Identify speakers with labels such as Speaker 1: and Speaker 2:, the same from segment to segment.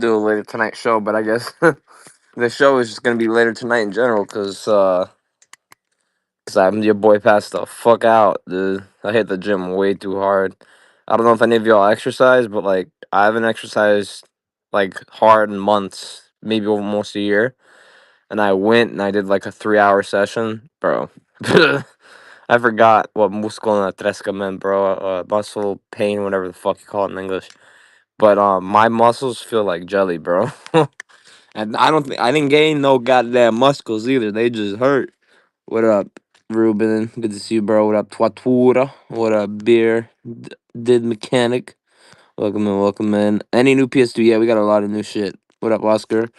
Speaker 1: do a later tonight show, but I guess the show is just gonna be later tonight in general, cause I'm your boy passed the fuck out, dude. I hit the gym way too hard. I don't know if any of y'all exercise, but like I haven't exercised like hard in months, maybe almost a year. And I went and I did like a 3 hour session, bro. I forgot what muscle tresca meant, bro. Muscle pain, whatever the fuck you call it in English. But my muscles feel like jelly, bro. And I didn't gain no goddamn muscles either. They just hurt. What up, Ruben? Good to see you, bro. What up, Twatura? What up, Beer? Did Mechanic? Welcome in, welcome in. Any new PS2? Yeah, we got a lot of new shit. What up, Oscar?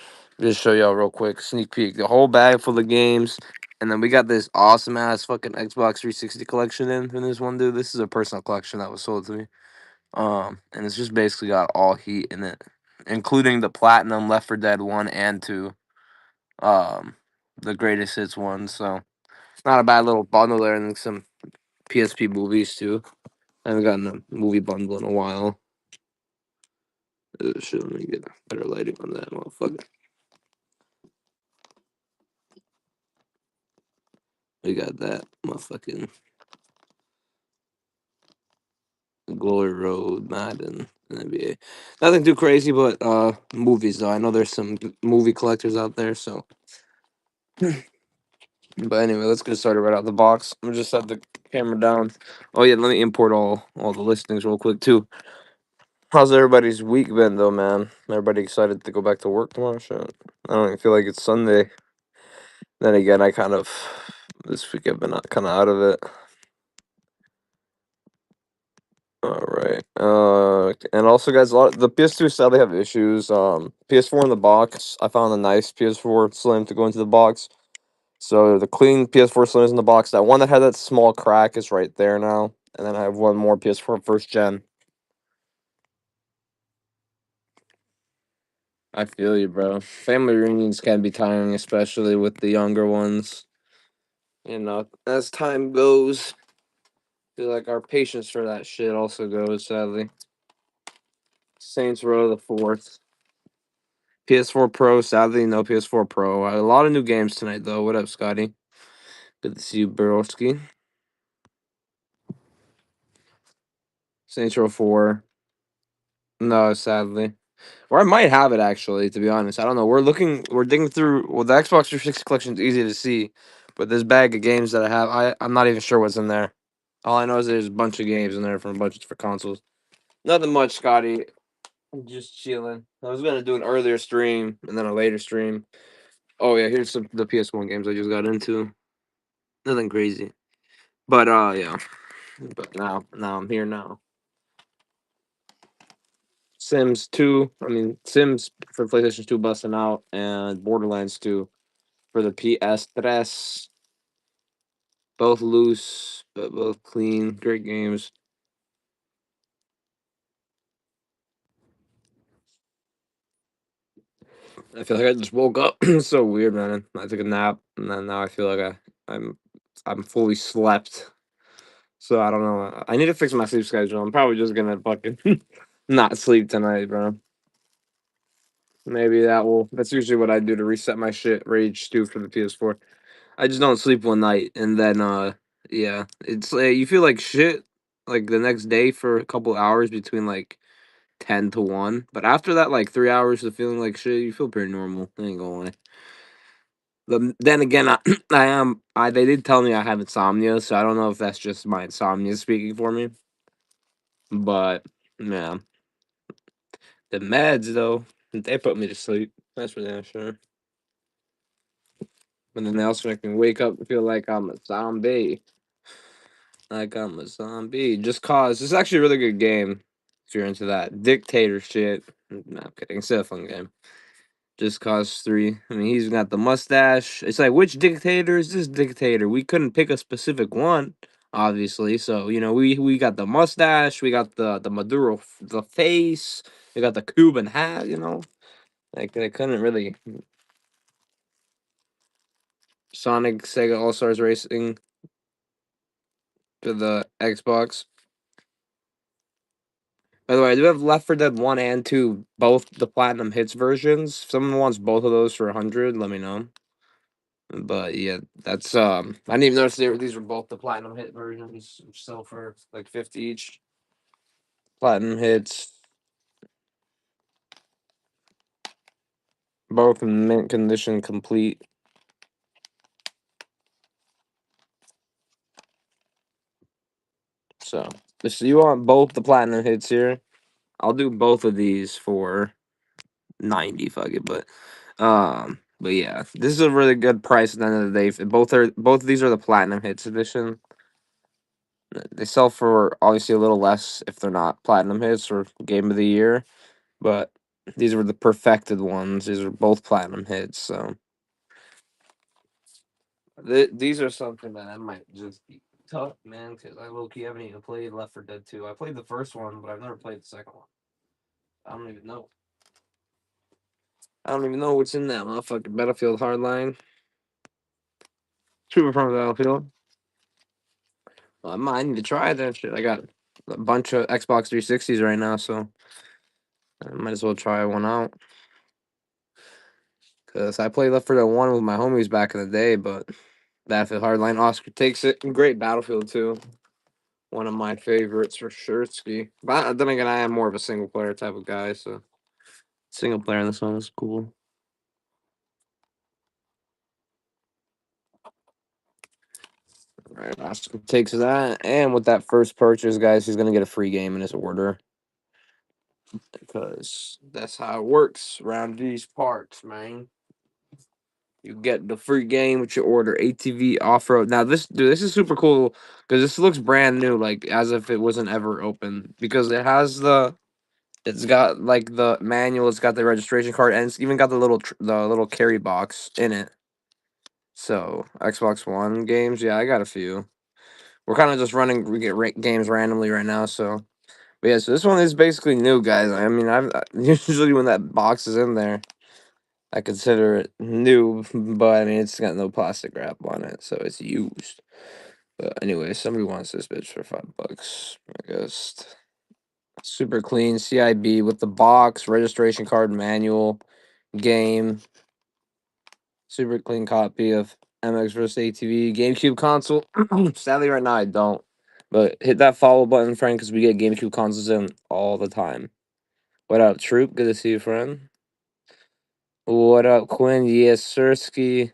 Speaker 1: Just show y'all real quick. Sneak peek. The whole bag full of games. And then we got this awesome ass fucking Xbox 360 collection in this one, dude. This is a personal collection that was sold to me. And it's just basically got all heat in it, including the platinum Left 4 Dead 1 and 2. The greatest hits one. So not a bad little bundle there, and some PSP movies too. I haven't gotten a movie bundle in a while. Shit, let me get better lighting on that motherfucker. We got that motherfucking Glory Road, Madden, and NBA. Nothing too crazy, but movies though. I know there's some movie collectors out there, so. But anyway, let's get started right out the box. I'm gonna just set the camera down. Oh yeah, let me import all the listings real quick too. How's everybody's week been though, man? Everybody excited to go back to work tomorrow? Shit. I don't even feel like it's Sunday. Then again, I kind of this week I've been kind of out of it. All right. And also, guys, the PS2 sadly have issues. PS4 in the box. I found a nice PS4 Slim to go into the box. So the clean PS4 Slim is in the box. That one that had that small crack is right there now. And then I have one more PS4 first gen. I feel you, bro. Family reunions can be tiring, especially with the younger ones. You know, as time goes, I feel like our patience for that shit also goes, sadly. Saints Row the Fourth. PS4 Pro, sadly, no PS4 Pro. A lot of new games tonight, though. What up, Scotty? Good to see you, Borowski. Saints Row 4. No, sadly. Or I might have it, actually, to be honest. I don't know. We're digging through. Well, the Xbox 360 collection is easy to see, but this bag of games that I have, I'm not even sure what's in there. All I know is there's a bunch of games in there from a bunch of different consoles. Nothing much, Scotty. I'm just chilling. I was gonna do an earlier stream and then a later stream. Oh yeah, here's the PS1 games I just got into. Nothing crazy, but yeah. But now I'm here now. Sims 2. I mean Sims for PlayStation 2 busting out, and Borderlands 2 for the PS3. Both loose, but both clean. Great games. I feel like I just woke up. It's so weird, man. I took a nap, and then now I feel like I'm fully slept. So I don't know. I need to fix my sleep schedule. I'm probably just gonna fucking not sleep tonight, bro. Maybe that will. That's usually what I do to reset my shit. Rage 2 for the PS4. I just don't sleep one night, and then yeah, it's you feel like shit like the next day for a couple hours between like 10 to 1. But after that, like 3 hours of feeling like shit, you feel pretty normal. I ain't gonna lie. Then again, they did tell me I have insomnia, so I don't know if that's just my insomnia speaking for me. But yeah, the meds though, they put me to sleep. That's for damn sure. And then they also make me wake up and feel like I'm a zombie. Like I'm a zombie. Just cause it's actually a really good game if you're into that dictator shit. No, I'm kidding. It's still a fun game. Just Cause 3. I mean, he's got the mustache. It's like, which dictator is this dictator? We couldn't pick a specific one, obviously. So, you know, we got the mustache, we got the Maduro, the face, we got the Cuban hat, you know? Like, they couldn't really. Sonic Sega All Stars Racing to the Xbox. By the way, I do have Left 4 Dead 1 and 2, both the Platinum Hits versions. If someone wants both of those for 100, let me know. But yeah, that's I didn't even notice these were both the Platinum Hit versions, which sell for like 50 each. Platinum Hits, both in mint condition, complete. So, if you want both the Platinum Hits here, I'll do both of these for 90. Fuck it, but yeah, this is a really good price at the end of the day. Both of these are the Platinum Hits edition. They sell for obviously a little less if they're not Platinum Hits or Game of the Year, but these were the perfected ones. These are both Platinum Hits, so these are something that I might just be tough, man, because I low key haven't even played Left 4 Dead 2. I played the first one, but I've never played the second one. I don't even know. I don't even know what's in that motherfucking Battlefield Hardline. Super from Battlefield. Well, I need to try that shit. I got a bunch of Xbox 360s right now, so I might as well try one out. Cause I played Left 4 Dead 1 with my homies back in the day, but Battlefield Hardline, Oscar takes it. Great Battlefield too. One of my favorites for sure. Ski. But then again, I am more of a single player type of guy, so single player in this one is cool. All right, Oscar takes that, and with that first purchase, guys, he's gonna get a free game in his order. Because that's how it works around these parts, man. You get the free game with your order. ATV off road. Now this is super cool because this looks brand new, like as if it wasn't ever open. Because it's got like the manual, it's got the registration card, and it's even got the little carry box in it. So Xbox One games, yeah, I got a few. We're kind of just running we get games randomly right now, so. But yeah, so this one is basically new, guys. I mean, usually when that box is in there, I consider it new, but I mean, it's got no plastic wrap on it, so it's used. But anyway, somebody wants this bitch for $5. I guess. Super clean CIB with the box, registration card, manual, game. Super clean copy of MX vs ATV GameCube console. Sadly, right now I don't. But hit that follow button, friend, because we get GameCube consoles in all the time. What up, Troop? Good to see you, friend. What up, Quinn? Yes, Sirski.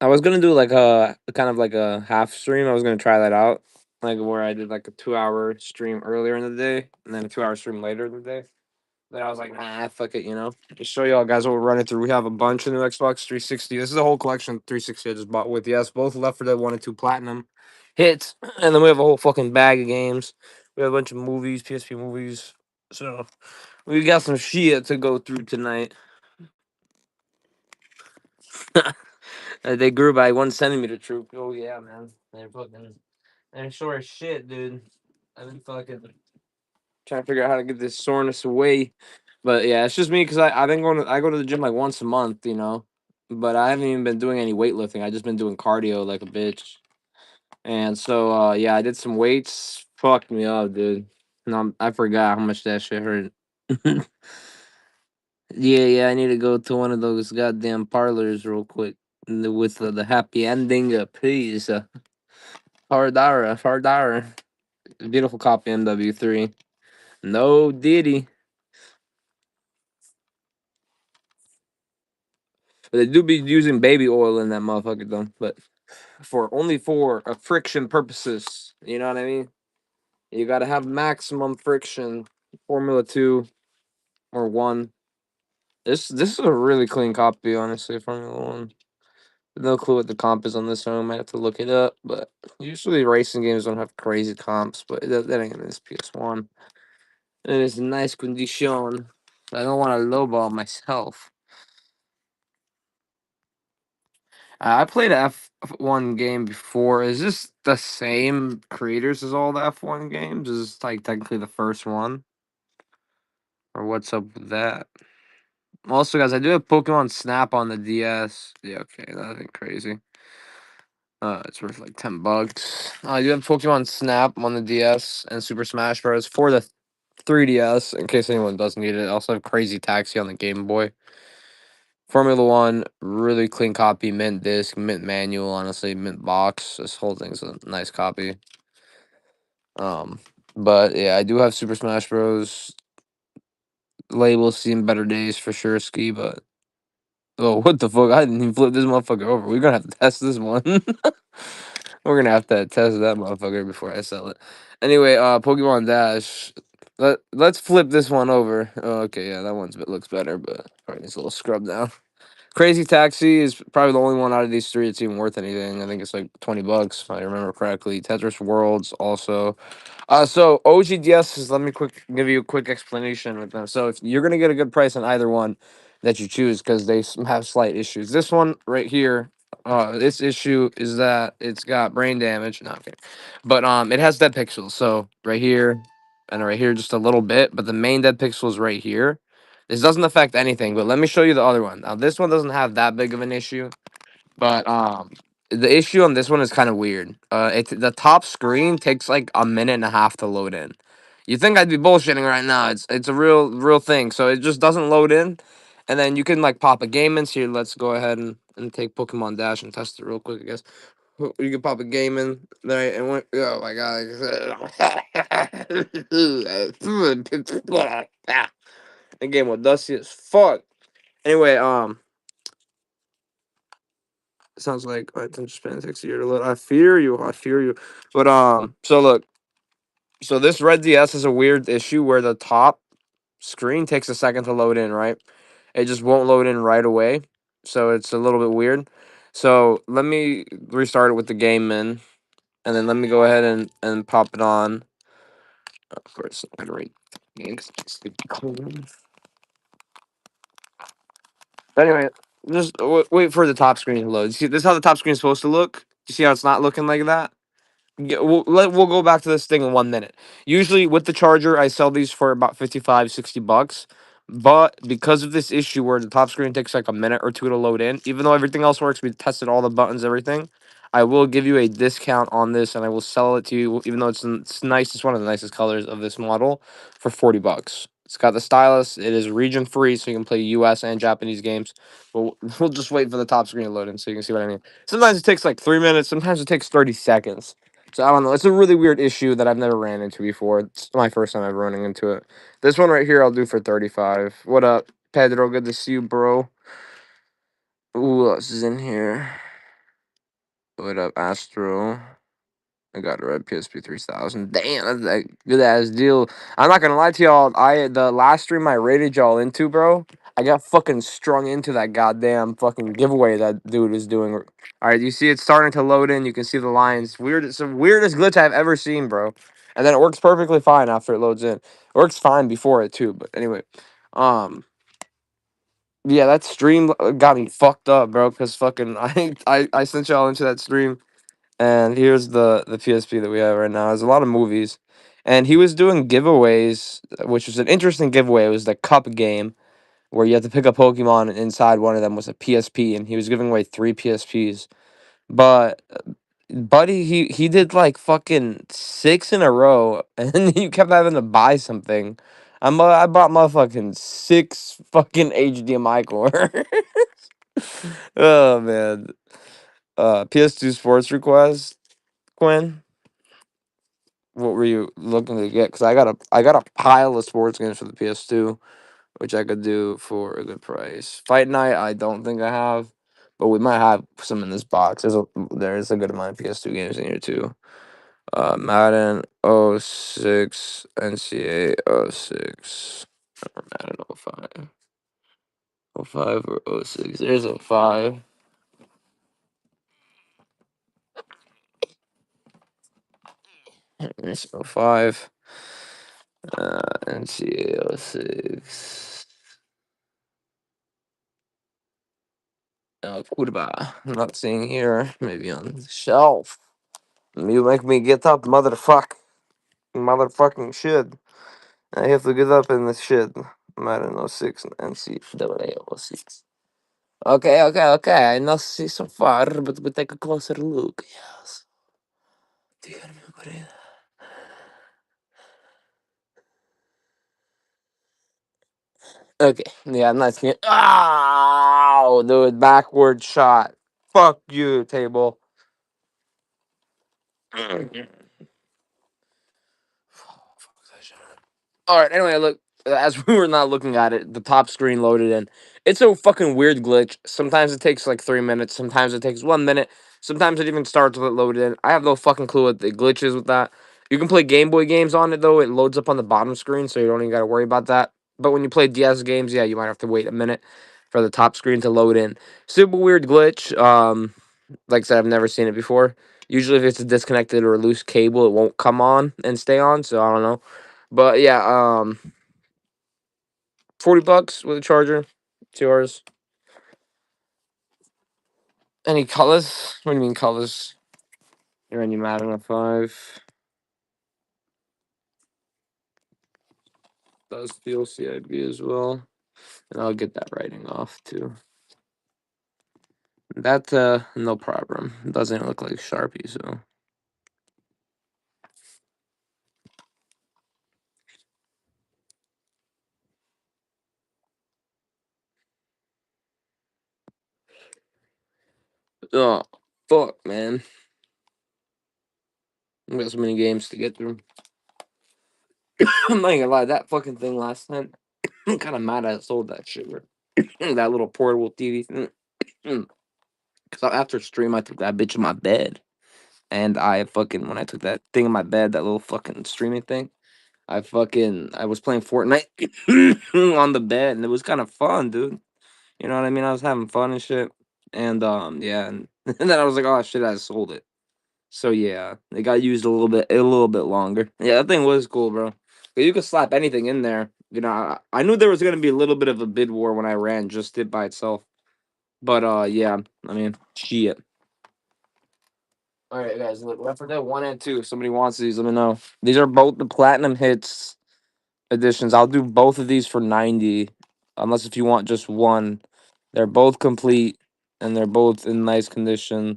Speaker 1: I was gonna do like a kind of like a half stream. I was gonna try that out, like where I did like a 2 hour stream earlier in the day and then a 2 hour stream later in the day. Then I was like, nah, fuck it, Just show y'all guys what we're running through. We have a bunch of new Xbox 360. This is a whole collection of 360 I just bought with. Yes, both Left 4 Dead 1 and 2 Platinum hits, and then we have a whole fucking bag of games. We have a bunch of movies, PSP movies. So we got some shit to go through tonight. They grew by 1 centimeter, Troop. Oh yeah, man. They're sore as shit, dude. I've been fucking trying to figure out how to get this soreness away. But yeah, it's just me because I go to the gym like once a month. But I haven't even been doing any weightlifting. I just been doing cardio like a bitch. And so yeah, I did some weights. Fucked me up, dude. No, I forgot how much that shit hurt. Yeah, I need to go to one of those goddamn parlors real quick with the happy ending, please. Hardara. Beautiful copy MW3. No Diddy. But they do be using baby oil in that motherfucker though. But only for friction purposes. You know what I mean? You gotta have maximum friction. Formula 2 or 1. This is a really clean copy, honestly, Formula 1. No clue what the comp is on this one. I might have to look it up. But usually racing games don't have crazy comps, but that ain't in this PS1. It is nice condition. I don't want to lowball myself. I played a F1 game before. Is this the same creators as all the F1 games? Is this like technically the first one? Or what's up with that? Also, guys, I do have Pokemon Snap on the DS. Yeah, okay, nothing crazy. It's worth like $10. You have Pokemon Snap on the DS and Super Smash Bros. For the 3DS, in case anyone does need it. I also have Crazy Taxi on the Game Boy. Formula One, really clean copy, mint disc, mint manual, honestly, mint box. This whole thing's a nice copy. But yeah, I do have Super Smash Bros. Labels seen better days for sure, Ski, but oh, what the fuck? I didn't even flip this motherfucker over. We're gonna have to test this one. We're gonna have to test that motherfucker before I sell it. Anyway, Pokemon Dash. Let's flip this one over. Oh, okay, yeah, that one's looks better, but probably needs a little scrub now. Crazy Taxi is probably the only one out of these three that's even worth anything. I think it's like $20 if I remember correctly. Tetris Worlds also. So OGDS is, let me give you a quick explanation with them. So if you're gonna get a good price on either one that you choose, because they have slight issues. This one right here, this issue is that it's got brain damage. No, okay, but it has dead pixels. So right here and right here just a little bit, but the main dead pixel is right here. This doesn't affect anything, but let me show you the other one. Now this one doesn't have that big of an issue. But the issue on this one is kind of weird. The top screen takes like a minute and a half to load in. You think I'd be bullshitting right now? It's a real thing. So it just doesn't load in, and then you can like pop a game in. So here, let's go ahead and take Pokemon Dash and test it real quick. I guess you can pop a game in there and went. Oh my god! The game was dusty as fuck. Anyway, sounds like attention span takes a year to load. I fear you. I fear you. But so look, so this red DS is a weird issue where the top screen takes a second to load in, right? It just won't load in right away. So it's a little bit weird. So let me restart it with the game in, and then let me go ahead and pop it on. Of course, I'm gonna rate games. But anyway, just wait for the top screen to load. See, this is how the top screen is supposed to look. You see how it's not looking like that? Yeah, we'll go back to this thing in 1 minute. Usually with the charger, I sell these for about 55, $60. But because of this issue where the top screen takes like a minute or two to load in, even though everything else works, we tested all the buttons, everything, I will give you a discount on this and I will sell it to you, even though it's nice, it's one of the nicest colors of this model, for $40. It's got the stylus, it is region free, so you can play US and Japanese games. But we'll just wait for the top screen to load in so you can see what I mean. Sometimes it takes like 3 minutes, sometimes it takes 30 seconds. So I don't know. It's a really weird issue that I've never ran into before. It's my first time ever running into it. This one right here, I'll do for 35. What up, Pedro? Good to see you, bro. Who else is in here? What up, Astro? I got a red PSP 3000. Damn, that's a good ass deal. I'm not gonna lie to y'all. The last stream I rated y'all into, bro. I got fucking strung into that goddamn fucking giveaway that dude is doing. All right, you see it's starting to load in. You can see the lines. Weird. It's the weirdest glitch I've ever seen, bro. And then it works perfectly fine after it loads in. It works fine before it too. But anyway, um, yeah, that stream got me fucked up, bro. Cause fucking I sent y'all into that stream. And here's the PSP that we have right now. There's a lot of movies. And he was doing giveaways, which was an interesting giveaway. It was the cup game where you had to pick a Pokemon and inside one of them was a PSP and he was giving away 3 PSPs. But buddy, he did like fucking 6 in a row and you kept having to buy something. I bought my fucking 6 fucking HDMI cord. Oh man. PS2 sports request, Quinn. What were you looking to get? Because I got a pile of sports games for the PS2, which I could do for a good price. Fight Night, I don't think I have, but we might have some in this box. There's a good amount of PS2 games in here too. Madden '06, NCAA '06, or Madden '05, '05 or '06. There's '05. There's '05. NCAA '06. Kurwa. I'm not seeing here. Maybe on the shelf. You make me get up, motherfuck. Motherfucking shit. I have to get up in the shit. Madden '06 and NCAA '06. Okay, okay, okay. I not see so far, but we take a closer look. Yes. Dígame por ahí. Okay, yeah, I'm not seeing. Oh, dude, backward shot. Fuck you, table. All right. Anyway, look. As we were not looking at it, the top screen loaded in. It's a fucking weird glitch. Sometimes it takes like 3 minutes. Sometimes it takes 1 minute. Sometimes it even starts with it loaded in. I have no fucking clue what the glitch is with that. You can play Game Boy games on it though. It loads up on the bottom screen, so you don't even got to worry about that. But when you play DS games, yeah, you might have to wait a minute for the top screen to load in. Super weird glitch. Like I said, I've never seen it before. Usually, if it's a disconnected or a loose cable, it won't come on and stay on. So I don't know. But yeah, $40 with a charger, 2 hours. Any colors? What do you mean colors? You're any Madden a 5. Does feel CIB as well. And I'll get that writing off too. That no problem. Doesn't look like Sharpie, so oh fuck man. We got so many games to get through. I'm not gonna lie, that fucking thing last night. I'm kinda mad I sold that shit, bro. That little portable TV thing. Cause after stream I took that bitch in my bed. And I fucking when I took that thing in my bed, that little fucking streaming thing, I was playing Fortnite on the bed and it was kind of fun, dude. You know what I mean? I was having fun and shit. And yeah, and, and then I was like, oh shit, I sold it. So yeah, it got used a little bit longer. Yeah, that thing was cool, bro. You could slap anything in there. You know, I knew there was gonna be a little bit of a bid war when I ran just it by itself. But yeah, I mean, shit. All right, guys, look, Left 4 Dead 1 and 2. If somebody wants these, let me know. These are both the platinum hits editions. I'll do both of these for 90, unless if you want just one. They're both complete and they're both in nice condition.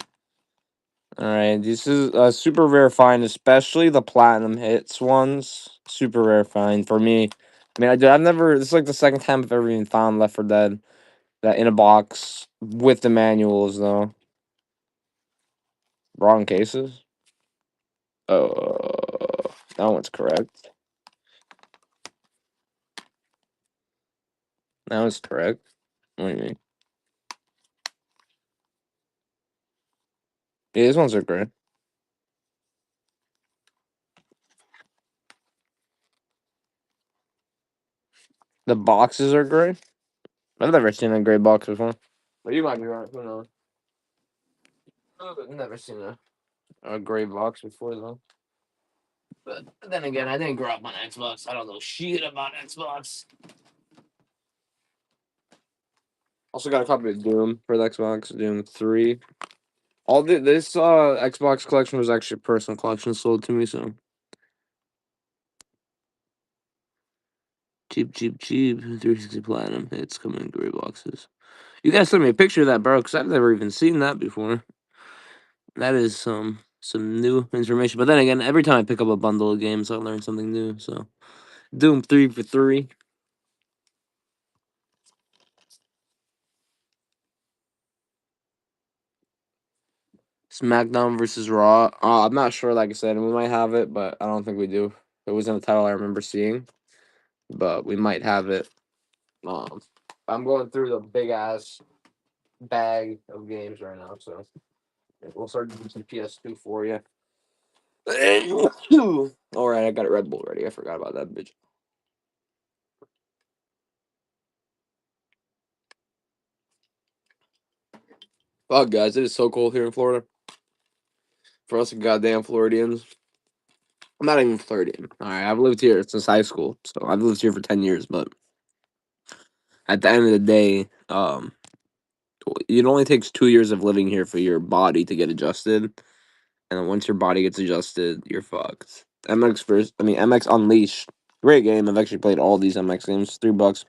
Speaker 1: All right, this is super rare find, especially the platinum hits ones. Super rare find for me. I mean, I've never. This is like the second time I've ever even found Left 4 Dead that in a box with the manuals though. Wrong cases. That one's correct. That was correct. What do you mean? Yeah, these ones are great. The boxes are great. I've never seen a gray box before. But you might be right. Who knows? I've never seen a gray box before though. But then again, I didn't grow up on Xbox. I don't know shit about Xbox. Also got a copy of Doom for the Xbox, Doom 3. This Xbox collection was actually a personal collection sold to me, so cheap, cheap, cheap. 360 Platinum hits coming in gray boxes. You guys sent me a picture of that, bro, because I've never even seen that before. That is some new information. But then again, every time I pick up a bundle of games, I learn something new. So Doom 3 for 3. SmackDown versus Raw. I'm not sure. Like I said, we might have it, but I don't think we do. It wasn't a title I remember seeing, but we might have it. Um, I'm going through the big ass bag of games right now, so we'll start doing some PS2 for you. All right, I got a Red Bull ready. I forgot about that bitch. Fuck, guys, it is so cold here in Florida. For us goddamn Floridians. I'm not even Floridian. All right, I've lived here since high school, so I've lived here for 10 years. But at the end of the day, it only takes 2 years of living here for your body to get adjusted, and then once your body gets adjusted, you're fucked. MX Unleashed, great game. I've actually played all these MX games. $3.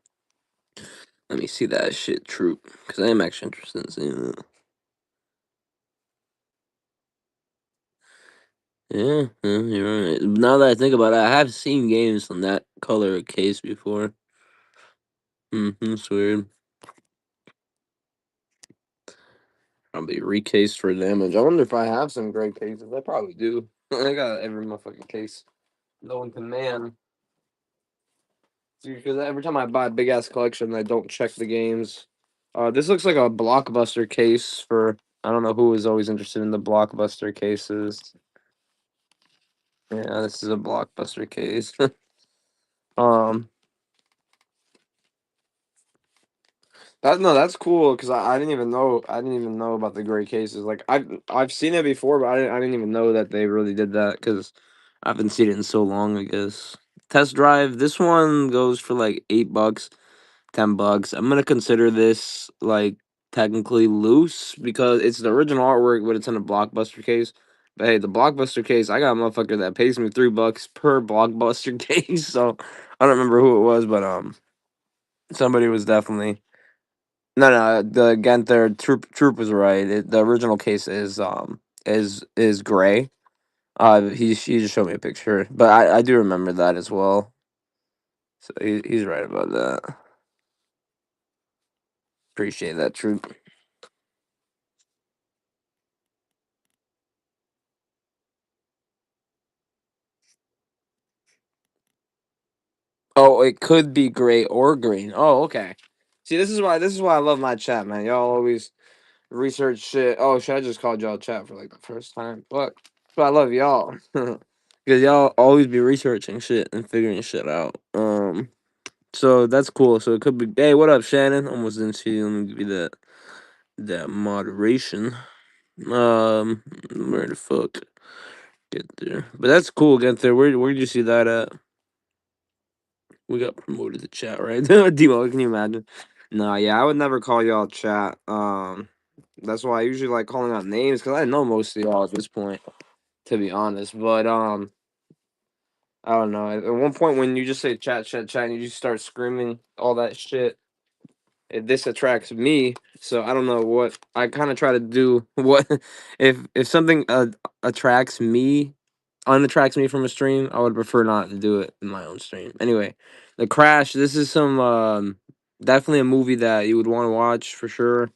Speaker 1: Let me see that shit, troop, because I am actually interested in seeing that. Yeah, yeah, you're right. Now that I think about it, I have seen games on that color case before. It's weird. Probably recased for damage. I wonder if I have some gray cases. I probably do. I got every motherfucking case. No one can man. Because every time I buy a big ass collection, I don't check the games. This looks like a blockbuster case for. I don't know who is always interested in the blockbuster cases. Yeah, this is a blockbuster case. um, that's cool because I didn't even know about the gray cases. Like I've seen it before, but I didn't even know that they really did that because I haven't seen it in so long. I guess test drive. This one goes for like $8, $10. I'm gonna consider this like technically loose because it's the original artwork, but it's in a blockbuster case. But hey, the blockbuster case, I got a motherfucker that pays me $3 per blockbuster case. So I don't remember who it was, but somebody was definitely no. The Genther troop was right. The original case is gray. He just showed me a picture, but I do remember that as well. So he's right about that. Appreciate that, troop. Oh, it could be gray or green. Oh, okay. See, this is why I love my chat, man. Y'all always research shit. Oh, shit, I just called y'all chat for like the first time. But I love y'all. Because y'all always be researching shit and figuring shit out. So that's cool. So it could be. Hey, what up, Shannon? Almost didn't see you. Let me give you that moderation. Where the fuck get there? But that's cool. Get there. Where did you see that at? We got promoted to chat, right? Demo, can you imagine? No, yeah, I would never call y'all chat. That's why I usually like calling out names because I know most of y'all at this point, to be honest. But I don't know. At one point, when you just say chat, chat, chat, and you just start screaming all that shit, this attracts me. So I don't know what I kind of try to do. What if something attracts me, unattracts me from a stream? I would prefer not to do it in my own stream. Anyway, The Crash. This is some definitely a movie that you would want to watch for sure.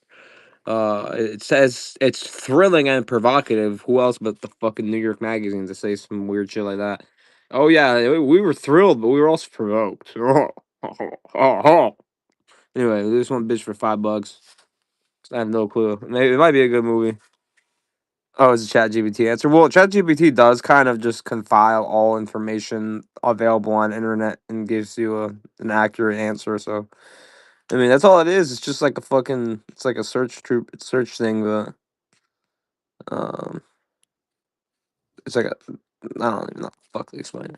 Speaker 1: It says it's thrilling and provocative. Who else but the fucking New York Magazine to say some weird shit like that? Oh yeah, we were thrilled, but we were also provoked. Anyway, this one bitch for $5. I have no clue. Maybe it might be a good movie. Oh, it's a ChatGPT answer. Well, ChatGPT does kind of just compile all information available on internet and gives you an accurate answer. So, I mean, that's all it is. It's just like a fucking, it's like a search thing, but um, it's like a, I don't even know how the fuck to explain it.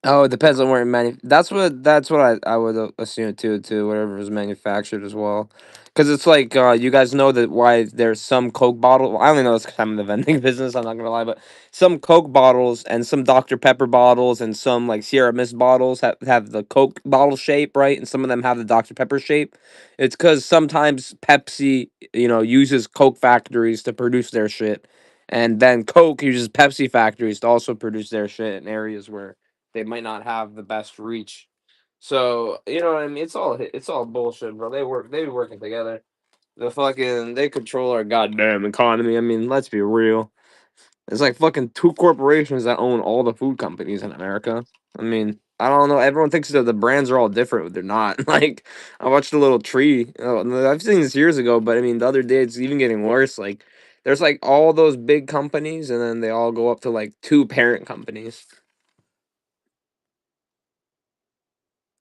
Speaker 1: Oh, it depends on where that's what I would assume too. Whatever is manufactured as well, because it's like you guys know that why there's some Coke bottle. I only know this because I'm in the vending business. I'm not gonna lie, but some Coke bottles and some Dr Pepper bottles and some like Sierra Mist bottles have the Coke bottle shape, right? And some of them have the Dr Pepper shape. It's because sometimes Pepsi, uses Coke factories to produce their shit, and then Coke uses Pepsi factories to also produce their shit in areas where they might not have the best reach. So you know what I mean? It's all bullshit, bro. They be working together. They control our goddamn economy. I mean, let's be real. It's like fucking two corporations that own all the food companies in America. I mean, I don't know. Everyone thinks that the brands are all different, but they're not. Like, I watched a little tree. I've seen this years ago, but I mean, the other day it's even getting worse. Like, there's like all those big companies, and then they all go up to like two parent companies.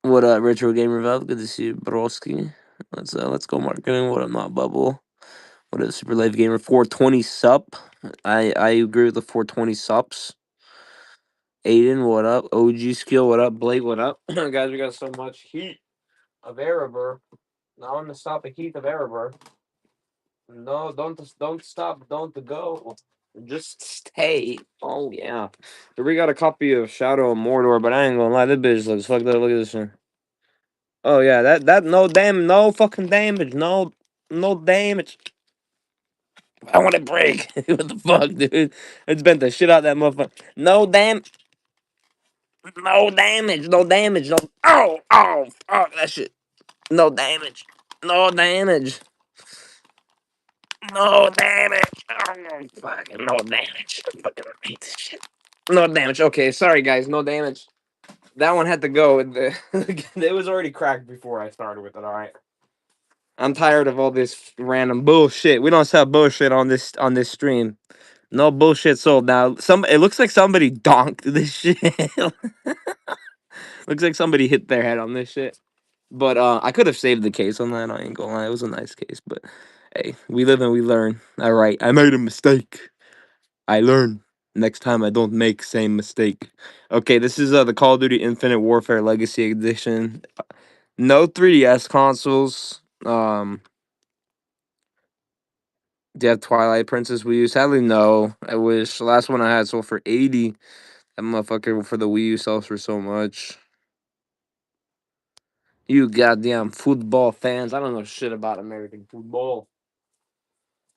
Speaker 1: What up, Retro Gamer Valve? Good to see you, broski. Let's go marketing. What up, not bubble? What up, Super Live Gamer? 420 sup. I agree with the 420 sups. Aiden, what up? OG Skill, what up? Blake, what up? Guys, we got so much heat of Erebor. Now I'm gonna stop the heat of Erebor. No, don't stop, don't go. Just stay. Oh yeah. We got a copy of Shadow of Mordor, but I ain't gonna lie, this bitch looks fucked up. Look at this one. Oh yeah, that no fucking damage, no damage. I want to break. What the fuck, dude? It's bent the shit out of that motherfucker. No damage, no damage, no. Oh, fuck that shit. No damage, no damage, no damage. Oh, fucking no damage. I fucking hate this shit. No damage. Okay, sorry guys, no damage. That one had to go. It was already cracked before I started with it. All right. I'm tired of all this random bullshit. We don't sell bullshit on this stream. No bullshit sold. Now, it looks like somebody donked this shit. Looks like somebody hit their head on this shit. But I could have saved the case on that. I ain't gonna lie, it was a nice case. But hey, we live and we learn. All right, I made a mistake. I learn. Next time I don't make same mistake. Okay, this is the Call of Duty Infinite Warfare Legacy Edition. No 3DS consoles. Do you have Twilight Princess Wii U? Sadly, no. I wish. The last one I had sold for 80. That motherfucker for the Wii U sells for so much. You goddamn football fans. I don't know shit about American football.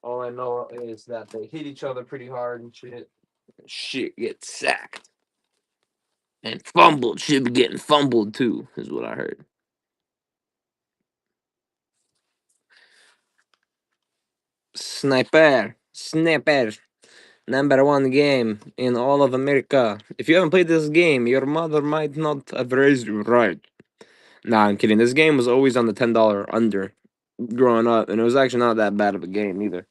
Speaker 1: All I know is that they hit each other pretty hard and shit. Shit gets sacked. And fumbled. Should be getting fumbled too, is what I heard. Sniper. Sniper. Number one game in all of America. If you haven't played this game, your mother might not have raised you right. Nah, I'm kidding. This game was always on the $10 under growing up, and it was actually not that bad of a game either.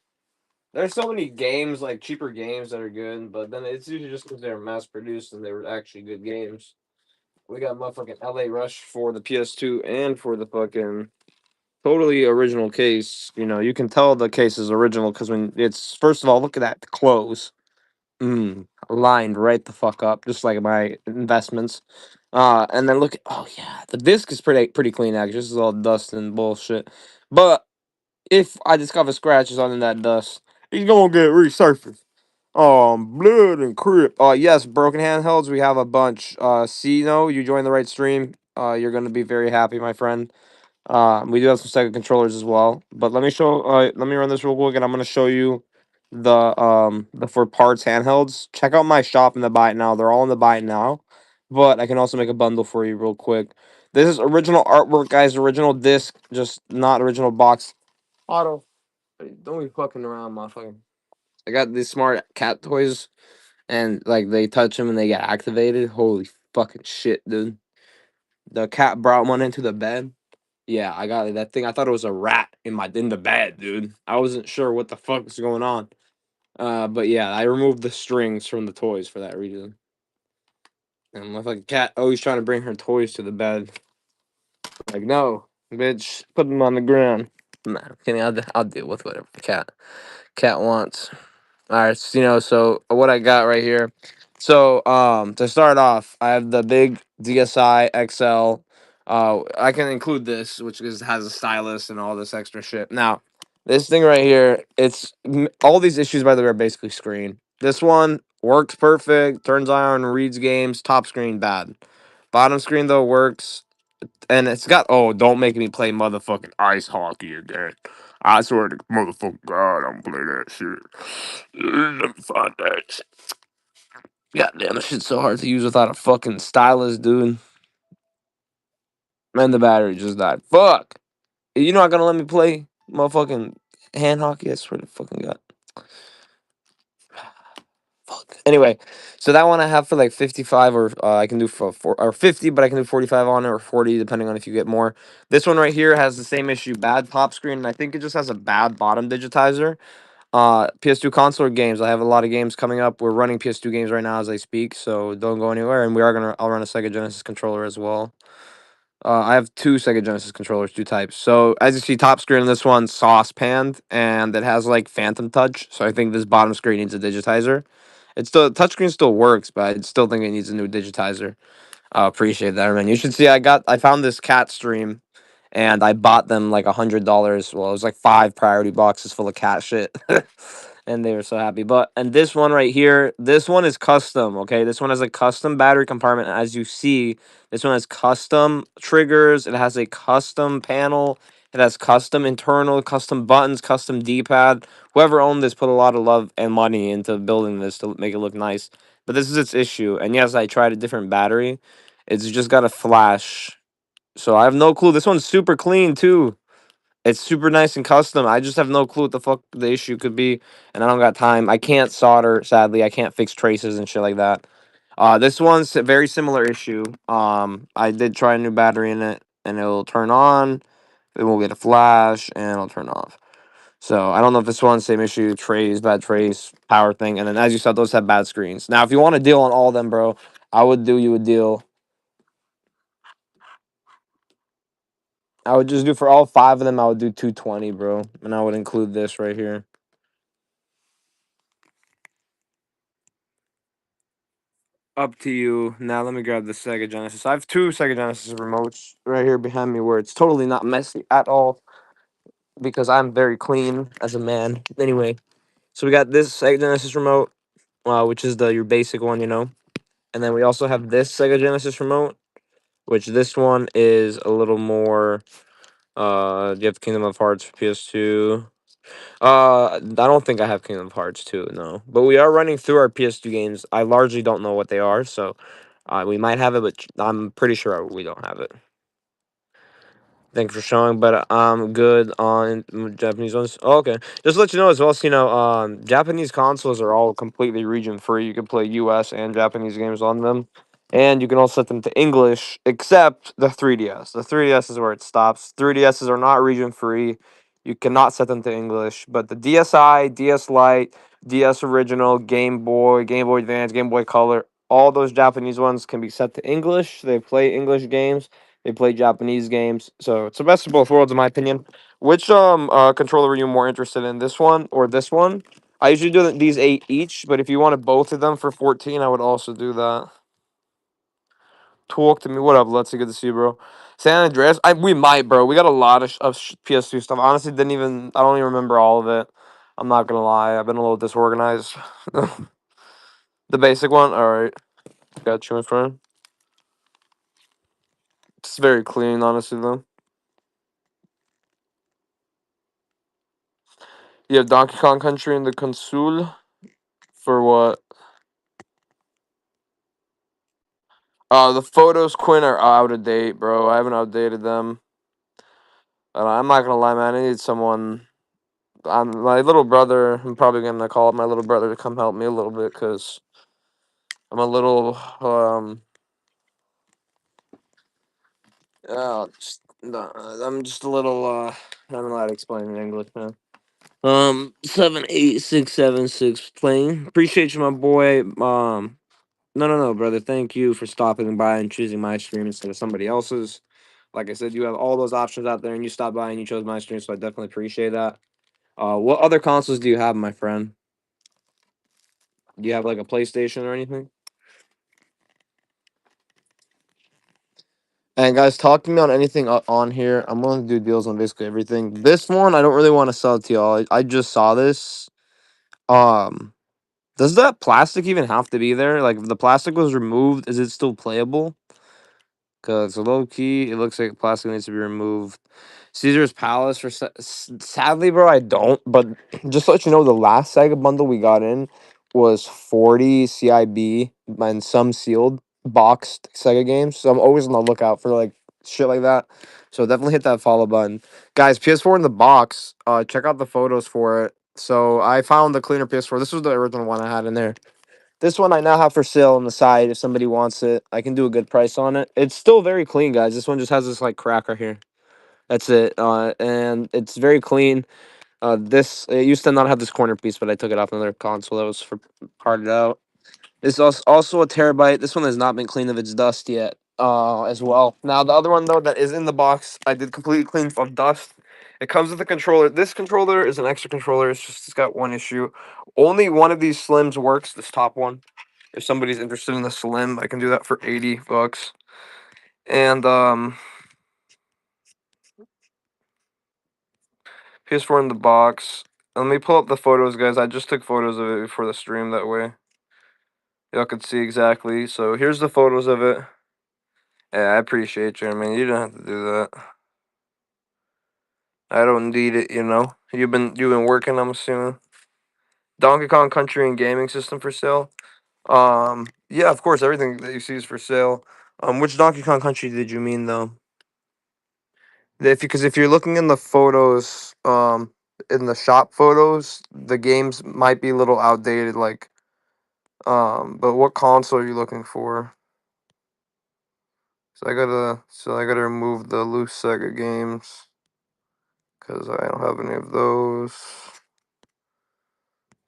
Speaker 1: There's so many games, like cheaper games that are good, but then it's usually just because they're mass produced and they were actually good games. We got motherfucking LA Rush for the PS2 and for the fucking totally original case. You know, you can tell the case is original because when it's first of all, look at that close. Lined right the fuck up, just like my investments. And then look at yeah, the disc is pretty clean actually. This is all dust and bullshit. But if I discover scratches on that dust, he's gonna get resurfaced. Blood and crip. Yes, broken handhelds. We have a bunch. Cino, you joined the right stream. You're gonna be very happy, my friend. We do have some Sega controllers as well. But let me show. Let me run this real quick, and I'm gonna show you the for parts handhelds. Check out my shop in the buy it now. They're all in the buy it now. But I can also make a bundle for you real quick. This is original artwork, guys. Original disc, just not original box. Auto. Don't be fucking around, motherfucker. I got these smart cat toys, and like they touch them and they get activated. Holy fucking shit, dude! The cat brought one into the bed. Yeah, I got that thing. I thought it was a rat in the bed, dude. I wasn't sure what the fuck was going on. But yeah, I removed the strings from the toys for that reason. And my fucking cat always trying to bring her toys to the bed. Like, no, bitch, put them on the ground. Nah, I'm kidding. I'll deal with whatever the cat wants. All right, so what I got right here. So, to start off, I have the big DSi XL. I can include this, has a stylus and all this extra shit. Now, this thing right here, all these issues, by the way, are basically screen. This one works perfect, turns on, reads games. Top screen bad. Bottom screen though works, and it's got. Oh, don't make me play motherfucking ice hockey again. I swear to motherfucking God, I'm playing that shit. Let me find that. God damn, this shit's so hard to use without a fucking stylus, dude. And the battery just died. Fuck! You're not gonna let me play motherfucking hand hockey? I swear to fucking God. Fuck. Anyway, so that one I have for like 55, or I can do for 50, but I can do 45 on it, or 40, depending on if you get more. This one right here has the same issue, bad top screen, and I think it just has a bad bottom digitizer. PS2 console games. I have a lot of games coming up. We're running PS2 games right now as I speak, so don't go anywhere. And I'll run a Sega Genesis controller as well. I have two Sega Genesis controllers, two types. So as you see, top screen, this one saucepanned, and it has like phantom touch. So I think this bottom screen needs a digitizer. It's still touchscreen still works, but I still think it needs a new digitizer. I appreciate that, man. You should see. I found this cat stream, and I bought them like $100. Well, it was like 5 priority boxes full of cat shit. and they were so happy. But and this one right here, this one is custom. Okay, this one has a custom battery compartment. As you see, this one has custom triggers. It has a custom panel. It has custom internal, custom buttons, custom D-pad. Whoever owned this put a lot of love and money into building this to make it look nice. But this is its issue. And yes, I tried a different battery. It's just got a flash. So I have no clue. This one's super clean too. It's super nice and custom. I just have no clue what the fuck the issue could be, and I don't got time. I can't solder, sadly. I can't fix traces and shit like that. This one's a very similar issue. I did try a new battery in it, and it'll turn on. It will get a flash, and it'll turn off. So I don't know if this one's same issue, trace, bad trace, power thing, and then as you saw, those have bad screens. Now, if you want a deal on all of them, bro, I would do you a deal. I would just do for all five of them. I would do 220, bro, and I would include this right here. Up to you. Now let me grab the Sega Genesis. I have two Sega Genesis remotes right here behind me where it's totally not messy at all because I'm very clean as a man. Anyway, so we got this Sega Genesis remote, which is the your basic one, you know. And then we also have this Sega Genesis remote, which this one is a little more do you have Kingdom of Hearts for PS2? I don't think I have Kingdom Hearts 2, no. But we are running through our PS2 games. I largely don't know what they are, so we might have it, but I'm pretty sure we don't have it. Thanks for showing, but I'm good on Japanese ones. Oh, okay. Just to let you know as well, so, Japanese consoles are all completely region free. You can play US and Japanese games on them. And you can also set them to English, except the 3DS. The 3DS is where it stops. 3DSs are not region free. You cannot set them to English. But the DSi, DS Lite, DS Original, Game Boy, Game Boy Advance, Game Boy Color, all those Japanese ones can be set to English. They play English games. They play Japanese games, so it's the best of both worlds, in my opinion. Which controller are you more interested in, this one or this one? I usually do these 8 each, but if you wanted both of them for 14, I would also do that. Talk to me. What up? Let's see. Good to see you, bro. San Andreas. We might, bro. We got a lot of PS2 stuff. Honestly, didn't even. I don't even remember all of it. I'm not gonna lie. I've been a little disorganized. The basic one. All right. Got you, my friend. It's very clean, honestly, though. You have Donkey Kong Country in the console. For what? The photos, Quinn, are out of date, bro. I haven't updated them. I'm not gonna lie, man. I need someone. My little brother. I'm probably gonna call up my little brother to come help me a little bit because I'm a little. I'm just a little. I don't know how to explain in English, man. 78676 plane. Appreciate you, my boy. No, brother. Thank you for stopping by and choosing my stream instead of somebody else's. Like I said, you have all those options out there, and you stopped by and you chose my stream, so I definitely appreciate that. What other consoles do you have, my friend? Do you have like a PlayStation or anything? And guys, talk to me on anything on here. I'm willing to do deals on basically everything. This one, I don't really want to sell it to y'all. I just saw this. Um, does that plastic even have to be there? Like, if the plastic was removed, is it still playable? Because low key, it looks like plastic needs to be removed. Caesar's Palace for sadly, bro, I don't. But just to let you know, the last Sega bundle we got in was 40 CIB and some sealed boxed Sega games. So I'm always on the lookout for like shit like that. So definitely hit that follow button, guys. PS4 in the box. Check out the photos for it. So I found the cleaner PS4. This was the original one I had in there. This one I now have for sale on the side. If somebody wants it, I can do a good price on it. It's still very clean, guys. This one just has this like crack right here. That's it. And it's very clean. This it used to not have this corner piece, but I took it off another console that was for parted out. This is also a terabyte. This one has not been cleaned of its dust yet. As well. Now the other one though that is in the box, I did completely clean of dust. It comes with a controller. This controller is an extra controller. It's got one issue. Only one of these slims works. This top one. If somebody's interested in the slim, I can do that for 80 bucks. And PS4 in the box. Let me pull up the photos, guys. I just took photos of it before the stream. That way, y'all could see exactly. So here's the photos of it. Yeah, I appreciate you. I mean, you don't have to do that. I don't need it. You know, you've been working. I'm assuming. Donkey Kong Country and Gaming System for sale. Yeah, of course, everything that you see is for sale. Which Donkey Kong Country did you mean though? Because if you're looking in the photos, in the shop photos, the games might be a little outdated. Like, but what console are you looking for? So I gotta remove the loose Sega games because I don't have any of those.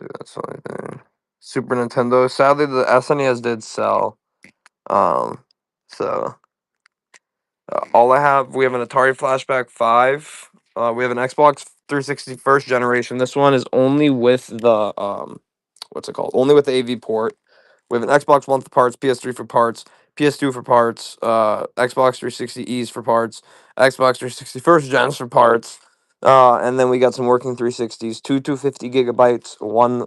Speaker 1: Dude, that's the only thing. Super Nintendo. Sadly, the SNES did sell. Um, so all I have, we have an Atari Flashback 5. We have an Xbox 360 first generation. This one is only with the what's it called? Only with the AV port. We have an Xbox One for parts, PS3 for parts, PS2 for parts, Xbox 360Es for parts, Xbox 360 first gens for parts. And then we got some working 360s, two 250 gigabytes, one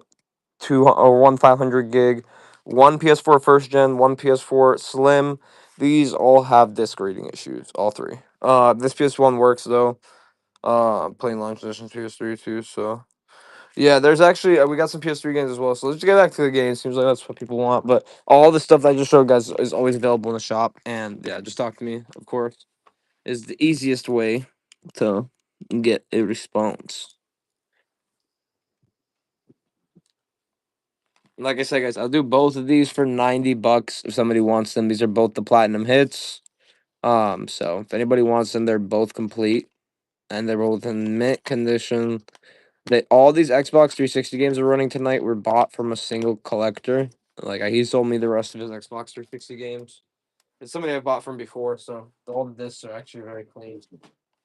Speaker 1: 500 gig, one PS4 first gen, one PS4 Slim. These all have disk reading issues, all three. This PS1 works though. Playing launch edition PS3 too. So yeah, there's actually we got some PS3 games as well. So let's get back to the games. Seems like that's what people want. But all the stuff that I just showed guys is always available in the shop. And yeah, just talk to me. Of course, is the easiest way to get a response. Like I said, guys, I'll do both of these for $90 if somebody wants them. These are both the platinum hits. So if anybody wants them, they're both complete and they're both in mint condition. They all these Xbox 360 games are running tonight were bought from a single collector. Like he sold me the rest of his Xbox 360 games. It's somebody I bought from before, so all the discs are actually very clean.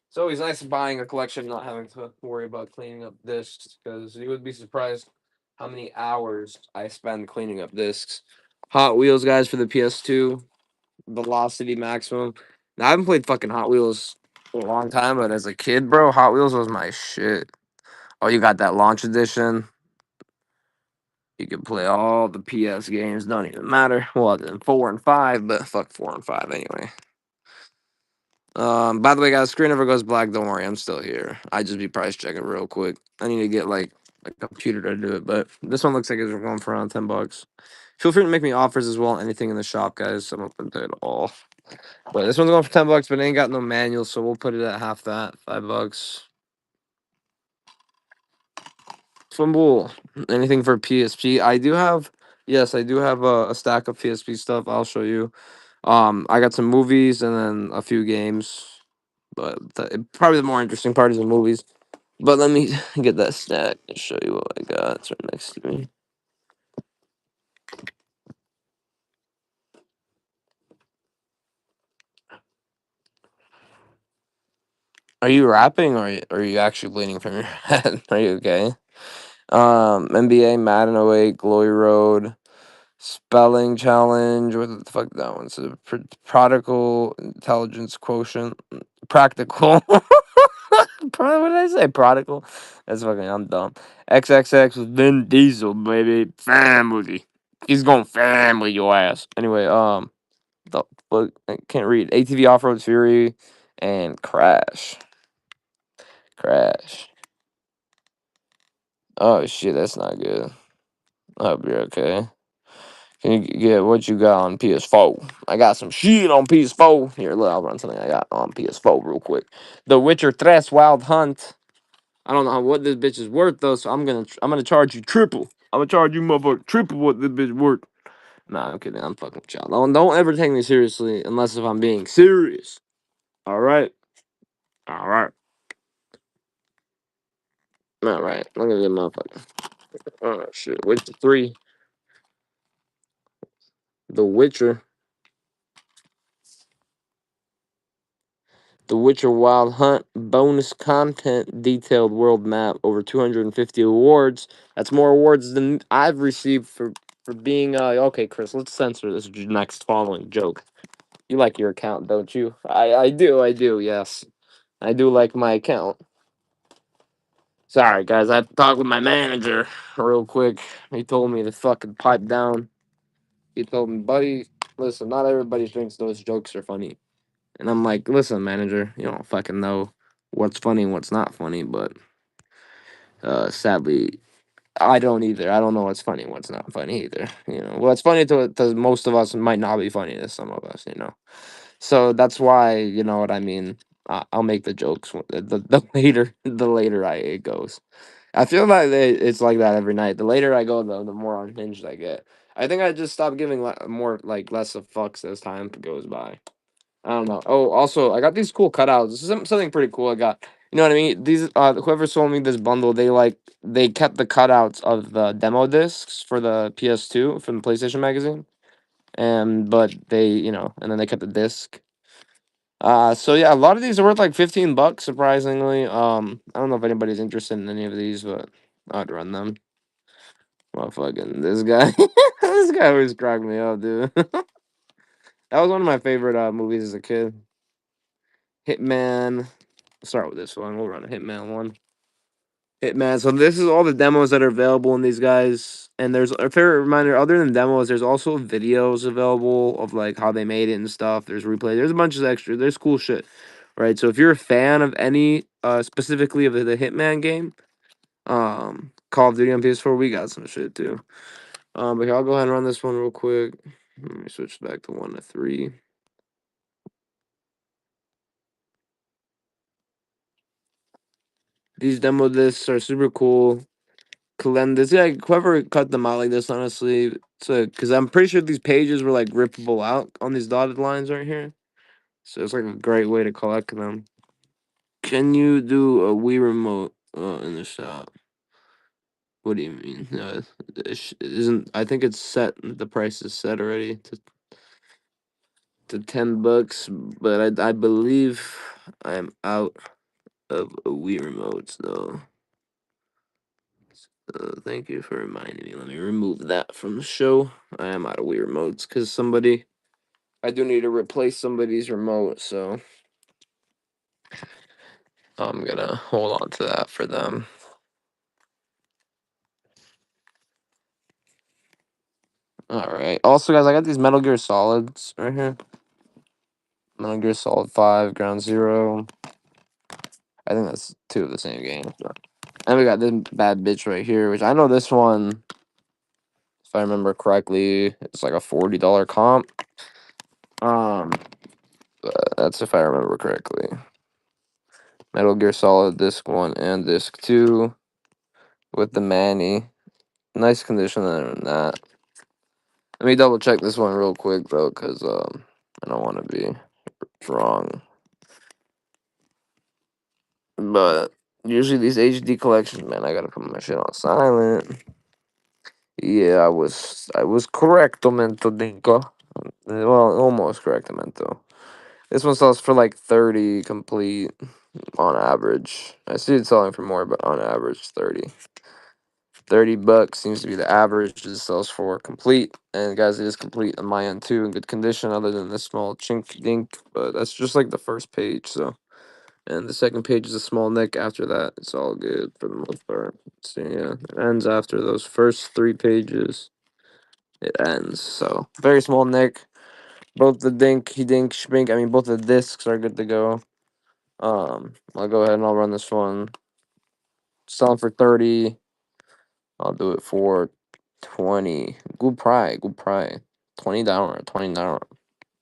Speaker 1: It's always nice buying a collection, not having to worry about cleaning up discs, because you would be surprised how many hours I spend cleaning up discs. Hot Wheels, guys, for the PS2, Velocity Maximum. Now, I haven't played fucking Hot Wheels in a long time, but as a kid, bro, Hot Wheels was my shit. Oh, you got that launch edition. You can play all the PS games, don't even matter. Well, then 4 and 5, but fuck 4 and 5 anyway. By the way, guys, screen never goes black. Don't worry, I'm still here. I just be price checking real quick. I need to get like a computer to do it, but this one looks like it's going for around $10. Feel free to make me offers as well. Anything in the shop, guys. I'm open to it all. But this one's going for $10, but it ain't got no manual, so we'll put it at half that, $5. Fumble. Anything for PSP? I do have. Yes, I do have a stack of PSP stuff. I'll show you. I got some movies and then a few games, but probably the more interesting part is the movies. But let me get that stack and show you what I got. It's right next to me. Are you rapping or are you actually bleeding from your head? Are you okay? NBA Madden 08, Glory Road, Spelling Challenge. What the fuck that one? So prodigal intelligence quotient, practical. What did I say? Prodigal. That's fucking. I'm dumb. XXX with Vin Diesel, baby. Family. He's going family your ass. Anyway, the fuck I can't read. ATV Off Road Fury and Crash. Crash. Oh shit, that's not good. I hope you're okay. Can you get what you got on PS4? I got some shit on PS4. Here, look, I'll run something I got on PS4 real quick. The Witcher 3 Wild Hunt. I don't know what this bitch is worth though, so I'm gonna charge you triple. I'm gonna charge you motherfucker triple what this bitch worth. Nah, I'm kidding. I'm fucking with y'all. Don't ever take me seriously unless if I'm being serious. All right. All right. All right. Look at this motherfucker. Oh shit. Witcher 3. The Witcher. The Witcher Wild Hunt bonus content detailed world map over 250 awards. That's more awards than I've received for being okay, Chris, let's censor this next following joke. You like your account, don't you? I do, yes. I do like my account. Sorry, guys. I had to talk with my manager real quick. He told me to fucking pipe down. He told me, buddy, listen, not everybody thinks those jokes are funny. And I'm like, listen, manager, you don't fucking know what's funny and what's not funny, but sadly, I don't either. I don't know what's funny and what's not funny either. What's funny to most of us might not be funny to some of us. So that's why, you know what I mean. I'll make the jokes the later it goes. I feel like it's like that every night. The later I go, the more unhinged I get. I think I just stopped giving less of fucks as time goes by. I don't know. Oh, also, I got these cool cutouts. This is something pretty cool I got. You know what I mean? These whoever sold me this bundle, they kept the cutouts of the demo discs for the PS2 from the PlayStation magazine, and but and then they kept the disc. So yeah, a lot of these are worth like $15, surprisingly. I don't know if anybody's interested in any of these, but I'd run them. Fucking this guy, this guy always cracked me up, dude. That was one of my favorite movies as a kid. Hitman. Start with this one. We'll run a Hitman one. Hitman. So this is all the demos that are available in these guys. And there's a favorite reminder, other than demos, there's also videos available of like how they made it and stuff. There's replay. There's a bunch of extra. There's cool shit. Right. So if you're a fan of any specifically of the Hitman game, Call of Duty on PS4, we got some shit too. But here, I'll go ahead and run this one real quick. Let me switch back to 1 to 3. These demo discs are super cool. This guy, whoever cut them out like this, honestly, because I'm pretty sure these pages were like rippable out on these dotted lines right here. So it's like a great way to collect them. Can you do a Wii remote in the shop? What do you mean? Isn't I think it's set. The price is set already to $10, but I believe I'm out of Wii remotes though. Thank you for reminding me. Let me remove that from the show. I am out of Wii remotes because I do need to replace somebody's remote, so I'm gonna hold on to that for them. All right. Also, guys, I got these Metal Gear Solids right here. Metal Gear Solid 5, Ground Zero. I think that's two of the same game. And we got this bad bitch right here, which I know this one, if I remember correctly, it's like a $40 comp. That's if I remember correctly. Metal Gear Solid Disc 1 and Disc 2 with the Manny. Nice condition other than that. Let me double check this one real quick though, because I don't want to be wrong. But usually these HD collections, man, I gotta put my shit on silent. Yeah, I was correct, Mento Dinko. Well, almost correct, Mento. This one sells for like 30 complete on average. I see it selling for more, but on average 30. $30 seems to be the average it sells for complete. And guys, it is complete on my end too, in good condition, other than this small chink dink. But that's just like the first page. So, and the second page is a small nick. After that, it's all good for the most part. So yeah, it ends after those first 3 pages. It ends. So very small nick. Both the dink, shmink. I mean, both the discs are good to go. I'll go ahead and I'll run this one. Selling for 30. I'll do it for 20. Good price, good price. $20, $20.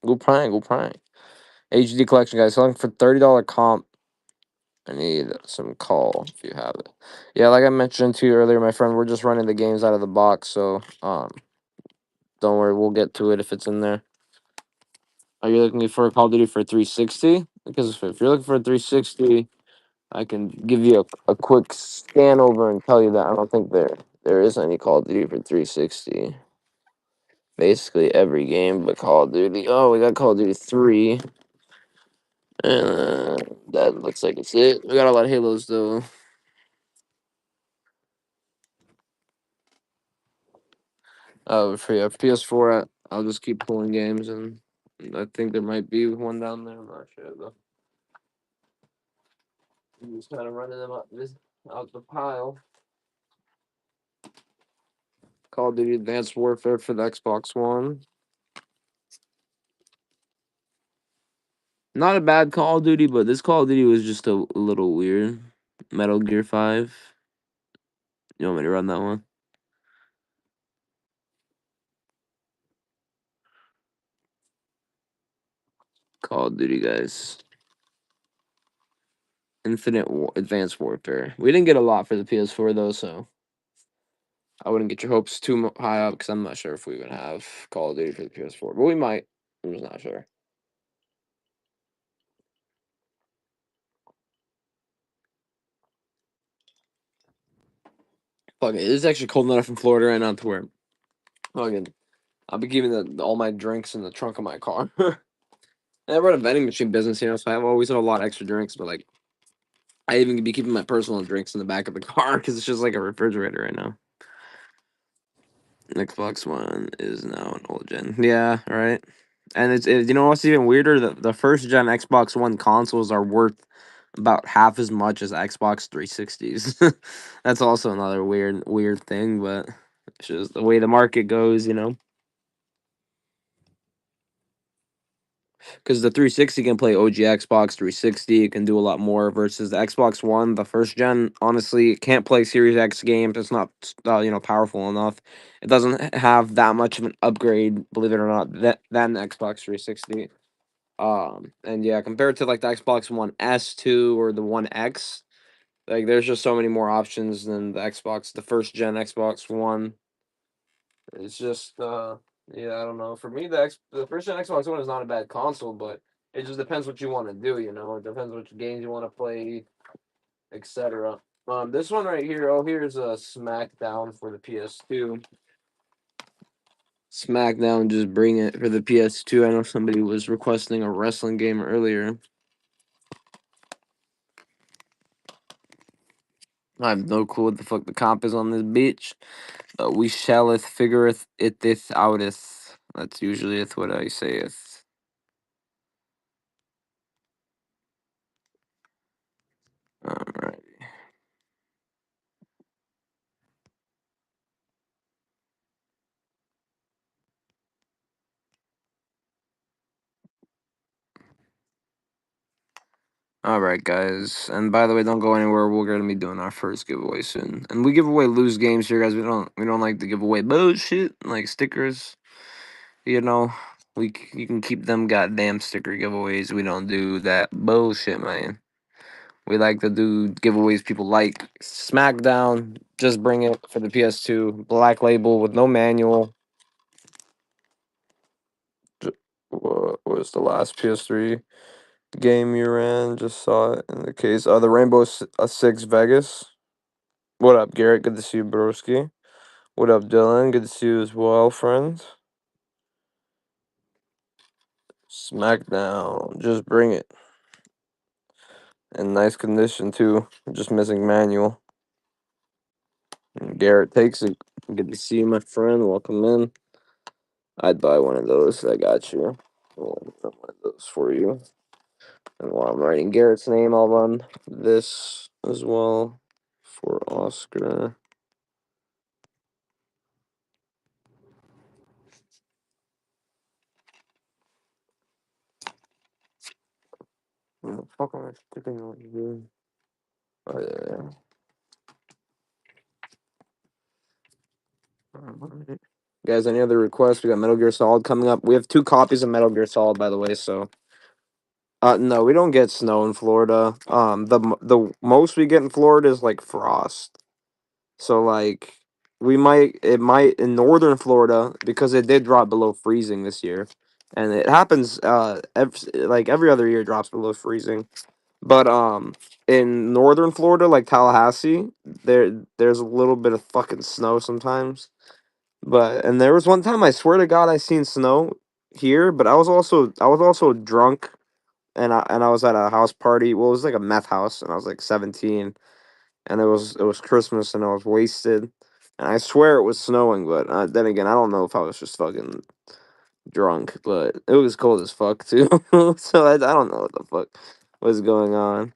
Speaker 1: Good price, good price. HD collection, guys. Selling for $30 comp. I need some call if you have it. Yeah, like I mentioned to you earlier, my friend, we're just running the games out of the box, so don't worry, we'll get to it if it's in there. Are you looking for a Call of Duty for 360? Because if you're looking for a 360, I can give you a quick scan over and tell you that I don't think there is any Call of Duty for 360. Basically every game but Call of Duty. Oh, we got Call of Duty 3. That looks like it's it. We got a lot of Halos though. For PS4, I'll just keep pulling games, and I think there might be one down there. I'm not sure though. I'm just kind of running them up. out the pile. Call of Duty Advanced Warfare for the Xbox One. Not a bad Call of Duty, but this Call of Duty was just a little weird. Metal Gear 5. You want me to run that one? Call of Duty, guys. Advanced Warfare. We didn't get a lot for the PS4 though, so I wouldn't get your hopes too high up because I'm not sure if we even have Call of Duty for the PS4, but we might. I'm just not sure. Fuck it. It's actually cold enough in Florida right now to where fucking I'll be keeping all my drinks in the trunk of my car. I run a vending machine business, so I always have a lot of extra drinks, but like I even be keeping my personal drinks in the back of the car because it's just like a refrigerator right now. Xbox One is now an old gen. Yeah, right. And you know what's even weirder? The first gen Xbox One consoles are worth about half as much as Xbox 360s. That's also another weird thing, but it's just the way the market goes. Because the 360 can play OG Xbox 360, it can do a lot more versus the Xbox One, the first gen. Honestly, it can't play Series X games. It's not, powerful enough. It doesn't have that much of an upgrade, believe it or not, than the Xbox 360. And yeah, compared to like the Xbox One S2 or the One X, like there's just so many more options than the first gen Xbox One. It's just yeah, I don't know. For me, the first gen Xbox One is not a bad console, but it just depends what you want to do. It depends which games you want to play, etc. This one right here, here's a SmackDown for the PS2. SmackDown, just bring it for the PS2. I know somebody was requesting a wrestling game earlier. I have no clue what the fuck the comp is on this bitch. We shalleth figureth iteth outeth. That's usually it what I sayeth. Alright. Alright, guys. And by the way, don't go anywhere. We're gonna be doing our first giveaway soon. And we give away loose games here, guys. We don't like to give away bullshit like stickers. You know, you can keep them goddamn sticker giveaways. We don't do that bullshit, man. We like to do giveaways people like. SmackDown, just bring it for the PS2. Black label with no manual. What was the last PS3 game you ran? Just saw it in the case. The Rainbow Six Vegas. What up, Garrett? Good to see you, broski. What up, Dylan? Good to see you as well, friends. SmackDown. Just bring it. In nice condition, too. Just missing manual. And Garrett takes it. Good to see you, my friend. Welcome in. I'd buy one of those. I got you. One of those for you. And while I'm writing Garrett's name, I'll run this as well for Oscar. What the fuck am I sticking on here? Oh, yeah. Alright. Guys, any other requests? We got Metal Gear Solid coming up. We have 2 copies of Metal Gear Solid, by the way, so. No, we don't get snow in Florida. The most we get in Florida is like frost. So like it might in northern Florida because it did drop below freezing this year, and it happens every other year it drops below freezing. But in northern Florida, like Tallahassee, there's a little bit of fucking snow sometimes. And there was one time I swear to God I seen snow here, but I was also drunk and I was at a house party. Well, it was like a meth house, and I was like 17, and it was Christmas, and I was wasted, and I swear it was snowing. But then again, I don't know if I was just fucking drunk, but it was cold as fuck too. So I don't know what the fuck was going on.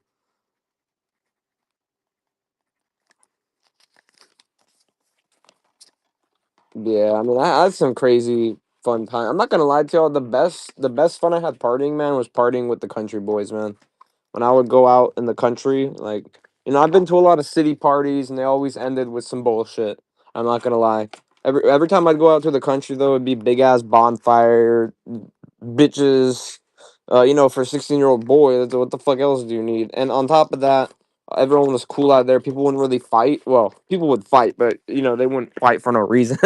Speaker 1: Yeah, I mean, I had some crazy fun time. I'm not gonna lie to y'all. The best fun I had partying, man, was partying with the country boys, man. When I would go out in the country, like, I've been to a lot of city parties, and they always ended with some bullshit. I'm not gonna lie. Every time I'd go out to the country, though, it'd be big ass bonfire, bitches. For a 16-year-old boy, what the fuck else do you need? And on top of that, everyone was cool out there. People wouldn't really fight. Well, people would fight, but they wouldn't fight for no reason.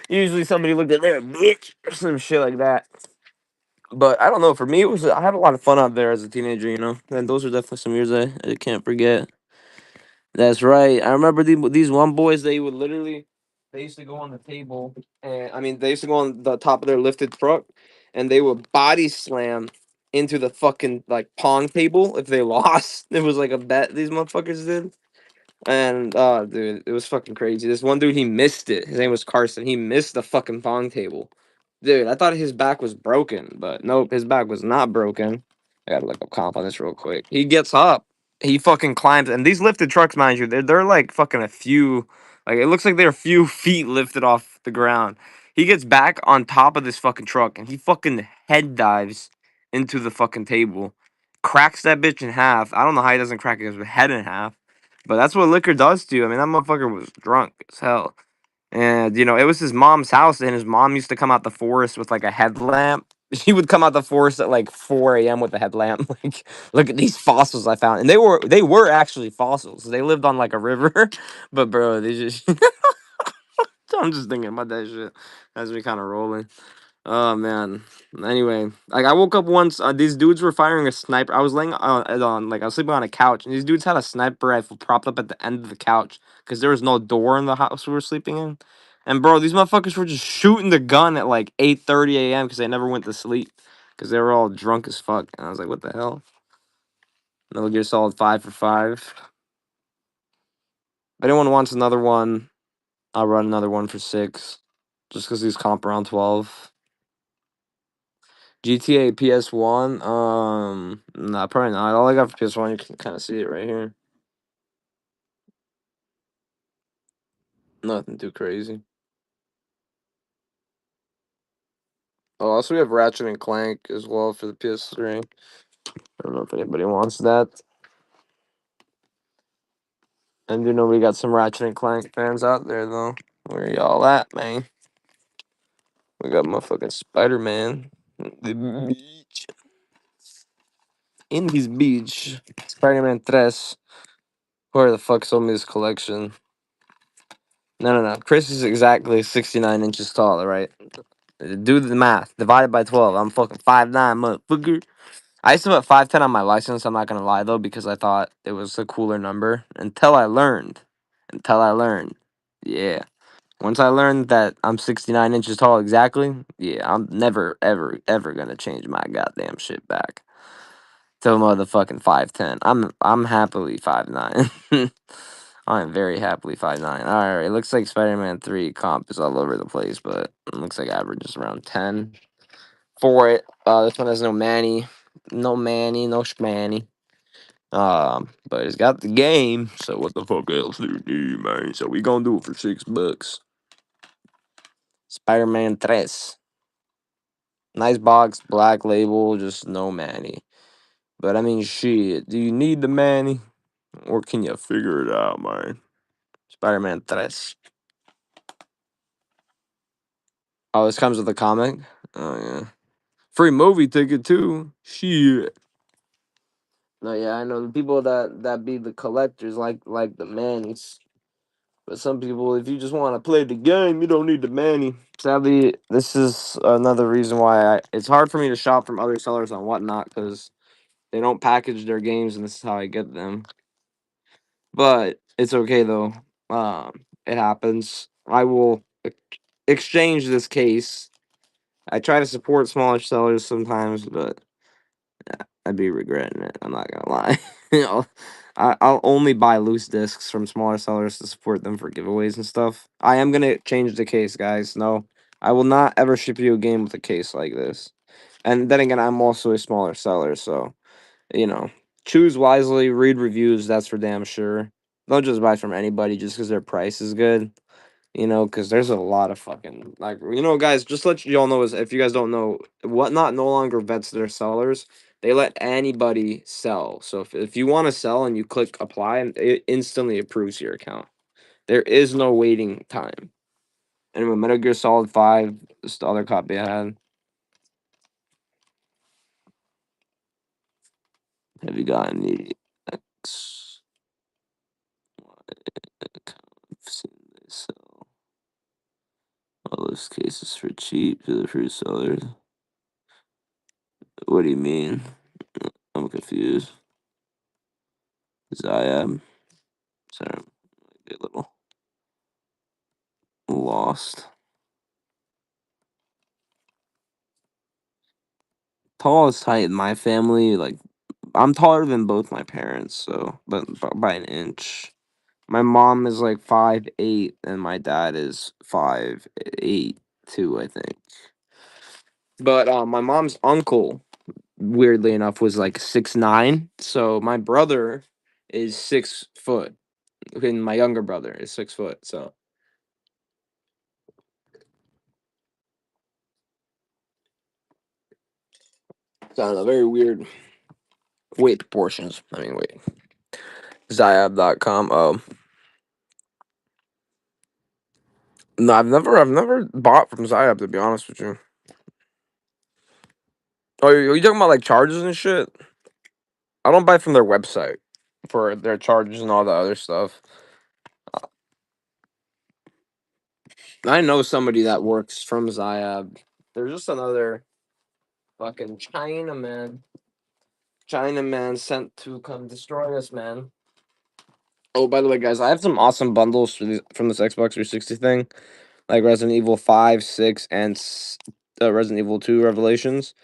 Speaker 1: Usually, somebody looked at their bitch or some shit like that. But I don't know. For me, I had a lot of fun out there as a teenager. And those are definitely some years I can't forget. That's right. I remember these one boys. They used to go on the table, and I mean, they used to go on the top of their lifted truck, and they would body slam into the fucking like pong table if they lost. It was like a bet these motherfuckers did. And dude, it was fucking crazy. This one dude, he missed it. His name was Carson. He missed the fucking pong table. Dude, I thought his back was broken, but nope, his back was not broken. I gotta look up comp on this real quick. He gets up, he fucking climbs, and these lifted trucks, mind you, they're like fucking a few, like it looks like they're a few feet lifted off the ground. He gets back on top of this fucking truck, and he fucking head dives into the fucking table, cracks that bitch in half. I don't know how he doesn't crack his head in half, but that's what liquor does to you. I mean, that motherfucker was drunk as hell. And it was his mom's house, and his mom used to come out the forest with like a headlamp. She would come out the forest at like 4 a.m. with a headlamp. Like, look at these fossils I found, and they were actually fossils. They lived on like a river, but bro, they just. I'm just thinking about that shit as we kind of rolling. Oh man. Anyway, like I woke up once. These dudes were firing a sniper. I was laying I was sleeping on a couch, and these dudes had a sniper rifle propped up at the end of the couch because there was no door in the house we were sleeping in. And bro, these motherfuckers were just shooting the gun at like 8:30 a.m. because they never went to sleep because they were all drunk as fuck. And I was like, what the hell? Metal Gear Solid 5 for 5. If anyone wants another one, I'll run another one for 6. Just because these comp around 12. GTA PS1, nah, probably not. All I got for PS1, you can kind of see it right here. Nothing too crazy. Oh, also we have Ratchet and Clank as well for the PS3. I don't know if anybody wants that. And we got some Ratchet and Clank fans out there though. Where y'all at, man? We got motherfucking Spider-Man. The beach. In his beach. Spider-Man 3. Where the fuck sold me this collection? No. Chris is exactly 69 inches tall, right? Do the math. Divided by 12. I'm fucking 5'9", motherfucker. I used to put 5'10" on my license. I'm not gonna lie though, because I thought it was a cooler number. Until I learned. Yeah. Once I learned that I'm 69 inches tall exactly, yeah, I'm never, ever, ever gonna change my goddamn shit back to motherfucking 5'10". I'm happily 5'9". I'm very happily 5'9". All right, it looks like Spider-Man 3 comp is all over the place, but it looks like average is around 10 for it. This one has no Manny, no Schmanny. But it's got the game, so what the fuck else do you need, man? So we gonna do it for $6. Spider-Man 3. Nice box, black label, just no Manny. But I mean, shit, do you need the Manny? Or can you figure it out, man? Spider-Man 3. Oh, this comes with a comic? Oh, yeah. Free movie ticket, too. Shit. No, yeah, I know the people that be the collectors like the Mannies. But some people, if you just want to play the game, you don't need the Manny. Sadly, this is another reason why it's hard for me to shop from other sellers on whatnot, because they don't package their games, and this is how I get them. But it's okay, though. It happens. I will exchange this case. I try to support smaller sellers sometimes, but I'd be regretting it. I'm not gonna lie. I'll only buy loose discs from smaller sellers to support them for giveaways and stuff. I am gonna change the case, guys. No, I will not ever ship you a game with a case like this. And then again, I'm also a smaller seller, so you know, choose wisely. Read reviews. That's for damn sure. Don't just buy from anybody just because their price is good. Because there's a lot of fucking like guys. Just to let you all know is if you guys don't know, Whatnot no longer vets their sellers. They let anybody sell. So if you want to sell and you click apply, and it instantly approves your account. There is no waiting time. Anyway, Metal Gear Solid 5 is the other copy I had. Have you got any X? I've seen this sell all those cases for cheap to the fruit sellers. What do you mean? I'm confused. Zyab. Sorry, I'm a little lost. Tallest height in my family, like I'm taller than both my parents, so but by an inch. My mom is like 5'8", and my dad is 5'8" too, I think. But my mom's uncle, weirdly enough, was like 6'9". So my brother is 6 foot. And my younger brother is 6 foot. So I don't know, very weird weight proportions. I mean, wait. Zyab.com. Oh. No, I've never bought from Zyab, to be honest with you. Oh, are you talking about like charges and shit? I don't buy from their website for their charges and all the other stuff. I know somebody that works from Zyab. They're just another fucking Chinaman. Chinaman sent to come destroy us, man. Oh, by the way, guys, I have some awesome bundles from this Xbox 360 thing, like Resident Evil 5, 6, and Resident Evil 2 Revelations.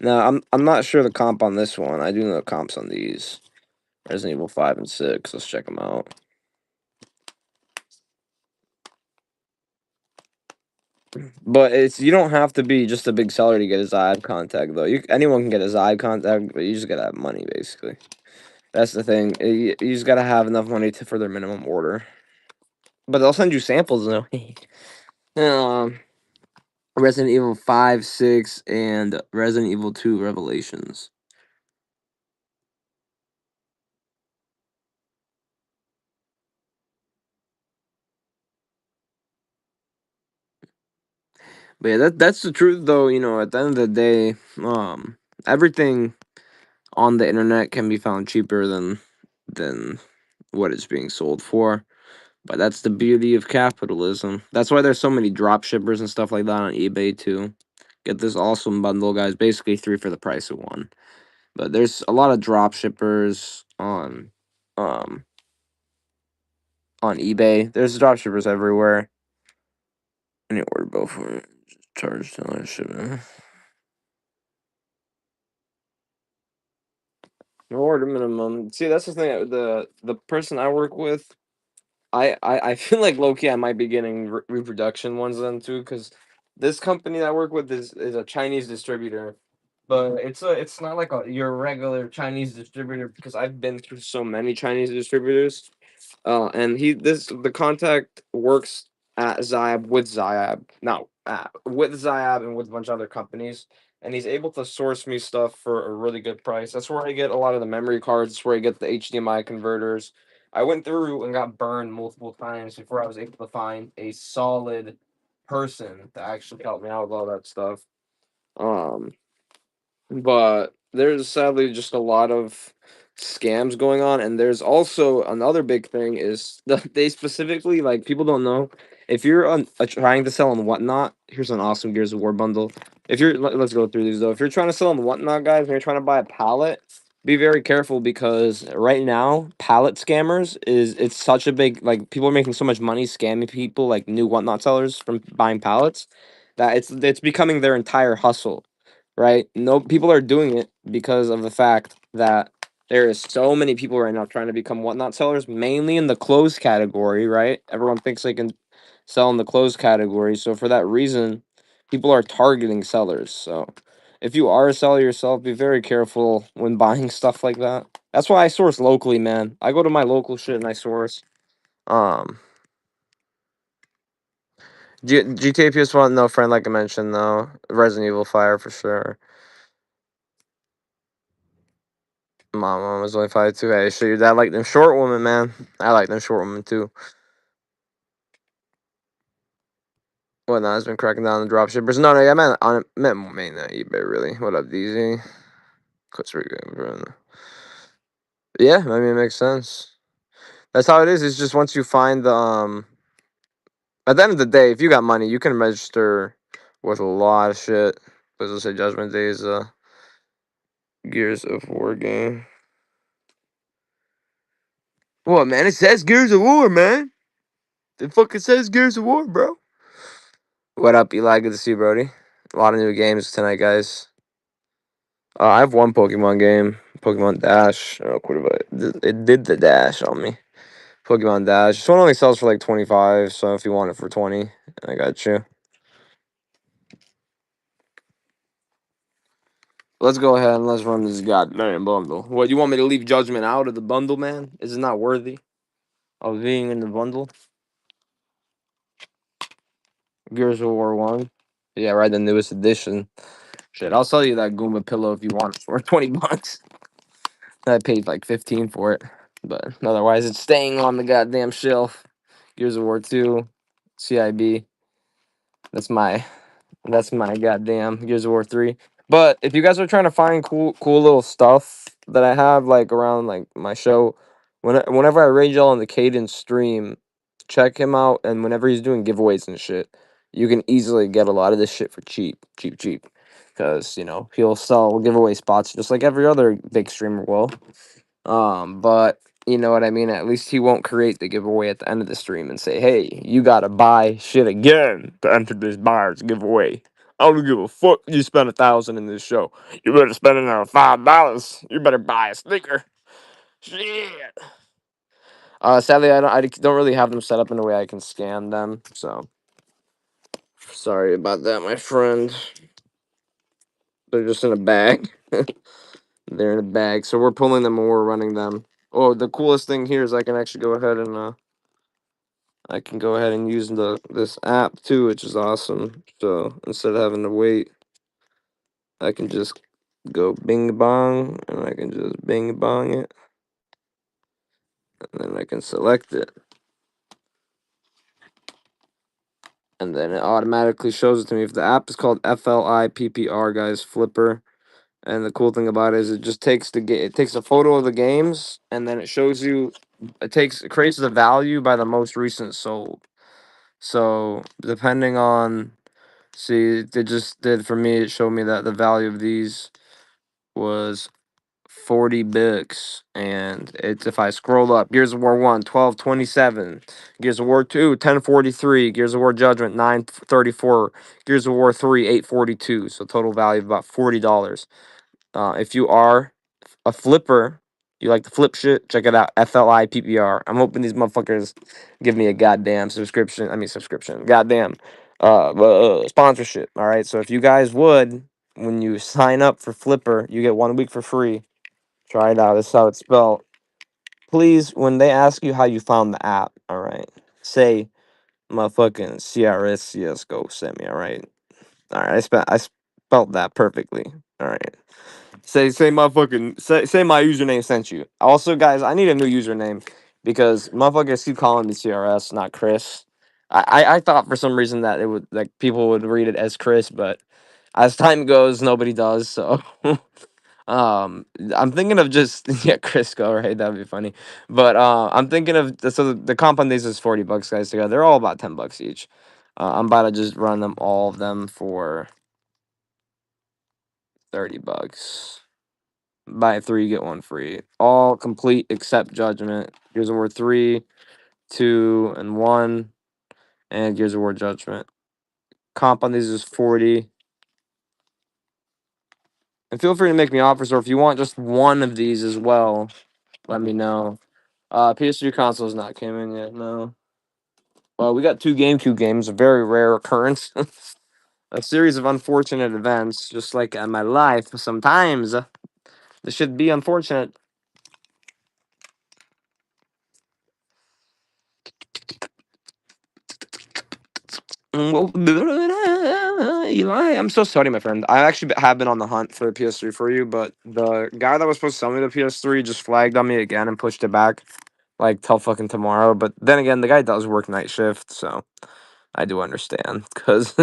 Speaker 1: Now, I'm not sure the comp on this one. I do know the comps on these. Resident Evil 5 and 6. Let's check them out. But you don't have to be just a big seller to get a Zybe contact though. Anyone can get a Zybe contact, but you just gotta have money basically. That's the thing. You just gotta have enough money for their minimum order. But they'll send you samples though. um, Resident Evil 5, 6, and Resident Evil 2 Revelations. But yeah, that's the truth though. At the end of the day, everything on the internet can be found cheaper than what it's being sold for. But that's the beauty of capitalism. That's why there's so many drop shippers and stuff like that on eBay too. Get this awesome bundle, guys. Basically 3 for the price of 1. But there's a lot of drop shippers um on eBay. There's drop shippers everywhere. Any order bill for it. Charge $10 shipping. No order minimum. See, that's the thing. The person I work with, I feel like low key I might be getting reproduction ones then too, because this company that I work with is a Chinese distributor, but it's not like your regular Chinese distributor because I've been through so many Chinese distributors. And the contact works at Zyab with Zyab, no, with Zyab and with a bunch of other companies, and he's able to source me stuff for a really good price. That's where I get a lot of the memory cards. That's where I get the HDMI converters. I went through and got burned multiple times before I was able to find a solid person to actually help me out with all that stuff. Um, but there's sadly just a lot of scams going on, and there's also another big thing is they specifically, like, people don't know if you're trying to sell on Whatnot. Here's an awesome Gears of War bundle. If you're let's go through these though. If you're trying to sell on Whatnot, guys, and you're trying to buy a pallet, be very careful because right now pallet scammers it's such a big, like, people are making so much money scamming people, like new Whatnot sellers, from buying pallets, that it's becoming their entire hustle, right? No, people are doing it because of the fact that there is so many people right now trying to become Whatnot sellers, mainly in the clothes category, right? Everyone thinks they can sell in the clothes category, so for that reason, people are targeting sellers. So if you are a seller yourself, be very careful when buying stuff like that. That's why I source locally, man. I go to my local shit and I source. Um, GTA PS1, no friend like I mentioned though. Resident Evil Fire for sure. Mom was only 5'2". Hey, so your dad like them short women, man. I like them short women too. Well, no, has been cracking down on the dropshippers. No, I meant mainly on eBay, really. What up, DZ? That's pretty good, bro. Yeah, I mean, it makes sense. That's how it is. It's just once you find the at the end of the day, if you got money, you can register with a lot of shit. Let's say Judgment Day is a Gears of War game. What, man? It says Gears of War, man. It fucking says Gears of War, bro. What up, Eli? Good to see you, Brody. A lot of new games tonight, guys. I have one Pokemon game, Pokemon Dash. Oh, what about it did the dash on me. Pokemon Dash. This one only sells for like 25, so if you want it for 20, I got you. Let's go ahead and let's run this goddamn bundle. What, you want me to leave Judgment out of the bundle, man? Is it not worthy of being in the bundle? Gears of War 1. Yeah, right, the newest edition. Shit, I'll sell you that Goomba pillow if you want it for 20 bucks. I paid like 15 for it. But otherwise, it's staying on the goddamn shelf. Gears of War 2, CIB. That's my goddamn Gears of War 3. But if you guys are trying to find cool little stuff that I have like around like my show, whenever I raid y'all on the Cadence stream, check him out. And whenever he's doing giveaways and shit, you can easily get a lot of this shit for cheap. Because he'll sell giveaway spots just like every other big streamer will. But you know what I mean? At least he won't create the giveaway at the end of the stream and say, hey, you gotta buy shit again to enter this buyer's giveaway. I don't give a fuck you spend 1,000 in this show. You better spend another $5. You better buy a sneaker. Shit. Sadly, I don't really have them set up in a way I can scan them, so sorry about that, my friend. They're just in a bag. They're in a bag, so we're pulling them and we're running them. Oh, the coolest thing here is I can actually go ahead and use this app too, which is awesome. So instead of having to wait, I can just go bing bong, and I can just bing bong it, and then I can select it, and then it automatically shows it to me. If the app is called FLIPPR, guys, Flipper. And the cool thing about it is it just takes it takes a photo of the games, and then it shows you. It creates the value by the most recent sold. So depending on, see, it just did for me. It showed me that the value of these was 40 bucks, and it's if I scroll up, Gears of War 1, 12.27, Gears of War 2, 10.43, Gears of War Judgment, 9.34, Gears of War 3, 8.42. So total value of about $40. If you are a flipper, you like to flip shit, check it out. FLIPPR. I'm hoping these motherfuckers give me a goddamn subscription. I mean, subscription. Goddamn. Sponsorship. All right. So if you guys would, when you sign up for Flipper, you get 1 week for free. Try it out. This is how it's spelled. Please, when they ask you how you found the app, all right, say motherfucking CRS CSGO sent me. All right. All right. I spelled that perfectly. All right. Say motherfucking say my username sent you. Also, guys, I need a new username because motherfuckers keep calling me CRS, not Chris. I thought for some reason that it would like people would read it as Chris, but as time goes, nobody does. So, I'm thinking of just yeah, Crisco, right? That'd be funny. But I'm thinking of the compound days is 40 bucks, guys. Together, they're all about 10 bucks each. I'm about to just run them all of them for 30 bucks. Buy 3, get 1 free. All complete except Judgment. Gears of War 3, 2, and 1. And Gears of War Judgment. Comp on these is 40. And feel free to make me offers, or if you want just one of these as well, let me know. PS3 console's not came in yet, no. Well, we got 2 GameCube games, a very rare occurrence. A series of unfortunate events, just like in my life. Sometimes this should be unfortunate. Well, Eli, I'm so sorry, my friend. I actually have been on the hunt for a PS3 for you, but the guy that was supposed to sell me the PS3 just flagged on me again and pushed it back like till fucking tomorrow. But then again, the guy does work night shift, so I do understand. Cause,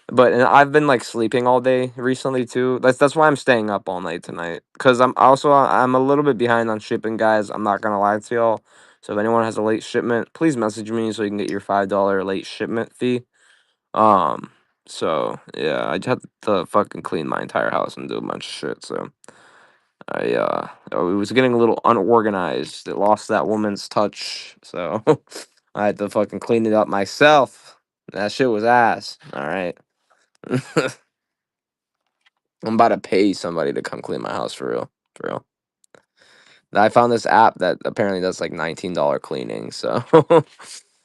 Speaker 1: but and I've been like sleeping all day recently too. That's why I'm staying up all night tonight. Cause I'm a little bit behind on shipping, guys. I'm not gonna lie to y'all. So if anyone has a late shipment, please message me so you can get your $5 late shipment fee. Um, so yeah, I just had to fucking clean my entire house and do a bunch of shit. So it was getting a little unorganized. It lost that woman's touch. So I had to fucking clean it up myself. That shit was ass. All right. I'm about to pay somebody to come clean my house for real. For real. I found this app that apparently does like $19 cleaning. So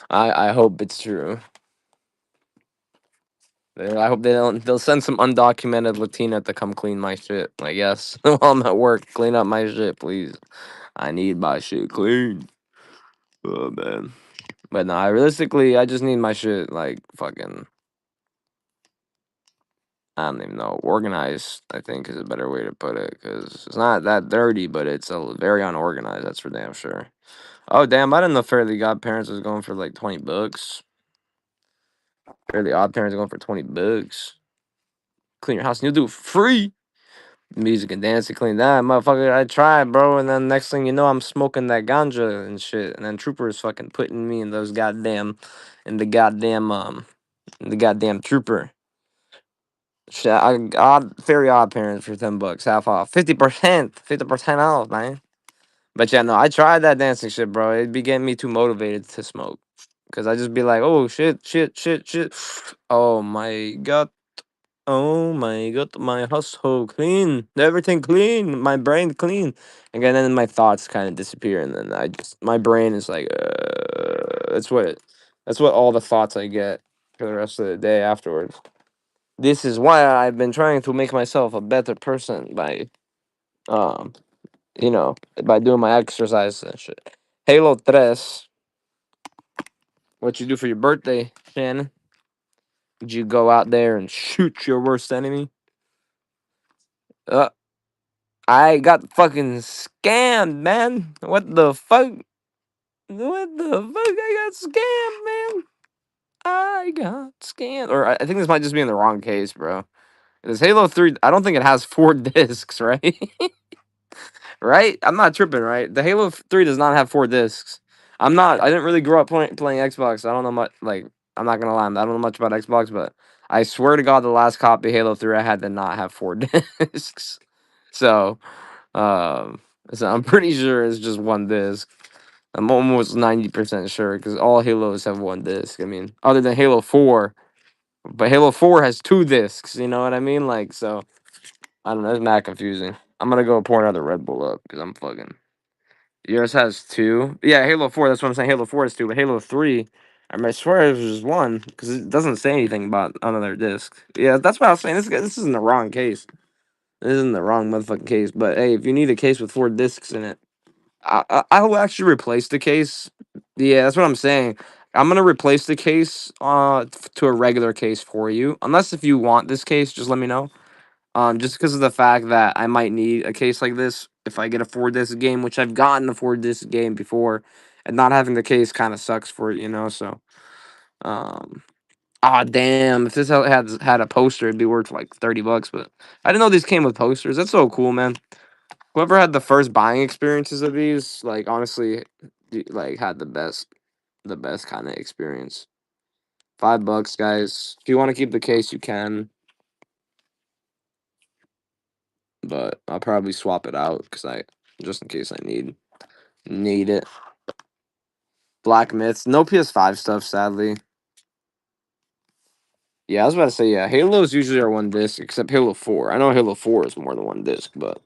Speaker 1: I hope it's true. I hope they don't. They'll send some undocumented Latina to come clean my shit. I guess while I'm at work, clean up my shit, please. I need my shit clean. Oh man. But no, I just need my shit like fucking. I don't even know. Organized, I think, is a better way to put it, because it's not that dirty, but it's very unorganized. That's for damn sure. Oh damn! I didn't know Fairly Godparents was going for like $20. Fairly Odd Parents going for $20. Clean your house, and you'll do it free. Music and dancing, clean that motherfucker. I tried, bro, and then next thing you know, I'm smoking that ganja and shit, and then Trooper is fucking putting me in those goddamn, in the goddamn Trooper. Shit, very odd parents for $10, half off, 50% off, man. But yeah, no, I tried that dancing shit, bro. It'd be getting me too motivated to smoke, cause I just be like, oh shit, shit, shit, shit. Oh my god. Oh my god, my household clean, everything clean, my brain clean. And then my thoughts kind of disappear, and then my brain is like, that's what all the thoughts I get for the rest of the day afterwards. This is why I've been trying to make myself a better person by, um, by doing my exercise and shit. Halo 3, what you do for your birthday, Shannon? Did you go out there and shoot your worst enemy? Uh, I got fucking scammed, man. What the fuck? What the fuck? I got scammed, man. I got scammed. Or I think this might just be in the wrong case, bro. Because Halo 3, I don't think it has 4 discs, right? Right? I'm not tripping, right? The Halo 3 does not have 4 discs. I didn't really grow up playing Xbox. I don't know much, like, I'm not gonna lie, I don't know much about Xbox, but I swear to God, the last copy of Halo 3 I had did not have 4 discs. So, um, so I'm pretty sure it's just 1 disc. I'm almost 90% sure because all Halos have 1 disc. I mean, other than Halo 4, but Halo 4 has 2 discs. You know what I mean? Like, so I don't know. It's mad confusing. I'm gonna go pour another Red Bull up because I'm fucking. Yours has 2. Yeah, Halo 4. That's what I'm saying. Halo 4 is 2, but Halo 3. I swear it was just 1 because it doesn't say anything about another disc. Yeah, that's what I was saying. This isn't the wrong case. This isn't the wrong motherfucking case. But hey, if you need a case with 4 discs in it. I will actually replace the case. Yeah, that's what I'm saying. I'm gonna replace the case to a regular case for you. Unless if you want this case, just let me know. Just because of the fact that I might need a case like this if I get a 4 disc game, which I've gotten a 4 disc game before, and not having the case kind of sucks for it, you know. So, um, ah, damn, if this had a poster, it'd be worth like $30. But I didn't know these came with posters. That's so cool, man. Whoever had the first buying experiences of these, like honestly, like had the best kind of experience. $5, guys. If you want to keep the case, you can, but I'll probably swap it out because just in case I need it. Black Myths, no PS5 stuff, sadly. Yeah, I was about to say yeah. Halos usually are 1 disc, except Halo 4. I know Halo 4 is more than 1 disc, but.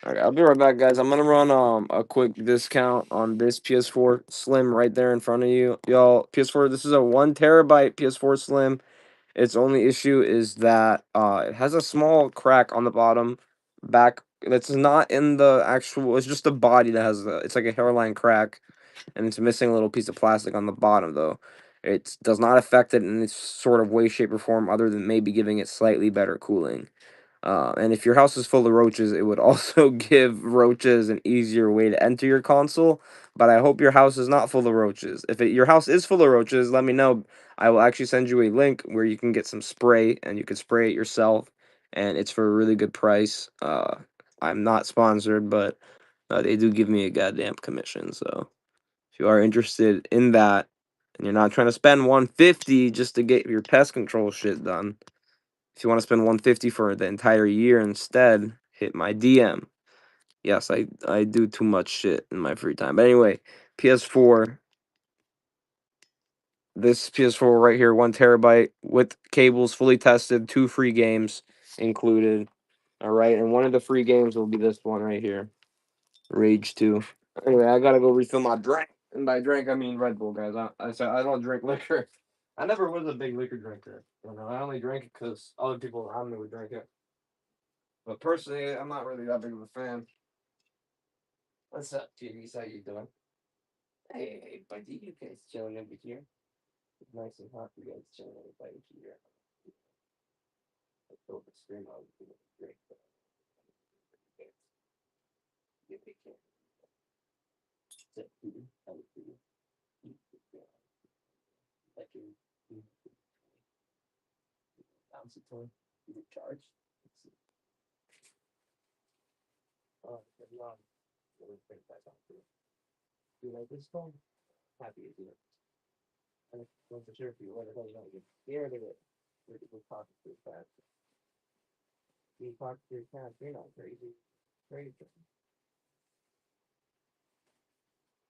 Speaker 1: All right, I'll be right back, guys. I'm gonna run a quick discount on this PS4 Slim right there in front of you, y'all. PS4. This is a 1 TB PS4 Slim. Its only issue is that it has a small crack on the bottom back. That's not in the actual. It's just the body that has it's like a hairline crack, and it's missing a little piece of plastic on the bottom though. It does not affect it in any sort of way, shape, or form other than maybe giving it slightly better cooling. And if your house is full of roaches, it would also give roaches an easier way to enter your console. But I hope your house is not full of roaches. If your house is full of roaches, let me know. I will actually send you a link where you can get some spray and you can spray it yourself. And it's for a really good price. I'm not sponsored, but they do give me a goddamn commission. So if you are interested in that and you're not trying to spend 150 just to get your pest control shit done, if you want to spend 150 for the entire year instead, hit my DM. Yes, I do too much shit in my free time. But anyway, PS4. This PS4 right here, 1 terabyte with cables, fully tested, 2 free games included. All right, and one of the free games will be this one right here, Rage 2. Anyway, I gotta go refill my drink, and by drink I mean Red Bull, guys. I don't drink liquor. I never was a big liquor drinker. I only drank it because other people around me would drink it. But personally, I'm not really that big of a fan. What's up, Titties? How you doing? Hey, buddy, you guys chilling over here? It's nice and hot. You guys chilling over here? Let's go over stream. I'll do a drink. Get big here. Sit, how would you? Like you bounce it to you charge. Let's see. Oh, good luck. Let me bring that up. Do you like this phone? Happy to do it. And if you want to sure if you want to know, you get scared of it. We're going to talk to you fast. You talk to your cat, you're not crazy. Crazy.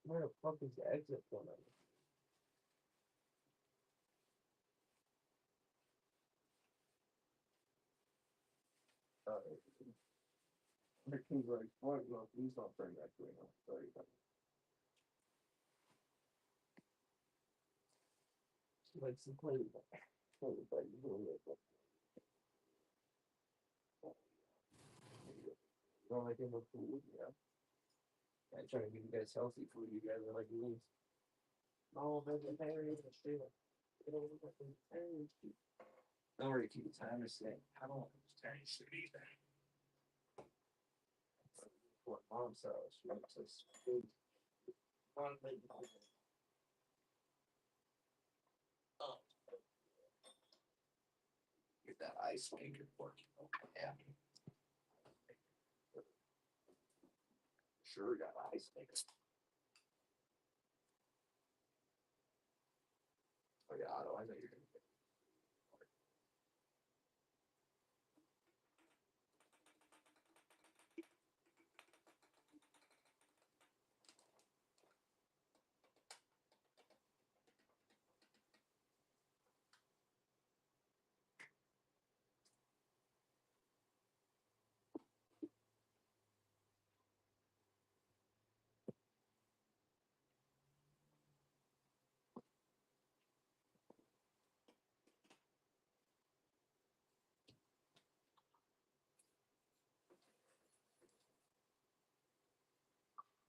Speaker 1: Where the fuck is the exit from it? The king's like, what? No, please don't turn that way. No, sorry. Like, some play with that. Play with that. You don't like it with food, yeah. I try to give you guys healthy food. You guys are like me. No, vegetarian, straight up. You know, vegetarian. Don't worry, keep it time to say. I don't want vegetarian food either. What mom sells, she makes us food. One thing. Oh, get that ice maker working. Yeah. Sure got ice maker. Oh yeah, Otto, I know you're gonna get.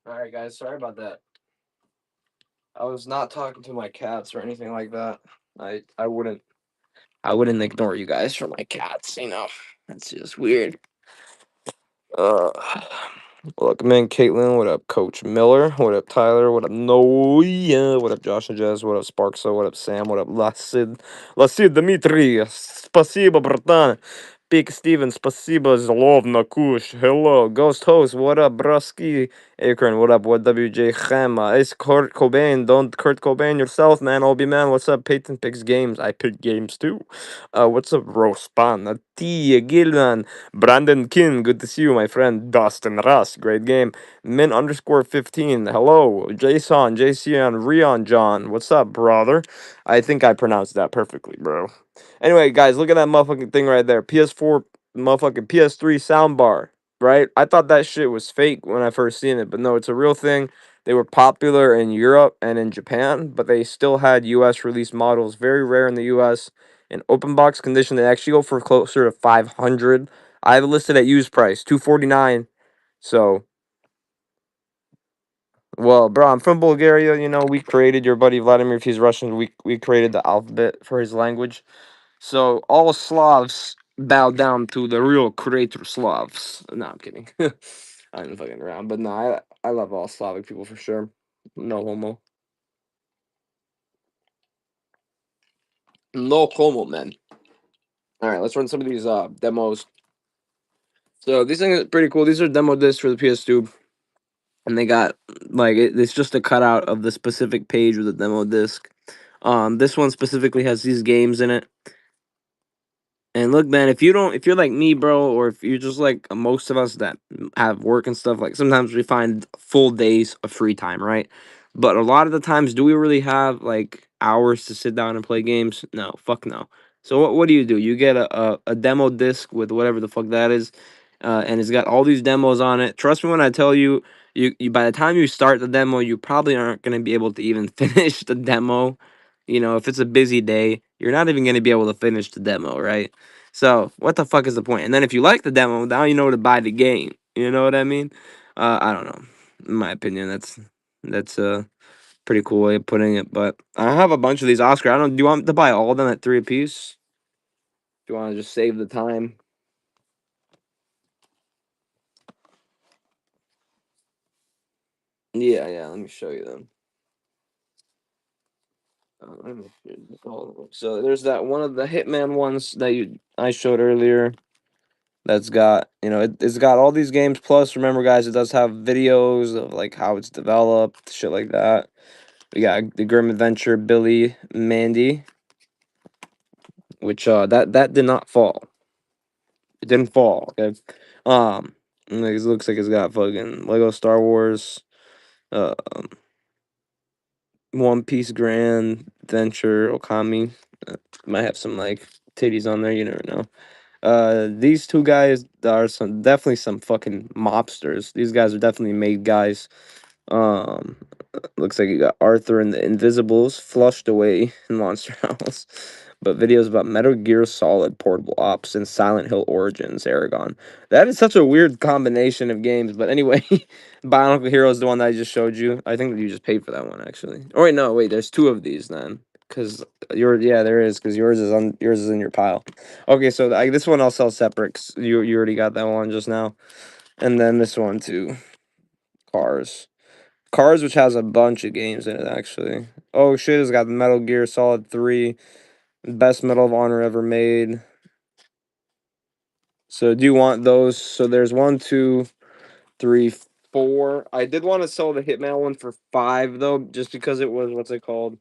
Speaker 1: All right, guys, sorry about that. I was not talking to my cats or anything like that. I wouldn't ignore you guys for my cats. That's just weird. Uh, Welcome in, Caitlin. What up, Coach Miller? What up, Tyler? What up, Noia? What up, Josh and Jazz? What up, Sparkso? What up, Sam? What up, Lasid Dmitri? Спасибо, братан. Big Steven, спасибо, Zlovna Kush. Hello, Ghost Host. What up, Brusky? Akron, what up? What WJ Chema? It's Kurt Cobain. Don't Kurt Cobain yourself, man. Obi man, what's up? Peyton picks games. I pick games too. What's up, Rospan? Tia Gilman. Brandon Kin, good to see you, my friend. Dustin Russ, great game. Min underscore 15, hello. Jason, JCN, Rion John, what's up, brother? I think I pronounced that perfectly, bro. Anyway, guys, look at that motherfucking thing right there. PS4, motherfucking PS3 soundbar, right? I thought that shit was fake when I first seen it, but no, it's a real thing. They were popular in Europe and in Japan, but they still had US released models, very rare in the US. In open box condition, they actually go for closer to 500. I have it listed at used price, 249. So Well, bro, I'm from Bulgaria. You know, we created your buddy Vladimir. If he's Russian, we created the alphabet for his language. So all Slavs bow down to the real creator Slavs. No, I'm kidding. I'm fucking around, but no, I love all Slavic people for sure. No homo. No homo, man. All right, let's run some of these demos. So these things are pretty cool. These are demo discs for the PS2, and they got like it's just a cutout of the specific page with the demo disc. This one specifically has these games in it. And look, man, if you're like me, bro, or if you're just like most of us that have work and stuff, like sometimes we find full days of free time, right? But a lot of the times, do we really have like hours to sit down and play games? No, fuck no. So what do? You get a demo disc with whatever the fuck that is, and it's got all these demos on it. Trust me when I tell you, you by the time you start the demo, you probably aren't gonna be able to even finish the demo. You know, if it's a busy day, you're not even gonna be able to finish the demo, right? So what the fuck is the point? And then if you like the demo, now you know to buy the game. You know what I mean? I don't know. In my opinion, that's a pretty cool way of putting it. But I have a bunch of these Oscar. I don't. Do you want to buy all of them at three apiece? Do you want to just save the time? Yeah, yeah. Let me show you them. Let me see all of them. So there's that one of the Hitman ones that I showed earlier. That's got, it's got all these games. Plus, remember, guys, it does have videos of like how it's developed, shit like that. We got the Grim Adventure Billy Mandy, which that did not fall. It didn't fall. Okay, it looks like it's got fucking Lego Star Wars, um, One Piece Grand Adventure Okami. Might have some like titties on there. You never know. These two guys are definitely some fucking mobsters. These guys are definitely made guys. Um, Looks like you got Arthur and the Invisibles flushed away in Monster House. But videos about Metal Gear Solid Portable Ops and Silent Hill Origins Aragon. That is such a weird combination of games. But anyway, Bionicle Hero is the one that I just showed you. I think that you just paid for that one actually. Oh wait, no, wait. There's two of these then, because yeah, there is, because yours is in your pile. Okay, so this one I'll sell separate. 'Cause you already got that one just now, and then this one too. Cars. Cars, which has a bunch of games in it, actually. Oh shit, it's got Metal Gear Solid 3, best Medal of Honor ever made. So do you want those? So there's one, two, three, four. I did want to sell the Hitman one for 5 though, just because it was, what's it called?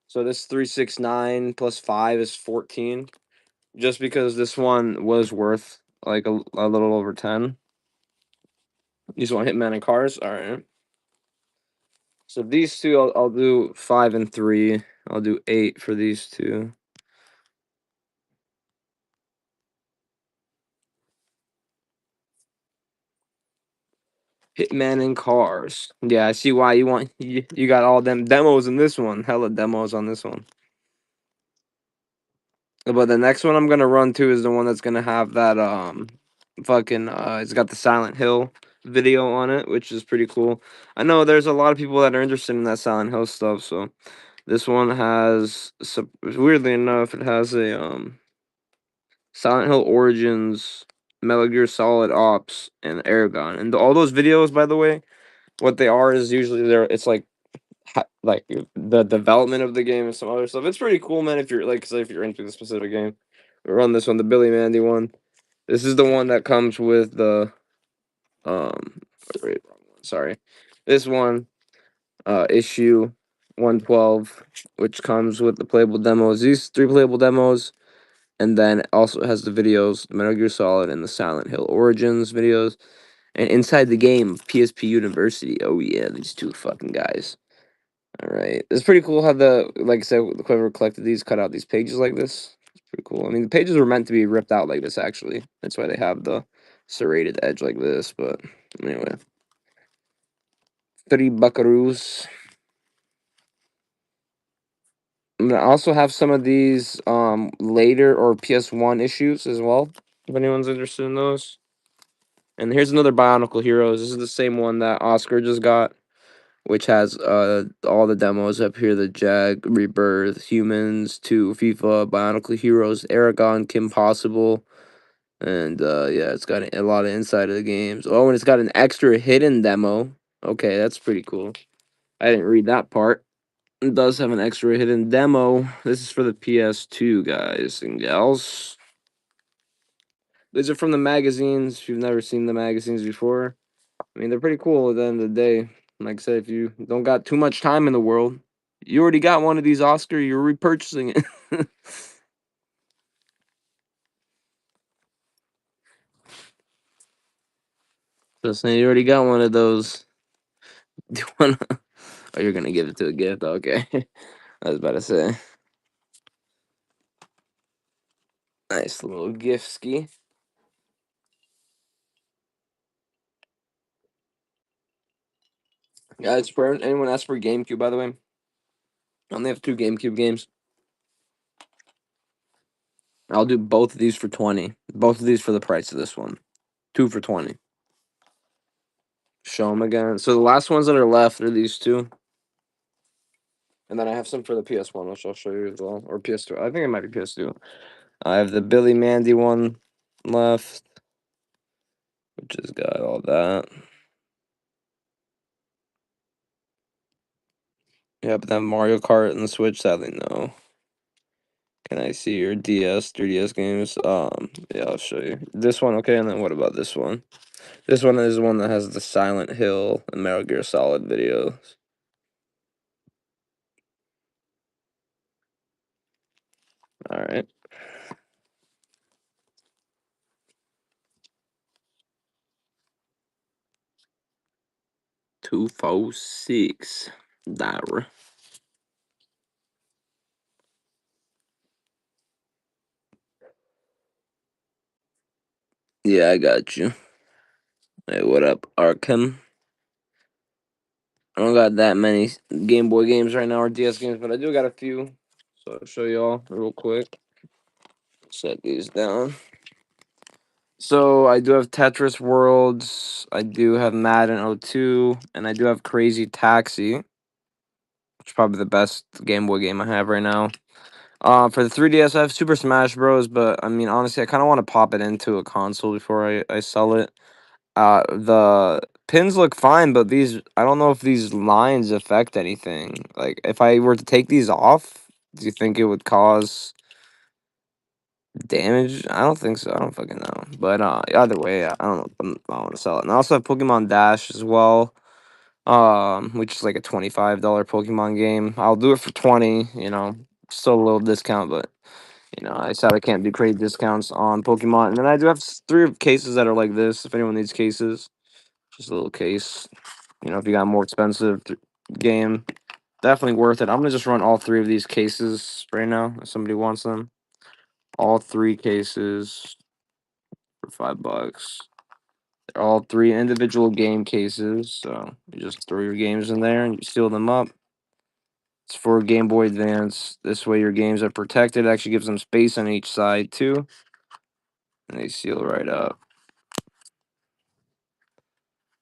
Speaker 1: So this 369 plus 5 is 14. Just because this one was worth like a little over 10. You just want Hitman and Cars? Alright. So these two, I'll do 5 and 3. I'll do 8 for these two. Hitman and Cars. Yeah, I see why you got all them demos in this one. Hella demos on this one. But the next one I'm gonna run to is the one that's gonna have that fucking it's got the Silent Hill video on it, which is pretty cool. I know there's a lot of people that are interested in that Silent Hill stuff, so this one has weirdly enough, it has a Silent Hill Origins, Metal Gear Solid Ops, and Aragon. And all those videos, by the way, what they are is usually it's like like the development of the game and some other stuff. It's pretty cool, man. If you're like, say, if you're into the specific game, run this one, the Billy Mandy one. This is the one that comes with the um. Wait, wrong one. Sorry, this one issue 112, which comes with the playable demos. These 3 playable demos, and then it also has the videos, the Metal Gear Solid and the Silent Hill Origins videos, and inside the game, PSP University. Oh yeah, these two fucking guys. All right, it's pretty cool how like I said, whoever collected these cut out these pages like this. It's pretty cool. I mean, the pages were meant to be ripped out like this. Actually, that's why they have the serrated edge like this. But anyway, 3 buckaroos. I'm gonna also have some of these later or PS1 issues as well, if anyone's interested in those. And here's another Bionicle Heroes. This is the same one that Oscar just got. which has all the demos up here: the Jag, Rebirth, Humans, 2, FIFA, Bionicle Heroes, Aragon, Kim Possible, and yeah, it's got a lot of inside of the games. Oh, and it's got an extra hidden demo. Okay, that's pretty cool. I didn't read that part. It does have an extra hidden demo. This is for the PS2, guys and gals. These are from the magazines. If you've never seen the magazines before, I mean, they're pretty cool at the end of the day. Like I said, if you don't got too much time in the world, you already got one of these Oscar, you're repurchasing it. Just saying, you already got one of those. Do you wanna? Oh, you're gonna give it to a gift? Okay. I was about to say. Nice little gift ski. Guys, for anyone asked for GameCube, by the way, I only have 2 GameCube games. I'll do both of these for 20. Both of these for the price of this one. 2 for 20. Show them again. So the last ones that are left are these 2. And then I have some for the PS1, which I'll show you as well. Or PS2. I think it might be PS2. I have the Billy Mandy one left, which has got all that. Yeah, but then Mario Kart and the Switch, sadly, no. Can I see your DS, 3DS games? Yeah, I'll show you. This one, okay, and then what about this one? This one is the one that has the Silent Hill and Metal Gear Solid videos. Alright. 246. Dara. Yeah, I got you. Hey, what up, Arkham? I don't got that many Game Boy games right now or DS games, but I do got a few. So I'll show y'all real quick. Set these down. So I do have Tetris Worlds, I do have Madden 02, and I do have Crazy Taxi, which is probably the best Game Boy game I have right now. For the 3DS, I have Super Smash Bros. But I mean, honestly, I kind of want to pop it into a console before I sell it. The pins look fine, but these I don't know if these lines affect anything. Like, if I were to take these off, do you think it would cause damage? I don't think so. I don't fucking know. But either way, I don't know. I want to sell it. And I also have Pokemon Dash as well. Which is like a $25 Pokemon game. I'll do it for 20. Still a little discount, but I said I can't do crazy discounts on Pokemon. And then I do have 3 cases that are like this. If anyone needs cases, just a little case. If you got a more expensive game, definitely worth it. I'm gonna just run all 3 of these cases right now. If somebody wants them, all 3 cases for $5. They're all 3 individual game cases, so you just throw your games in there and you seal them up. It's for Game Boy Advance. This way your games are protected. It actually gives them space on each side too, and they seal right up.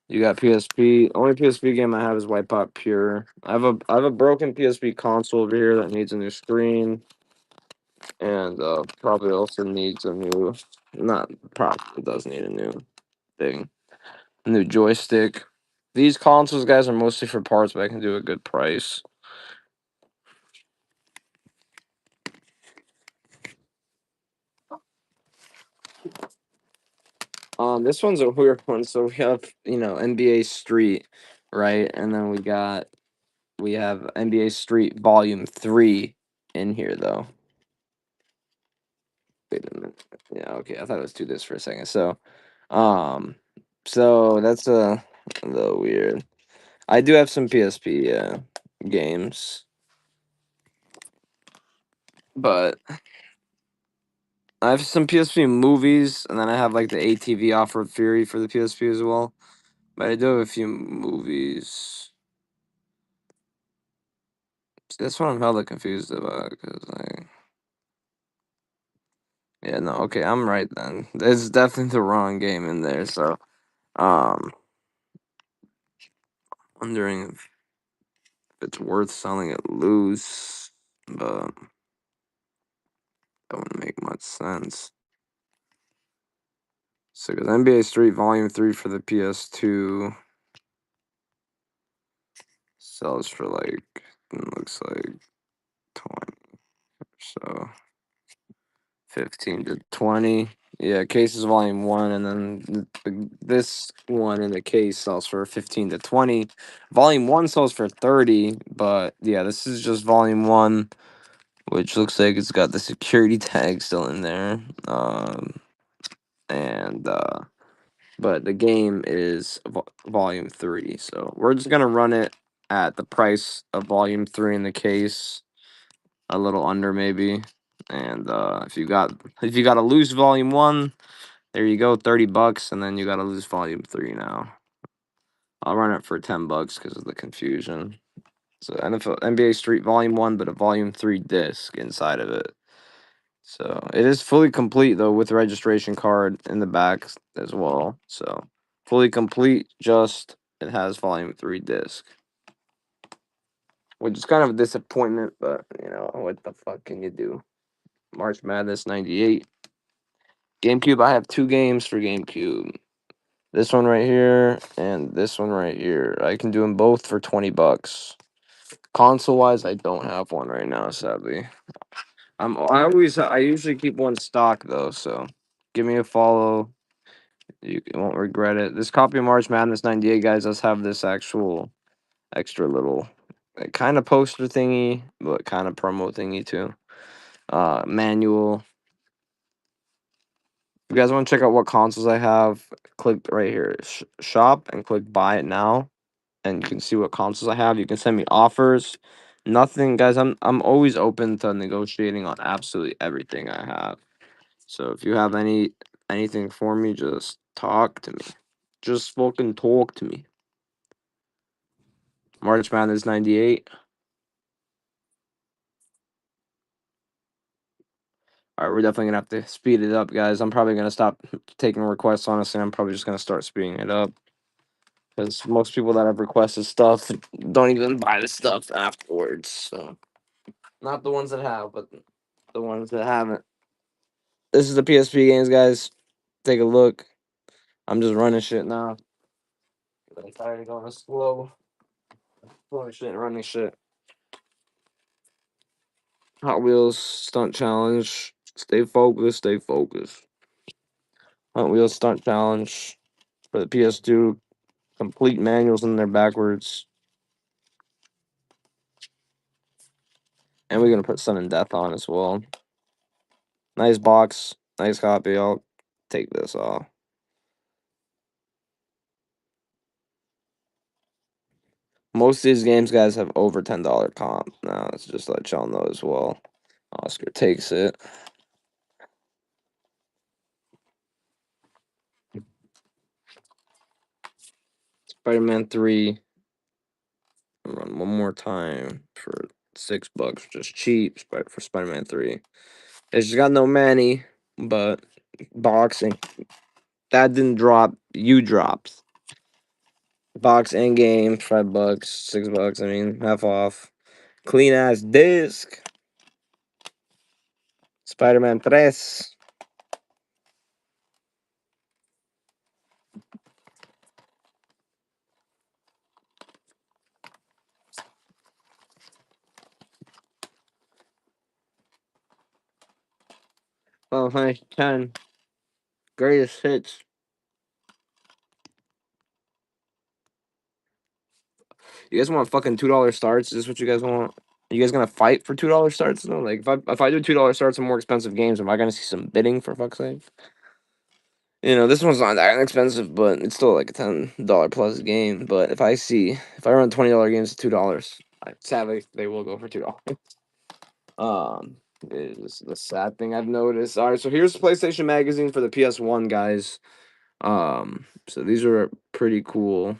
Speaker 1: You got PSP. Only PSP game I have is Wipeout Pure. I have a broken PSP console over here that needs a new screen, and probably also needs a new. Not probably does need a new thing. A new joystick. These consoles, guys, are mostly for parts, but I can do a good price. This one's a weird one. So we have, NBA Street, right? And then we have NBA Street Volume 3 in here though. Wait a minute. Yeah, okay. I thought it was 2 discs for a second. Um, so that's a little weird. I do have some PSP games, but I have some PSP movies, and then I have like the ATV Off-Road Fury for the PSP as well. But I do have a few movies. See, that's what I'm hella confused about, because yeah, no, okay, I'm right then. There's definitely the wrong game in there, so, um, wondering. it's worth selling it loose, but that wouldn't make much sense. So, because NBA Street Volume 3 for the PS2 sells for like, it looks like 20 or so. 15 to 20. Yeah, Cases Volume 1, and then this one in the case sells for 15 to 20. Volume 1 sells for 30, but yeah, this is just Volume 1, which looks like it's got the security tag still in there. And but the game is Volume 3, so we're just gonna run it at the price of Volume 3 in the case, a little under maybe. And if you got a loose Volume 1, there you go, $30, and then you got to lose Volume 3 now. I'll run it for $10 because of the confusion. So NBA Street Volume 1, but a Volume 3 disc inside of it. So it is fully complete though, with registration card in the back as well. So fully complete, just it has Volume 3 disc. Which is kind of a disappointment, but you know, what the fuck can you do? March Madness 98. GameCube, I have 2 games for GameCube. This one right here and this one right here. I can do them both for $20. Console wise, I don't have one right now, sadly. I usually keep one stock though, so give me a follow. You won't regret it. This copy of March Madness 98, guys, does have this actual extra little kind of poster thingy, but kind of promo thingy too. Manual. If you guys want to check out what consoles I have, click right here, shop, and click buy it now. And you can see what consoles I have. You can send me offers. Nothing, guys. I'm always open to negotiating on absolutely everything I have. So if you have anything for me, just talk to me. Just fucking talk to me. March Madness 98. All right, we're definitely gonna have to speed it up, guys. I'm probably gonna stop taking requests. Honestly, I'm probably just gonna start speeding it up because most people that have requested stuff don't even buy the stuff afterwards. So not the ones that have, but the ones that haven't. This is the PSP games, guys. Take a look. I'm just running shit now. I'm tired of going slow. Pulling shit and running shit. Hot Wheels Stunt Challenge. Stay focused, stay focused. Hot Wheels Stunt Challenge for the PS2. Complete manuals in there backwards. And we're going to put Sudden Death on as well. Nice box. Nice copy. I'll take this off. Most of these games, guys, have over $10 comp. Now, let's just let y'all know as well. Oscar takes it. Spider-Man 3. Run one more time for $6, just cheap for Spider-Man 3. It's just got no Manny, but boxing. That didn't drop. You dropped. Box and game, $5, $6. I mean, half off. Clean ass disc. Spider-Man 3. Oh, hi, 10. Greatest hits. You guys want fucking $2 starts? Is this what you guys want? Are you guys gonna fight for $2 starts? No, like if I do $2 starts on more expensive games, am I gonna see some bidding for fuck's sake? You know, this one's not that expensive, but it's still like a $10 plus game. But if I run $20 games at $2, sadly they will go for $2. Is the sad thing I've noticed. All right, so here's the PlayStation Magazine for the PS1, guys. So these are pretty cool.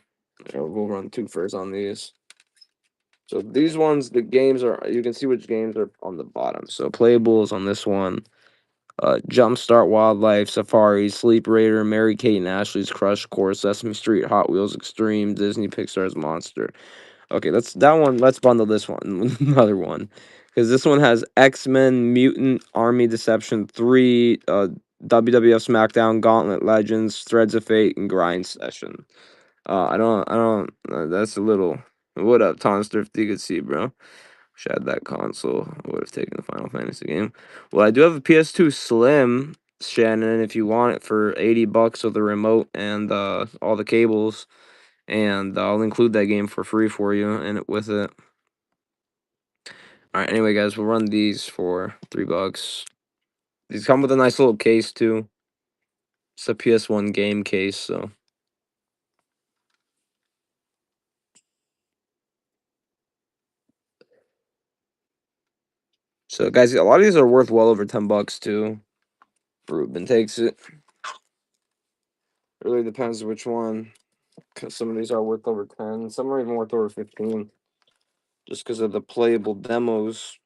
Speaker 1: We'll run two first on these. So these ones, the games are, you can see which games are on the bottom. So playables on this one. Jumpstart Wildlife, Safari, Sleep Raider, Mary Kate and Ashley's Crush Course, Sesame Street, Hot Wheels Extreme, Disney Pixar's Monster. Okay, let's that one. Let's bundle this one with another one, because this one has X-Men, Mutant Army Deception 3, WWF SmackDown, Gauntlet Legends, Threads of Fate, and Grind Session. I don't. That's a little. What up, Tom Thrifty? Good to see you, bro. Wish I had that console. I would have taken the Final Fantasy game. Well, I do have a PS2 Slim, Shannon. If you want it for $80 with the remote and all the cables, and I'll include that game for free for you and with it. All right. Anyway, guys, we'll run these for $3. These come with a nice little case too. It's a PS1 game case, so. So, guys, a lot of these are worth well over $10 too. Ruben takes it. Really depends which one, because some of these are worth over 10. Some are even worth over 15, just because of the playable demos.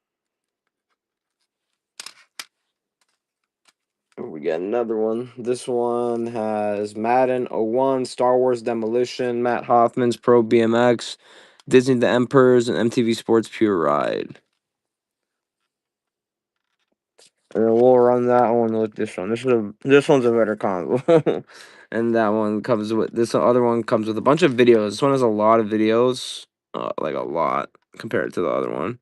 Speaker 1: Oh, we got another one. This one has Madden 01, Star Wars Demolition, Matt Hoffman's Pro BMX, Disney The Emperors, and MTV Sports Pure Ride. And then we'll run that one with this one. This one's a better combo. And that one comes with this other one comes with a bunch of videos. This one has a lot of videos, like a lot compared to the other one.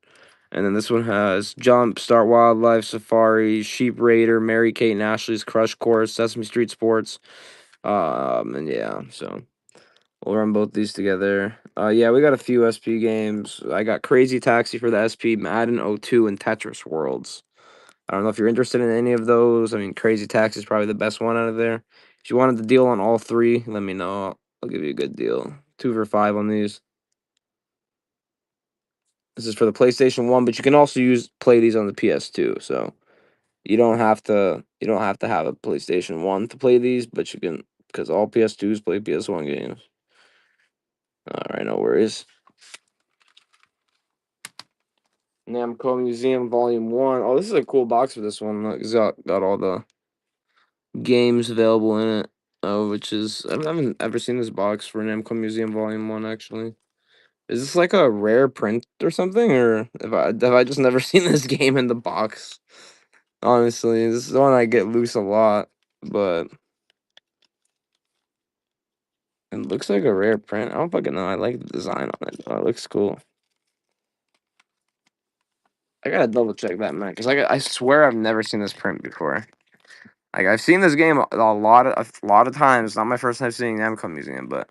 Speaker 1: And then this one has Jump, Start Wildlife, Safari, Sheep Raider, Mary Kate and Ashley's Crush Course, Sesame Street Sports. And yeah, so we'll run both these together. Yeah, we got a few SP games. I got Crazy Taxi for the SP, Madden 02, and Tetris Worlds. I don't know if you're interested in any of those. I mean, Crazy Taxi is probably the best one out of there. If you wanted the deal on all three, let me know. I'll give you a good deal. 2 for $5 on these. This is for the PlayStation 1, but you can also play these on the PS2. So you don't have to have a PlayStation 1 to play these, but you can, because all PS2s play PS1 games. All right, no worries. Namco Museum Volume 1. Oh, this is a cool box for this one. Look, it's got all the games available in it. Which is I haven't ever seen this box for Namco Museum Volume 1 actually. Is this like a rare print or something, or have I just never seen this game in the box? Honestly, this is the one I get loose a lot, but it looks like a rare print. I don't fucking know. I like the design on it. It looks cool. I gotta double check that, man, because I swear I've never seen this print before. Like I've seen this game a lot of times. Not my first time seeing Namco Museum, but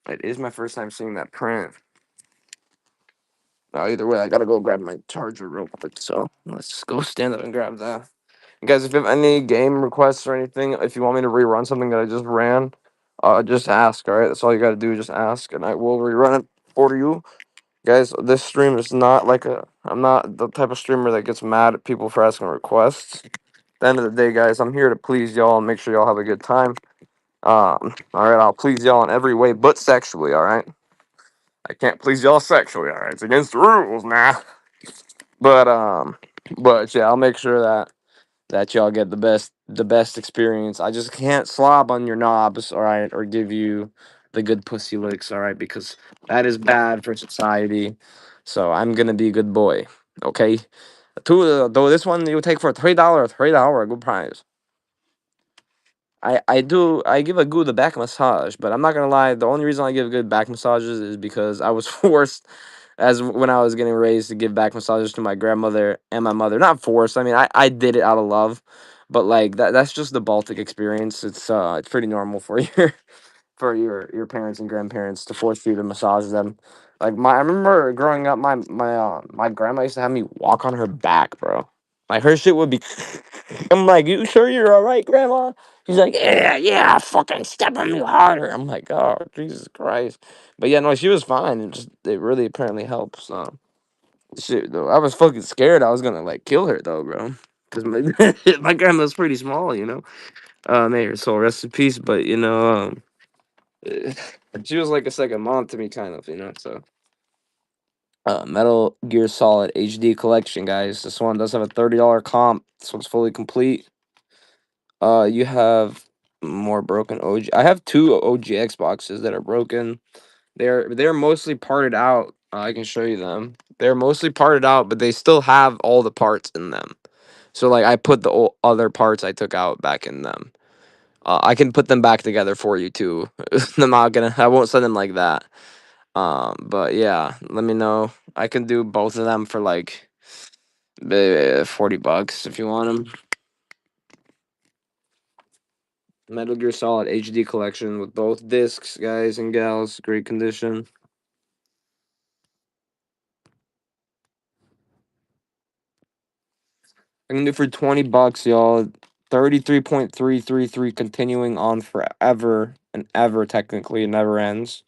Speaker 1: it is my first time seeing that print. Either way, I gotta go grab my charger real quick. So let's just go stand up and grab that. And guys, if you have any game requests or anything, if you want me to rerun something that I just ran, just ask. All right, that's all you gotta do. Just ask, and I will rerun it for you. Guys, this stream is not like I'm not the type of streamer that gets mad at people for asking requests. At the end of the day, guys, I'm here to please y'all and make sure y'all have a good time. All right, I'll please y'all in every way but sexually. All right, I can't please y'all sexually. All right, it's against the rules now. But yeah, I'll make sure that y'all get the best experience. I just can't slob on your knobs, all right, or give you the good pussy licks, all right, because that is bad for society. So I'm gonna be a good boy, okay? Though this one you take for $3, good price. I give a good back massage, but I'm not gonna lie. The only reason I give good back massages is because I was forced, as when I was getting raised, to give back massages to my grandmother and my mother. Not forced. I mean, I did it out of love, but like that's just the Baltic experience. It's pretty normal for your parents and grandparents to force you to massage them. Like I remember growing up, my grandma used to have me walk on her back, bro. Like her shit would be. I'm like, you sure you're all right, grandma? She's like, yeah, yeah, fucking step on me harder. I'm like, oh, Jesus Christ. But yeah, no, she was fine. It really apparently helps. Shit, though, I was fucking scared. I was gonna like kill her though, bro. Cause my my grandma's pretty small, you know. May her soul rest in peace. But eh, she was like a second mom to me, kind of, you know. So, Metal Gear Solid HD collection, guys. This one does have a $30 comp. This one's fully complete. You have more broken OG. I have two OG Xboxes that are broken. They're mostly parted out. I can show you them. They're mostly parted out, but they still have all the parts in them. So like I put the other parts I took out back in them. I can put them back together for you too. I'm not gonna. I won't send them like that. But yeah, let me know. I can do both of them for like $40 if you want them. Metal Gear Solid HD collection with both discs, guys and gals, great condition. I can do for $20, y'all. 33.333 continuing on forever and ever. Technically, it never ends.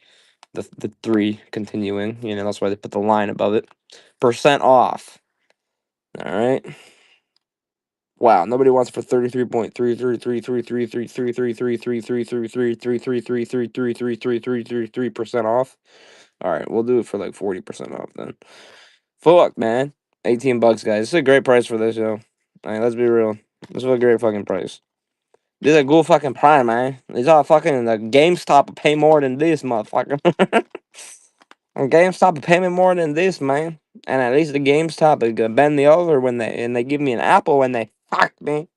Speaker 1: The three continuing. You know that's why they put the line above it. Percent off. All right. Wow, nobody wants for 33.333333333333333333333% off. All right, we'll do it for like 40% off then. Fuck, man. $18, guys. This is a great price for this, yo. All right, let's be real. This is a great fucking price. This is a good fucking prime, man. These all fucking the GameStop will pay more than this, motherfucker. And GameStop will pay me more than this, man. And at least the GameStop is gonna bend the over when they give me an apple when they fuck me.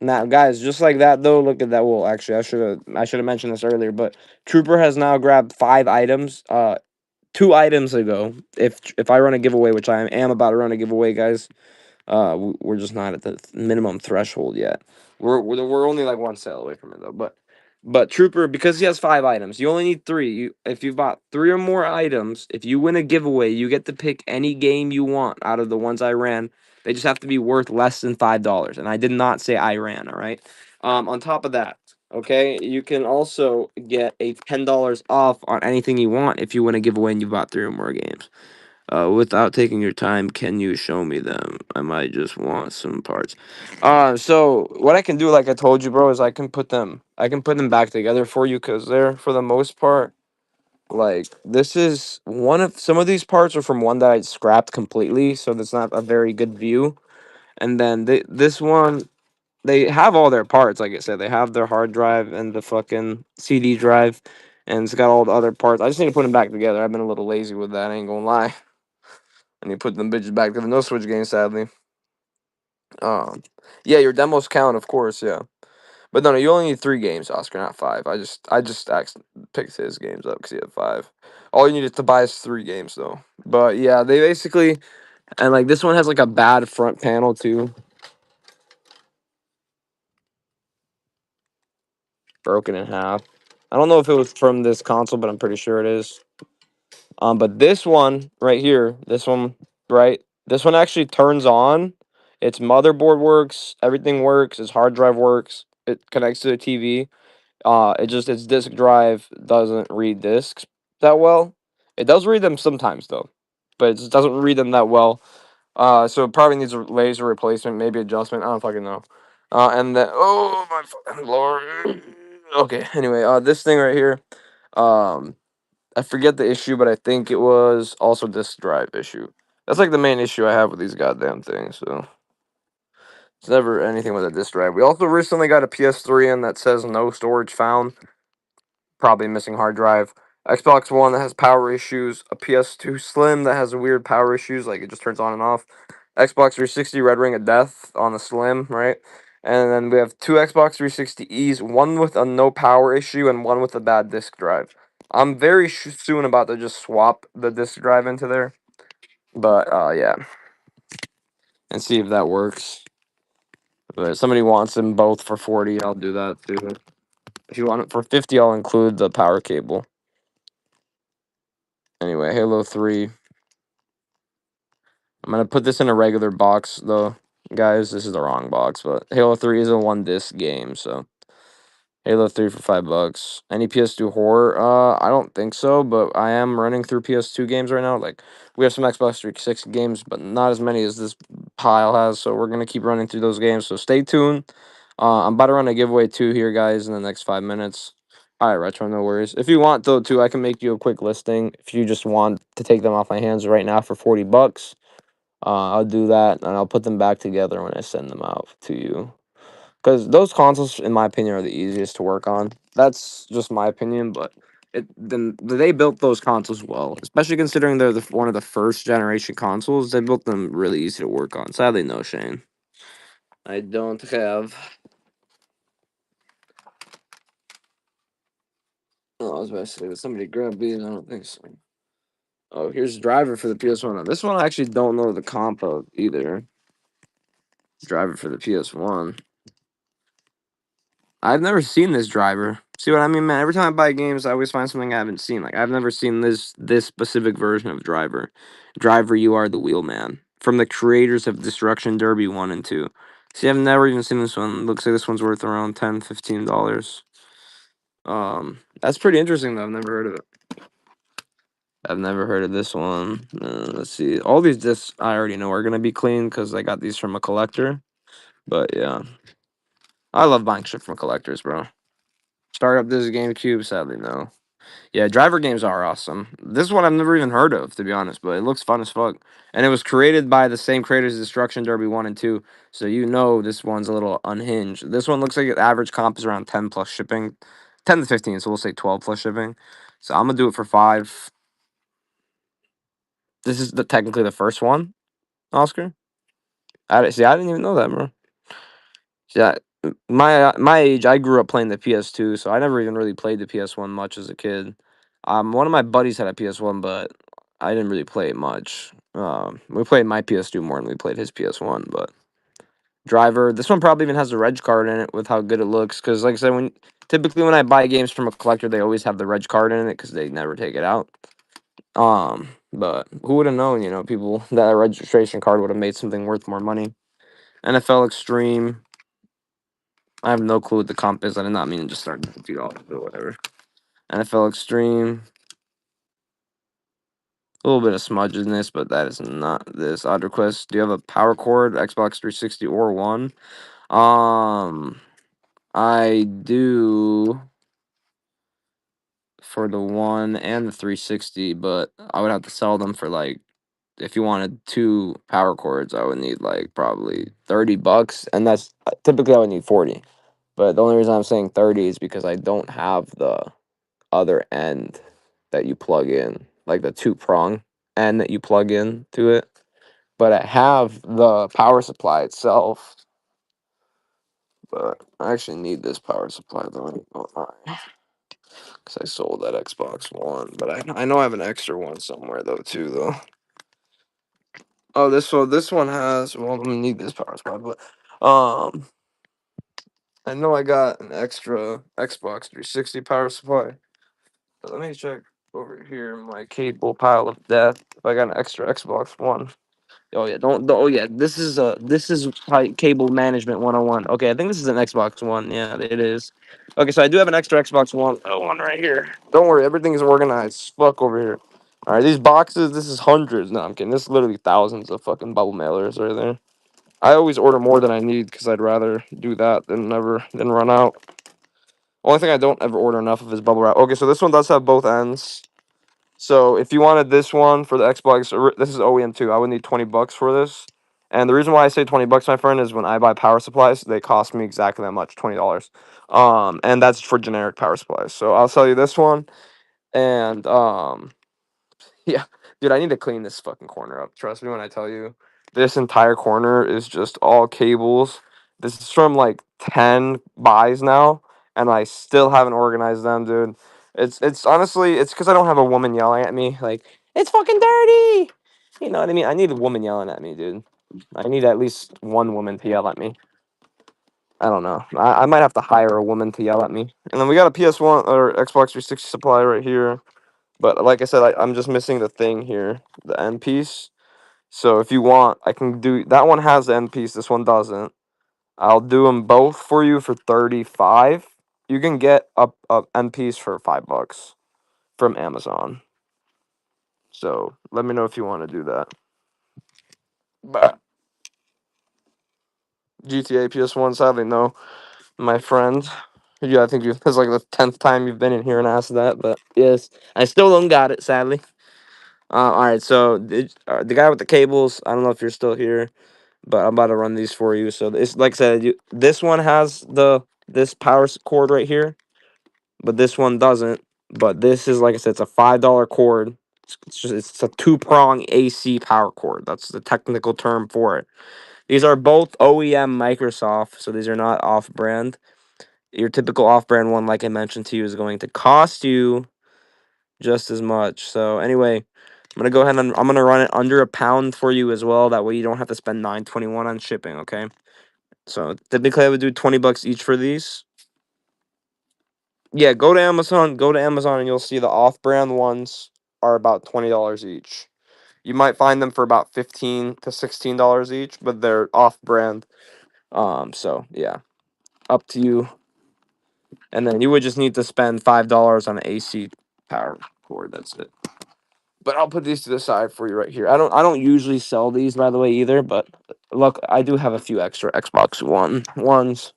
Speaker 1: Now, guys, just like that though, look at that. Well, actually, I should have mentioned this earlier, but Trooper has now grabbed 5 items. 2 items ago, if I run a giveaway, which I am about to run a giveaway, guys. We're just not at the minimum threshold yet. We're only like one sale away from it though. But Trooper, because he has 5 items, you only need 3. If you bought 3 or more items, if you win a giveaway, you get to pick any game you want out of the ones I ran. They just have to be worth less than $5, and I did not say I ran. All right. On top of that, okay, you can also get a $10 off on anything you want if you win a giveaway and you bought 3 or more games. Without taking your time, can you show me them? I might just want some parts. So what I can do, like I told you, bro, is I can put them back together for you because they're for the most part, like this is some of these parts are from one that I scrapped completely, so that's not a very good view. And then this one, they have all their parts, like I said, they have their hard drive and the fucking CD drive, and it's got all the other parts. I just need to put them back together. I've been a little lazy with that. I ain't gonna lie. And you put them bitches back to the no switch game, sadly. Um, yeah, your demos count, of course, yeah. But no, you only need 3 games, Oscar, not 5. I just picked his games up because he had 5. All you needed to buy is 3 games, though. But yeah, they basically, and like this one has like a bad front panel too, broken in half. I don't know if it was from this console, but I'm pretty sure it is. But this one right here, this one, right? This one actually turns on. Its motherboard works, everything works, its hard drive works, it connects to the TV. Its disk drive doesn't read discs that well. It does read them sometimes though, but it just doesn't read them that well. So it probably needs a laser replacement, maybe adjustment. I don't fucking know. And then oh my fucking lord. Okay, anyway, this thing right here, um. I forget the issue, but I think it was also disk drive issue. That's like the main issue I have with these goddamn things. So it's never anything with a disk drive. We also recently got a PS3 in that says no storage found, probably missing hard drive. Xbox One that has power issues. A PS2 Slim that has weird power issues, like it just turns on and off. Xbox 360 Red Ring of Death on the Slim, right? And then we have 2 Xbox 360Es, one with a no power issue and one with a bad disk drive. I'm very soon about to just swap the disk drive into there, but yeah, and see if that works. But if somebody wants them both for 40, I'll do that too. If you want it for 50, I'll include the power cable. Anyway, Halo 3. I'm gonna put this in a regular box though, guys. This is the wrong box, but Halo 3 is a 1 disc game, so Halo 3 for $5. Any PS2 horror? I don't think so, but I am running through PS2 games right now. Like we have some Xbox 360 games, but not as many as this pile has. So we're gonna keep running through those games. So stay tuned. I'm about to run a giveaway too here, guys, in the next 5 minutes. All right, Retro, no worries. If you want though, too, I can make you a quick listing. If you just want to take them off my hands right now for $40, I'll do that, and I'll put them back together when I send them out to you. Because those consoles, in my opinion, are the easiest to work on. That's just my opinion, but then they built those consoles well, especially considering they're one of the first generation consoles. They built them really easy to work on. Sadly, no, Shane. I don't have. Oh, I was about to say, did somebody grab these? I don't think so. Oh, here's Driver for the PS1. This one I actually don't know the comp of either. Driver for the PS1. I've never seen this driver. See what I mean, man? Every time I buy games, I always find something I haven't seen. Like I've never seen this specific version of Driver. Driver, you are the wheelman. From the creators of Destruction Derby 1 and 2. See, I've never even seen this one. Looks like this one's worth around $10, $15. That's pretty interesting though. I've never heard of it. I've never heard of this one. Let's see. All these discs I already know are gonna be clean because I got these from a collector. But yeah, I love buying shit from collectors, bro. Start up this GameCube, sadly no. Yeah, driver games are awesome. This one I've never even heard of, to be honest, but it looks fun as fuck. And it was created by the same creators as Destruction Derby 1 and 2, so you know this one's a little unhinged. This one looks like the average comp is around 10 plus shipping. 10 to 15, so we'll say 12 plus shipping. So I'm gonna do it for 5. This is technically the first one, Oscar. I didn't even know that, bro. Yeah, my age, I grew up playing the PS2, so I never even really played the PS1 much as a kid. One of my buddies had a PS1, but I didn't really play it much. We played my PS2 more than we played his PS1. But Driver, this one probably even has the reg card in it with how good it looks. Because like I said, typically when I buy games from a collector, they always have the reg card in it because they never take it out. But who would have known? People that a registration card would have made something worth more money. NFL Extreme. I have no clue what the comp is. I did not mean to just start $50 or whatever. NFL Extreme. A little bit of smudge in this, but that is not this. Odd request. Do you have a power cord, Xbox 360 or One? I do for the One and the 360, but I would have to sell them for like, if you wanted 2 power cords, I would need like probably $30, and that's typically I would need 40. But the only reason I'm saying 30 is because I don't have the other end that you plug in, like the 2-prong end that you plug in to it. But I have the power supply itself. But I actually need this power supply though, because I sold that Xbox One. But I know I have an extra one somewhere though too though. Oh, this one has. Well, I'm gonna need this power supply, but I know I got an extra Xbox 360 power supply. But let me check over here in my cable pile of death if I got an extra Xbox One. Oh yeah, don't. Oh yeah, this is cable management 101. Okay, I think this is an Xbox One. Yeah, it is. Okay, so I do have an extra Xbox One right here. Don't worry, everything is organized. Fuck over here. All right, these boxes. This is hundreds. No, I'm kidding. This is literally thousands of fucking bubble mailers right there. I always order more than I need because I'd rather do that than run out. Only thing I don't ever order enough of is bubble wrap. Okay, so this one does have both ends. So if you wanted this one for the Xbox, this is OEM too. I would need $20 for this. And the reason why I say $20, my friend, is when I buy power supplies, they cost me exactly that much, $20. And that's for generic power supplies. So I'll sell you this one, and yeah, dude, I need to clean this fucking corner up. Trust me when I tell you, this entire corner is just all cables. This is from like 10 buys now, and I still haven't organized them, dude. It's honestly, it's because I don't have a woman yelling at me like it's fucking dirty. You know what I mean? I need a woman yelling at me, dude. I need at least one woman to yell at me. I don't know. I might have to hire a woman to yell at me. And then we got a PS1 or Xbox 360 supply right here. But like I said, I'm just missing the thing here, the end piece. So if you want, I can do that one has the end piece. This one doesn't. I'll do them both for you for 35. You can get a end piece for $5 from Amazon. So let me know if you want to do that. But GTA PS1, sadly no, my friend. Yeah, I think this is like the 10th time you've been in here and asked that, but yes, I still don't got it, sadly. All right, so the guy with the cables, I don't know if you're still here, but I'm about to run these for you. So it's like I said, this one has this power cord right here. but this one doesn't. But this is, like I said, it's a $5 cord. It's a two-prong AC power cord. That's the technical term for it. These are both OEM Microsoft, so these are not off-brand. Your typical off-brand one, like I mentioned to you, is going to cost you just as much. So anyway, I'm gonna go ahead and I'm gonna run it under a pound for you as well. That way you don't have to spend $9.21 on shipping. Okay. So typically I would do $20 each for these. Yeah, go to Amazon. Go to Amazon and you'll see the off-brand ones are about $20 each. You might find them for about $15 to $16 each, but they're off-brand. So yeah, up to you. And then you would just need to spend $5 on an AC power cord. That's it. But I'll put these to the side for you right here. I don't usually sell these, by the way, either. But look, I do have a few extra Xbox One ones.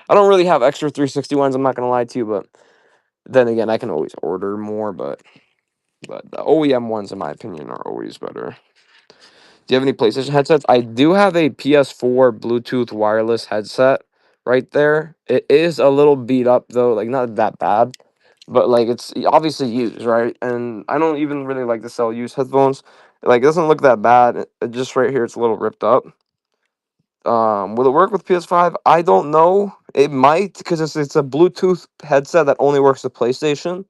Speaker 1: I don't really have extra 360 ones. I'm not gonna lie to you, but then again, I can always order more. But the OEM ones, in my opinion, are always better. Do you have any PlayStation headsets? I do have a PS4 Bluetooth wireless headset right there. It is a little beat up though, like not that bad, but like it's obviously used, right? And I don't even really like to sell used headphones. Like it doesn't look that bad. Just right here, it's a little ripped up. Will it work with PS5? I don't know. It might because it's a Bluetooth headset that only works with PlayStation.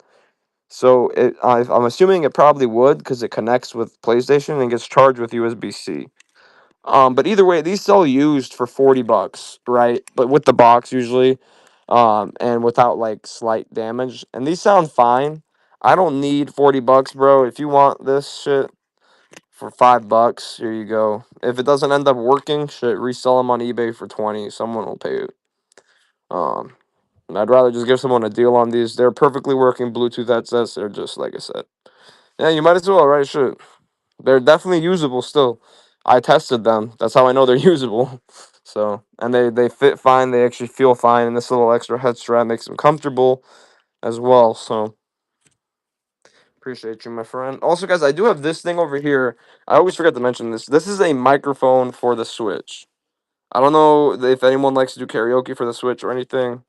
Speaker 1: So I'm assuming it probably would because it connects with PlayStation and gets charged with USB-C. But either way, these sell used for $40, right? But with the box usually, and without like slight damage. And these sound fine. I don't need $40, bro. If you want this shit for $5, here you go. If it doesn't end up working, shit, resell them on eBay for 20. Someone will pay it. Um, and I'd rather just give someone a deal on these. They're perfectly working Bluetooth headsets. They're just like I said. Yeah, you might as well, right? Shit. They're definitely usable still. I tested them. That's how I know they're usable. So, and they fit fine. They actually feel fine, and this little extra head strap makes them comfortable as well. So, appreciate you, my friend. Also, guys, I do have this thing over here. I always forget to mention this. This is a microphone for the Switch. I don't know if anyone likes to do karaoke for the Switch or anything.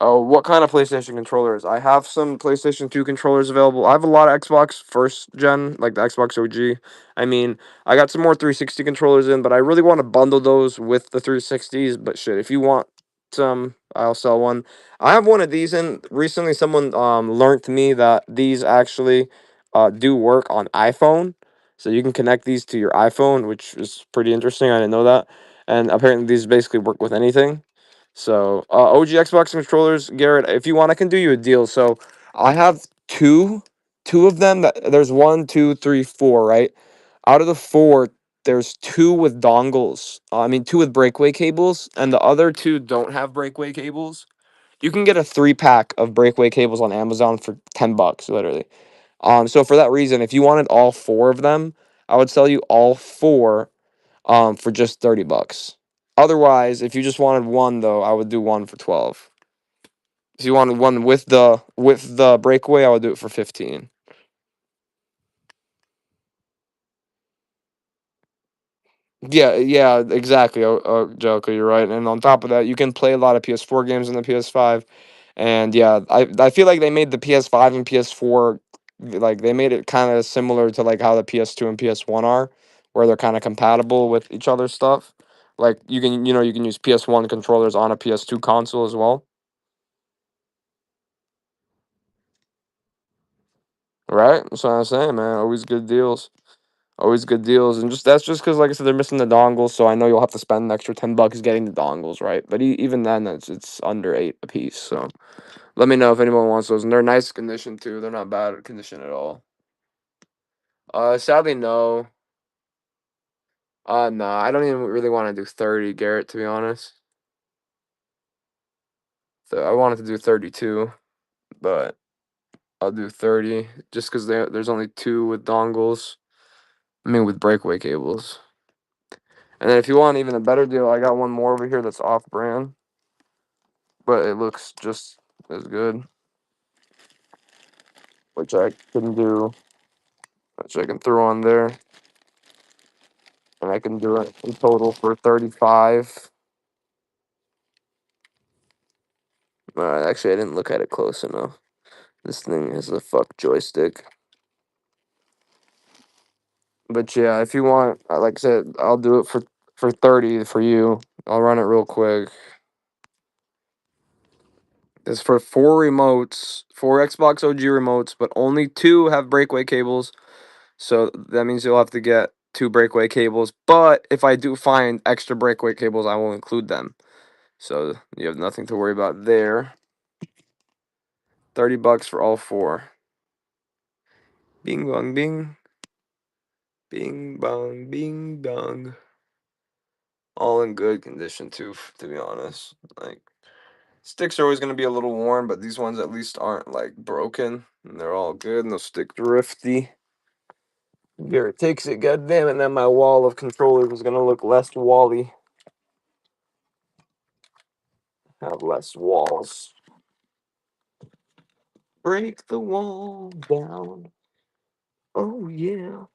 Speaker 1: Oh, what kind of PlayStation controllers? I have some PlayStation 2 controllers available. I have a lot of Xbox first gen, like the Xbox OG. I mean, I got some more 360 controllers in, but I really want to bundle those with the 360s. But shit, if you want some, I'll sell one. I have one of these in. Recently, someone learned to me that these actually do work on iPhone. So you can connect these to your iPhone, which is pretty interesting. I didn't know that. And apparently these basically work with anything. So, OG Xbox controllers, Garrett, if you want, I can do you a deal. So, I have two of them. There's one, two, three, four, right? Out of the four, there's two with dongles. I mean, two with breakaway cables, and the other two don't have breakaway cables. You can get a 3-pack of breakaway cables on Amazon for $10, literally. So for that reason, if you wanted all four of them, I would sell you all four for just $30. Otherwise, if you just wanted one though, I would do one for 12. If you wanted one with the breakaway, I would do it for 15. Yeah, yeah, exactly. Joker, you're right. And on top of that, you can play a lot of PS4 games on the PS5. And yeah, I feel like they made the PS5 and PS4 like they made it kind of similar to like how the PS2 and PS1 are, where they're kind of compatible with each other's stuff. Like you can use PS1 controllers on a PS2 console as well. Right? That's what I'm saying, man. Always good deals. Always good deals. And just that's just because, like I said, they're missing the dongles, so I know you'll have to spend an extra $10 getting the dongles, right? But even then, it's under 8 a piece. So let me know if anyone wants those. And they're nice condition too. They're not bad condition at all. Sadly, no. No, I don't even really want to do 30, Garrett, to be honest. So I wanted to do 32, but I'll do 30 just because there's only two with dongles. I mean, with breakaway cables. And then if you want even a better deal, I got one more over here that's off brand, but it looks just as good, which I can do, which I can throw on there, and I can do it in total for 35. Alright, actually, I didn't look at it close enough. This thing is a fuck joystick. But yeah, if you want, like I said, I'll do it for 30 for you. I'll run it real quick. It's for 4 remotes, 4 Xbox OG remotes, but only 2 have breakaway cables. So that means you'll have to get 2 breakaway cables. But if I do find extra breakaway cables, I will include them. So you have nothing to worry about there. $30 for all 4. Bing bong bing. Bing bong bing bong. All in good condition too, to be honest. Like, sticks are always gonna be a little worn, but these ones at least aren't like broken. And they're all good, no stick drifty. Garrett takes it, goddamn it, then my wall of controllers is gonna look less wally. Have less walls. Break the wall down. Oh yeah.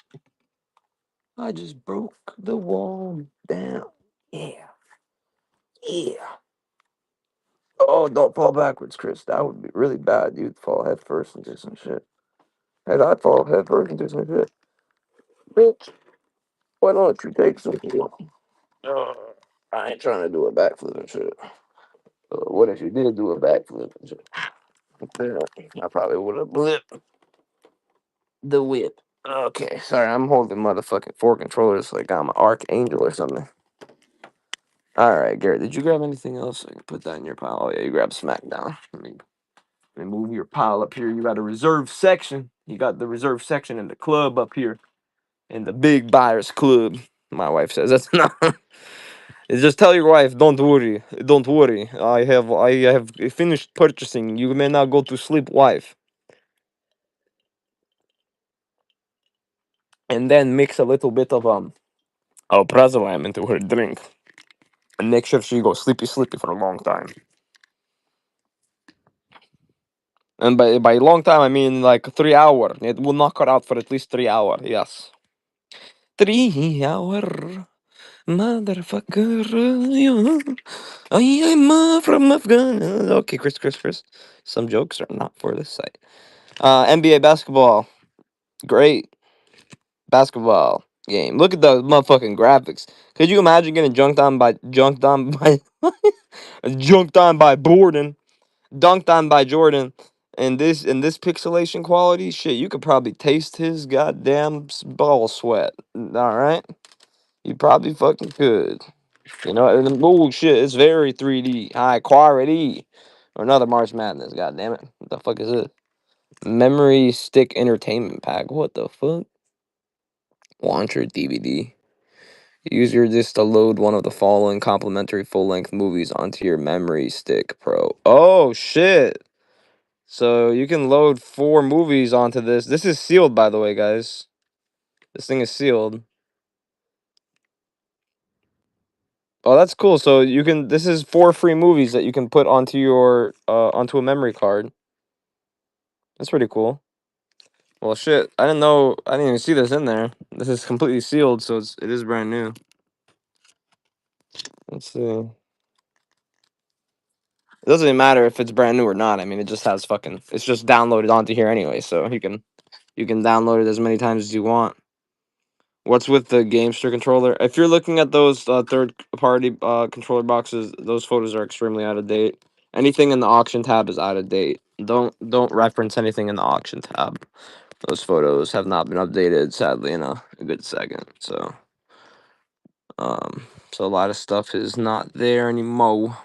Speaker 1: I just broke the wall down. Yeah. Yeah. Oh, don't fall backwards, Chris. That would be really bad. You'd fall head first and do some shit. And I'd fall head first and do some shit. Bitch, why don't you take some? I ain't trying to do a backflip and shit. What if you did do a backflip and shit? I probably would have blipped the whip. Okay, sorry, I'm holding motherfucking 4 controllers like I'm an archangel or something. Alright, Garrett, did you grab anything else? I can put that in your pile. Oh, yeah, you grabbed SmackDown. Let me move your pile up here. You got a reserve section. You got the reserve section in the club up here. In the big buyers club. My wife says that's not. Just tell your wife, don't worry. Don't worry. I have finished purchasing. You may now go to sleep, wife. And then mix a little bit of alprazolam into her drink. And make sure she goes sleepy for a long time. And by a long time, I mean like 3 hours. It will knock her out for at least 3 hours. Yes. 3 hour motherfucker. I am from Afghanistan. Okay, Chris. Some jokes are not for this site. NBA basketball. Great basketball game. Look at the motherfucking graphics. Could you imagine getting junked on by Borden, dunked on by Jordan, and this pixelation quality? Shit, you could probably taste his goddamn ball sweat. All right, you probably fucking could. You know, and oh shit, it's very 3D, high quality. Or another March Madness. God damn it, what the fuck is this? Memory stick entertainment pack. What the fuck? Launcher DVD. Use your disc to load one of the following complimentary full-length movies onto your memory stick, Pro. Oh shit! So you can load 4 movies onto this. This is sealed, by the way, guys. This thing is sealed. Oh, that's cool. So you can. This is 4 free movies that you can put onto your onto a memory card. That's pretty cool. Well, shit. I didn't know. I didn't even see this in there. This is completely sealed, so it is brand new. Let's see. It doesn't even matter if it's brand new or not. I mean, it just has fucking. It's just downloaded onto here anyway, so you can download it as many times as you want. What's with the Gamester controller? If you're looking at those third-party controller boxes, those photos are extremely out of date. Anything in the auction tab is out of date. Don't reference anything in the auction tab. Those photos have not been updated, sadly, in a good second. So a lot of stuff is not there anymore.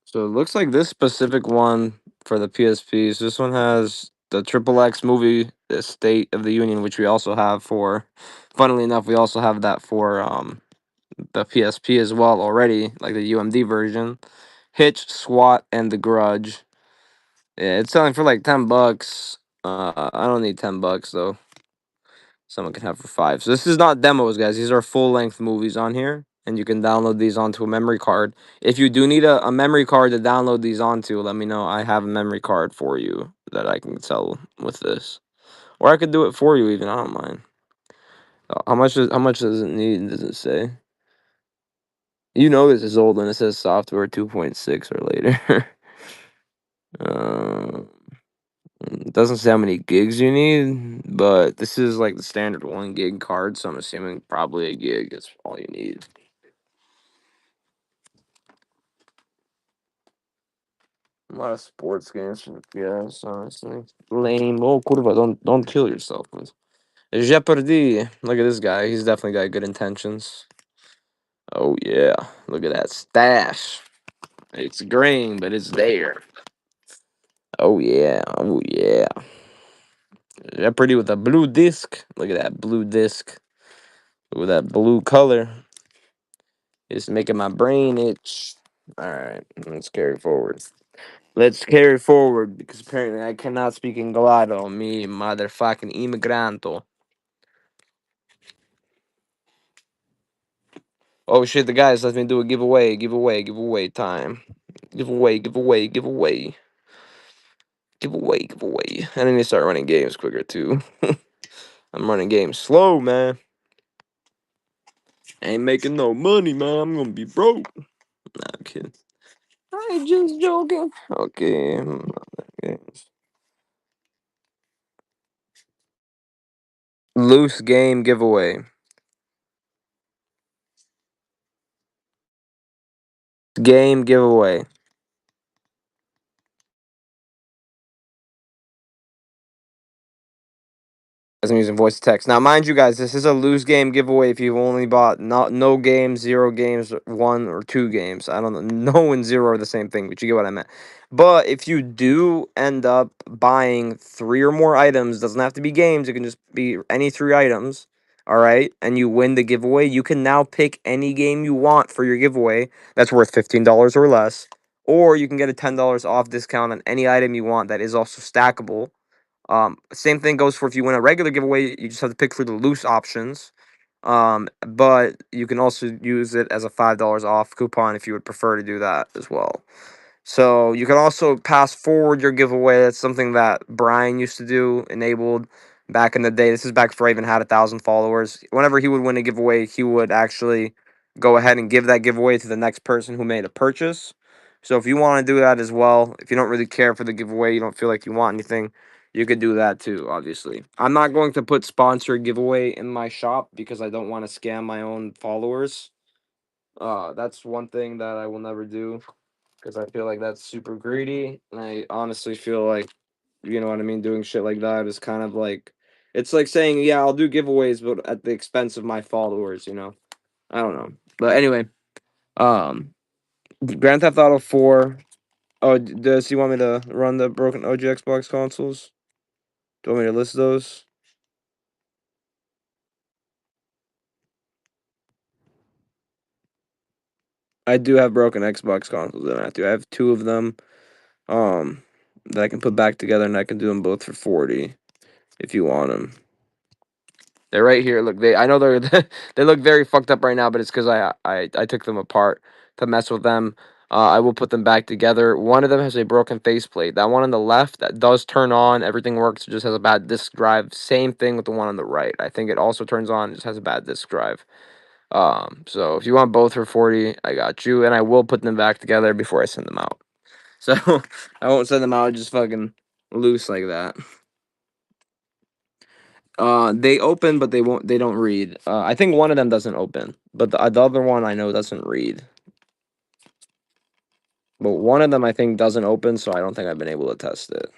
Speaker 1: So it looks like this specific one for the PSPs. This one has the Triple X movie, the State of the Union, which we also have for. Funnily enough, we also have that for the PSP as well already, like the UMD version. Hitch, SWAT, and The Grudge. Yeah, it's selling for like $10. I don't need $10 though. Someone can have for 5. So this is not demos, guys. These are full-length movies on here, and you can download these onto a memory card. If you do need a memory card to download these onto, let me know. I have a memory card for you that I can sell with this, or I could do it for you even. I don't mind. How much does it need? Does it say? You know this is old when it says software 2.6 or later. um, it doesn't say how many gigs you need, but this is like the standard 1 gig card, so I'm assuming probably a gig is all you need. A lot of sports games, yes, honestly. Lame. Oh, kurva, don't kill yourself. Jeopardy. Look at this guy. He's definitely got good intentions. Oh yeah, look at that stash. It's green, but it's there. Oh yeah, oh yeah. Jeopardy with a blue disc. Look at that blue disc with that blue color. It's making my brain itch. All right, let's carry forward. Let's carry forward because apparently I cannot speak Inglado. Me, motherfucking immigranto. Oh shit, the guys let me do a giveaway, giveaway time. Giveaway, giveaway, giveaway. Giveaway, giveaway. I need to start running games quicker too. I'm running games slow, man. Ain't making no money, man. I'm gonna be broke. Nah, I'm kidding. I just joking. Okay. Games. Loose game giveaway. Game giveaway. As I'm using voice to text. Now, mind you guys, this is a lose game giveaway if you've only bought no games, 0 games, 1 or 2 games. I don't know. No and zero are the same thing, but you get what I meant. But if you do end up buying 3 or more items, doesn't have to be games, it can just be any 3 items. All right, and you win the giveaway, you can now pick any game you want for your giveaway that's worth $15 or less. Or you can get a $10 off discount on any item you want that is also stackable. Same thing goes for if you win a regular giveaway, you just have to pick through the loose options. But you can also use it as a $5 off coupon if you would prefer to do that as well. So you can also pass forward your giveaway. That's something that Brian used to do, enabled back in the day. This is back before I even had 1,000 followers. Whenever he would win a giveaway, he would actually go ahead and give that giveaway to the next person who made a purchase. So if you want to do that as well, if you don't really care for the giveaway, you don't feel like you want anything, you could do that too, obviously. I'm not going to put sponsored giveaway in my shop because I don't want to scam my own followers. That's one thing that I will never do because I feel like that's super greedy. And I honestly feel like, you know what I mean, doing shit like that is kind of like, it's like saying, yeah, I'll do giveaways, but at the expense of my followers, you know? I don't know. But anyway, um, Grand Theft Auto 4. Oh, does he want me to run the broken OG Xbox consoles? Do you want me to list those? I do have broken Xbox consoles, and I have 2 of them, um, that I can put back together, and I can do them both for 40 if you want them. They're right here. Look, I know they're they look very fucked up right now, but it's because I took them apart to mess with them. I will put them back together. One of them has a broken faceplate. That one on the left that does turn on, everything works. It just has a bad disk drive. Same thing with the one on the right. I think it also turns on, it just has a bad disk drive. So if you want both for 40, I got you, and I will put them back together before I send them out. So I won't send them out just fucking loose like that. They open, but they won't. They don't read. I think one of them doesn't open, but the other one I know doesn't read. But one of them I think doesn't open, so I don't think I've been able to test it.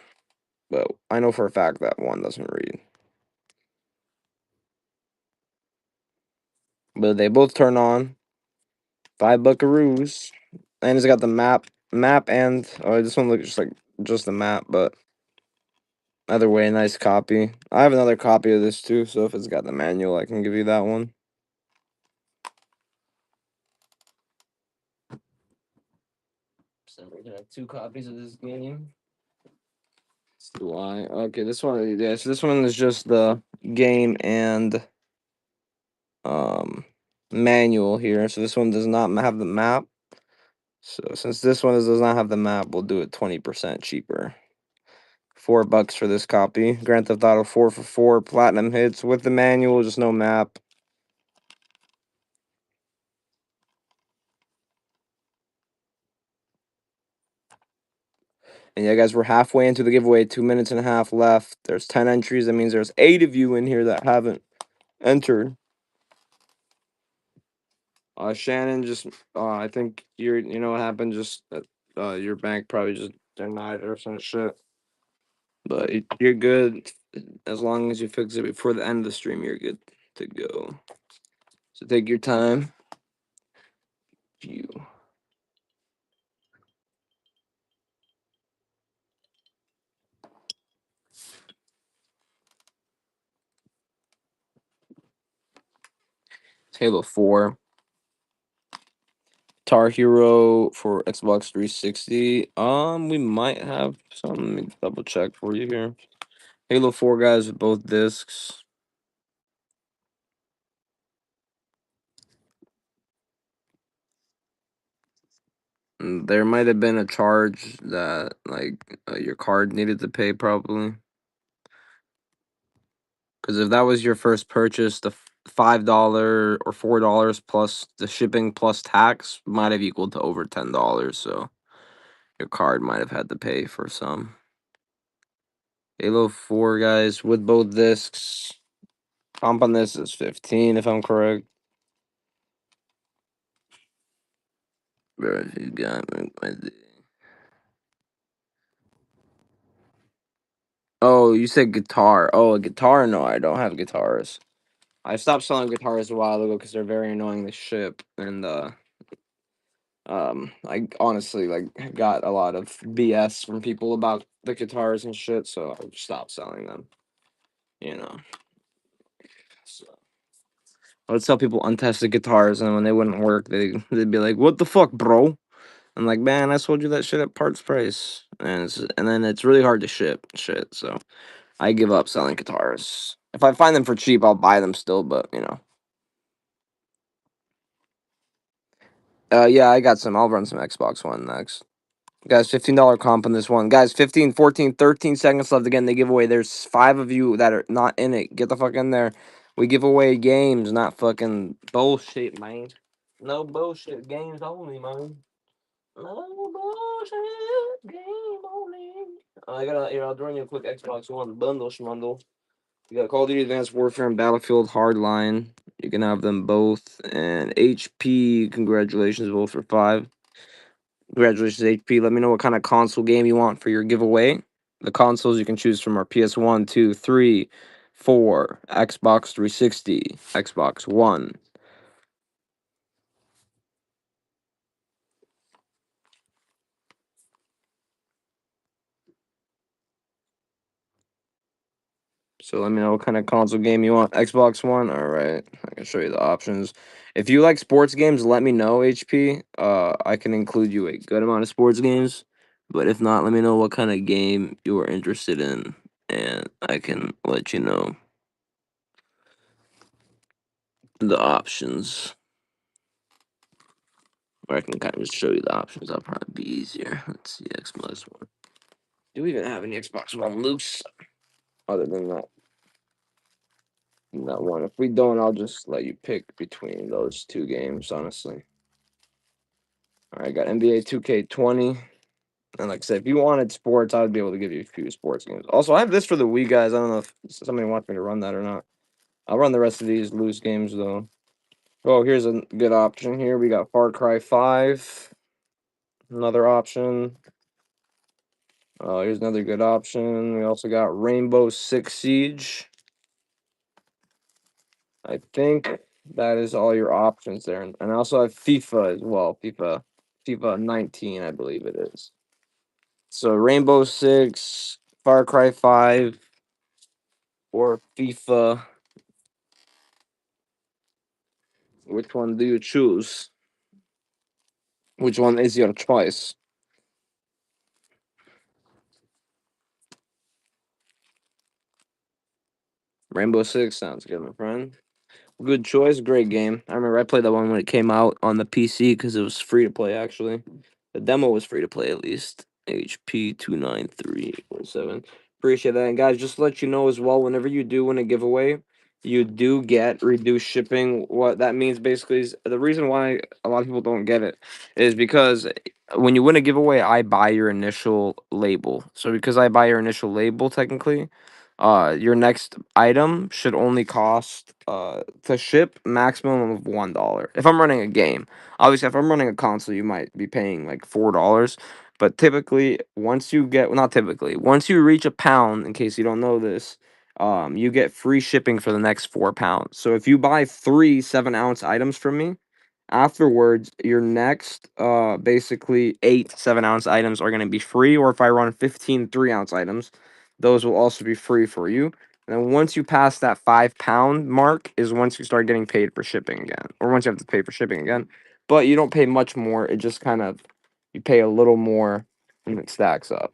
Speaker 1: But I know for a fact that one doesn't read. But they both turn on. 5 buckaroos, and it's got the map, and oh, this one looks just like just the map, but either way, nice copy. I have another copy of this too, so if it's got the manual, I can give you that one. So we're gonna have 2 copies of this game. Do I? Okay, this one, yeah. So this one is just the game and um manual here. So this one does not have the map. So since this one does not have the map, we'll do it 20% cheaper. $4 for this copy. Grand Theft Auto 4 for 4 platinum hits with the manual, just no map. And yeah, guys, we're halfway into the giveaway. 2 minutes and a half left. There's 10 entries. That means there's 8 of you in here that haven't entered. Shannon just, I think you know what happened? Just your bank probably just denied it or some shit. But you're good as long as you fix it before the end of the stream. You're good to go. So take your time. You. Halo 4. Guitar Hero for Xbox 360. We might have some. Let me double check for you here. Halo 4 guys with both discs. There might have been a charge that like your card needed to pay probably. Because if that was your first purchase, the $5 or $4 plus the shipping plus tax might have equaled to over $10. So your card might have had to pay for some. Halo 4 guys with both discs. Comp on this is 15 if I'm correct. Bro, you got me. Oh, you said guitar. Oh, a guitar? No, I don't have guitars. I stopped selling guitars a while ago because they're very annoying to ship, and I honestly like got a lot of BS from people about the guitars and shit, so I stopped selling them. You know, so I would sell people untested guitars, and when they wouldn't work, they'd be like, "What the fuck, bro?" I'm like, "Man, I sold you that shit at parts price," and then it's really hard to ship shit, so I give up selling guitars. If I find them for cheap, I'll buy them still, but you know. Yeah, I got some. I'll run some Xbox One next. Guys, $15 comp on this one. Guys, 15, 14, 13 seconds left again. They give away. There's 5 of you that are not in it. Get the fuck in there. We give away games, not fucking bullshit, man. No bullshit. Games only, man. No bullshit. Game only. I gotta, here, I'll join you a quick Xbox One bundle schmundle. You got Call of Duty Advanced Warfare and Battlefield Hardline. You can have them both. And HP, congratulations, both for 5. Congratulations, HP. Let me know what kind of console game you want for your giveaway. The consoles you can choose from are PS1, 2, 3, 4, Xbox 360, Xbox One. So let me know what kind of console game you want. Xbox One? Alright. I can show you the options. If you like sports games, let me know, HP. I can include you a good amount of sports games. But if not, let me know what kind of game you are interested in. And I can let you know the options. Or I can kind of just show you the options. That'll probably be easier. Let's see, Xbox One. Do we even have any Xbox One loose? Other than that one. If we don't, I'll just let you pick between those 2 games, honestly. All right, got NBA 2K20. And like I said, if you wanted sports, I'd be able to give you a few sports games. Also, I have this for the Wii, guys. I don't know if somebody wants me to run that or not. I'll run the rest of these loose games, though. Oh, here's a good option here. We got Far Cry 5. Another option. Here's another good option. We also got Rainbow Six Siege. I think that is all your options there. And I also have FIFA as well. FIFA 19, I believe it is. So Rainbow Six, Far Cry 5, or FIFA. Which one do you choose? Which one is your choice? Rainbow Six sounds good, my friend. Good choice, great game. I remember I played that one when it came out on the PC because it was free to play. Actually, the demo was free to play at least. HP 29317. Appreciate that, and guys, just to let you know as well. Whenever you do win a giveaway, you do get reduced shipping. What that means basically is the reason why a lot of people don't get it is because when you win a giveaway, I buy your initial label. So because I buy your initial label, technically, your next item should only cost to ship maximum of $1. If I'm running a game, obviously, if I'm running a console, you might be paying like $4. But typically, once you get, well, not typically, once you reach a pound, in case you don't know this, you get free shipping for the next 4 pounds. So if you buy three 7-ounce items from me, afterwards, your next basically 8 7-ounce items are going to be free, or if I run 15 3-ounce items, those will also be free for you. And then once you pass that 5 pound mark is once you start getting paid for shipping again, or once you have to pay for shipping again. But you don't pay much more. It just kind of, you pay a little more and it stacks up,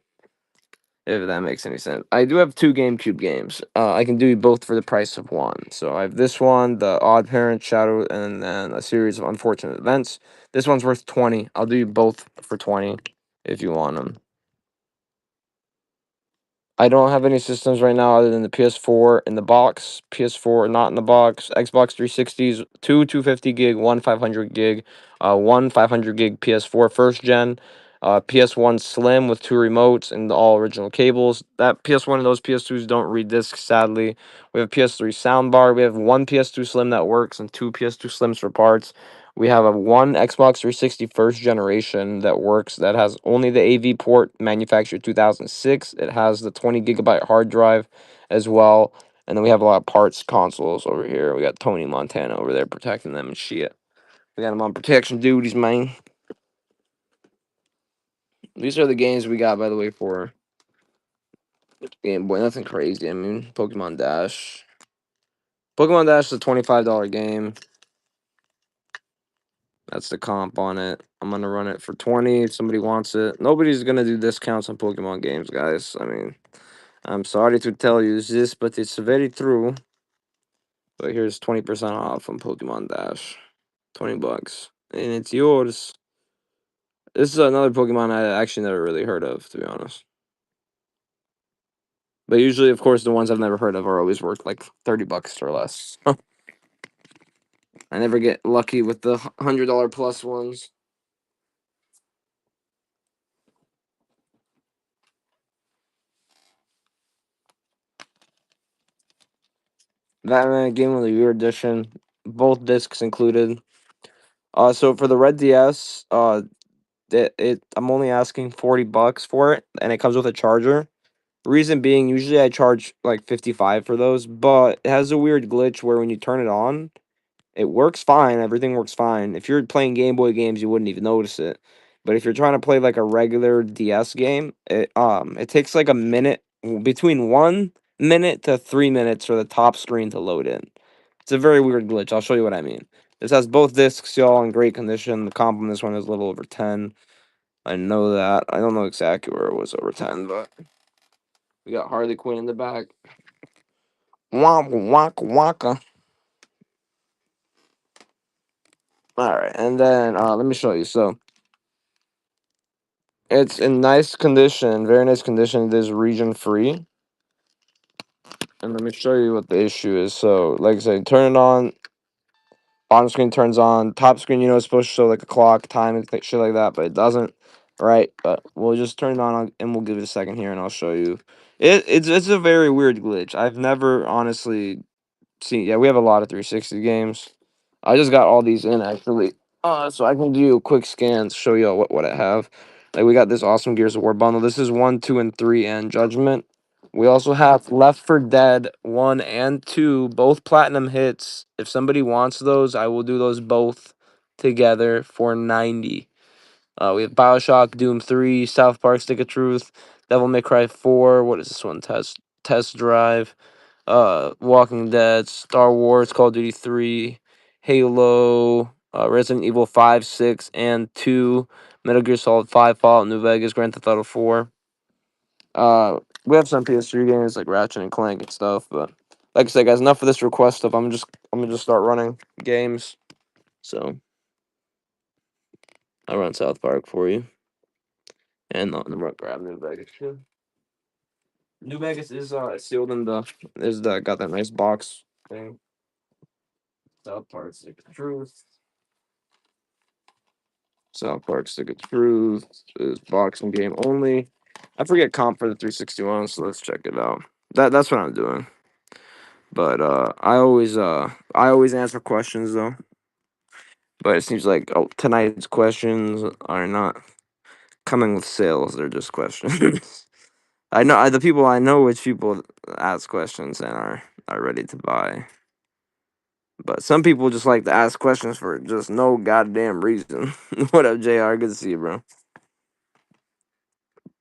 Speaker 1: if that makes any sense. I do have two GameCube games. I can do both for the price of one. So I have this one, the Odd Parent Shadow, and then a series of unfortunate events. This one's worth 20. I'll do you both for 20 if you want them. I don't have any systems right now other than the PS4 in the box, PS4 not in the box, Xbox 360s, two 250 gig, one 500 gig, one 500 gig PS4 first gen, PS1 Slim with two remotes and all original cables. That PS1 and those PS2s don't read discs, sadly. We have PS3 soundbar. We have one PS2 Slim that works and two PS2 Slims for parts. We have a one Xbox 360 first generation that works, that has only the AV port, manufactured 2006. It has the 20 GB hard drive as well. And then we have a lot of parts consoles over here. We got Tony Montana over there protecting them and shit. We got him on protection duties, man. These are the games we got, by the way, for Game Boy. Nothing crazy. I mean, Pokemon Dash. Pokemon Dash is a $25 game. That's the comp on it. I'm gonna run it for 20 if somebody wants it. Nobody's gonna do discounts on Pokemon games, guys. I mean, I'm sorry to tell you this, but it's very true. But here's 20% off on Pokemon Dash. $20. And it's yours. This is another Pokemon I actually never really heard of, to be honest. But usually, of course, the ones I've never heard of are always worth like $30 or less. I never get lucky with the $100 plus ones. Batman Game of the Year edition, both discs included. So for the Red DS, I'm only asking $40 for it, and it comes with a charger. Reason being, usually I charge like 55 for those, but it has a weird glitch where when you turn it on, it works fine. Everything works fine. If you're playing Game Boy games, you wouldn't even notice it. But if you're trying to play like a regular DS game, it takes like a minute, between 1 minute to 3 minutes for the top screen to load in. It's a very weird glitch. I'll show you what I mean. This has both discs, y'all, in great condition. The comp on this one is a little over 10. I know that. I don't know exactly where it was over 10, but we got Harley Quinn in the back. Wonk, wonk, wonka. All right, and then let me show you. So it's in nice condition, very nice condition. It is region free. And let me show you what the issue is. So, like I said, turn it on. Bottom screen turns on. Top screen, it's supposed to show like a clock, time, and shit like that, but it doesn't. Right? But we'll just turn it on and we'll give it a second here, and I'll show you. It's a very weird glitch. I've never honestly seen. Yeah, we have a lot of 360 games. I just got all these in actually. So I can do a quick scan to show you all what I have. Like we got this awesome Gears of War bundle. This is 1, 2, and 3, and Judgment. We also have Left 4 Dead 1 and 2, both platinum hits. If somebody wants those, I will do those both together for 90. We have BioShock, Doom 3, South Park: Stick of Truth, Devil May Cry 4. What is this one? Test Drive. Walking Dead, Star Wars, Call of Duty 3, Halo, Resident Evil 5, 6, and 2, Metal Gear Solid 5, Fallout New Vegas, Grand Theft Auto 4. We have some PS3 games like Ratchet and Clank and stuff, but like I said, guys, enough of this request stuff. I'm gonna just start running games. So I run South Park for you, and I'm gonna grab New Vegas. Too. New Vegas is sealed in the got that nice box thing. South Park, Stick of Truth. South Park Stick of Truth is boxing game only. I forget comp for the 361, so let's check it out. That's what I'm doing. But I always answer questions though. But it seems like tonight's questions are not coming with sales; they're just questions. The people I know which people ask questions and are ready to buy. But some people just like to ask questions for just no goddamn reason. What up, JR? Good to see you, bro.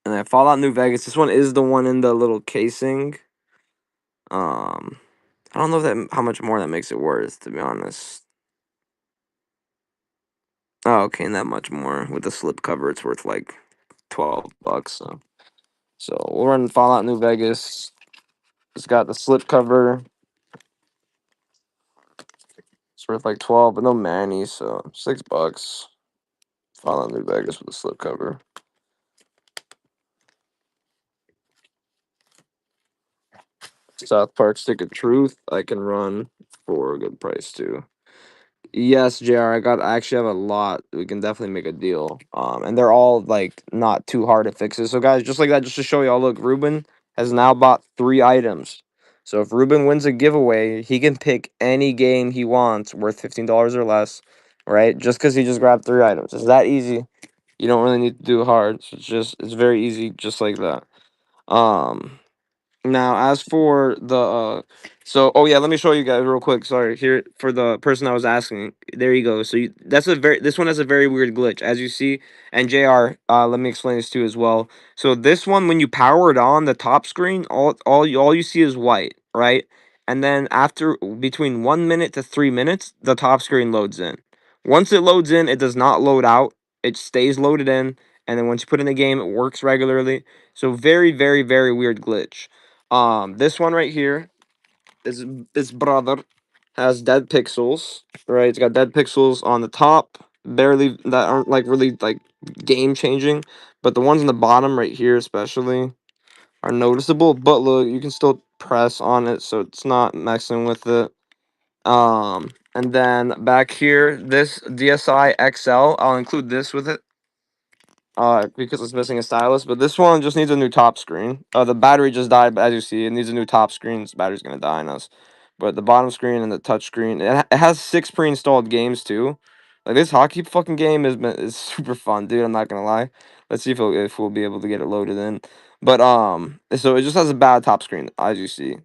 Speaker 1: And then Fallout New Vegas. This one is the one in the little casing. Um, I don't know if that how much more that makes it worth, to be honest. Oh, okay, and that much more with the slip cover. It's worth like $12. So we'll run Fallout New Vegas. It's got the slip cover. It's worth like 12, but no Manny, so $6. Fallout New Vegas with a slip cover. South Park Stick of Truth, I can run for a good price too. Yes, JR, I actually have a lot. We can definitely make a deal. And they're all like not too hard to fix. So guys, just like that, just to show y'all, look, Ruben has now bought 3 items. So if Ruben wins a giveaway, he can pick any game he wants worth $15 or less, right? Just because he just grabbed 3 items. It's that easy. You don't really need to do hard. So it's very easy, just like that. Um, Now, as for oh yeah, let me show you guys real quick. Sorry, here for the person I was asking. There you go. So this one has a very weird glitch, as you see. And Jr. Let me explain this to you as well. So this one, when you power it on the top screen, all you see is white, right? And then after between 1 minute to 3 minutes, the top screen loads in. Once it loads in, it does not load out. It stays loaded in, and then once you put in the game, it works regularly. So very, very, very weird glitch. This one right here is this brother has dead pixels, right? It's got dead pixels on the top, barely that aren't like really like game changing, but the ones on the bottom right here especially are noticeable. But look, you can still press on it, so it's not messing with it. And then back here, this DSi XL, I'll include this with it because it's missing a stylus. But this one just needs a new top screen. The battery just died, but as you see, it needs a new top screen. This battery's gonna die on us. But the bottom screen and the touch screen, it has 6 pre-installed games too. Like this hockey fucking game is super fun, dude. I'm not gonna lie. Let's see if we'll be able to get it loaded in. But so it just has a bad top screen, as you see,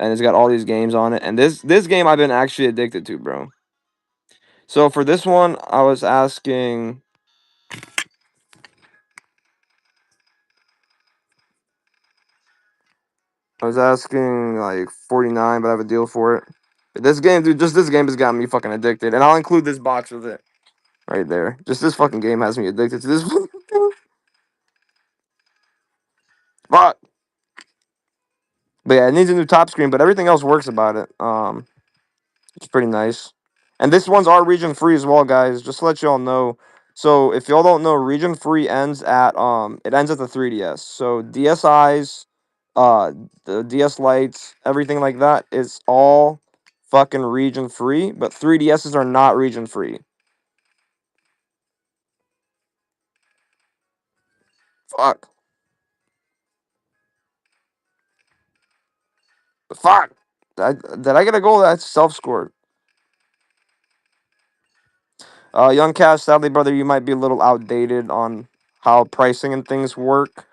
Speaker 1: and it's got all these games on it. And this game I've been actually addicted to, bro. So for this one, I was asking like 49, but I have a deal for it. But this game, dude, just this game has gotten me fucking addicted. And I'll include this box with it right there. Just this fucking game has me addicted to this fucking thing. Fuck. But yeah, it needs a new top screen, but everything else works about it. It's pretty nice. And this one's our region free as well, guys. Just to let y'all know. So if y'all don't know, region free ends at the 3DS. So DSIs, uh the DS lights, everything like that is all fucking region free, but 3DSs are not region free. Fuck. Fuck. Did I get a goal? That's self-scored. Young Cash, sadly, brother, you might be a little outdated on how pricing and things work.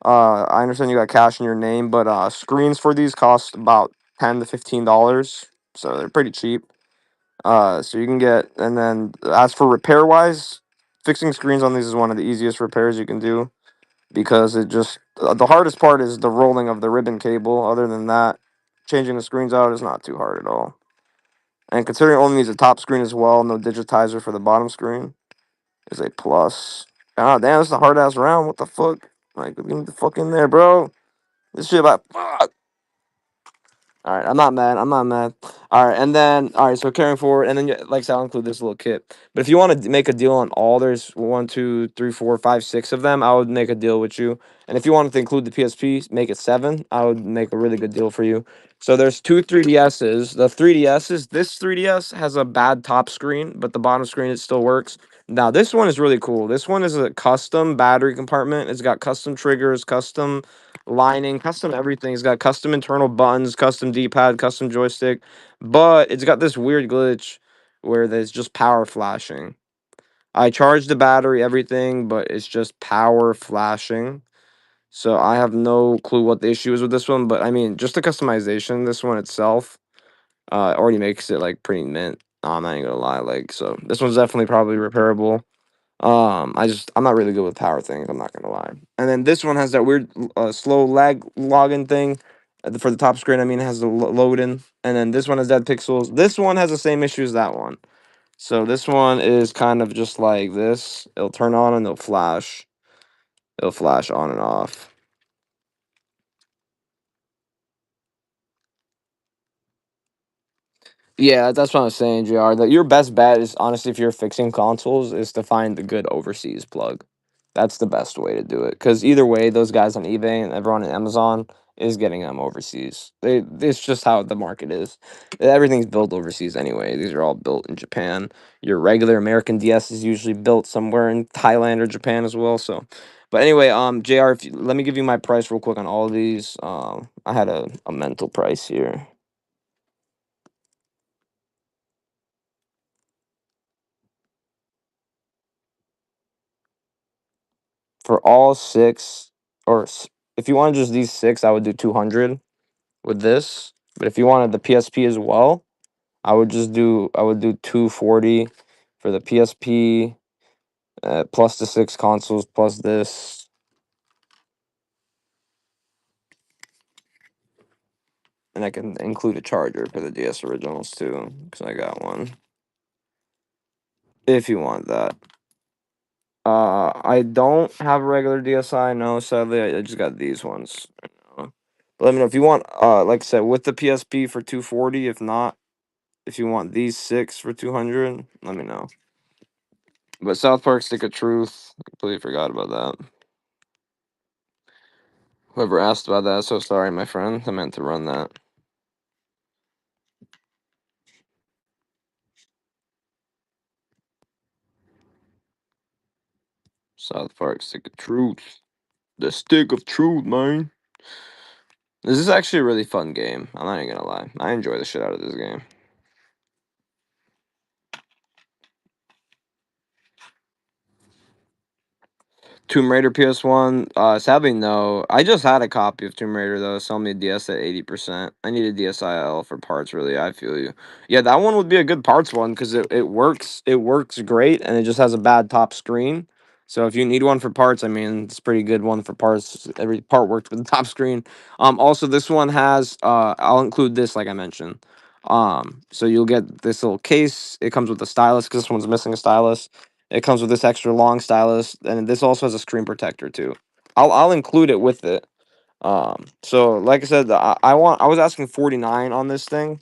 Speaker 1: I understand you got cash in your name, but screens for these cost about $10 to $15, so they're pretty cheap. So you can get, and then as for repair wise, fixing screens on these is one of the easiest repairs you can do because it just the hardest part is the rolling of the ribbon cable. Other than that, changing the screens out is not too hard at all. And considering it only needs a top screen as well, no digitizer for the bottom screen is a plus. Ah, damn, this is a hard ass round. What the fuck? Like, get me the fuck in there, bro. This shit about fuck. All right, I'm not mad. I'm not mad. All right, and then so carrying forward, and then like I said, I'll include this little kit. But if you want to make a deal on all, there's 1, 2, 3, 4, 5, 6 of them. I would make a deal with you. And if you wanted to include the PSP, make it 7. I would make a really good deal for you. So there's 2 3DSs. The 3DSs. This 3DS has a bad top screen, but the bottom screen it still works. Now this one is really cool. This one is a custom battery compartment. It's got custom triggers, custom lining, custom everything. It's got custom internal buttons, custom D-pad, custom joystick. But it's got this weird glitch where there's just power flashing. I charged the battery, everything, but it's just power flashing. So I have no clue what the issue is with this one. But I mean, just the customization, this one itself, already makes it like pretty mint. I'm not even gonna lie. Like, so this one's definitely probably repairable. I'm not really good with power things. I'm not gonna lie. And then this one has that weird slow lag login thing for the top screen. I mean, it has the load in. And then this one has dead pixels. This one has the same issue as that one. So this one is kind of just like this. It'll turn on and it'll flash. It'll flash on and off. Yeah, that's what I'm saying, JR. That your best bet is honestly, if you're fixing consoles, is to find the good overseas plug. That's the best way to do it. Because either way, those guys on eBay and everyone on Amazon is getting them overseas. It's just how the market is. Everything's built overseas anyway. These are all built in Japan. Your regular American DS is usually built somewhere in Thailand or Japan as well. So, but anyway, JR, if you, let me give you my price real quick on all of these. I had a mental price here. For all six, if you wanted just these six, I would do 200 with this. But if you wanted the PSP as well, I would do 240 for the PSP, plus the six consoles plus this. And I can include a charger for the DS originals too, because I got one. If you want that. I don't have a regular DSi, no, sadly. I just got these ones. But let me know if you want, like I said, with the PSP for 240. If not, if you want these six for 200, let me know. But South Park Stick of Truth, I completely forgot about that. Whoever asked about that, so sorry, my friend. I meant to run that. South Park Stick of Truth. The Stick of Truth, man. This is actually a really fun game. I'm not even gonna lie. I enjoy the shit out of this game. Tomb Raider PS1. Sadly, no. I just had a copy of Tomb Raider though. Sell me a DS at 80%. I need a DSiL for parts. Really, I feel you. Yeah, that one would be a good parts one because it works. It works great, and it just has a bad top screen. So if you need one for parts, I mean, it's a pretty good one for parts. Every part works with the top screen. Also, this one has. I'll include this, like I mentioned. So you'll get this little case. It comes with a stylus because this one's missing a stylus. It comes with this extra long stylus, and this also has a screen protector too. I'll include it with it. So like I said, I was asking 49 on this thing.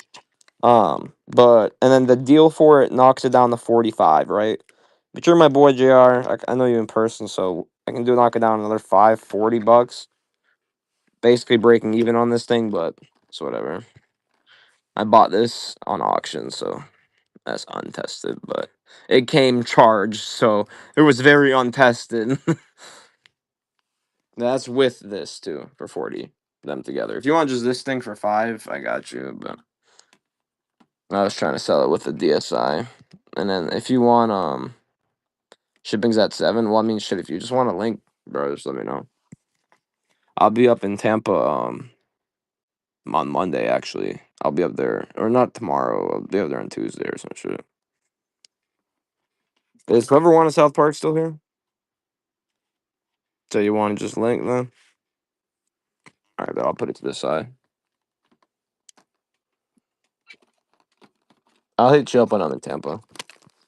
Speaker 1: But and then the deal for it knocks it down to 45, right? But you're my boy JR. I know you in person, so I can knock it down another 40 bucks. Basically breaking even on this thing, but it's whatever. I bought this on auction, so that's untested, but it came charged, so it was very untested. That's with this too for 40, them together. If you want just this thing for 5, I got you, but I was trying to sell it with the DSi. And then if you want shipping's at 7, well I mean shit, if you just want a link, bro, just let me know. I'll be up in Tampa on Monday actually. I'll be up there, or not tomorrow. I'll be up there on Tuesday or some shit. Is whoever wanted South Park still here? So you want to just link then? All right, but I'll put it to the side. I'll hit you up when I'm in Tampa.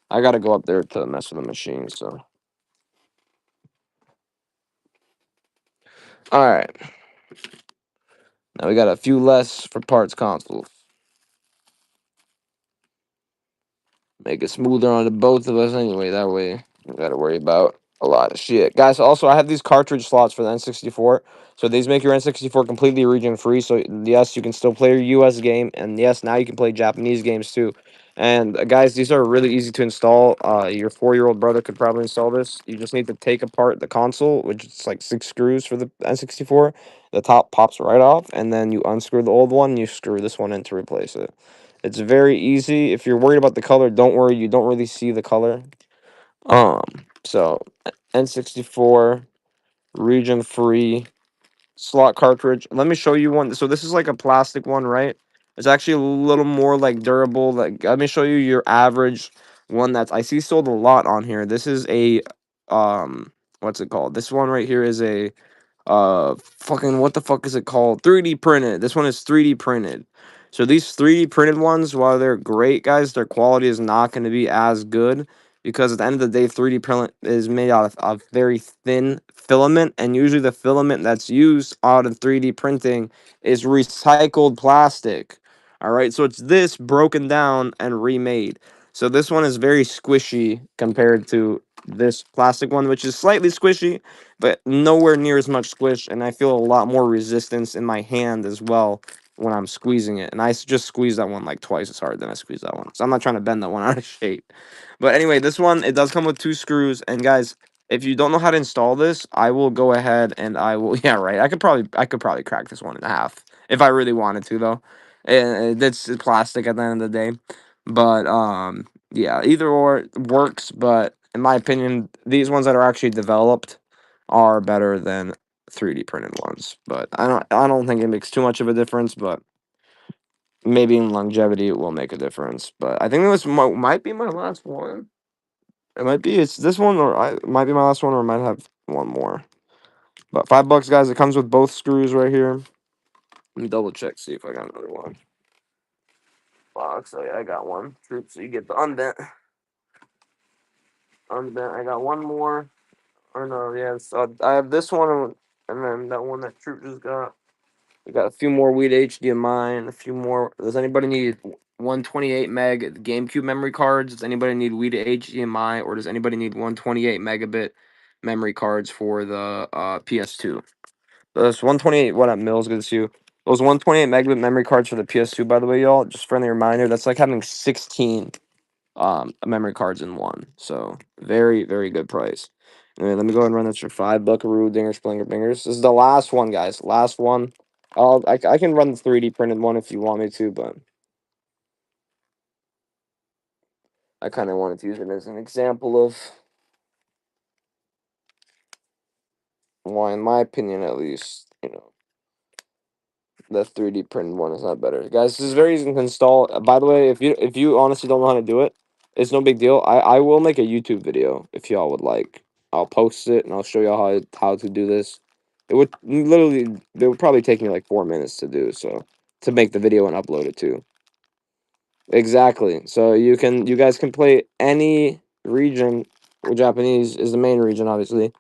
Speaker 1: I gotta go up there to mess with the machine. So, all right. Now we got a few less for parts consoles. Make it smoother on the both of us anyway. That way, we gotta worry about a lot of shit, guys. Also, I have these cartridge slots for the N64. So these make your N64 completely region free. So yes, you can still play your US game, and yes, now you can play Japanese games too. And guys, these are really easy to install. Your 4-year-old brother could probably install this. You just need to take apart the console, which is like 6 screws for the N64. The top pops right off, and then you unscrew the old one and you screw this one in to replace it. It's very easy. If you're worried about the color, don't worry. You don't really see the color. Um, so N64 region free slot cartridge. Let me show you one. So this is like a plastic one, right? It's actually a little more like durable. Like let me show you your average one that's I see sold a lot on here. This is a what's it called? This one right here is a fucking what the fuck is it called? 3D printed. This one is 3D printed. So these 3D printed ones, while they're great, guys, their quality is not going to be as good because at the end of the day, 3D print is made out of a very thin filament, and usually the filament that's used out of 3D printing is recycled plastic. All right, so it's this broken down and remade. So this one is very squishy compared to this plastic one, which is slightly squishy, but nowhere near as much squish, and I feel a lot more resistance in my hand as well when I'm squeezing it. And just squeezed that one like twice as hard than I squeezed that one. So I'm not trying to bend that one out of shape. But anyway, this one, it does come with 2 screws. And guys, if you don't know how to install this, I will go ahead and I will, yeah, right. I could probably crack this one in half if I really wanted to, though. And it's plastic at the end of the day. But yeah, either or works, but in my opinion, these ones that are actually developed are better than 3D printed ones. But I don't think it makes too much of a difference, but maybe in longevity it will make a difference. But I think this might be my last one. It might be it's this one or it might be my last one or I might have one more. But $5, guys. It comes with both screws right here. Let me double check, see if I got another one. Box. Oh yeah, I got one. Troop, so you get the unbent. Unbent. I got one more. Or no, yeah. So I have this one and then that one that Troop just got. We got a few more Wii HDMI and a few more. Does anybody need 128 meg GameCube memory cards? Does anybody need Wii HDMI, or does anybody need 128 megabit memory cards for the PS2? Those 128 what up Mills, good to see you. Those 128 megabit memory cards for the PS2, by the way, y'all. Just friendly reminder, that's like having 16 memory cards in one. So very, very good price. Anyway, let me go ahead and run this for $5 buckaroo dinger splinger bingers. This is the last one, guys. Last one. I can run the 3D printed one if you want me to, but I kind of wanted to use it as an example of why, in my opinion, at least, the 3D printed one is not better. Guys, this is very easy to install. By the way, if you honestly don't know how to do it, it's no big deal. I will make a YouTube video if y'all would like. I'll post it and I'll show y'all how to do this. It would probably take me like 4 minutes to do, so to make the video and upload it too. Exactly. So you guys can play any region. Well, Japanese is the main region, obviously.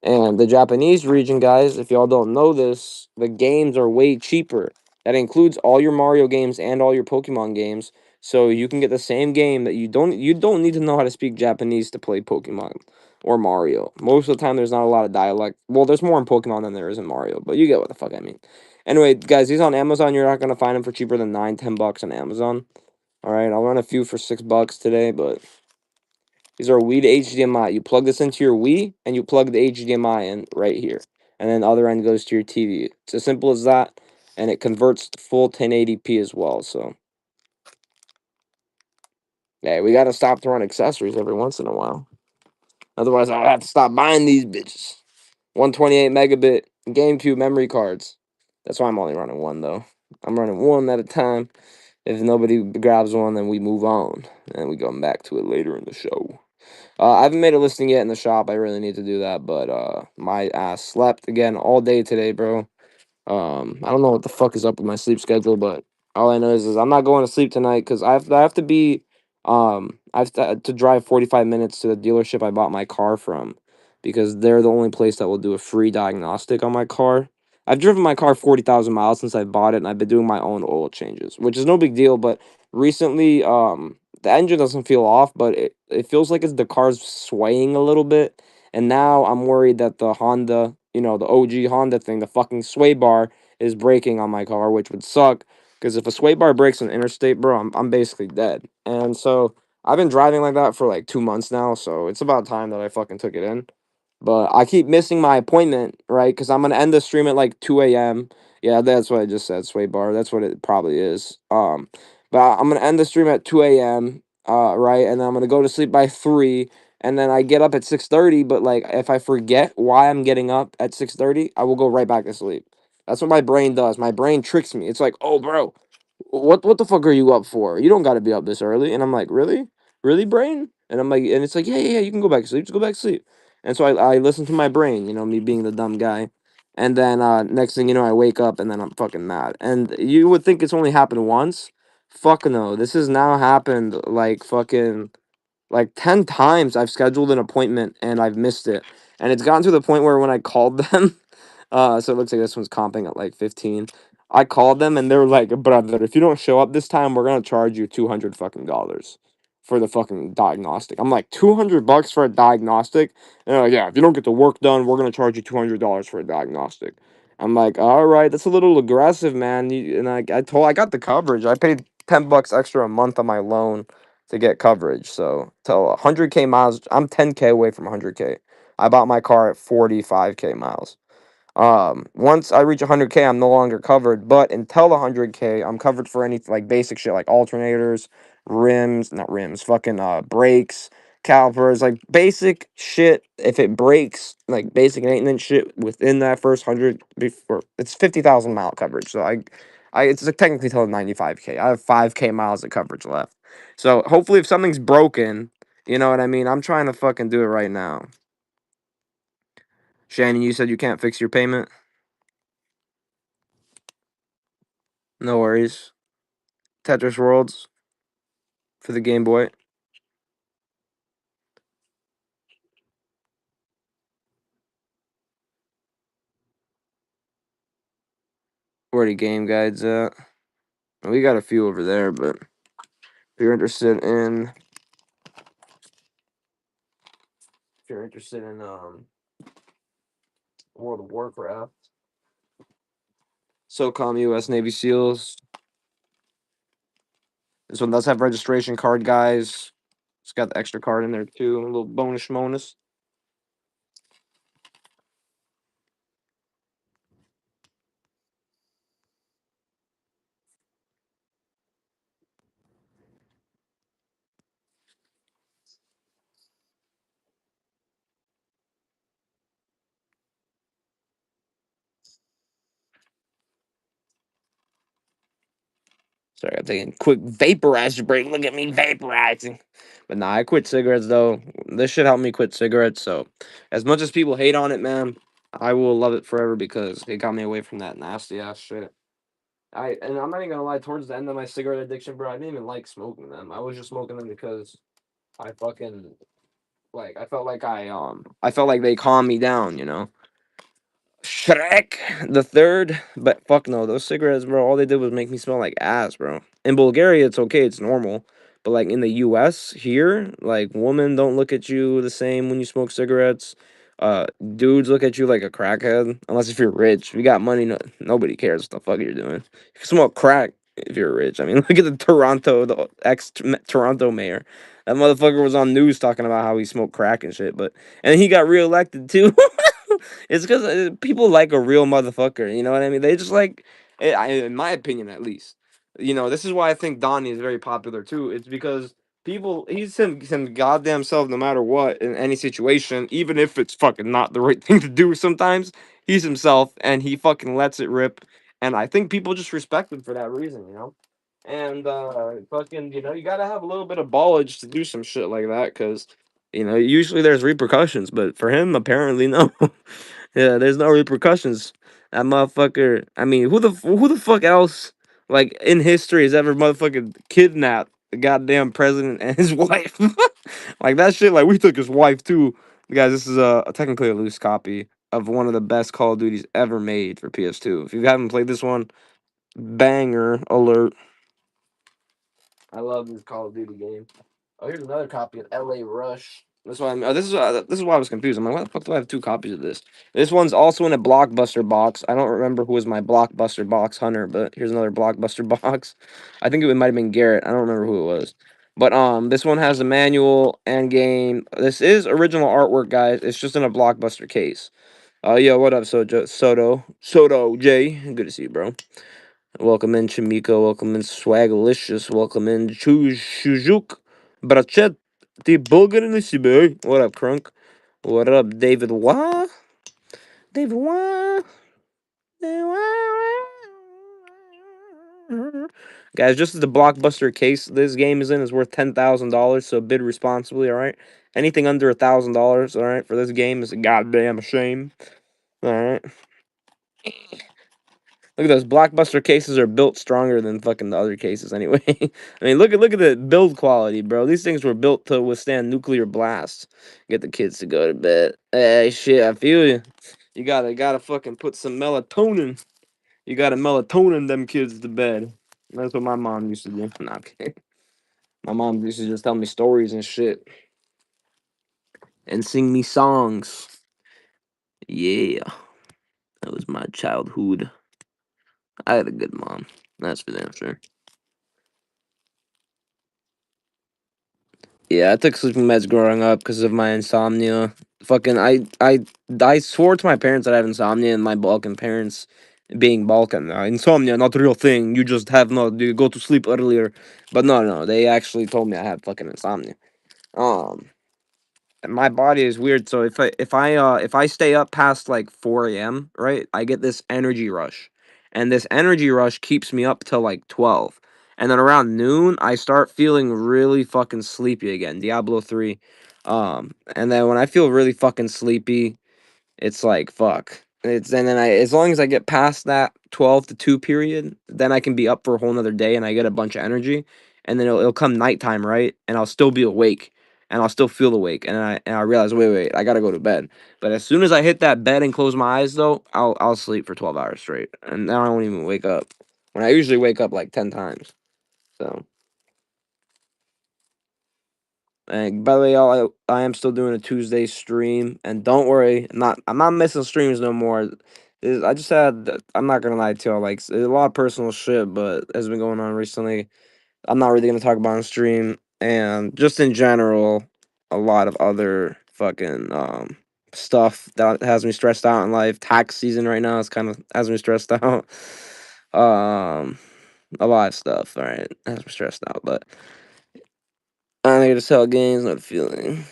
Speaker 1: And the Japanese region, guys, if y'all don't know this, the games are way cheaper. That includes all your Mario games and all your Pokemon games. So you can get the same game that you don't need to know how to speak Japanese to play Pokemon or Mario. Most of the time there's not a lot of dialect. Well, there's more in Pokemon than there is in Mario, but you get what the fuck I mean. Anyway, guys, these on Amazon, you're not gonna find them for cheaper than $9-10 on Amazon. All right, I'll run a few for $6 today, but these are Wii to HDMI. You plug this into your Wii, and you plug the HDMI in right here, and then the other end goes to your TV. It's as simple as that, and it converts to full 1080p as well. So, yeah, we gotta stop throwing accessories every once in a while. Otherwise, I'll have to stop buying these bitches. 128 megabit GameCube memory cards. That's why I'm only running one though. I'm running one at a time. If nobody grabs one, then we move on, and we come back to it later in the show. I haven't made a listing yet in the shop. I really need to do that, but my ass slept again all day today, bro. I don't know what the fuck is up with my sleep schedule, but all I know is I'm not going to sleep tonight because I have to be I have to drive 45 minutes to the dealership I bought my car from because they're the only place that will do a free diagnostic on my car. I've driven my car 40,000 miles since I bought it, and I've been doing my own oil changes, which is no big deal. But recently, the engine doesn't feel off, but it feels like the car's swaying a little bit. And now I'm worried that the Honda, the OG Honda thing, the fucking sway bar is breaking on my car, which would suck Because if a sway bar breaks on interstate, bro, I'm basically dead. And so I've been driving like that for like 2 months now. So it's about time that I fucking took it in. But I keep missing my appointment, right? Because I'm gonna end the stream at like 2 a.m. Yeah, that's what I just said, sway bar. That's what it probably is. But I'm gonna end the stream at 2 a.m. Right, and then I'm gonna go to sleep by 3, and then I get up at 6:30. But like, if I forget why I'm getting up at 6:30, I will go right back to sleep. That's what my brain does. My brain tricks me. It's like, oh, bro, what the fuck are you up for? You don't got to be up this early. And I'm like, really, really, brain? And I'm like, and it's like, yeah, yeah, yeah, you can go back to sleep. Just go back to sleep. And so I listen to my brain, me being the dumb guy. And then next thing you know, I wake up and then I'm fucking mad. And you would think it's only happened once. Fuck no. This has now happened like fucking like 10 times. I've scheduled an appointment and I've missed it. And it's gotten to the point where when I called them, so it looks like this one's comping at like 15. I called them and they were like, brother, if you don't show up this time, we're gonna charge you 200 fucking dollars for the fucking diagnostic. I'm like, $200 for a diagnostic? And they're like, yeah, if you don't get the work done, we're gonna charge you $200 for a diagnostic. I'm like, all right, that's a little aggressive, man. And I got the coverage. I paid $10 extra a month on my loan to get coverage. So till 100K miles, I'm 10K away from 100K. I bought my car at 45K miles. Once I reach 100K, I'm no longer covered, but until 100K, I'm covered for any like basic shit like alternators, rims, not rims, fucking brakes, calipers, like basic shit. If it breaks, like basic maintenance shit within that first 100, before it's 50,000 mile coverage. So I it's like technically till 95K. I have 5K miles of coverage left. So hopefully, if something's broken, you know what I mean. I'm trying to fucking do it right now. Shannon, you said you can't fix your payment. No worries. Tetris Worlds for the Game Boy. Where the game guides at? We got a few over there, but if you're interested in World of Warcraft, SOCOM U.S. Navy SEALs. This one does have registration card, guys. It's got the extra card in there too. A little bonus. Sorry, I'm taking a quick vaporizer break. Look at me vaporizing. But nah, I quit cigarettes though. This should help me quit cigarettes. So, as much as people hate on it, man, I will love it forever because it got me away from that nasty ass shit. And I'm not even gonna lie. Towards the end of my cigarette addiction, bro, I didn't even like smoking them. I was just smoking them because I fucking like. I felt like they calmed me down. Shrek the third, but fuck no, those cigarettes, bro. All they did was make me smell like ass, bro. In Bulgaria, it's okay, it's normal, but like in the U.S. here, like women don't look at you the same when you smoke cigarettes. Uh, Dudes look at you like a crackhead, unless if you're rich. If you got money, nobody cares what the fuck you're doing. You can smoke crack if you're rich. I mean, look at the ex Toronto mayor. That motherfucker was on news talking about how he smoked crack and shit, and he got reelected too. It's because people like a real motherfucker. You know what I mean? They just like, in my opinion, at least. This is why I think Donnie is very popular too. It's because he's him goddamn self no matter what in any situation, even if it's fucking not the right thing to do. Sometimes he's himself and he fucking lets it rip. And I think people just respect him for that reason. And fucking, you gotta have a little bit of ballage to do some shit like that, because usually there's repercussions, but for him, apparently no. Yeah, there's no repercussions. That motherfucker. I mean, who the fuck else like in history has ever motherfucking kidnapped the goddamn president and his wife? Like that shit. Like we took his wife too, guys. This is technically a loose copy of one of the best Call of Duties ever made for PS2. If you haven't played this one, banger alert. I love this Call of Duty game. Oh, here's another copy of LA Rush. That's why this is why I was confused. I'm like, why the fuck do I have two copies of this? This one's also in a Blockbuster box. I don't remember who was my Blockbuster box hunter, but here's another Blockbuster box. I think it might have been Garrett. I don't remember who it was. But this one has a manual and game. This is original artwork, guys. It's just in a Blockbuster case. Yo, what up, Soto J? Good to see you, bro. Welcome in, Chimiko. Welcome in, Swagalicious. Welcome in, Shujuk. Brachet. The Bulgar in the Sibir. What up, Crunk? What up, David? What? David, what? Guys, just as the blockbuster case this game is in is worth $10,000, so bid responsibly, alright? Anything under $1,000, alright, for this game is a goddamn shame. Alright. Look at those blockbuster cases are built stronger than fucking the other cases anyway. I mean, look at the build quality, bro. These things were built to withstand nuclear blasts. Get the kids to go to bed. Hey, shit, I feel you. You gotta fucking put some melatonin. You gotta melatonin them kids to bed. That's what my mom used to do. Nah, okay. My mom used to just tell me stories and shit and sing me songs. Yeah, that was my childhood. I had a good mom. That's for damn sure. Yeah, I took sleeping meds growing up because of my insomnia. Fucking, I swore to my parents that I have insomnia, and my Balkan parents being Balkan, insomnia not a real thing. You just have no, you go to sleep earlier. But no, they actually told me I had fucking insomnia. Um, and my body is weird. So if I stay up past like 4 a.m., right, I get this energy rush, and this energy rush keeps me up till like 12. And then around noon, I start feeling really fucking sleepy again. Diablo 3. And then when I feel really fucking sleepy, it's like fuck. It's and then I as long as I get past that 12 to 2 period, then I can be up for a whole nother day and I get a bunch of energy. And then it'll come nighttime, right? And I'll still be awake and I'll still feel awake. And I realize, wait, I gotta go to bed. But as soon as I hit that bed and close my eyes though, I'll sleep for 12 hours straight. And then I won't even wake up. When I usually wake up like 10 times. So and by the way, y'all, I am still doing a Tuesday stream, and don't worry, I'm not missing streams no more. I just had, I'm not gonna lie to y'all, like there's a lot of personal shit, but has been going on recently. I'm not really gonna talk about on stream, and just in general, a lot of other fucking stuff that has me stressed out in life. Tax season right now is kind of has me stressed out. Um, a lot of stuff, all right, has me stressed out, but I need to sell games, not feeling.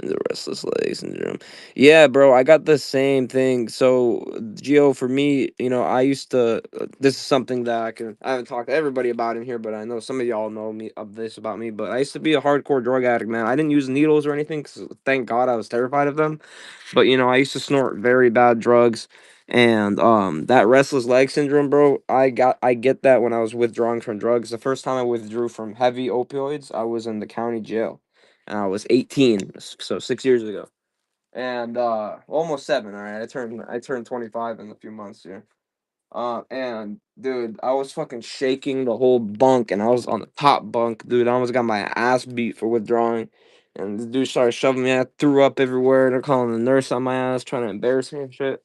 Speaker 1: The restless leg syndrome. Yeah, bro, I got the same thing. So, Geo, for me, I used to. This is something that I haven't talked to everybody about in here, but I know some of y'all know me of this about me. But I used to be a hardcore drug addict, man. I didn't use needles or anything, 'cause thank God I was terrified of them. But I used to snort very bad drugs, and that restless leg syndrome, bro. I get that when I was withdrawing from drugs. The first time I withdrew from heavy opioids, I was in the county jail and I was 18, so 6 years ago, and almost seven. All right, I turned 25 in a few months here. And dude, I was fucking shaking the whole bunk, and I was on the top bunk, dude. I almost got my ass beat for withdrawing, and the dude started shoving me. I threw up everywhere. They're calling the nurse on my ass, trying to embarrass me and shit.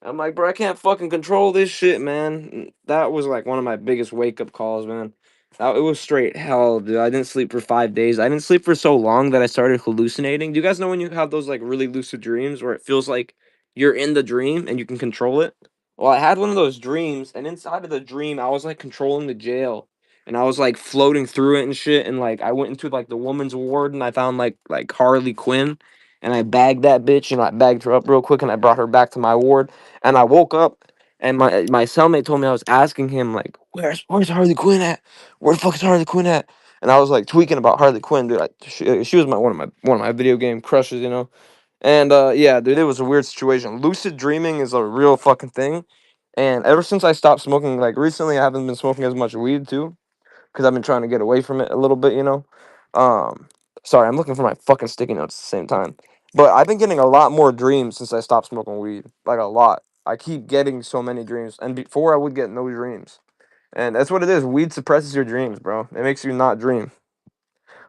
Speaker 1: I'm like, bro, I can't fucking control this shit, man. That was like one of my biggest wake up calls, man. It was straight hell, dude. I didn't sleep for 5 days. I didn't sleep for so long that I started hallucinating. Do you guys know when you have those like really lucid dreams where it feels like you're in the dream and you can control it? Well, I had one of those dreams, and inside of the dream, I was like controlling the jail, and I was like floating through it and shit. And like I went into like the woman's ward, and I found like Harley Quinn, and I bagged that bitch, and I bagged her up real quick, and I brought her back to my ward. And I woke up, and my cellmate told me I was asking him like, "Where's Harley Quinn at? Where the fuck is Harley Quinn at?" And I was like tweaking about Harley Quinn, dude. She was one of my video game crushes, you know. And yeah, dude, it was a weird situation. Lucid dreaming is a real fucking thing. And ever since I stopped smoking, like recently, I haven't been smoking as much weed too, because I've been trying to get away from it a little bit, you know. Um, Sorry, I'm looking for my fucking sticky notes at the same time. But I've been getting a lot more dreams since I stopped smoking weed, like a lot. I keep getting so many dreams, and before I would get no dreams. And that's what it is. Weed suppresses your dreams, bro. It makes you not dream,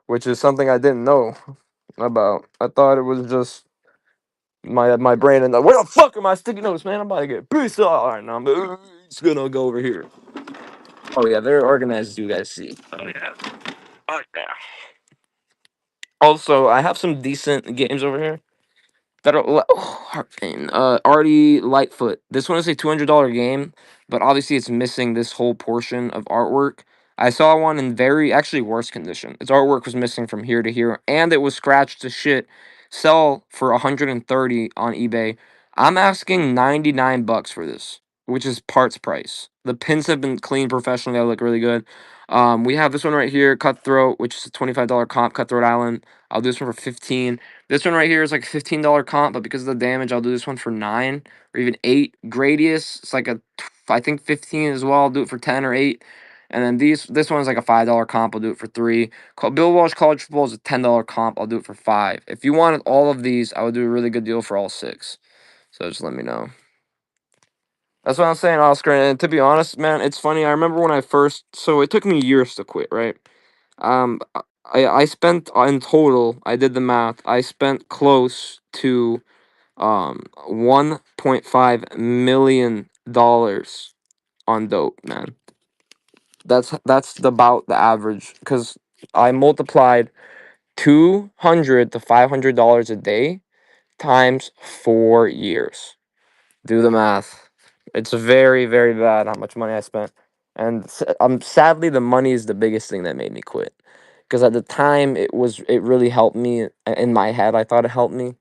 Speaker 1: which is something I didn't know. About. I thought it was just my brain and where the fuck are my sticky notes, man? I'm about to get pissed off. All right, now I'm just gonna go over here. Oh yeah, very organized, as you guys see. Oh yeah. Oh yeah. Also, I have some decent games over here. Heart pain. Artie Lightfoot. This one is a $200 game, but obviously it's missing this whole portion of artwork. I saw one in very actually worse condition. Its artwork was missing from here to here, and it was scratched to shit. Sell for 130 on eBay. I'm asking 99 bucks for this, which is parts price. The pins have been cleaned professionally. They look really good. We have this one right here, Cutthroat, which is a $25 comp, Cutthroat Island. I'll do this one for 15. This one right here is like a $15 comp, but because of the damage, I'll do this one for 9 or even 8. Gradius, it's like I think 15 as well. I'll do it for 10 or 8. And then this one's like a $5 comp. I'll do it for 3. Bill Walsh College Football is a $10 comp. I'll do it for 5. If you wanted all of these, I would do a really good deal for all 6. So just let me know. That's what I'm saying, Oscar. And to be honest, man, it's funny. I remember when I first. So it took me years to quit, right? Um, I spent in total. I did the math. I spent close to 1.5 million dollars on dope, man. That's about the average because I multiplied 200 to $500 a day times 4 years. Do the math. It's very, very bad how much money I spent. And sadly, the money is the biggest thing that made me quit. Because at the time, it really helped me in my head. I thought it helped me,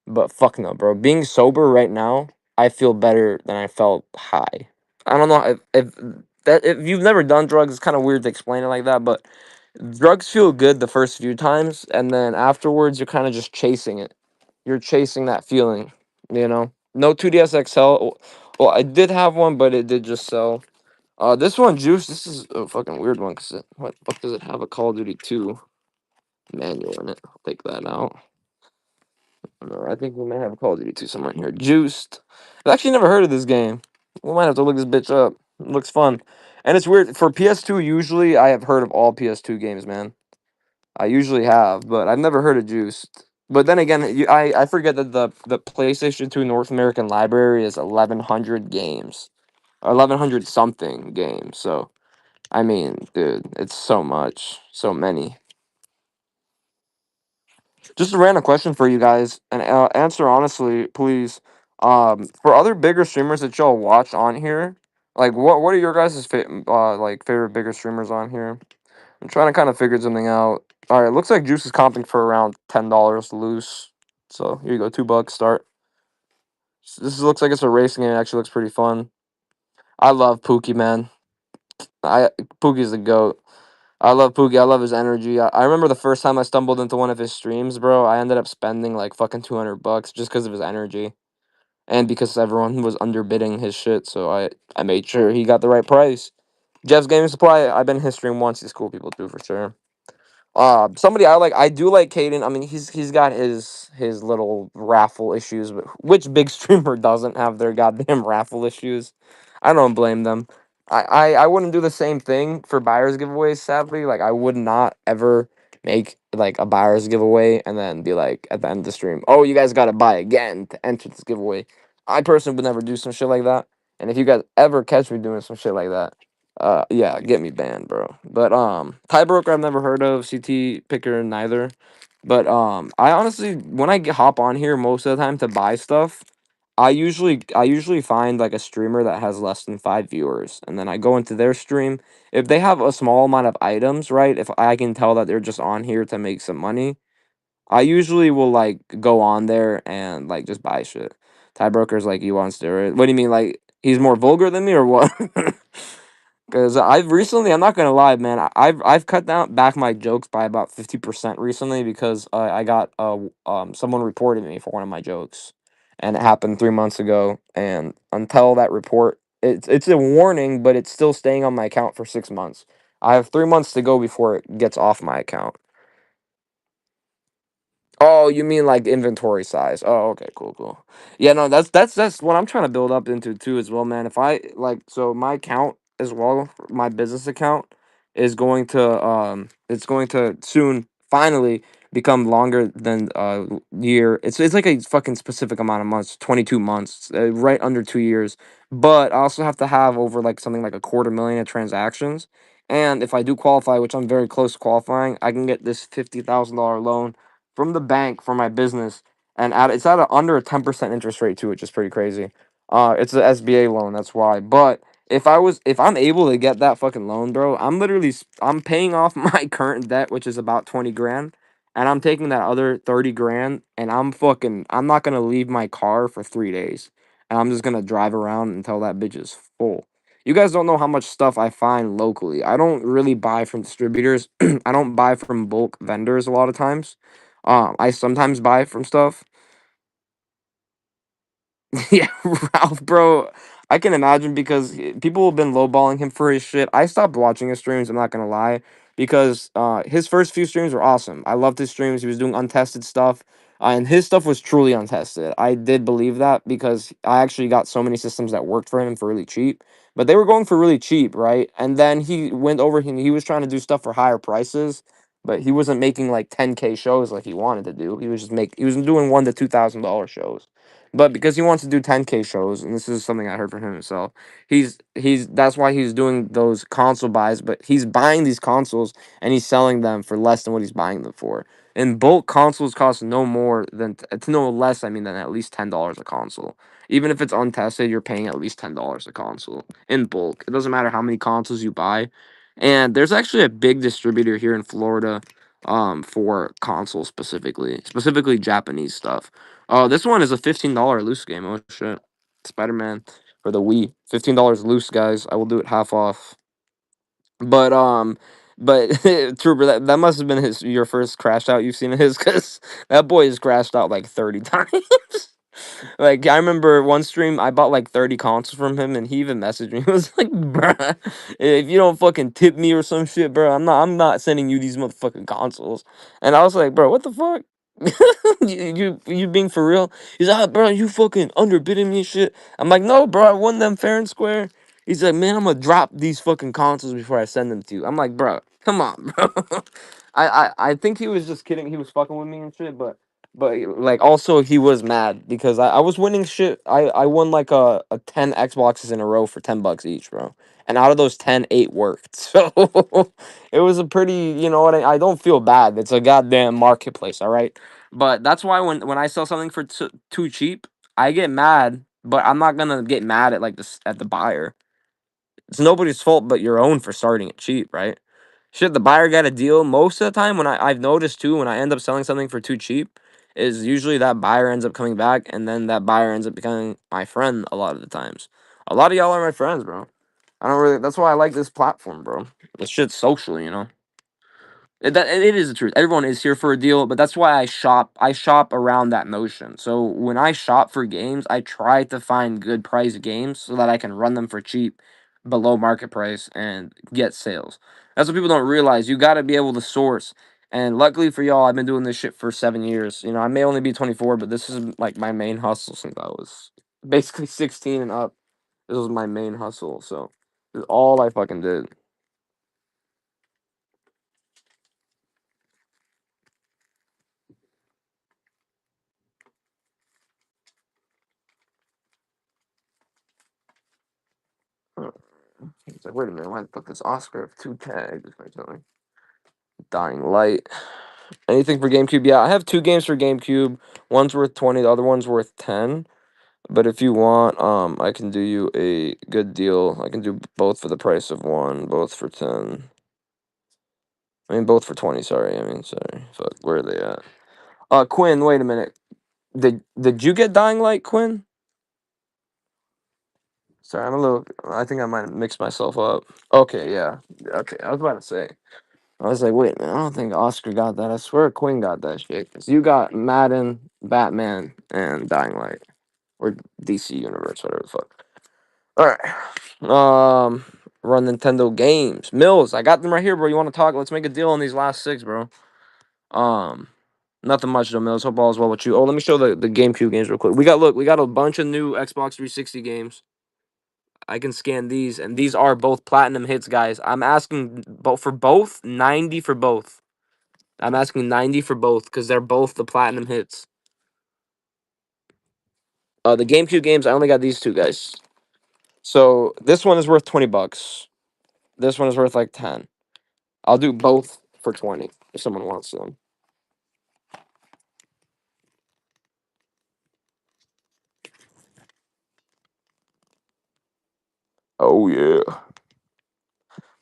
Speaker 1: but fuck no, bro. Being sober right now, I feel better than I felt high. I don't know if you've never done drugs, it's kind of weird to explain it like that, but drugs feel good the first few times, and then afterwards, you're kind of just chasing it. You're chasing that feeling, you know. No 2DS XL. Well, I did have one, but it did just sell. This one, Juice. This is a fucking weird one because what the fuck does it have a Call of Duty 2 manual in it? I'll take that out. I think we might have a Call of Duty 2 somewhere in here. Juiced. I've actually never heard of this game. We might have to look this bitch up. It looks fun. And it's weird. For PS2, usually I have heard of all PS2 games, man. I usually have, but I've never heard of Juiced. But then again, I forget that the PlayStation 2 North American library is 1,100 games. Or 1,100 something games. So, I mean, dude, it's so much. So many. Just a random question for you guys, and answer honestly, please. For other bigger streamers that y'all watch on here, like what are your guys' like favorite bigger streamers on here? I'm trying to kind of figure something out. All right, looks like Juice is comping for around $10 loose. So here you go, $2 start. This looks like it's a racing game. It actually looks pretty fun. I love Pookie, man. I Pookie's the goat. I love Pookie. I love his energy. I remember the first time I stumbled into one of his streams, bro. I ended up spending like fucking $200 just because of his energy, and because everyone was underbidding his shit. So I made sure he got the right price. Jeff's Gaming Supply. I've been in his stream once. He's cool people too for sure. Somebody I like. I do like Caden. I mean, he's got his little raffle issues, but which big streamer doesn't have their goddamn raffle issues? I don't blame them. I wouldn't do the same thing for buyers giveaways. Sadly, like I would not ever make like a buyers giveaway and then be like at the end of the stream, oh, you guys got to buy again to enter this giveaway. I personally would never do some shit like that. And if you guys ever catch me doing some shit like that, yeah, get me banned, bro. But Tie Broker I've never heard of, CT Picker neither. But I honestly when I hop on here most of the time to buy stuff, I usually find like a streamer that has less than 5 viewers, and then I go into their stream. If they have a small amount of items, right? If I can tell that they're just on here to make some money, I usually will like go on there and like just buy shit. Tie Broker's like you on steroids. What do you mean? Like he's more vulgar than me or what? Because I've recently, I'm not gonna lie, man. I've cut down back my jokes by about 50% recently because I got someone reported me for one of my jokes, and it happened 3 months ago. And until that report, it's a warning, but it's still staying on my account for 6 months. I have 3 months to go before it gets off my account. Oh, you mean like inventory size? Oh, okay, cool, cool. Yeah, no, that's what I'm trying to build up into too as well, man. If I like, so my account as well, my business account is going to it's going to soon finally become longer than year. It's like a fucking specific amount of months, 22 months, right under 2 years. But I also have to have over like something like a quarter million of transactions. And if I do qualify, which I'm very close to qualifying, I can get this $50,000 loan from the bank for my business, and it's at under a 10% interest rate too, which is pretty crazy. It's an SBA loan, that's why. But if I'm able to get that fucking loan, bro, I'm paying off my current debt, which is about 20 grand, and I'm taking that other 30 grand, and I'm not gonna leave my car for 3 days, and I'm just gonna drive around until that bitch is full. You guys don't know how much stuff I find locally. I don't really buy from distributors. I don't buy from bulk vendors a lot of times. I sometimes buy from stuff. Yeah, Ralph, bro. I can imagine because people have been lowballing him for his shit. I stopped watching his streams, I'm not gonna lie, because his first few streams were awesome. I loved his streams. He was doing untested stuff, and his stuff was truly untested. I did believe that because I actually got so many systems that worked for him for really cheap, but they were going for really cheap, right? And then he went over and he was trying to do stuff for higher prices, but he wasn't making like 10K shows like he wanted to do. He was doing $1,000 to $2,000 shows. But because he wants to do 10K shows, and this is something I heard from him himself, that's why he's doing those console buys. But he's buying these consoles and he's selling them for less than what he's buying them for. And bulk consoles cost no more than to no less. I mean, than at least $10 a console. Even if it's untested, you're paying at least $10 a console in bulk. It doesn't matter how many consoles you buy. And there's actually a big distributor here in Florida, for consoles specifically Japanese stuff. Oh, this one is a $15 loose game. Oh shit. Spider-Man for the Wii. $15 loose, guys. I will do it half off. But but Trooper, that must have been your first crash out you've seen of his, because that boy has crashed out like 30 times. Like, I remember one stream I bought like 30 consoles from him, and he even messaged me. He was like, bruh, if you don't fucking tip me or some shit, bro, I'm not sending you these motherfucking consoles. And I was like, bro, what the fuck? You being for real? He's like, bro, you fucking underbidding me and shit. I'm like, no, bro, I won them fair and square. He's like, man, I'm gonna drop these fucking consoles before I send them to you. I'm like, bro, come on, bro. I think he was just kidding. He was fucking with me and shit, but like also he was mad because I was winning shit. I won like a 10 Xboxes in a row for $10 each, bro. And out of those 10, 8 worked. So it was a pretty, you know what, I don't feel bad. It's a goddamn marketplace, all right? But that's why when I sell something for too cheap, I get mad, but I'm not gonna get mad at like this at the buyer. It's nobody's fault but your own for starting it cheap, right? Shit, the buyer got a deal. Most of the time, I've noticed too, when I end up selling something for too cheap, is usually that buyer ends up coming back, and then that buyer ends up becoming my friend a lot of the times. A lot of y'all are my friends, bro. I don't really. That's why I like this platform, bro. This shit's social, you know. It is the truth. Everyone is here for a deal, but that's why I shop. I shop around that notion. So when I shop for games, I try to find good price games so that I can run them for cheap, below market price, and get sales. That's what people don't realize. You got to be able to source. And luckily for y'all, I've been doing this shit for 7 years. You know, I may only be 24, but this is like my main hustle since I was basically 16 and up. This was my main hustle. So this is all I fucking did. He's like, wait a minute, why the fuck does Oscar have two tags? Or something? Dying Light. Anything for GameCube? Yeah, I have two games for GameCube. One's worth 20, the other one's worth 10. But if you want, I can do you a good deal. I can do both for the price of one, both for 10. I mean, both for 20, sorry. Sorry. Fuck, where are they at? Quinn, wait a minute. Did you get Dying Light, Quinn? Sorry, I think I might have mixed myself up. Okay, yeah. Okay, I was about to say. I was like, wait, man, I don't think Oscar got that. I swear Quinn got that shit. 'Cause you got Madden, Batman, and Dying Light. Or DC Universe, whatever the fuck. Alright. Run Nintendo games. Mills, I got them right here, bro. You want to talk? Let's make a deal on these last six, bro. Um, Nothing much though, Mills. Hope all is well with you. Oh, let me show the GameCube games real quick. We got a bunch of new Xbox 360 games. I can scan these, and these are both platinum hits, guys. I'm asking both for both, 90 for both. I'm asking 90 for both because they're both the platinum hits. The GameCube games, I only got these two guys. So this one is worth $20. This one is worth like 10. I'll do both for 20 if someone wants them. Oh yeah.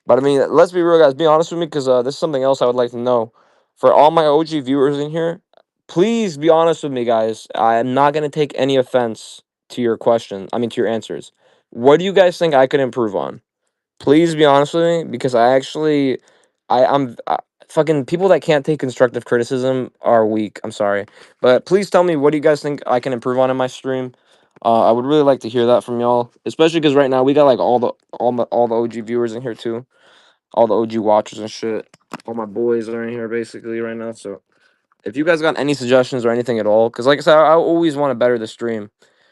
Speaker 1: But I mean, let's be real, guys. Be honest with me, because this is something else I would like to know. For all my OG viewers in here, please be honest with me, guys. I am not gonna take any offense to your question. I mean, to your answers. What do you guys think I could improve on? Please be honest with me, because I actually, fucking people that can't take constructive criticism are weak. I'm sorry, but please tell me, what do you guys think I can improve on in my stream? I would really like to hear that from y'all, especially because right now we got like all the OG viewers in here too, all the OG watchers and shit. All my boys are in here basically right now. So if you guys got any suggestions or anything at all, because like I said, I always want to better the stream.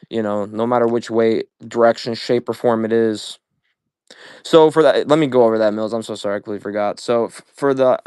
Speaker 1: You know, no matter which way, direction, shape, or form it is. So for that, let me go over that, Mills. I'm so sorry, I completely forgot. So for the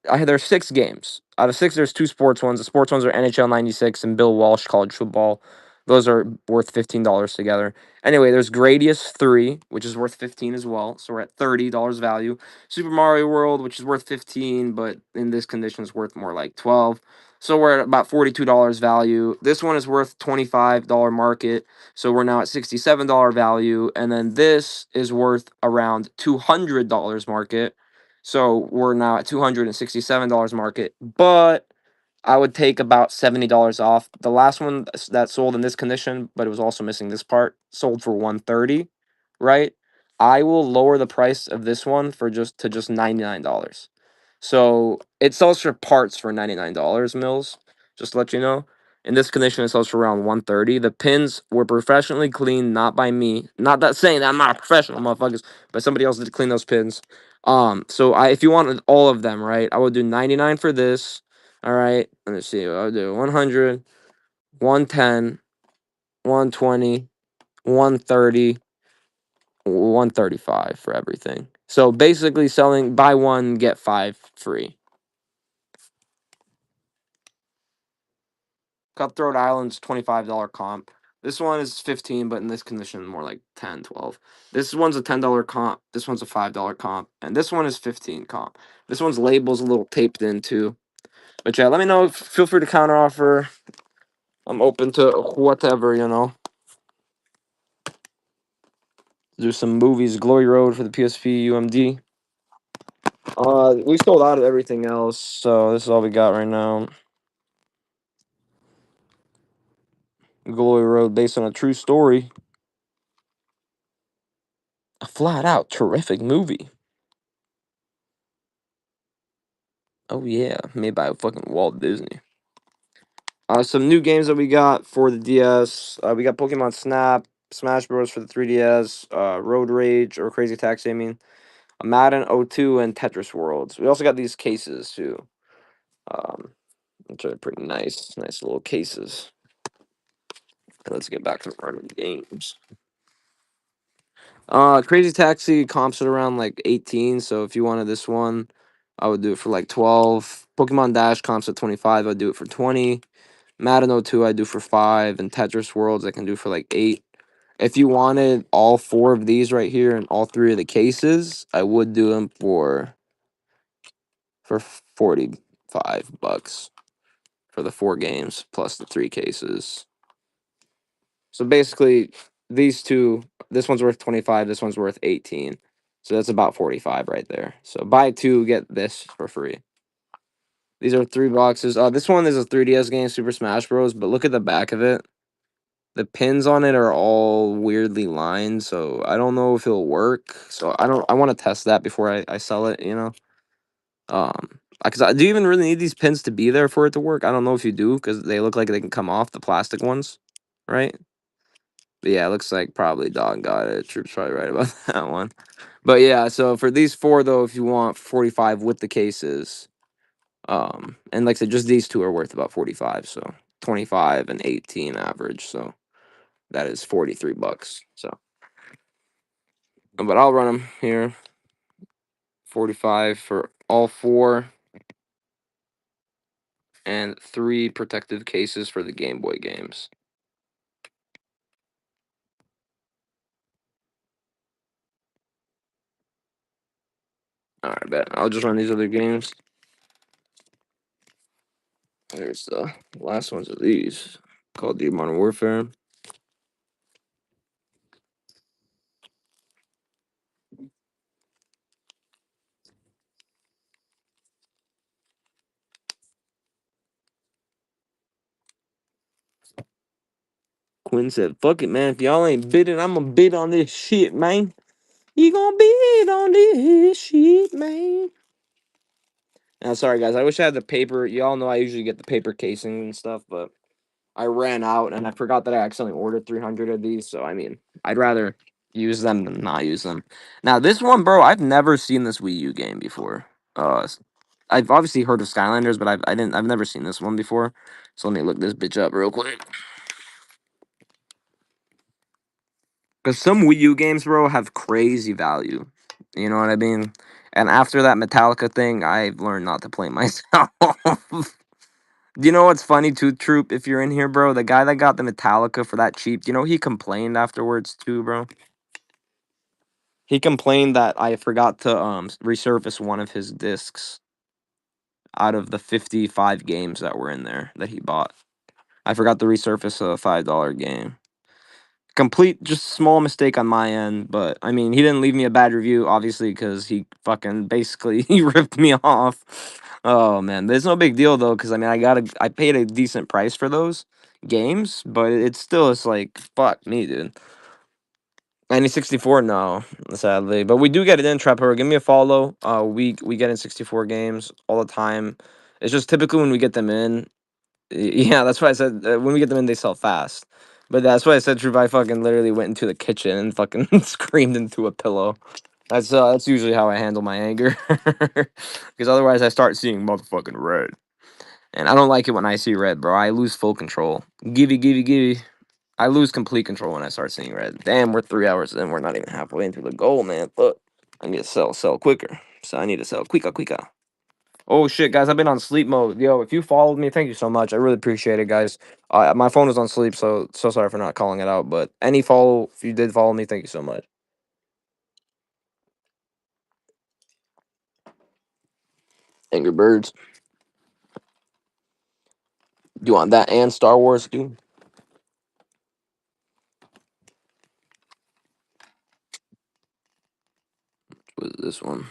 Speaker 1: there's 6 games. Out of 6, there's 2 sports ones. The sports ones are NHL '96 and Bill Walsh college football. Those are worth $15 together. Anyway, there's Gradius 3, which is worth 15 as well. So we're at $30 value. Super Mario World, which is worth 15, but in this condition is worth more like 12. So we're at about $42 value. This one is worth $25 market. So we're now at $67 value. And then this is worth around $200 market. So we're now at $267 market. But I would take about $70 off. The last one that sold in this condition, but it was also missing this part, sold for $130, right? I will lower the price of this one for just $99. So it sells for parts for $99, Mills. Just to let you know. In this condition, it sells for around 130. The pins were professionally cleaned, not by me. Not that saying that I'm not a professional, motherfuckers, but somebody else did clean those pins. So if you wanted all of them, right, I would do 99 for this. All right, let's see. I'll do 100, 110, 120, 130, 135 for everything. So basically selling buy one, get 5 free. Cutthroat Island's $25 comp. This one is 15, but in this condition, more like 10, 12. This one's a $10 comp. This one's a $5 comp. And this one is 15 comp. This one's label's a little taped in too. But yeah, let me know. Feel free to counter offer. I'm open to whatever, you know. There's some movies. Glory Road for the PSP UMD. We sold out of everything else, so this is all we got right now. Glory Road, based on a true story. A flat out terrific movie. Oh yeah, made by fucking Walt Disney. Some new games that we got for the DS. We got Pokemon Snap, Smash Bros for the 3DS, Road Rage or Crazy Taxi. I mean, Madden 02 and Tetris Worlds. We also got these cases too, which are pretty nice, nice little cases. And let's get back to running games. Crazy Taxi comps at around like 18. So if you wanted this one, I would do it for like 12. Pokemon Dash comps at 25. I'd do it for 20. Madden 02 I do for 5, and Tetris Worlds I can do for like 8. If you wanted all 4 of these right here and all 3 of the cases, I would do them for $45 for the 4 games plus the 3 cases. So basically, these two, this one's worth 25, this one's worth 18. So that's about 45 right there. So buy 2, get this for free. These are 3 boxes. This one is a 3DS game, Super Smash Bros. But look at the back of it. The pins on it are all weirdly lined, so I don't know if it'll work. So I want to test that before I sell it, you know. Because I do you even really need these pins to be there for it to work? I don't know if you do, because they look like they can come off the plastic ones, right? But yeah, it looks like probably Dog got it. Troop's probably right about that one. But yeah, so for these 4 though, if you want 45 with the cases, and like I said, just these 2 are worth about 45, so 25 and 18 average, so that is $43. So, but I'll run them here. 45 for all 4. and 3 protective cases for the Game Boy games. All right, bet. I'll just run these other games. There's the last ones of these. Called Duty Modern Warfare. Quinn said, fuck it, man. If y'all ain't bidding, I'm gonna bid on this shit, man. You gonna bid on this shit, man. Now, sorry, guys. I wish I had the paper. Y'all know I usually get the paper casing and stuff, but I ran out and I forgot that I accidentally ordered 300 of these. So, I mean, I'd rather use them than not use them. Now, this one, bro, I've never seen this Wii U game before. I've obviously heard of Skylanders, but I've never seen this one before. So let me look this bitch up real quick. Because some Wii U games, bro, have crazy value. You know what I mean? And after that Metallica thing, I've learned not to play myself. Do you know what's funny too, Troop? If you're in here, bro, the guy that got the Metallica for that cheap, do you know he complained afterwards too, bro? He complained that I forgot to resurface one of his discs out of the 55 games that were in there that he bought. I forgot to resurface a $5 game. Complete, just small mistake on my end, but I mean, he didn't leave me a bad review, obviously, because he fucking basically he ripped me off. Oh man, there's no big deal though, because I mean, I paid a decent price for those games, but it's like fuck me, dude. 64, no, sadly, but we do get it in Trapper. Give me a follow. We get in 64 games all the time. It's just typically when we get them in. Yeah, that's why I said when we get them in, they sell fast. But that's why I said, Troop, I fucking literally went into the kitchen and fucking screamed into a pillow. That's usually how I handle my anger, because otherwise I start seeing motherfucking red, and I don't like it when I see red, bro. I lose full control. Givey. I lose complete control when I start seeing red. Damn, we're 3 hours in. We're not even halfway into the goal, man. Fuck. I need to sell quicker. So I need to sell quicker. Oh shit, guys! I've been on sleep mode. Yo, if you followed me, thank you so much. I really appreciate it, guys. My phone was on sleep, so sorry for not calling it out. But any follow, if you did follow me, thank you so much. Angry Birds. Do you want that and Star Wars, dude? What is this one?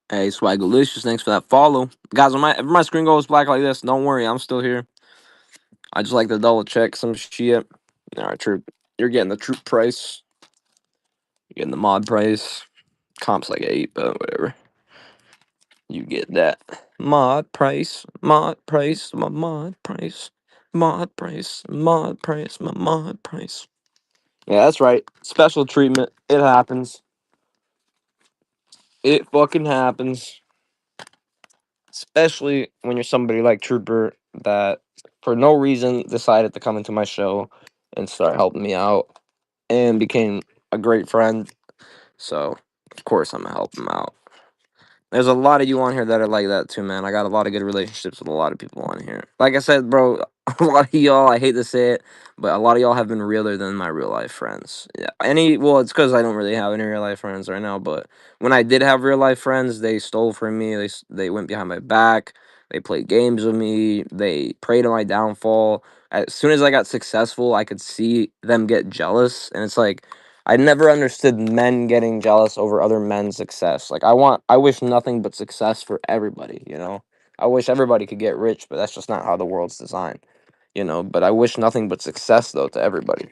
Speaker 1: Hey, Swagalicious, thanks for that follow, guys. When my screen goes black like this, don't worry, I'm still here. I just like to double check some shit. All right, Troop, you're getting the troop price. You're getting the mod price. Comp's like 8, but whatever. You get that mod price, mod price, my mod price, mod price, mod price, my mod price. Yeah, that's right. Special treatment. It happens. It fucking happens. Especially when you're somebody like Trooper that, for no reason, decided to come into my show and start helping me out and became a great friend. So, of course, I'm gonna help him out. There's a lot of you on here that are like that too, man. I got a lot of good relationships with a lot of people on here. Like I said, bro, a lot of y'all, I hate to say it, but a lot of y'all have been realer than my real life friends. Yeah, well, it's because I don't really have any real life friends right now. But when I did have real life friends, they stole from me. They went behind my back. They played games with me. They preyed on my downfall. As soon as I got successful, I could see them get jealous, and it's like I never understood men getting jealous over other men's success. Like I wish nothing but success for everybody, you know? I wish everybody could get rich, but that's just not how the world's designed, you know? But I wish nothing but success though to everybody.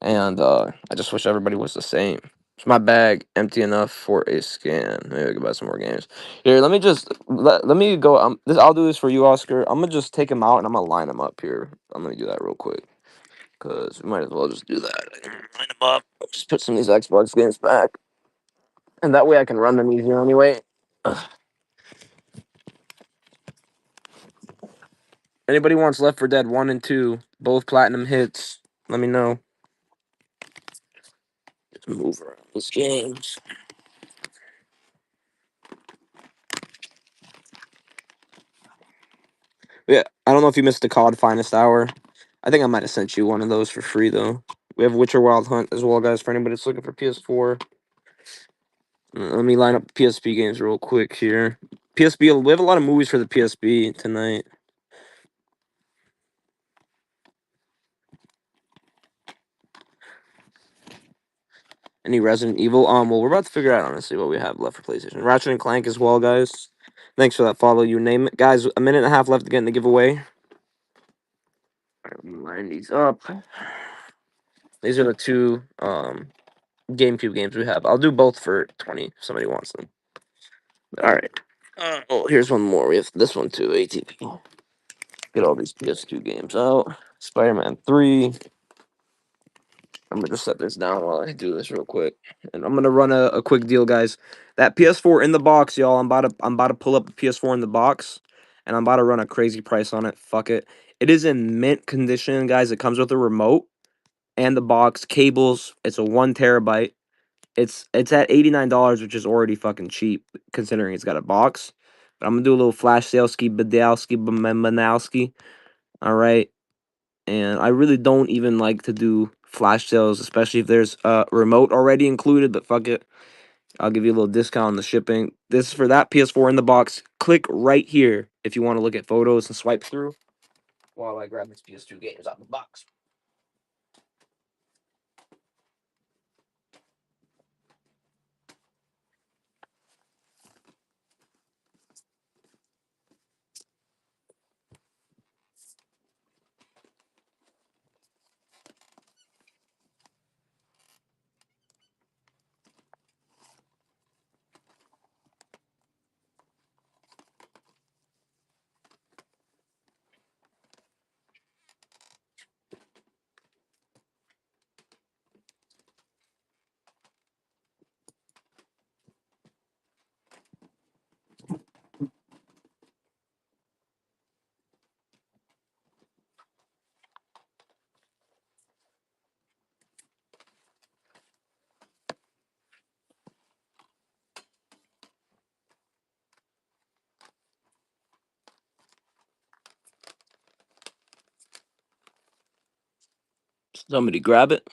Speaker 1: And I just wish everybody was the same. Is my bag empty enough for a scan? Maybe I can buy some more games. Here, let me just let me go. I'll do this for you, Oscar. I'm gonna just take them out and I'm gonna line them up here. I'm gonna do that real quick. Because we might as well just do that. Line them up. Just put some of these Xbox games back. And that way I can run them easier anyway. Ugh. Anybody wants Left 4 Dead 1 and 2, both platinum hits, let me know. Let's move around these games. Yeah, I don't know if you missed the COD Finest Hour. I think I might have sent you one of those for free, though. We have Witcher Wild Hunt as well, guys, for anybody that's looking for PS4. Let me line up PSP games real quick here. PSP, we have a lot of movies for the PSP tonight. Any Resident Evil? Well, we're about to figure out, honestly, what we have left for PlayStation. Ratchet and Clank as well, guys. Thanks for that follow, you name it. Guys, a minute and a half left to get in the giveaway. All right, let me line these up. These are the two GameCube games we have. I'll do both for 20 if somebody wants them. All right. Oh, here's one more. We have this one too, ATP. Get all these PS2 games out. Spider-Man 3. I'm gonna just set this down while I do this real quick, and I'm gonna run a quick deal, guys. That PS4 in the box, y'all. I'm about to pull up the PS4 in the box, and I'm about to run a crazy price on it. Fuck it. It is in mint condition, guys. It comes with a remote and the box, cables. It's a 1 terabyte. It's at $89, which is already fucking cheap considering it's got a box. But I'm gonna do a little flash sale, ski badowski, banowski. All right. And I really don't even like to do flash sales, especially if there's a remote already included, but fuck it. I'll give you a little discount on the shipping. This is for that PS4 in the box. Click right here if you want to look at photos and swipe through while I grab these PS2 games out of the box. Somebody grab it.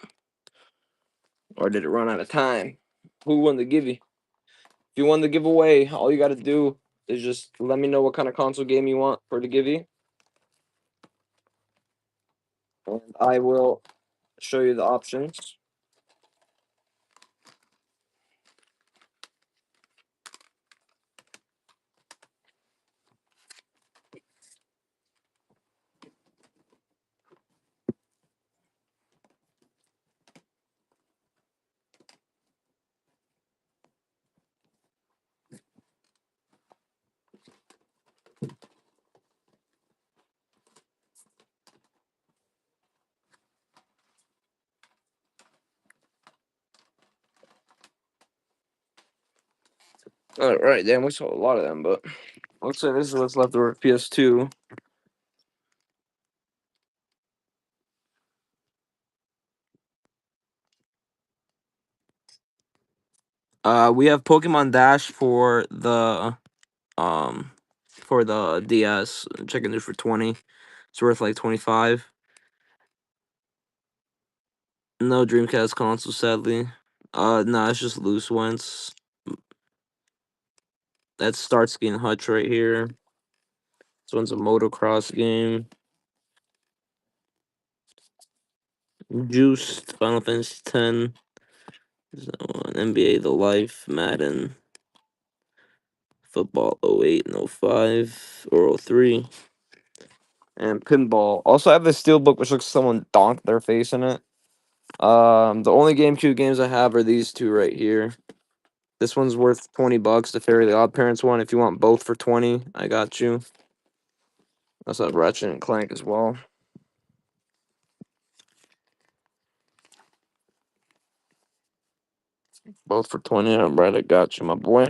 Speaker 1: Or did it run out of time? Who won the giveaway? If you won the giveaway, all you got to do is just let me know what kind of console game you want for the giveaway. And I will show you the options. All right, damn, we saw a lot of them, but looks like this is what's left over PS2. We have Pokemon Dash for the DS. Checking it for 20. It's worth like 25. No Dreamcast console, sadly. No, it's just loose ones. That's Starsky and Hutch right here. This one's a motocross game. Juiced, Final Fantasy 10. There's that one. NBA The Life, Madden, Football 08 and 05 or 03. And Pinball. Also, I have this Steelbook which looks like someone donked their face in it. The only GameCube games I have are these two right here. This one's worth $20. The Fairly Odd Parents one. If you want both for 20, I got you. I also have Ratchet and Clank as well. Both for 20. All right, I got you, my boy.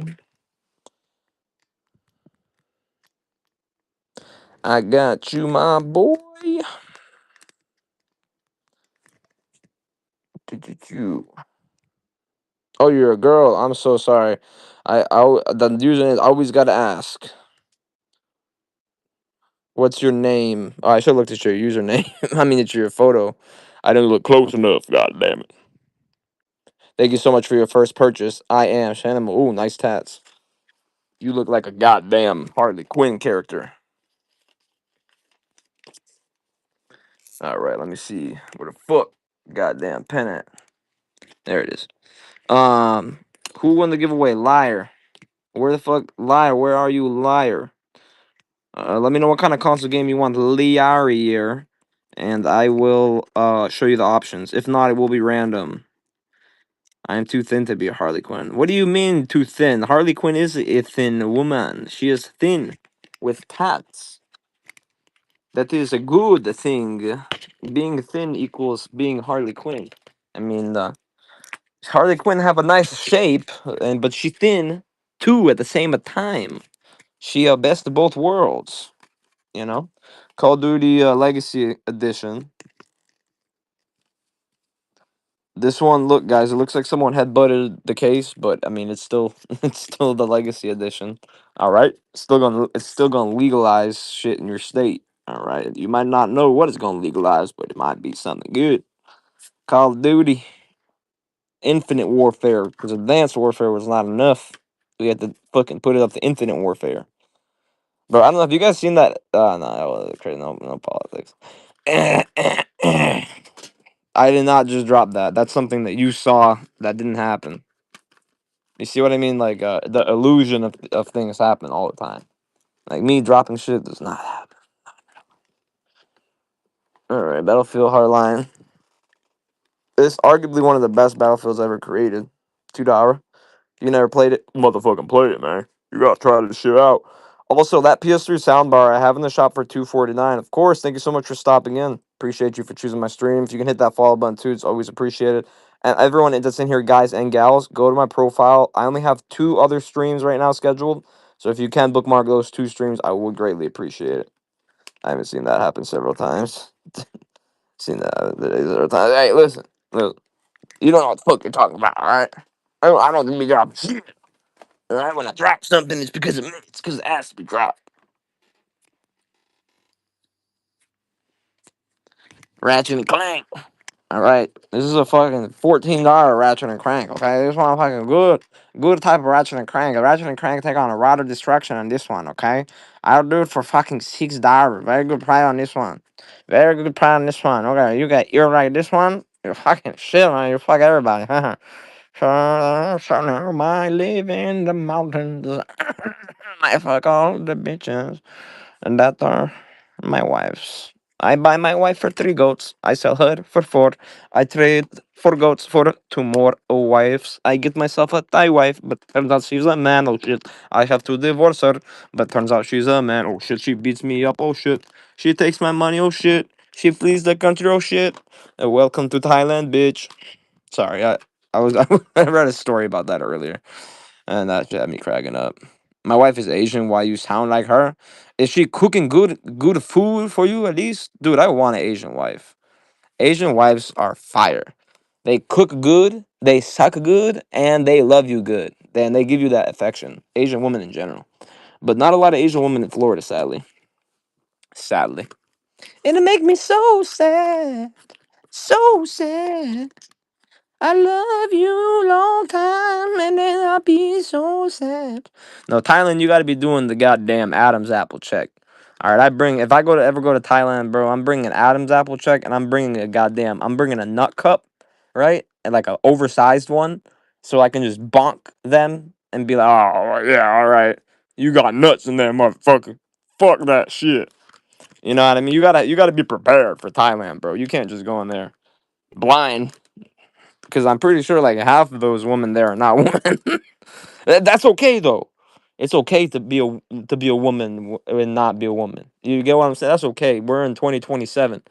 Speaker 1: I got you, my boy. You. Oh, you're a girl. I'm so sorry. The username always gotta ask. What's your name? Oh, I should have looked at your username. I mean, it's your photo. I didn't look close enough. God damn it. Thank you so much for your first purchase. I am Shannon. Ooh, nice tats. You look like a goddamn Harley Quinn character. All right, let me see where the fuck goddamn pen at. There it is. Who won the giveaway? Liar. Where the fuck, liar? Where are you, liar? Let me know what kind of console game you want, liar, and I will show you the options. If not, it will be random. I am too thin to be a Harley Quinn. What do you mean too thin? Harley Quinn is a thin woman. She is thin with tats. That is a good thing. Being thin equals being Harley Quinn. I mean, Harley Quinn have a nice shape, but she thin too at the same time. She best of both worlds. You know, Call of Duty Legacy Edition. This one, look, guys, it looks like someone headbutted the case, but I mean, it's still it's still the Legacy Edition. All right, it's still gonna legalize shit in your state. All right, you might not know what it's gonna legalize, but it might be something good. Call of Duty Infinite Warfare, because Advanced Warfare was not enough. We had to fucking put it up to Infinite Warfare. Bro, I don't know if you guys seen that. No, crazy, no politics. I did not just drop that. That's something that you saw that didn't happen. You see what I mean? Like the illusion of things happen all the time. Like me dropping shit does not happen. All right, Battlefield Hardline. It's arguably one of the best battlefields ever created. $2. You never played it? Motherfucking play it, man. You gotta try this shit out. Also, that PS3 soundbar I have in the shop for $249. Of course, thank you so much for stopping in. Appreciate you for choosing my stream. If you can hit that follow button too, it's always appreciated. And everyone that's in here, guys and gals, go to my profile. I only have 2 other streams right now scheduled. So if you can bookmark those 2 streams, I would greatly appreciate it. I haven't seen that happen several times. Seen that several times. Hey, listen. You don't know what the fuck you're talking about, alright? I don't think we drop shit. Alright, when I drop something, it's because of me. It's because it has to be dropped. Ratchet and Clank. Alright, this is a fucking $14 Ratchet and Crank, okay? This one fucking good type of Ratchet and Crank. A Ratchet and Crank take on a lot of destruction on this one, okay? I'll do it for fucking $6. Very good price on this one. Very good price on this one. Okay, you got ear like this one? You're fucking shit, man. You fuck everybody. So now I live in the mountains. I fuck all the bitches. And that are my wives. I buy my wife for 3 goats. I sell her for 4. I trade 4 goats for 2 more wives. I get myself a Thai wife, but turns out she's a man. Oh shit. I have to divorce her, but turns out she's a man. Oh shit. She beats me up. Oh shit. She takes my money. Oh shit. She flees the country. Oh shit. Welcome to Thailand, bitch. Sorry, I was I read a story about that earlier, and that had me cracking up. My wife is Asian. Why you sound like her? Is she cooking good food for you at least? Dude, I want an Asian wife. Asian wives are fire. They cook good, they suck good, and they love you good. Then they give you that affection. Asian women in general. But not a lot of Asian women in Florida, sadly. Sadly. And it make me so sad. So sad. I love you long time and then I'll be so sad. No, Thailand, you gotta be doing the goddamn Adam's apple check. Alright, if I ever go to Thailand, bro, I'm bringing Adam's apple check and I'm bringing I'm bringing a nut cup, right? And like an oversized one. So I can just bonk them and be like, oh yeah, alright. You got nuts in there, motherfucker. Fuck that shit. You know what I mean? You gotta be prepared for Thailand, bro. You can't just go in there blind. Because I'm pretty sure like half of those women there are not women. That's okay though. It's okay to be a woman and not be a woman. You get what I'm saying? That's okay. We're in 2027.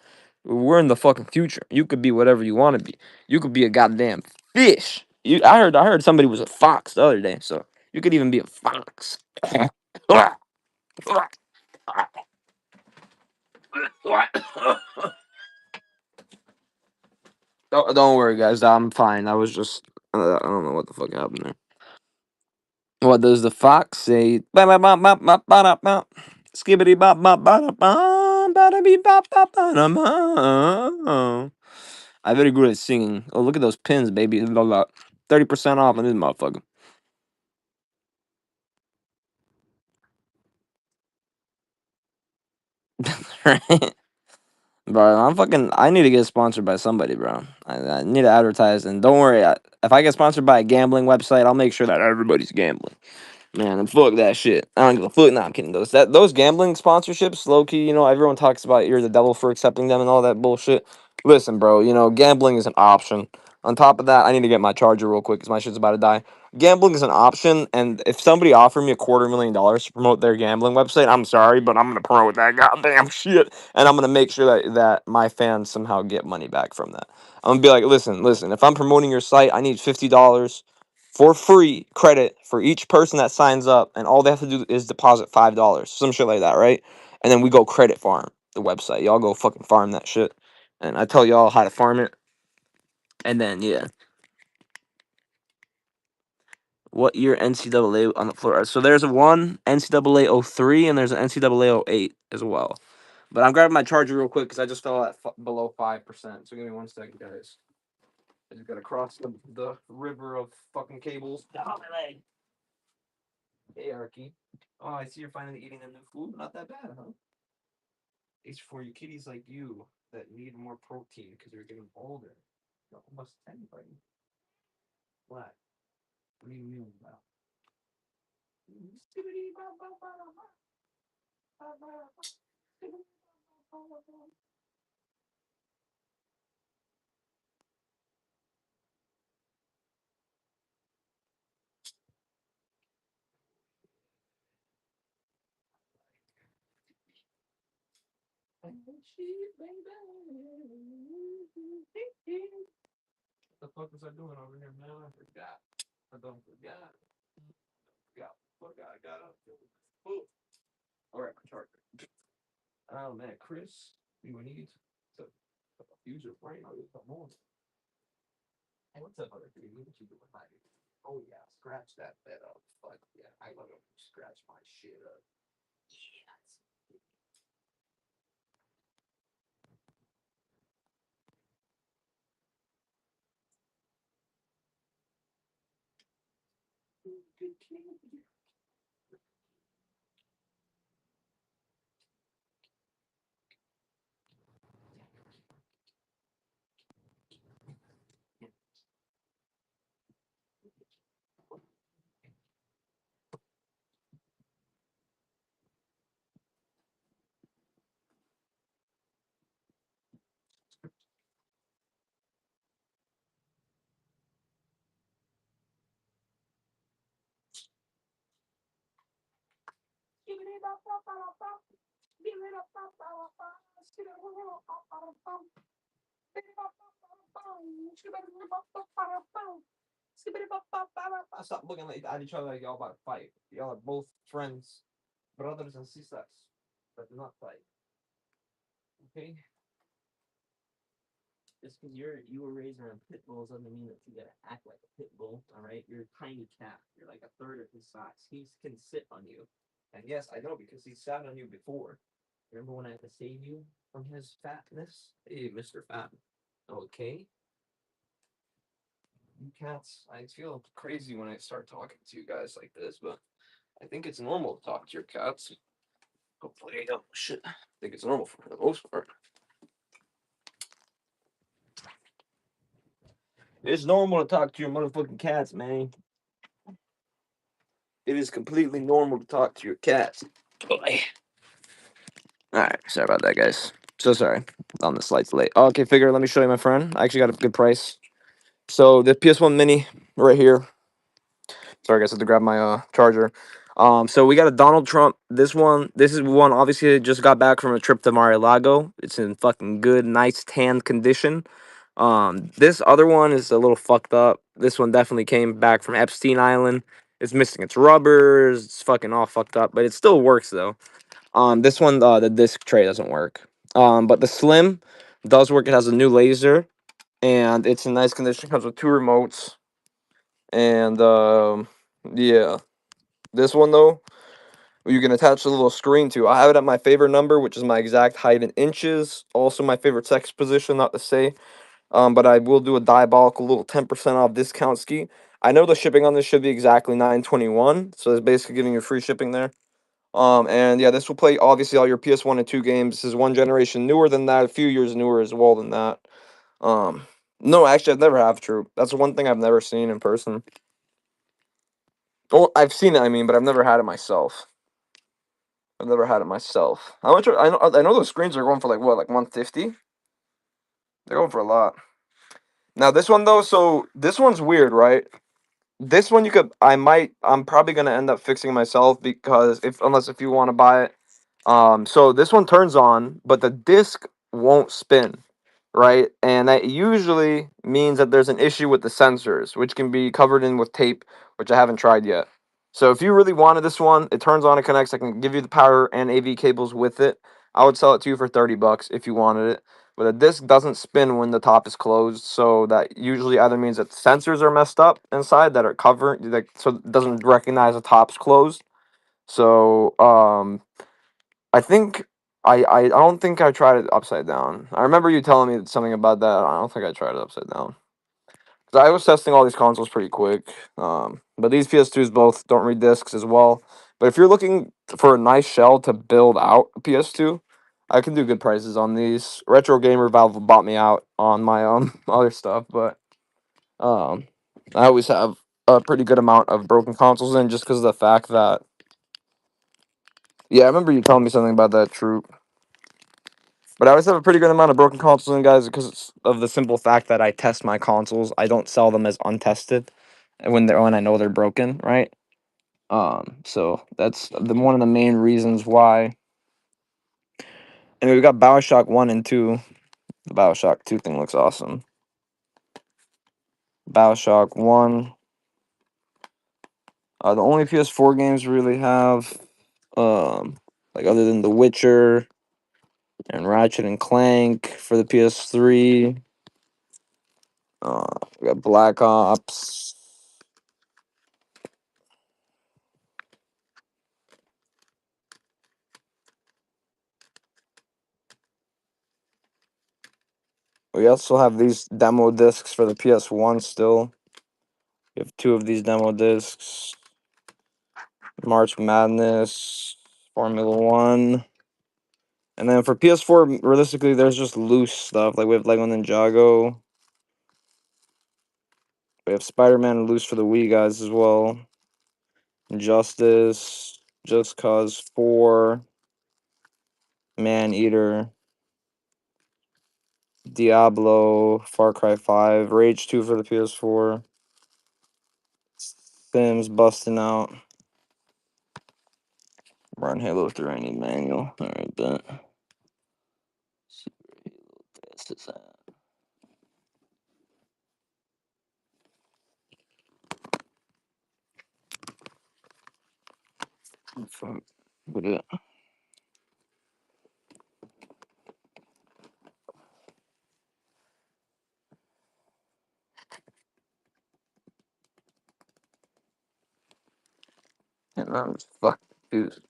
Speaker 1: We're in the fucking future. You could be whatever you want to be. You could be a goddamn fish. I heard somebody was a fox the other day. So you could even be a fox. Don't worry, guys. I'm fine. I was just I don't know what the fuck happened there. What does the fox say? Ba ba ba ba ba ba da ba. Skibbity ba ba ba da ba ba da be ba ba ba da ba. I'm very good at singing. Oh, look at those pins, baby. 30% off on this motherfucker. Right? Bro, I'm fucking. I need to get sponsored by somebody, bro. I need to advertise, and don't worry. If I get sponsored by a gambling website, I'll make sure that everybody's gambling. Man, and fuck that shit. I don't give a fuck. Nah, I'm kidding. Those gambling sponsorships, low key, everyone talks about you're the devil for accepting them and all that bullshit. Listen, bro, gambling is an option. On top of that, I need to get my charger real quick because my shit's about to die. Gambling is an option, and if somebody offered me $250,000 to promote their gambling website, I'm sorry, but I'm gonna promote that goddamn shit, and I'm gonna make sure that my fans somehow get money back from that. I'm gonna be like, listen. If I'm promoting your site, I need $50 for free credit for each person that signs up, and all they have to do is deposit $5, some shit like that, right? And then we go credit farm the website. Y'all go fucking farm that shit, and I tell y'all how to farm it, and then yeah. What year NCAA on the floor? So there's a one NCAA 03 and there's an NCAA 08 as well. But I'm grabbing my charger real quick because I just fell at below 5%. So give me 1 second, guys. I just gotta cross the river of fucking cables. Oh, my leg. Hey, Arky. Oh, I see you're finally eating a new food. Not that bad, huh? It's for you kitties like you that need more protein because you're getting older. You're almost 10, buddy. What? What do you mean about? What the fuck was I doing over here, man? I forgot. I don't forgot. Forgot. Forgot. I got up. Oh, all right, my charger. Oh man, Chris, you need to use your brain. I'll get some more. Hey, what's up, other dude? What you doing, buddy? Oh yeah, scratch that bed up. Fuck yeah, I love it. Scratch my shit up. Stop looking at each other like y'all about to fight. Y'all are both friends, brothers and sisters, but do not fight. Okay? Just because you were raised around pit bulls doesn't mean that you gotta act like a pit bull. All right, you're a tiny cat. You're like a third of his size. He can sit on you, and yes, I know because he sat on you before. Remember when I had to save you from his fatness? Hey, Mr. Fat. Okay. You cats, I feel crazy when I start talking to you guys like this, but I think it's normal to talk to your cats. Hopefully, I don't. Shit. I think it's normal for the most part. It's normal to talk to your motherfucking cats, man. It is completely normal to talk to your cats. Boy. Alright, sorry about that, guys. So sorry. On the slight's late. Oh, okay, figure, let me show you my friend. I actually got a good price. So the PS1 Mini right here. Sorry, guys, I had to grab my charger. So we got a Donald Trump. This is one. Obviously, I just got back from a trip to Mar-a-Lago. It's in fucking good, nice tan condition. This other one is a little fucked up. This one definitely came back from Epstein Island. It's missing its rubbers. It's fucking all fucked up, but it still works though. This one, the disc tray doesn't work. But the Slim does work. It has a new laser, and it's in nice condition. Comes with two remotes, and yeah, this one though, you can attach a little screen to. I have it at my favorite number, which is my exact height in inches. Also, my favorite sex position. Not to say, but I will do a diabolical little 10% off discount ski. I know the shipping on this should be exactly 921, so it's basically giving you free shipping there. And yeah, this will play obviously all your PS1 and 2 games. This is one generation newer than that, a few years newer as well than that. Um, no, actually, I've never have True. That's one thing I've never seen in person. Well, I've seen it, I mean, but I've never had it myself. I've never had it myself. How much? I know those screens are going for like what, like 150. They're going for a lot. Now this one though, so this one's weird, right? This one I'm probably gonna end up fixing myself because if you want to buy it. So this one turns on, but the disc won't spin, right? And that usually means that there's an issue with the sensors, which can be covered in with tape, which I haven't tried yet. So if you really wanted this one, it turns on, it connects. I can give you the power and AV cables with it. I would sell it to you for $30 if you wanted it. But the disc doesn't spin when the top is closed, so that usually either means that the sensors are messed up inside that are covered, like so it doesn't recognize the top's closed. So I think I don't think I tried it upside down. I remember you telling me something about that. I don't think I tried it upside down. 'Cause I was testing all these consoles pretty quick. But these PS2s both don't read discs as well. But if you're looking for a nice shell to build out a PS2, I can do good prices on these. Retro Gamer Valve bought me out on my other stuff, but um I always have a pretty good amount of broken consoles in just because of the fact that yeah, I remember you telling me something about that, True. But I always have a pretty good amount of broken consoles in, guys, because of the simple fact that I test my consoles. I don't sell them as untested when I know they're broken, right? So that's one of the main reasons why. And we got BioShock 1 and 2. The BioShock 2 thing looks awesome. BioShock 1. The only PS4 games we really have, like other than The Witcher and Ratchet and Clank for the PS3. We got Black Ops. We also have these demo discs for the PS1 still. We have two of these demo discs. March Madness, Formula One. And then for PS4, realistically, there's just loose stuff. Like we have Lego Ninjago. We have Spider-Man loose for the Wii guys as well. Injustice, Just Cause 4, Man Eater, Diablo, Far Cry 5, Rage 2 for the PS4. Sims busting out. Run Halo 3, I need manual. Alright, bet. Super Halo test is that. Oh, fuck. What it? And I'm just fuck. Dude, did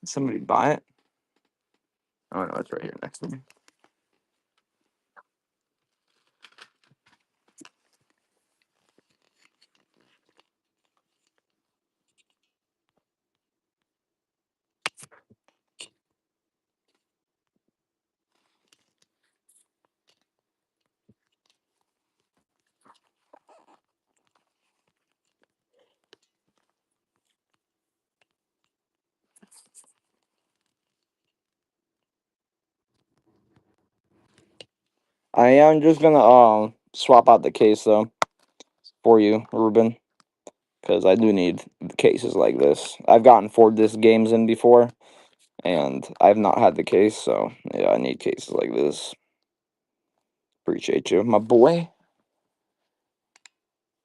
Speaker 1: somebody buy it? Oh no, it's right here next to me. I am just gonna swap out the case though for you, Ruben, because I do need cases like this. I've gotten 4 disc games in before, and I've not had the case, so yeah, I need cases like this. Appreciate you, my boy.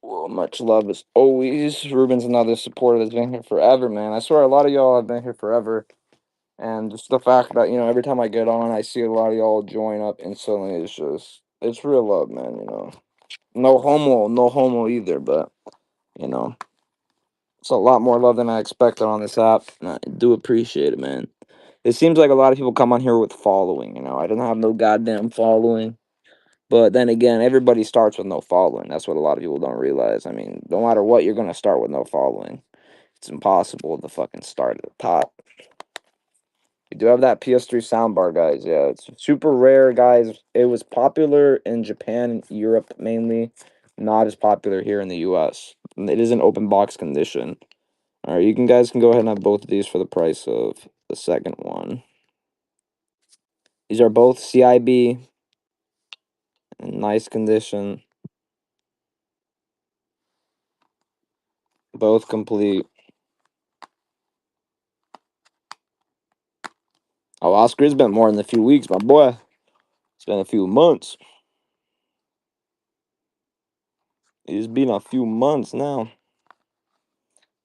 Speaker 1: Well, much love as always. Ruben's another supporter that's been here forever, man. I swear a lot of y'all have been here forever. And just the fact that, every time I get on, I see a lot of y'all join up instantly. It's real love, man, No homo, no homo either, but, you know, it's a lot more love than I expected on this app. And I do appreciate it, man. It seems like a lot of people come on here with following, I don't have no goddamn following. But then again, everybody starts with no following. That's what a lot of people don't realize. I mean, no matter what, you're going to start with no following. It's impossible to fucking start at the top. We do have that PS3 soundbar, guys. Yeah, it's super rare, guys. It was popular in Japan and Europe mainly, not as popular here in the US. And it is in open box condition. All right, guys can go ahead and have both of these for the price of the second one. These are both CIB in nice condition. Both complete. Oh, Oscar, it's been more than a few weeks, my boy. It's been a few months. It's been a few months now.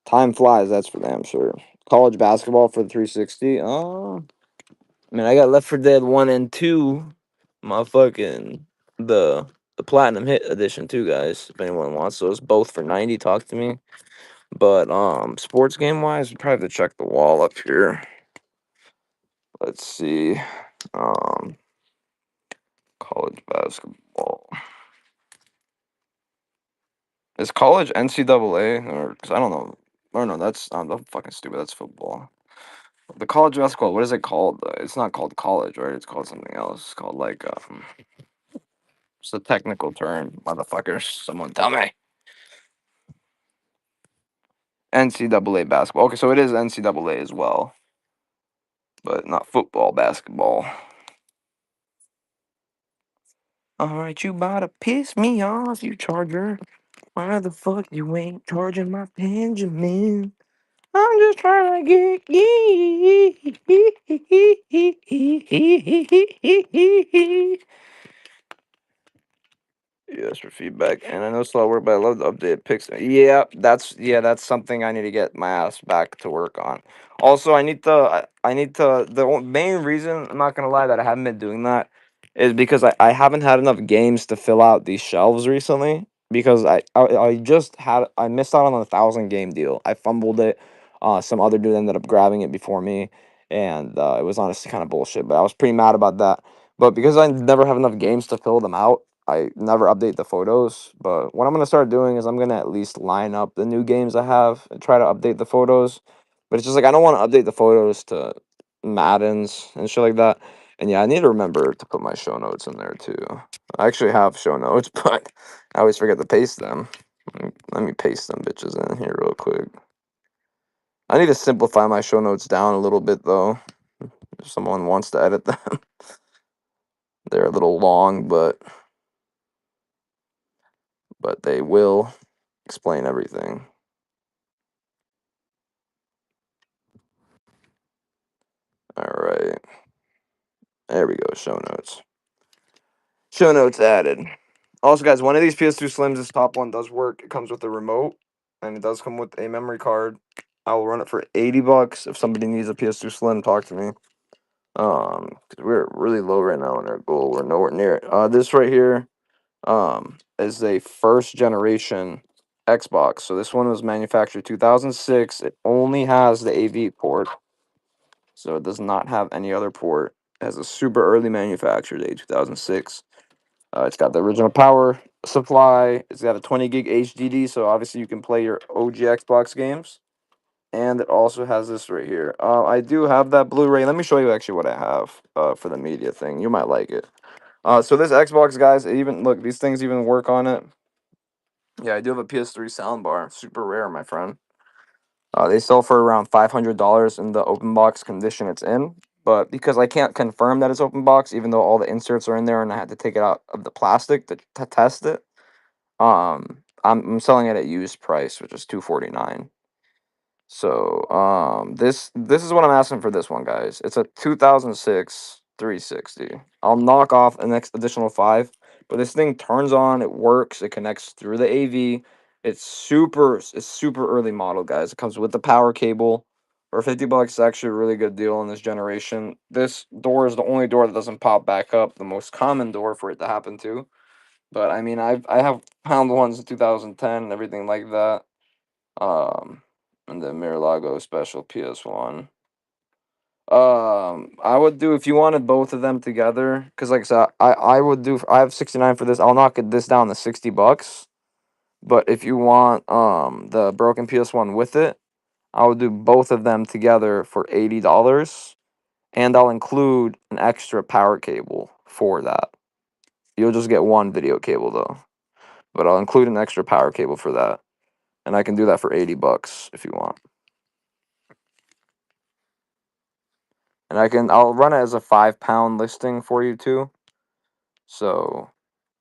Speaker 1: Time flies, that's for damn sure. College basketball for the 360. Oh, man, I got Left 4 Dead 1 and 2. Motherfucking the Platinum Hit Edition too, guys. If anyone wants those, both for 90, talk to me. But sports game wise, we probably have to check the wall up here. Let's see. Um college basketball. Is college NCAA or because I don't know. Or no, that's fucking stupid. That's football. The college basketball, what is it called? It's not called college, right? It's called something else. It's called like it's a technical term, motherfuckers. Someone tell me. NCAA basketball. Okay, so it is NCAA as well, but not football, basketball. All right, you about to piss me off, you Charger. Why the fuck you ain't charging my Benjamin? I'm just trying to get. Yes, for feedback. And I know slow work, but I love the updated pics. Yeah, that's something I need to get my ass back to work on. Also, I need to main reason, I'm not gonna lie, that I haven't been doing that is because I haven't had enough games to fill out these shelves recently. Because I missed out on a 1,000 game deal. I fumbled it. Some other dude ended up grabbing it before me, and it was honestly kind of bullshit. But I was pretty mad about that. But because I never have enough games to fill them out, I never update the photos. But what I'm gonna start doing is I'm gonna at least line up the new games I have and try to update the photos. But it's just like I don't want to update the photos to Maddens and shit like that. And yeah, I need to remember to put my show notes in there too. I actually have show notes, but I always forget to paste them. Let me paste them bitches in here real quick. I need to simplify my show notes down a little bit though. If someone wants to edit them, they're a little long, but they will explain everything. All right. There we go. Show notes. Show notes added. Also, guys, one of these PS2 Slims, this top one, does work. It comes with a remote, and it does come with a memory card. I will run it for $80. If somebody needs a PS2 Slim, talk to me. Because we're really low right now on our goal. We're nowhere near it. This right here, is a first generation Xbox. So this one was manufactured 2006. It only has the AV port, so it does not have any other port. It has a super early manufacture date, 2006. It's got the original power supply. It's got a 20 gig HDD, so obviously you can play your OG Xbox games. And it also has this right here. I do have that Blu-ray. Let me show you actually what I have for the media thing. You might like it. So this Xbox, guys, even look, these things even work on it. Yeah, I do have a PS3 soundbar. Super rare, my friend. They sell for around $500 in the open box condition it's in. But because I can't confirm that it's open box, even though all the inserts are in there and I had to take it out of the plastic to test it, I'm selling it at used price, which is $249. So this is what I'm asking for this one, guys. It's a 2006 360. I'll knock off the next additional five, but this thing turns on, it works, it connects through the AV. It's super early model, guys. It comes with the power cable. For 50 bucks, it's actually a really good deal in this generation. This door is the only door that doesn't pop back up, the most common door for it to happen to. But I mean, I have found ones in 2010 and everything like that. Um, and the Miralago Special PS1. I would do if you wanted both of them together, because like I said, I would do. I have 69 for this. I'll knock this down to 60 bucks. But if you want the broken PS1 with it, I would do both of them together for $80, and I'll include an extra power cable for that. You'll just get one video cable though, but I'll include an extra power cable for that, and I can do that for 80 bucks if you want. And I'll run it as a 5 pound listing for you too, so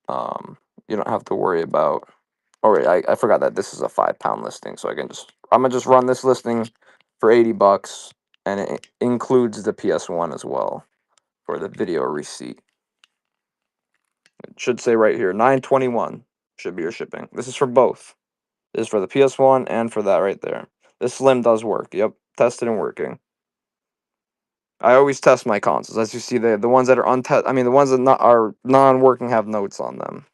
Speaker 1: you don't have to worry about. Oh wait, I forgot that this is a 5 pound listing, so I'm gonna just run this listing for 80 bucks, and it includes the PS1 as well for the video receipt. It should say right here, 921 should be your shipping. This is for both. This is for the PS1 and for that right there. This Slim does work. Yep, tested and working. I always test my consoles. As you see, the ones that are untested, I mean, the ones that are non-working have notes on them.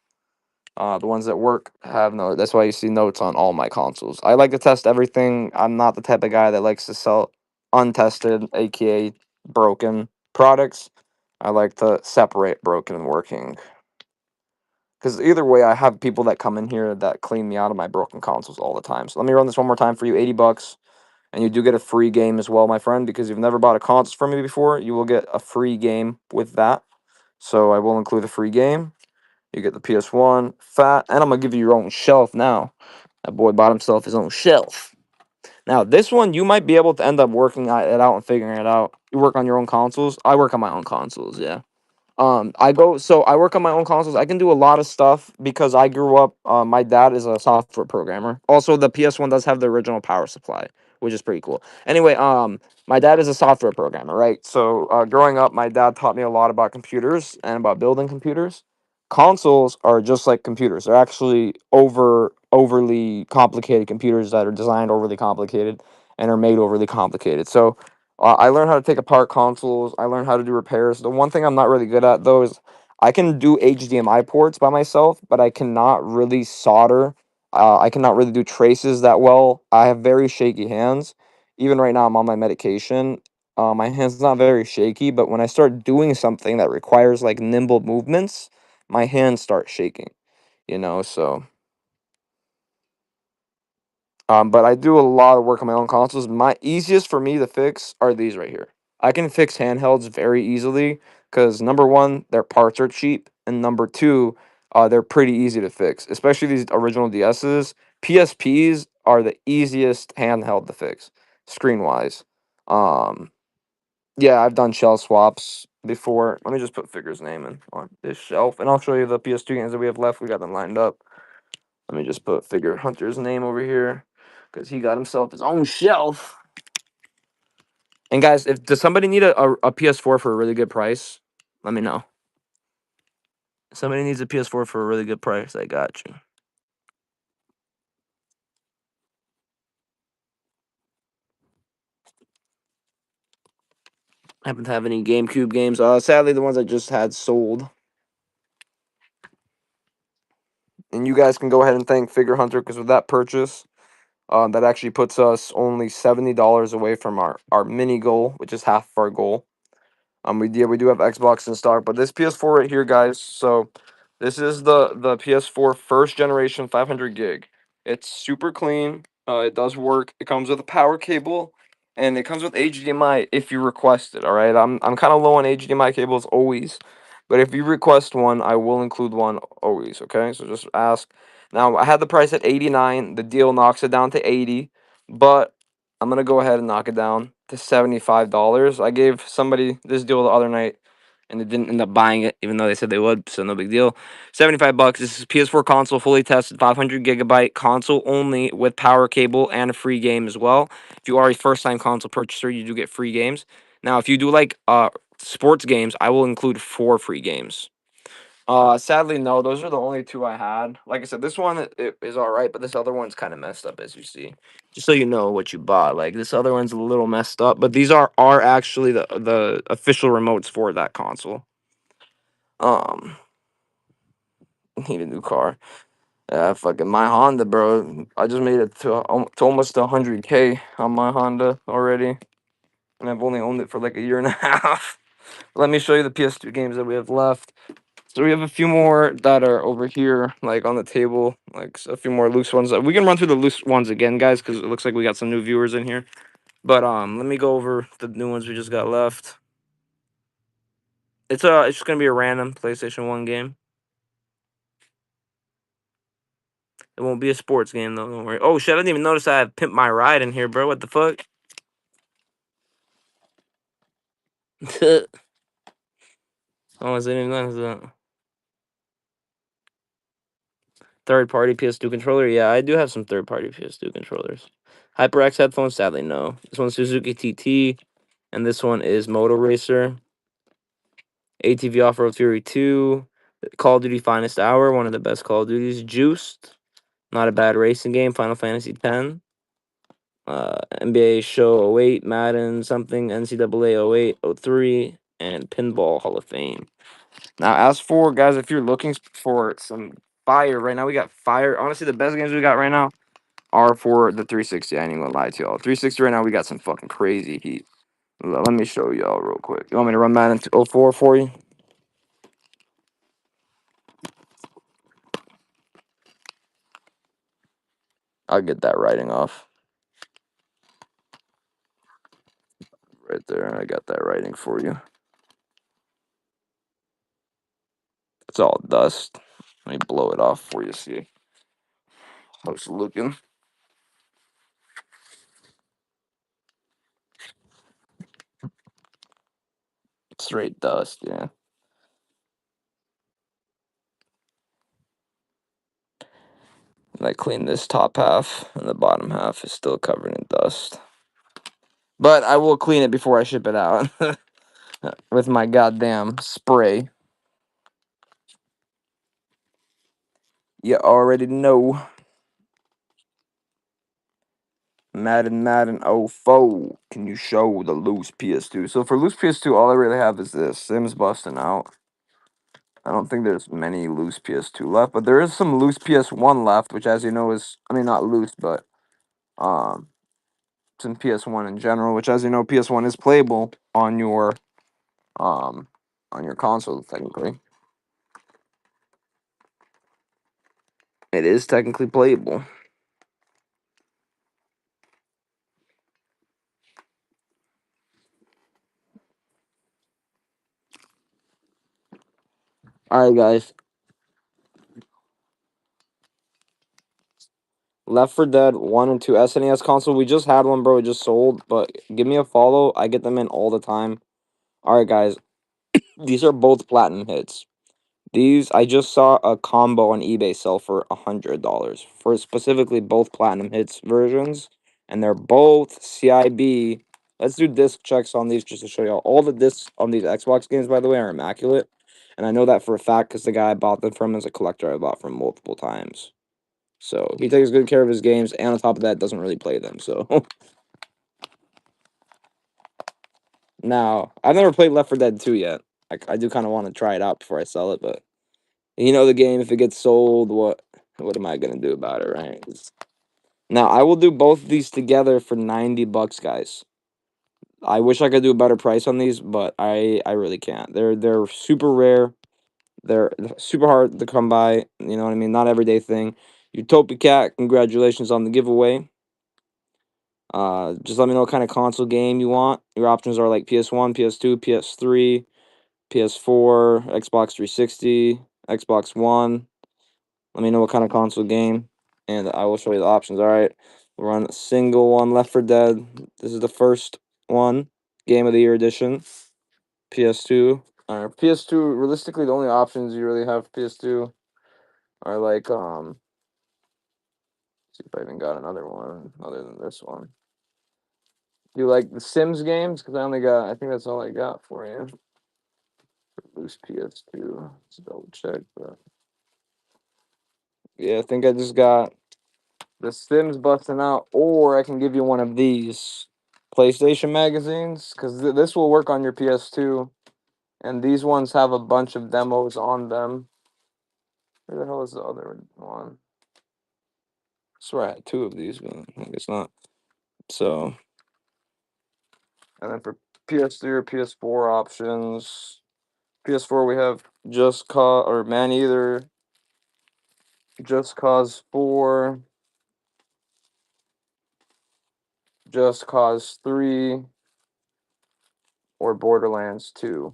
Speaker 1: The ones that work have no. That's why you see notes on all my consoles. I like to test everything. I'm not the type of guy that likes to sell untested, aka broken products. I like to separate broken and working. Because either way, I have people that come in here that clean me out of my broken consoles all the time. So let me run this one more time for you. 80 bucks. And you do get a free game as well, my friend, because you've never bought a console from me before. You will get a free game with that. So I will include a free game. You get the PS1, fat, and I'm going to give you your own shelf now. That boy bought himself his own shelf. Now, this one, you might be able to end up working it out and figuring it out. You work on your own consoles. I work on my own consoles, yeah. I work on my own consoles. I can do a lot of stuff because I grew up. My dad is a software programmer. Also, the PS1 does have the original power supply, which is pretty cool. Anyway, my dad is a software programmer, right? So, growing up, my dad taught me a lot about computers and about building computers. Consoles are just like computers. They're actually overly complicated computers that are designed overly complicated and are made overly complicated. So, I learned how to take apart consoles. I learned how to do repairs. The one thing I'm not really good at though is I can do HDMI ports by myself, but I cannot really solder. I cannot really do traces that well. I have very shaky hands. Even right now, I'm on my medication. My hands not very shaky, but when I start doing something that requires like nimble movements, my hands start shaking. So. But I do a lot of work on my own consoles. My easiest for me to fix are these right here. I can fix handhelds very easily because number one, their parts are cheap, and number two, they're pretty easy to fix. Especially these original DSs. PSPs are the easiest handheld to fix, screen wise. Um, yeah, I've done shell swaps before. Let me just put Figure's name in on this shelf, and I'll show you the PS2 games that we have left. We got them lined up. Let me just put Figure Hunter's name over here because he got himself his own shelf. And guys, if does somebody need a PS4 for a really good price, let me know. If somebody needs a PS4 for a really good price, I got you. Happen to have any GameCube games? Sadly, the ones I just had sold. And you guys can go ahead and thank Figure Hunter because with that purchase, that actually puts us only $70 away from our mini goal, which is half of our goal. We do have Xbox in stock, but this PS4 right here, guys. So this is the PS4 first generation 500 gig. It's super clean. It does work. It comes with a power cable, and it comes with HDMI if you request it. All right, I'm kind of low on HDMI cables always, but if you request one, I will include one always. Okay, so just ask. Now I had the price at 89. The deal knocks it down to 80, but I'm gonna go ahead and knock it down to $75. I gave somebody this deal the other night, and they didn't end up buying it, even though they said they would. So no big deal. 75 bucks. This is PS4 console, fully tested, 500 gigabyte console only with power cable and a free game as well. If you are a first time console purchaser, you do get free games. Now, if you do like sports games, I will include 4 free games. Sadly, no. Those are the only two I had. Like I said, this one is all right, but this other one's kind of messed up, as you see. Just so you know what you bought. Like this other one's a little messed up, but these are actually the official remotes for that console. Um, Need a new car. Yeah, fucking my Honda, bro. I just made it to almost 100K on my Honda already, and I've only owned it for like a year and a half. Let me show you the PS2 games that we have left. So we have a few more that are over here, like on the table, like a few more loose ones. We can run through the loose ones again, guys, because it looks like we got some new viewers in here. But let me go over the new ones we just got left. It's just gonna be a random PlayStation 1 game. It won't be a sports game though. Don't worry. Oh shit! I didn't even notice I have Pimp My Ride in here, bro. What the fuck? Oh, I didn't even notice that. Third party PS2 controller. Yeah, I do have some third party PS2 controllers. HyperX headphones. Sadly, no. This one's Suzuki TT, and this one is Moto Racer. ATV Off-Road Fury 2, Call of Duty Finest Hour, one of the best Call of Duties. Juiced, not a bad racing game. Final Fantasy X. NBA Show '08, Madden something, NCAA '08, '03, and Pinball Hall of Fame. Now, as for guys, if you're looking for some fire right now, we got fire. Honestly, the best games we got right now are for the 360. I ain't even gonna lie to y'all. 360 right now, we got some fucking crazy heat. Let me show y'all real quick. You want me to run Madden 04 for you? I'll get that writing off. Right there, I got that writing for you. It's all dust. Let me blow it off for you, see how it's looking. Straight dust, yeah. And I cleaned this top half, and the bottom half is still covered in dust. But I will clean it before I ship it out with my goddamn spray. You already know. Madden 04. Can you show the loose PS2? So for loose PS2, all I really have is this. Sims busting out. I don't think there's many loose PS2 left, but there is some loose PS1 left, which, as you know, is, I mean, not loose, but um, some PS1 in general, which, as you know, PS1 is playable um on your console. Technically, it is technically playable. All right, guys. Left 4 Dead 1 and 2 SNES console. We just had one, bro. It just sold, but give me a follow. I get them in all the time. All right, guys. These are both platinum hits. These I just saw a combo on eBay sell for $100 for specifically both platinum hits versions, and they're both CIB. Let's do disc checks on these just to show y'all. All the discs on these Xbox games, by the way, are immaculate, and I know that for a fact because the guy I bought them from is a collector I bought from multiple times. So he takes good care of his games, and on top of that, doesn't really play them. So now I've never played Left 4 Dead 2 yet. I do kind of want to try it out before I sell it, but you know the game. If it gets sold, what am I gonna do about it, right? Now I will do both of these together for $90, guys. I wish I could do a better price on these, but I really can't. They're super rare. They're super hard to come by. You know what I mean? Not everyday thing. Utopia Cat, congratulations on the giveaway. Just let me know what kind of console game you want. Your options are like PS1, PS2, PS3, PS4, Xbox 360, Xbox One. Let me know what kind of console game, and I will show you the options. All right, we'll run a single one, Left 4 Dead. This is the first one, Game of the Year edition, PS2. All right, PS2. Realistically, the only options you really have for PS2 are like see if I even got another one other than this one. Do you like the Sims games? Because I think that's all I got for you. Loose PS2. Let's double check. But yeah, I think I just got the Sims busting out, or I can give you one of these PlayStation magazines because this will work on your PS2, and these ones have a bunch of demos on them. Where the hell is the other one? I swear I had two of these, but I guess not. So, and then for PS3 or PS4 options, PS4 we have Just Cause or Man Eater, Just Cause 4, Just Cause 3, or Borderlands 2.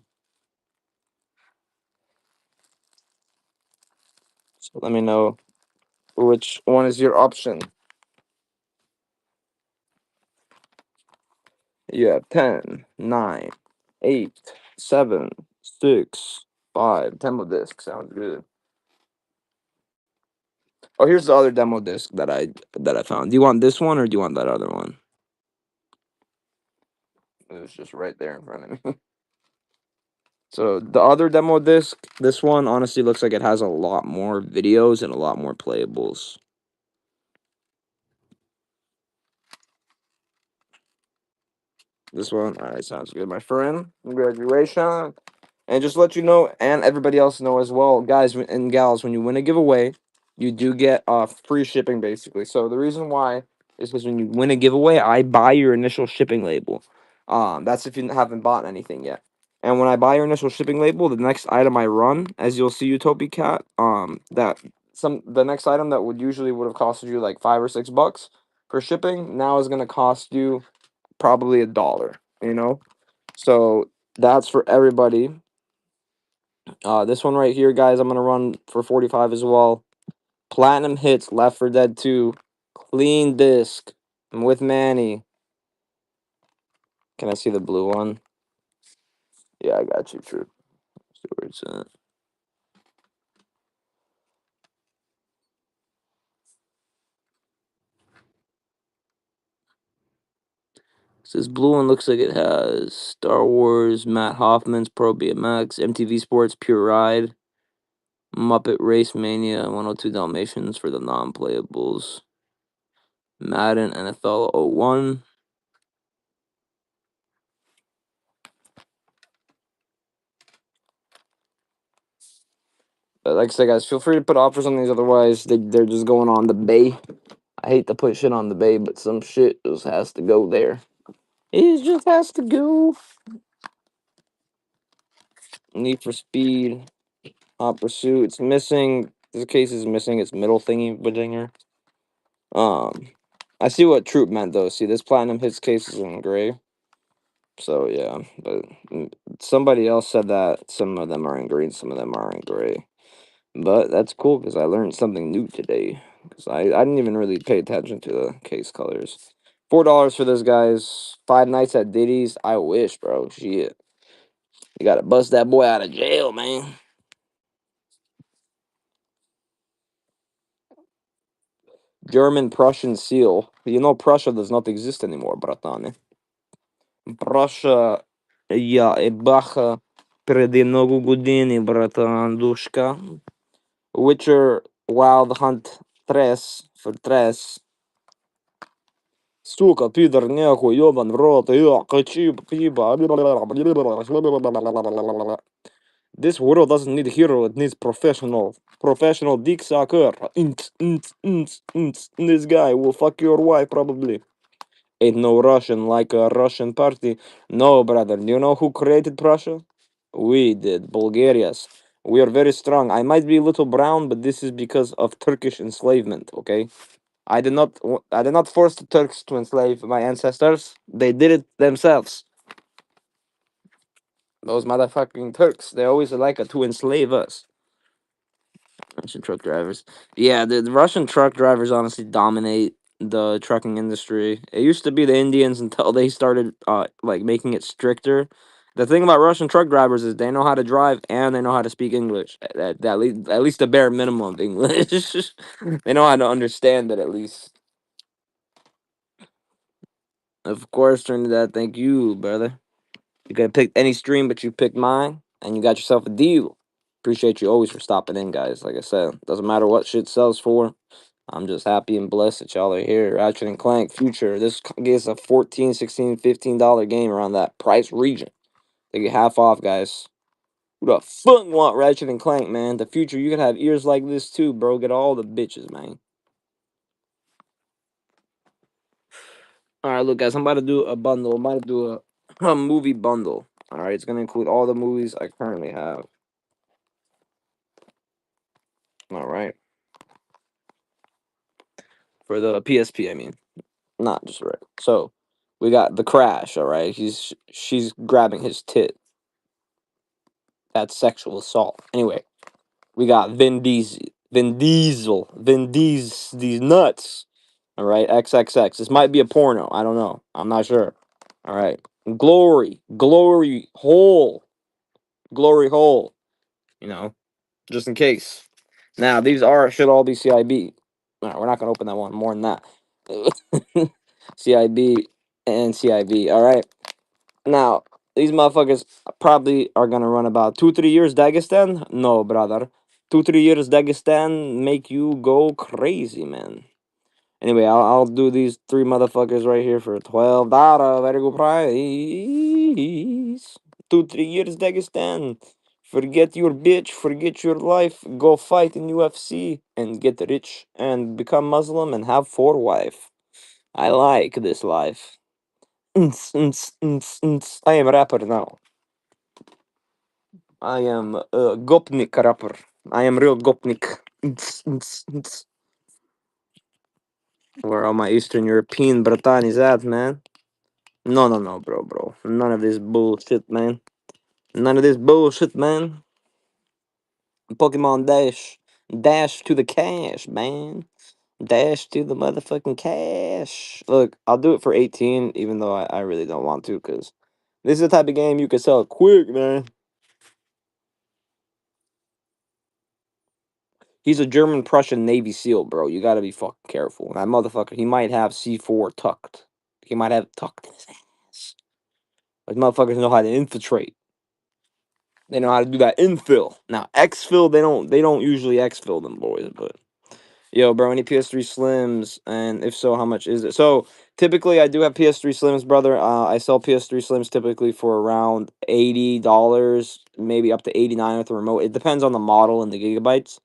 Speaker 1: So let me know which one is your option. You have 10, 9, 8, 7, 6, 5. Demo disc sounds good. Oh, here's the other demo disc that I found. Do you want this one or do you want that other one? It's just right there in front of me. So the other demo disc, this one honestly looks like it has a lot more videos and a lot more playables. This one, all right, sounds good, my friend. Congratulations. And just let you know, and everybody else know as well, guys and gals, when you win a giveaway, you do get free shipping basically. So the reason why is because when you win a giveaway, I buy your initial shipping label. That's if you haven't bought anything yet. And when I buy your initial shipping label, the next item I run, as you'll see, Utopia Cat, the next item that would have costed you like $5 or $6 for shipping now is gonna cost you probably $1. You know, so that's for everybody. This one right here, guys, I'm gonna run for 45 as well. Platinum Hits, Left 4 Dead 2, clean disc. I'm with Manny. Can I see the blue one? Yeah, I got you, True. See where it's at. So this blue one looks like it has Star Wars, Matt Hoffman's Pro BMX, MTV Sports Pure Ride, Muppet Race Mania, 102 Dalmatians for the non-playables, Madden NFL 01. But like I said, guys, feel free to put offers on these. Otherwise, they're just going on the bay. I hate to put shit on the bay, but some shit just has to go there. It just has to go. Need for Speed, Hot Pursuit. It's missing. This case is missing its middle thingy, Badinger. I see what Troop meant though. See, this Platinum Hits case is in gray. So yeah, but somebody else said that some of them are in green, some of them are in gray. But that's cool because I learned something new today. Because I didn't even really pay attention to the case colors. $4 for this, guys. 5 nights at Diddy's. I wish, bro. Shit. You gotta bust that boy out of jail, man. German Prussian seal. You know Prussia does not exist anymore, bratane. Prussia, я ебаха преди много години, братан, душка. Witcher Wild Hunt 3 for 3. Сука, пидор, нехуй, ёбан в рот, качи, пиба. This world doesn't need a hero, it needs professional. Professional dick sucker. This guy will fuck your wife, probably. Ain't no Russian like a Russian party. No, brother, do you know who created Prussia? We did, Bulgarians. We are very strong. I might be a little brown, but this is because of Turkish enslavement, okay? I did not force the Turks to enslave my ancestors. They did it themselves. Those motherfucking Turks, they always like to enslave us. Russian truck drivers. Yeah, the Russian truck drivers honestly dominate the trucking industry. It used to be the Indians until they started like making it stricter. The thing about Russian truck drivers is they know how to drive and they know how to speak English. At least the bare minimum of English. They know how to understand it at least. Of course, Trinidad. Thank you, brother. You could have picked any stream, but you picked mine. and you got yourself a deal. Appreciate you always for stopping in, guys. Like I said, doesn't matter what shit sells for. I'm just happy and blessed that y'all are here. Ratchet and Clank Future. This is a 14, 16, $15 game around that price region. They get half off, guys. Who the fuck want Ratchet and Clank, man? The future, you could have ears like this too, bro. Get all the bitches, man. All right, look, guys. I'm about to do a bundle. I'm about to do a movie bundle. All right, it's gonna include all the movies I currently have. All right, for the PSP, I mean, not just right. So, we got The Crash. All right, she's grabbing his tit. That's sexual assault. Anyway, we got Vin Diesel, these nuts. All right, XXX. This might be a porno. I don't know. I'm not sure. All right, Glory Hole. You know, just in case. Now these should all be CIB. All right, we're not gonna open that one more than that. CIB and CIB. All right. Now these motherfuckers probably are gonna run about 2-3 years Dagestan. No, brother. 2-3 years Dagestan make you go crazy, man. Anyway, I'll do these three motherfuckers right here for $12. Very good price. 2-3 years Dagestan. Forget your bitch. Forget your life. Go fight in UFC and get rich and become Muslim and have 4 wife. I like this life. I am a rapper now. I am a Gopnik rapper. I am real Gopnik. Where all my Eastern European Bratanis at, man? No, no, no, bro. None of this bullshit, man. None of this bullshit, man. Pokemon Dash. Dash to the cash, man. Dash to the motherfucking cash. Look, I'll do it for 18, even though I really don't want to, because this is the type of game you can sell quick, man. He's a German Prussian Navy SEAL, bro. You gotta be fucking careful. That motherfucker, he might have C4 tucked. He might have it tucked in his ass. Those motherfuckers know how to infiltrate. They know how to do that infill. Now exfil, they don't usually exfil them boys, but yo, bro, any PS3 Slims, and if so, how much is it? So typically, I do have PS3 Slims, brother. I sell PS3 Slims typically for around $80, maybe up to 89 with the remote. It depends on the model and the gigabytes.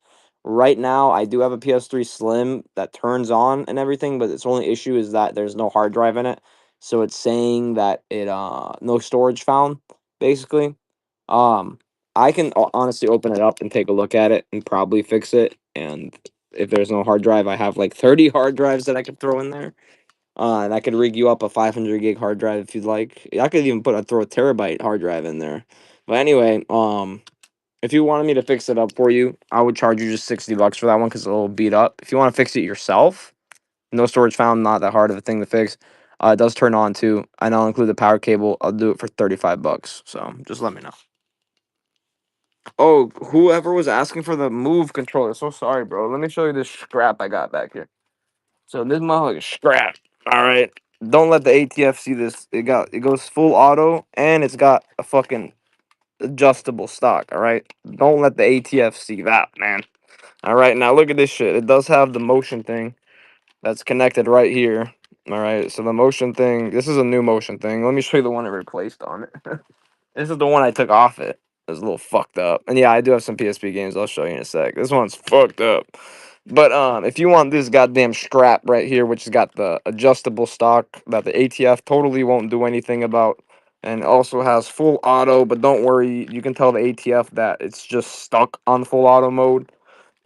Speaker 1: Right now, I do have a PS3 Slim that turns on and everything, but its only issue is that there's no hard drive in it. So it's saying that it no storage found, basically. Um, I can honestly open it up and take a look at it and probably fix it. And if there's no hard drive, I have like 30 hard drives that I could throw in there. And I could rig you up a 500 gig hard drive if you'd like. I could even throw a terabyte hard drive in there. But anyway, if you wanted me to fix it up for you, I would charge you just $60 for that one because it's a little beat up. If you want to fix it yourself, no storage found, not that hard of a thing to fix. It does turn on too, and I'll include the power cable. I'll do it for $35. So just let me know. Oh, whoever was asking for the move controller, so sorry, bro. Let me show you this scrap I got back here. So this motherfucker scrap. All right, don't let the ATF see this. It goes full auto, and it's got a fucking adjustable stock. All right, don't let the ATF see that, man. All right, now look at this shit. It does have the motion thing that's connected right here. All right, so the motion thing. This is a new motion thing. Let me show you the one it replaced on it. This is the one I took off it. It's a little fucked up. And yeah, I do have some PSP games I'll show you in a sec. This one's fucked up. But if you want this goddamn strap right here, which has got the adjustable stock that the ATF totally won't do anything about, and also has full auto, but don't worry, you can tell the ATF that it's just stuck on full auto mode.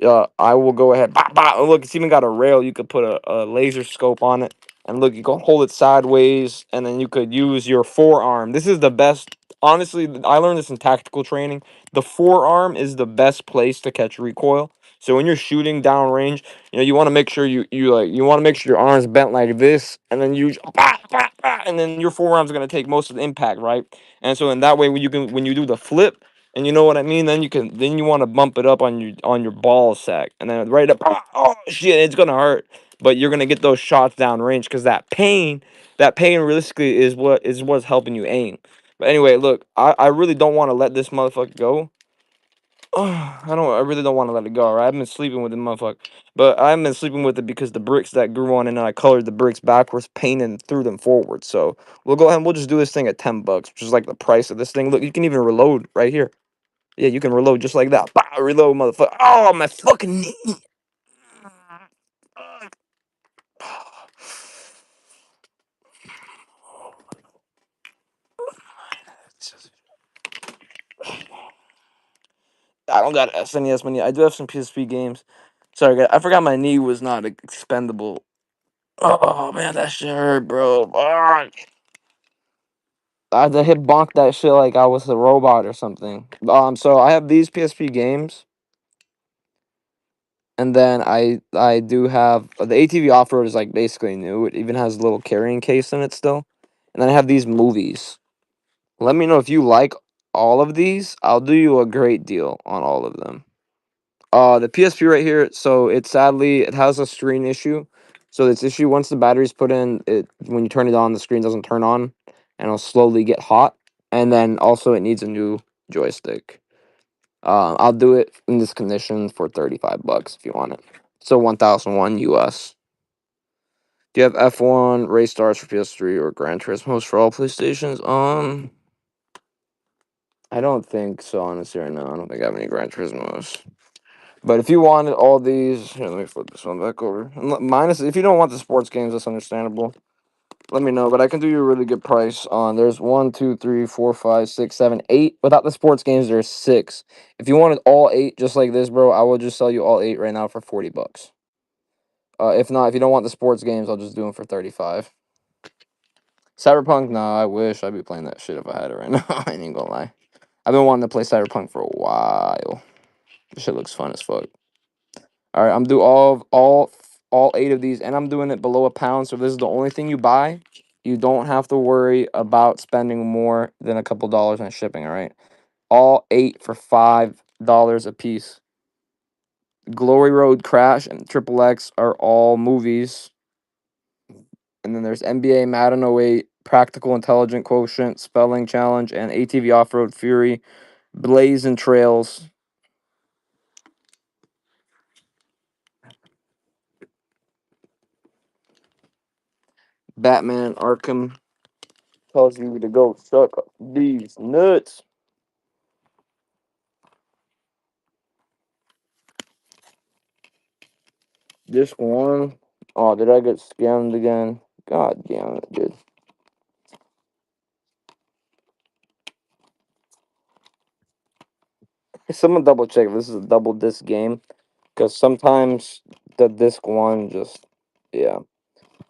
Speaker 1: I will go ahead. Bah, bah. Oh, look, it's even got a rail. You could put a laser scope on it. And look, you can hold it sideways, and then you could use your forearm. This is the best. Honestly, I learned this in tactical training. The forearm is the best place to catch recoil. So when you're shooting downrange, you want to make sure you want to make sure your arms bent like this, and then bah, bah, bah, and then your forearm's gonna take most of the impact, right? And so in that way, when you do the flip, and you know what I mean, then you want to bump it up on your ball sack, and then right up. Oh shit, it's gonna hurt, but you're gonna get those shots down range because that pain realistically is what's helping you aim. But anyway, look, I really don't want to let this motherfucker go. I really don't want to let it go. All right? I've been sleeping with the motherfucker, but I haven't been sleeping with it because the bricks that grew on it, and I colored the bricks backwards, painted, and threw them forward. So we'll go ahead and we'll just do this thing at $10, which is like the price of this thing. Look, you can even reload right here. Yeah, you can reload just like that. Bah, reload, motherfucker. Oh, my fucking knee. I don't got SNES money. I do have some PSP games. Sorry, guys. I forgot my knee was not expendable. Oh man, that shit hurt, bro. I had to hit bonk that shit like I was a robot or something. So I have these PSP games, and then I do have the ATV off road is like basically new. It even has a little carrying case in it still, and then I have these movies. Let me know if you like all of these. I'll do you a great deal on all of them. The PSP right here. So it has a screen issue. So this issue once the battery's put in, it when you turn it on, the screen doesn't turn on, and it'll slowly get hot. And then also it needs a new joystick. I'll do it in this condition for $35 if you want it. So 1,001 US. Do you have F1 Race Stars for PS3 or Gran Turismo's for all PlayStations? I don't think so. Honestly, right now, I don't think I have any Gran Turismos. But if you wanted all these, here, let me flip this one back over. Minus, if you don't want the sports games, that's understandable. Let me know, but I can do you a really good price on. There's 1, 2, 3, 4, 5, 6, 7, 8. Without the sports games, there's 6. If you wanted all 8, just like this, bro, I will just sell you all 8 right now for $40. If not, if you don't want the sports games, I'll just do them for 35. Cyberpunk, nah, I wish I'd be playing that shit if I had it right now. I ain't gonna lie. I've been wanting to play Cyberpunk for a while. This shit looks fun as fuck. All right, I'm do all 8 of these, and I'm doing it below £1. So if this is the only thing you buy, you don't have to worry about spending more than a couple dollars on shipping. All right, all 8 for $5 a piece. Glory Road, Crash, and Triple X are all movies, and then there's NBA Madden '08, Practical Intelligent Quotient, Spelling Challenge, and ATV Off Road Fury, Blazing Trails. Batman Arkham tells you to go suck these nuts. Disc one. Oh, did I get scammed again? God damn it, dude. Someone double check if this is a double disc game. Because sometimes the disc one just, yeah.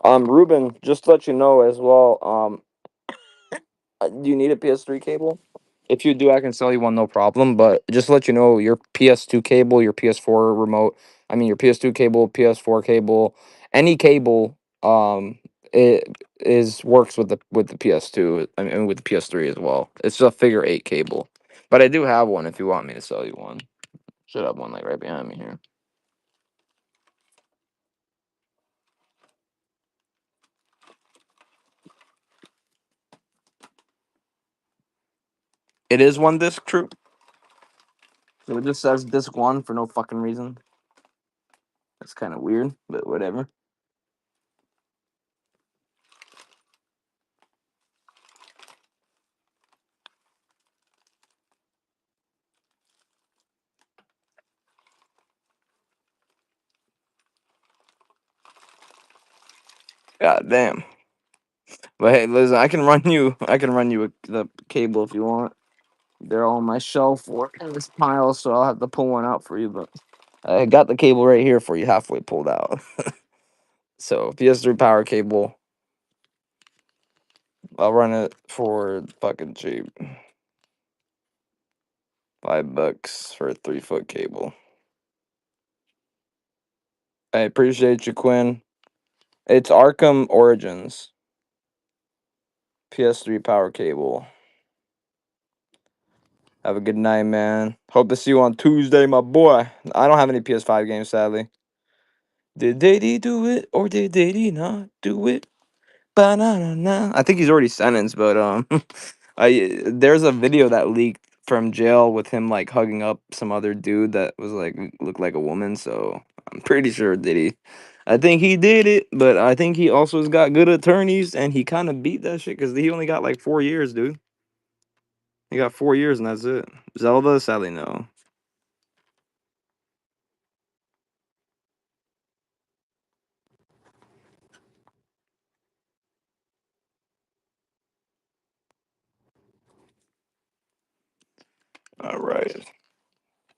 Speaker 1: Ruben, just to let you know as well, do you need a PS3 cable? If you do, I can sell you one, no problem. But just to let you know, your PS2 cable, your PS4 remote, I mean your PS2 cable, PS4 cable, any cable, it is works with the PS2. I mean with the PS3 as well. It's a figure 8 cable. But I do have one if you want me to sell you one. Should have one like right behind me here. It is one disc, true. So it just says disc one for no fucking reason. That's kind of weird, but whatever. God damn. But hey, listen, I can run you the cable if you want. They're all on my shelf or in this pile, so I'll have to pull one out for you. But I got the cable right here for you, halfway pulled out. So PS3 power cable, I'll run it for fucking cheap. $5 for a 3-foot cable. I appreciate you, Quinn. It's Arkham Origins. PS3 power cable. Have a good night, man. Hope to see you on Tuesday, my boy. I don't have any PS5 games, sadly. Did Daddy do it or did Daddy not do it? Ba-na-na-na. I think he's already sentenced, but There's a video that leaked from jail with him like hugging up some other dude that was like looked like a woman. So I'm pretty sure Diddy. I think he did it, but I think he also has got good attorneys, and he kind of beat that shit because he only got like 4 years, dude. He got 4 years, and that's it. Zelda, sadly, no. All right.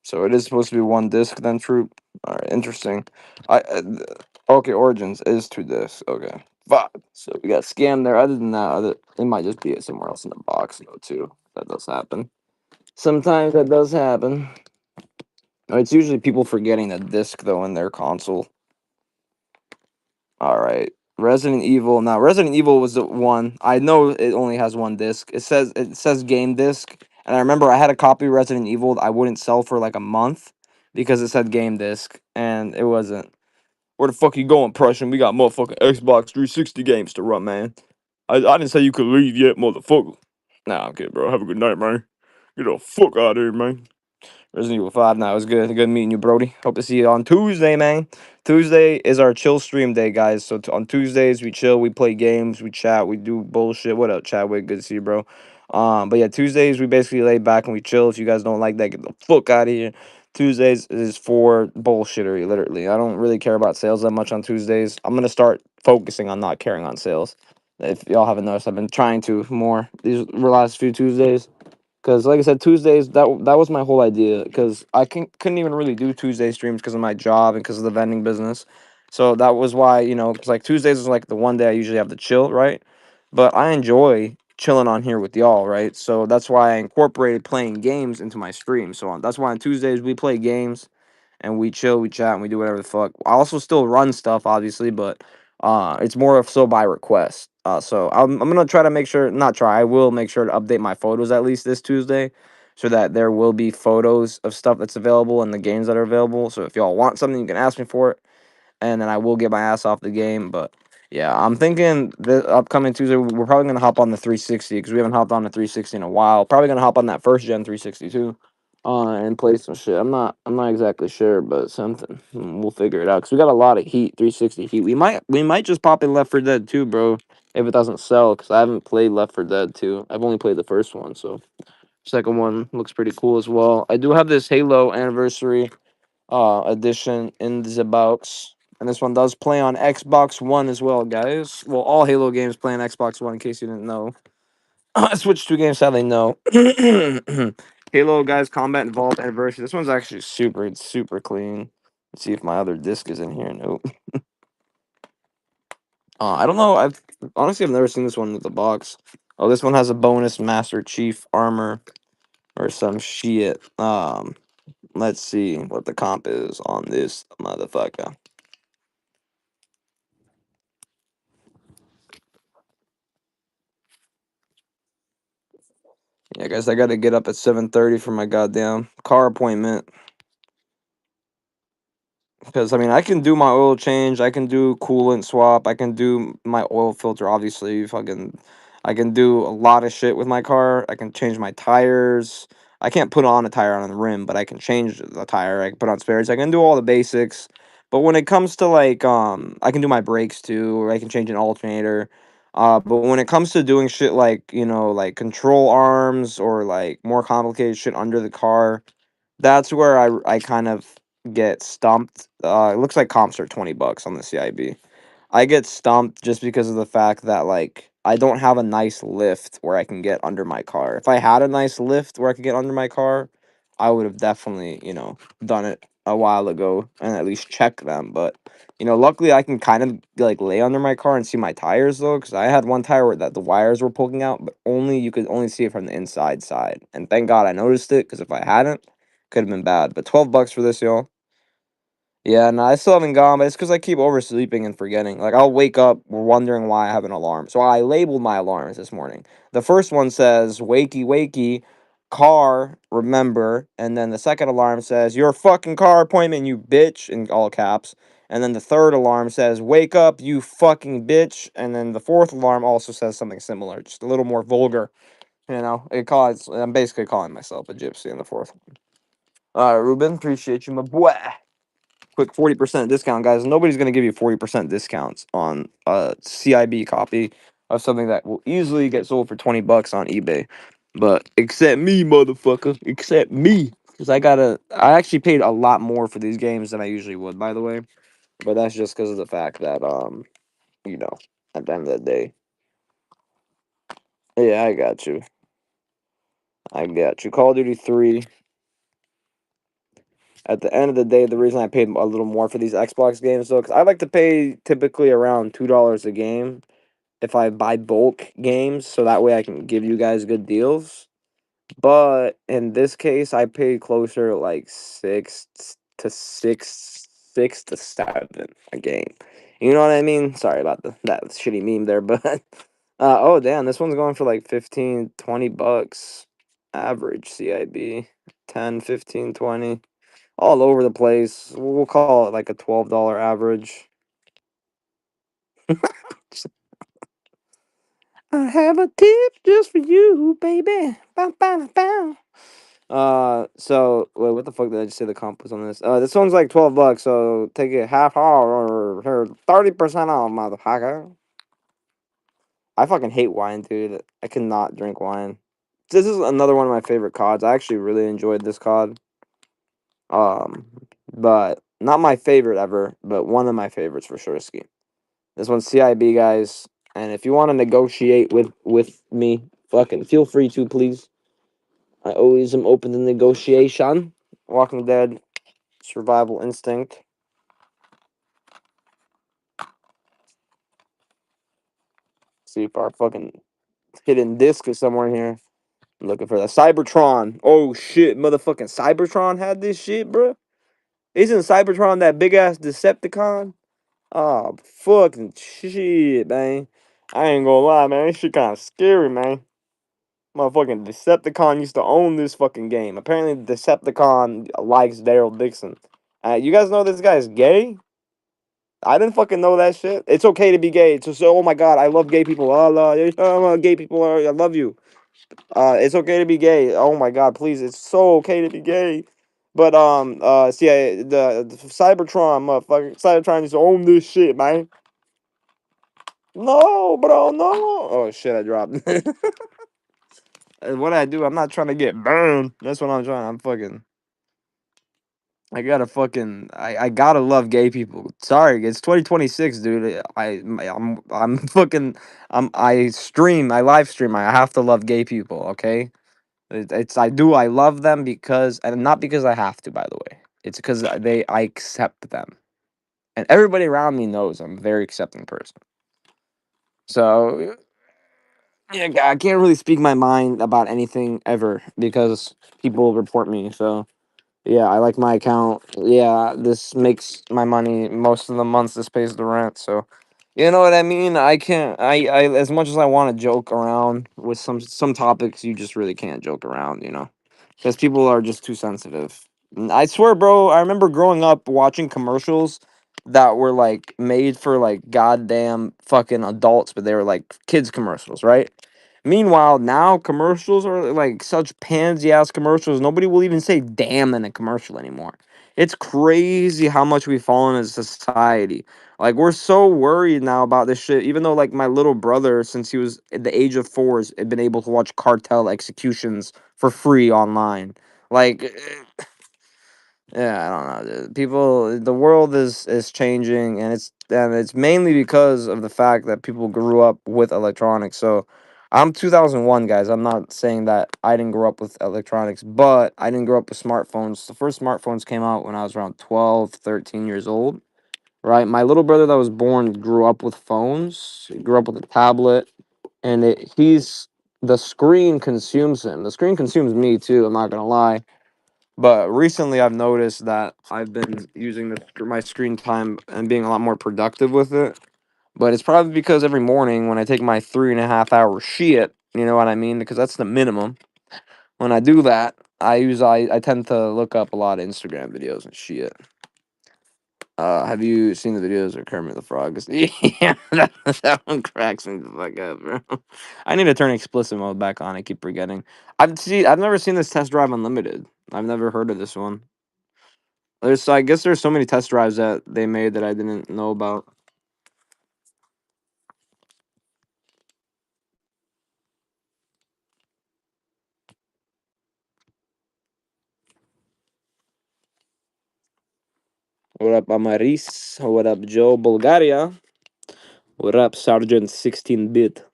Speaker 1: So it is supposed to be one disc then, Troop. All right, interesting. Okay, Origins is 2 discs. Okay, fuck. So we got scammed there. Other than that, it might just be somewhere else in the box though too. That does happen. Sometimes that does happen. It's usually people forgetting the disc though in their console. All right. Resident Evil. Now, Resident Evil was the one. I know it only has one disc. It says game disc, and I remember I had a copy of Resident Evil I wouldn't sell for like a month because it said game disc, and it wasn't. Where the fuck you going, Prussian? We got motherfucking Xbox 360 games to run, man. I didn't say you could leave yet, motherfucker. Nah, okay, bro. Have a good night, man. Get the fuck out of here, man. Resident Evil 5. Now it was good. Good meeting you, Brody. Hope to see you on Tuesday, man. Tuesday is our chill stream day, guys. So on Tuesdays we chill, we play games, we chat, we do bullshit. What up, Chadwick? Good to see you, bro. But yeah, Tuesdays we basically lay back and we chill. If you guys don't like that, get the fuck out of here. Tuesdays is for bullshittery, literally. I don't really care about sales that much on Tuesdays. I'm gonna start focusing on not caring on sales. If y'all haven't noticed, I've been trying to more these last few Tuesdays. Because, like I said, Tuesdays, that was my whole idea. Because I couldn't even really do Tuesday streams because of my job and because of the vending business. So that was why, because like Tuesdays is like the one day I usually have to chill, right? But I enjoy chilling on here with y'all, right? So that's why I incorporated playing games into my stream. So that's why on Tuesdays we play games and we chill, we chat, and we do whatever the fuck. I also still run stuff, obviously, but it's more of so by request. So I'm gonna try to make sure, not try, I will make sure to update my photos at least this Tuesday, so that there will be photos of stuff that's available and the games that are available. So if y'all want something, you can ask me for it, and then I will get my ass off the game. But yeah, I'm thinking the upcoming Tuesday we're probably gonna hop on the 360 because we haven't hopped on the 360 in a while. Probably gonna hop on that first gen 360 too, and play some shit. I'm not exactly sure, but something. We'll figure it out because we got a lot of heat, 360 heat. We might just pop in Left 4 Dead 2, bro, if it doesn't sell because I haven't played Left 4 Dead 2. I've only played the first one, so second one looks pretty cool as well. I do have this Halo anniversary edition in the box. And this one does play on Xbox One as well, guys. Well, all Halo games play on Xbox One, in case you didn't know. Switch 2 games, sadly, no. Halo, guys, Combat Involved Anniversary. This one's actually it's super clean. Let's see if my other disc is in here. Nope. I don't know. I've never seen this one with the box. Oh, this one has a bonus Master Chief armor or some shit. Let's see what the comp is on this motherfucker. Yeah, guys, I got to get up at 7:30 for my goddamn car appointment. Because I mean, I can do my oil change, I can do coolant swap, I can do my oil filter. Obviously, I can do a lot of shit with my car. I can change my tires. I can't put on a tire on the rim, but I can change the tire. I can put on spares. I can do all the basics. But when it comes to like, I can do my brakes too, or I can change an alternator. But when it comes to doing shit like like control arms or like more complicated shit under the car, that's where I kind of get stumped. It looks like comps are $20 on the CIB. I get stumped just because of the fact that like I don't have a nice lift where I can get under my car. If I had a nice lift where I could get under my car, I would have definitely, done it a while ago and at least check them. But luckily I can kind of like lay under my car and see my tires though, because I had one tire where that the wires were poking out, but only you could only see it from the inside side. And thank God I noticed it, because if I hadn't, could have been bad. But $12 for this, y'all. Yeah, no, I still haven't gone, but it's because I keep oversleeping and forgetting. Like, I'll wake up wondering why I have an alarm. So I labeled my alarms this morning. The first one says, wakey, wakey, car, remember. And then the second alarm says, your fucking car appointment, you bitch, in all caps. And then the third alarm says, wake up, you fucking bitch. And then the fourth alarm also says something similar, just a little more vulgar. You know, I'm basically calling myself a gypsy in the fourth one. All right, Ruben, appreciate you, my boy. Quick 40% discount, guys. Nobody's gonna give you 40% discounts on a CIB copy of something that will easily get sold for $20 on eBay. But except me, motherfucker. Except me. Because I actually paid a lot more for these games than I usually would, by the way. But that's just because of the fact that you know, at the end of the day. Yeah, I got you. I got you. Call of Duty 3. At the end of the day, the reason I paid a little more for these Xbox games, though, because I like to pay typically around $2 a game if I buy bulk games, so that way I can give you guys good deals. But in this case, I paid closer to like six to seven a game. You know what I mean? Sorry about that shitty meme there, but oh damn, this one's going for like 15, $20 average CIB. 10, 15, 20. All over the place. We'll call it like a $12 average. I have a tip just for you, baby. Bow, bow, bow. So wait, what the fuck did I just say the comp was on this? This one's like $12, so take it half off or 30% off, motherfucker. I fucking hate wine, dude. I cannot drink wine. This is another one of my favorite CODs. I actually really enjoyed this COD. Um, but not my favorite ever, but one of my favorites for sure. Ski. This one's CIB, guys. And if you want to negotiate with me, fucking feel free to, please. I always am open to negotiation. Walking Dead, Survival Instinct. See if our fucking hidden disc is somewhere here. I'm looking for that. Cybertron. Oh shit, motherfucking Cybertron had this shit, bro. Isn't Cybertron that big ass Decepticon? Oh, fucking shit, man. I ain't gonna lie, man. This shit kind of scary, man. Motherfucking Decepticon used to own this fucking game. Apparently, Decepticon likes Daryl Dixon. You guys know this guy's gay? I didn't fucking know that shit. It's okay to be gay. It's just, oh my god, I love gay people. Gay people I love you. It's okay to be gay. Oh my god, please, it's so okay to be gay. But see, the Cybertron, motherfucker, Cybertron used to own this shit, man. No, bro, no. Oh shit, I dropped. What I do, I'm not trying to get burned. That's what I'm trying. I'm fucking. I gotta love gay people. Sorry, it's 2026, dude. I'm fucking. I live stream. I have to love gay people. Okay, I love them because, and not because I have to. By the way, it's because I accept them, and everybody around me knows I'm a very accepting person. So yeah, I can't really speak my mind about anything ever because people report me. So yeah, I like my account. Yeah, this makes my money most of the months. This pays the rent. So you know what I mean. I can't. I as much as I want to joke around with some topics, you just really can't joke around. You know, because people are just too sensitive. I swear, bro. I remember growing up watching commercials that were like made for like goddamn fucking adults, but they were like kids commercials, right? Meanwhile, now commercials are like such pansy ass commercials. Nobody will even say damn in a commercial anymore. It's crazy how much we've fallen as a society. Like, we're so worried now about this shit, even though, like, my little brother, since he was at the age of 4, has been able to watch cartel executions for free online. Like, yeah, I don't know, dude. The world is changing, and it's mainly because of the fact that people grew up with electronics. So, I'm 2001, guys. I'm not saying that I didn't grow up with electronics, but I didn't grow up with smartphones. The first smartphones came out when I was around 12, 13 years old, right? My little brother that was born grew up with phones. He grew up with a tablet, and the screen consumes him. The screen consumes me too. I'm not gonna lie. But recently, I've noticed that I've been using my screen time and being a lot more productive with it. But it's probably because every morning when I take my 3.5 hour shit, you know what I mean? Because that's the minimum. When I do that, I tend to look up a lot of Instagram videos and shit. Have you seen the videos of Kermit the Frog? Yeah, that one cracks me the fuck up, bro. I need to turn explicit mode back on. I keep forgetting. I've never seen this Test Drive Unlimited. I've never heard of this one. I guess there's so many test drives that they made that I didn't know about. What up, Amaris? What up, Joe Bulgaria? What up, Sergeant 16-bit?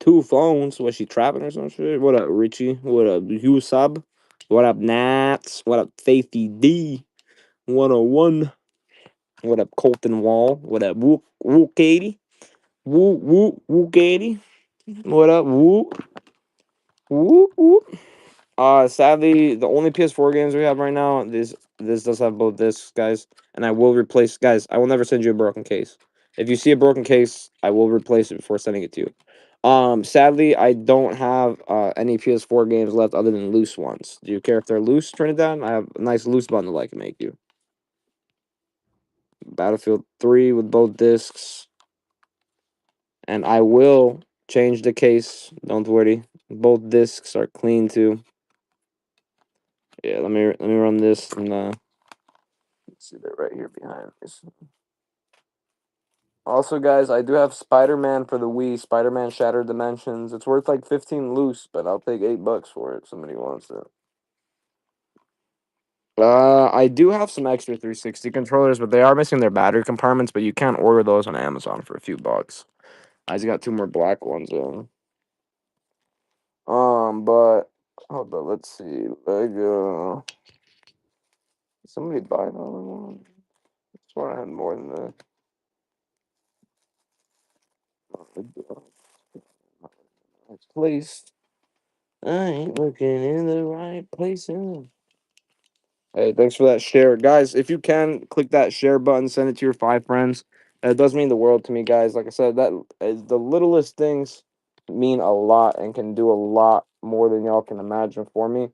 Speaker 1: Two phones. Was she trapping or some shit? What up, Richie? What up, Husab? What up, Nats? What up, Faithy D? 101. What up, Colton Wall? What up, Woo Katie? Woo Katie? What up, Woo? Woo? Sadly, the only PS4 games we have right now, this does have both discs, guys, and I will replace, guys. I will never send you a broken case. If you see a broken case, I will replace it before sending it to you. Sadly, I don't have any PS4 games left other than loose ones. Do you care if they're loose, Trinidad? I have a nice loose bundle I can make you. Battlefield 3 with both discs, and I will change the case. Don't worry, both discs are clean too. Yeah, let me run this and see that right here behind me. Also, guys, I do have Spider-Man for the Wii. Spider-Man Shattered Dimensions. It's worth like 15 loose, but I'll take $8 for it if somebody wants it. I do have some extra 360 controllers, but they are missing their battery compartments. But you can order those on Amazon for a few bucks. I just got two more black ones in. But hold on, let's see. Lego. Somebody buy another one. I swear I had more than that. It's placed. I ain't looking in the right place. Hey, thanks for that share. Guys, if you can, click that share button, send it to your 5 friends. It does mean the world to me, guys. Like I said, that is the littlest things mean a lot and can do a lot more than y'all can imagine for me.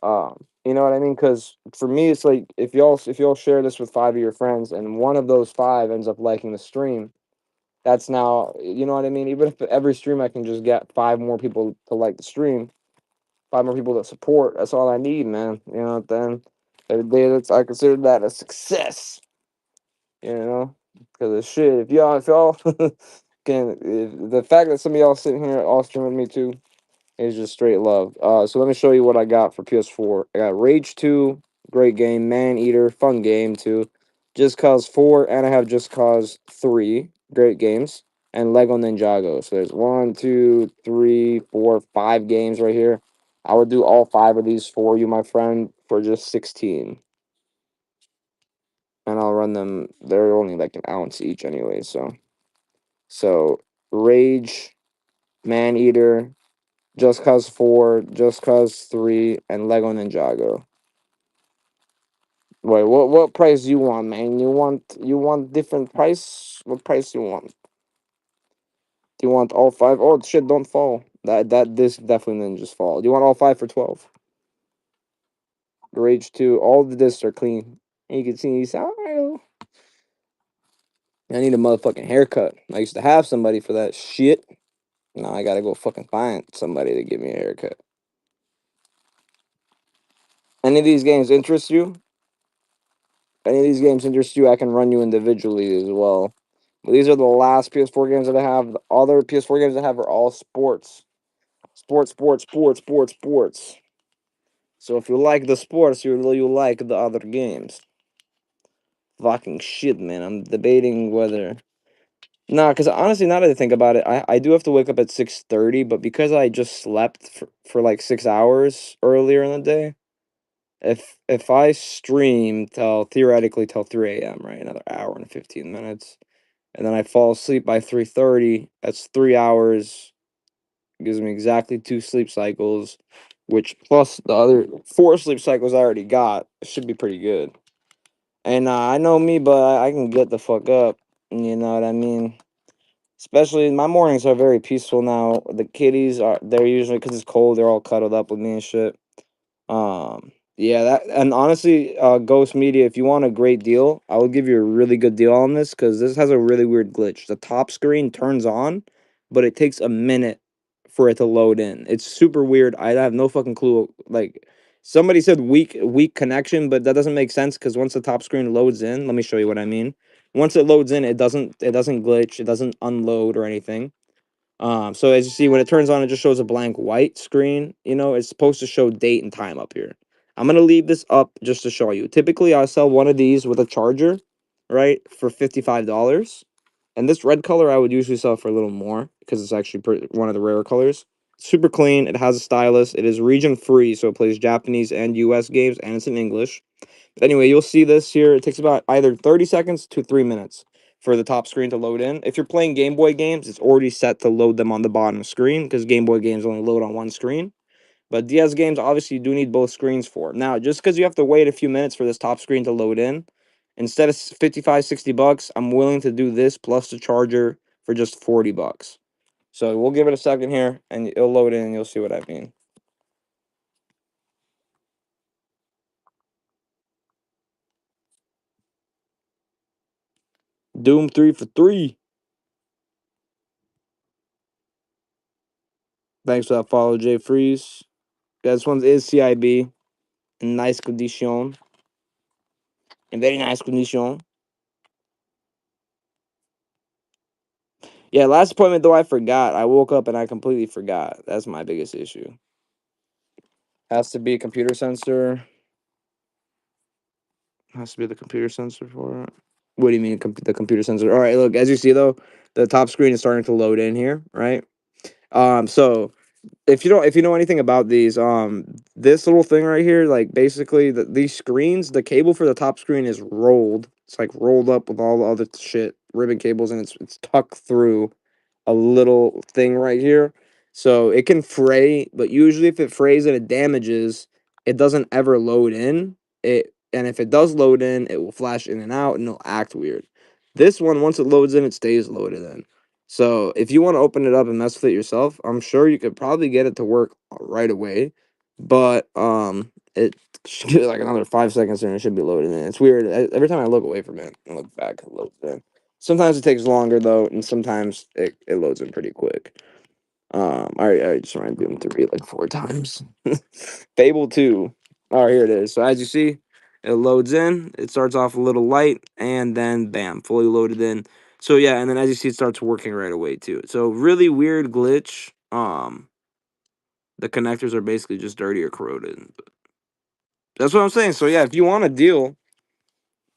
Speaker 1: You know what I mean? Because for me, it's like if y'all share this with 5 of your friends and one of those 5 ends up liking the stream, that's now, you know what I mean? Even if every stream I can just get 5 more people to like the stream, 5 more people to support. That's all I need, man. You know, then every day I consider that a success. You know, because shit, if y'all can, if the fact that some of y'all sitting here all streaming with me too is just straight love. So let me show you what I got for PS4. I got Rage 2, great game. Man Eater, fun game too. Just Cause 4, and I have Just Cause 3, great games. And Lego Ninjago. So there's 1, 2, 3, 4, 5 games right here. I would do all 5 of these for you, my friend, for just 16. And I'll run them. They're only like an ounce each anyway. So Rage, Man Eater, Just Cause 4, Just Cause 3, and Lego Ninjago. Wait, what price you want, man? You want different price? What price you want? Do you want all 5? Oh shit, don't fall. That this definitely didn't just fall. Do you want all 5 for 12? Rage 2, all the discs are clean. And you can see these. I need a motherfucking haircut. I used to have somebody for that shit. Now I gotta go fucking find somebody to give me a haircut. Any of these games interest you? Any of these games interest you, I can run you individually as well. But these are the last PS4 games that I have. The other PS4 games I have are all sports. Sports. So if you like the sports, you like the other games. Fucking shit, man. I'm debating whether... Nah, because honestly, now that I think about it, I do have to wake up at 6:30, but because I just slept for like 6 hours earlier in the day, if I stream theoretically till 3 a.m., right, another hour and 15 minutes, and then I fall asleep by 3:30, that's 3 hours, gives me exactly 2 sleep cycles, which plus the other 4 sleep cycles I already got, should be pretty good. And I know me, but I can get the fuck up, you know what I mean? Especially my mornings are very peaceful now. The kitties they're usually, because it's cold, they're all cuddled up with me and shit. Yeah, that and honestly, Ghost Media, if you want a great deal, I will give you a really good deal on this because this has a really weird glitch. The top screen turns on, but it takes a minute for it to load in. It's super weird. I have no fucking clue. Like somebody said weak connection, but that doesn't make sense because once the top screen loads in, let me show you what I mean. Once it loads in, it doesn't glitch, it doesn't unload or anything. So as you see, when it turns on, it just shows a blank white screen. You know, it's supposed to show date and time up here. I'm gonna leave this up just to show you. Typically, I sell one of these with a charger, right, for $55. And this red color I would usually sell for a little more because it's actually one of the rarer colors. Super clean. It has a stylus. It is region free, so it plays Japanese and US games, and it's in English. Anyway, you'll see this here. It takes about either 30 seconds to 3 minutes for the top screen to load in. If you're playing Game Boy games, it's already set to load them on the bottom screen because Game Boy games only load on one screen. But DS games, obviously, you do need both screens for. Now, just because you have to wait a few minutes for this top screen to load in, instead of 55, $60, I'm willing to do this plus the charger for just $40. So we'll give it a second here, and it'll load in, and you'll see what I mean. Doom 3 for 3. Thanks for that follow, Jay Freeze. Yeah, this one is CIB in nice condition. In very nice condition. Yeah, last appointment though I forgot. I woke up and I completely forgot. That's my biggest issue. Has to be a computer sensor. Has to be the computer sensor for it. What do you mean the computer sensor? All right, look, as you see though, the top screen is starting to load in here, right? So if you know anything about these, this little thing right here, like basically these screens, the cable for the top screen is rolled. It's like rolled up with all the other shit, ribbon cables, and it's tucked through a little thing right here. So it can fray, but usually if it frays and it damages, it doesn't ever load in. And if it does load in, it will flash in and out and it'll act weird. This one, once it loads in, it stays loaded in. So if you want to open it up and mess with it yourself, I'm sure you could probably get it to work right away. But it should give it like another 5 seconds and it should be loaded in. It's weird. Every time I look away from it and look back, it loads in. Sometimes it takes longer though, and sometimes it loads in pretty quick. I just ran Doom 3 like 4 times. Fable 2. Oh, here it is. So as you see, it loads in. It starts off a little light, and then bam, fully loaded in. So yeah, and then as you see, it starts working right away too. So really weird glitch. The connectors are basically just dirty or corroded. That's what I'm saying. So yeah, if you want a deal,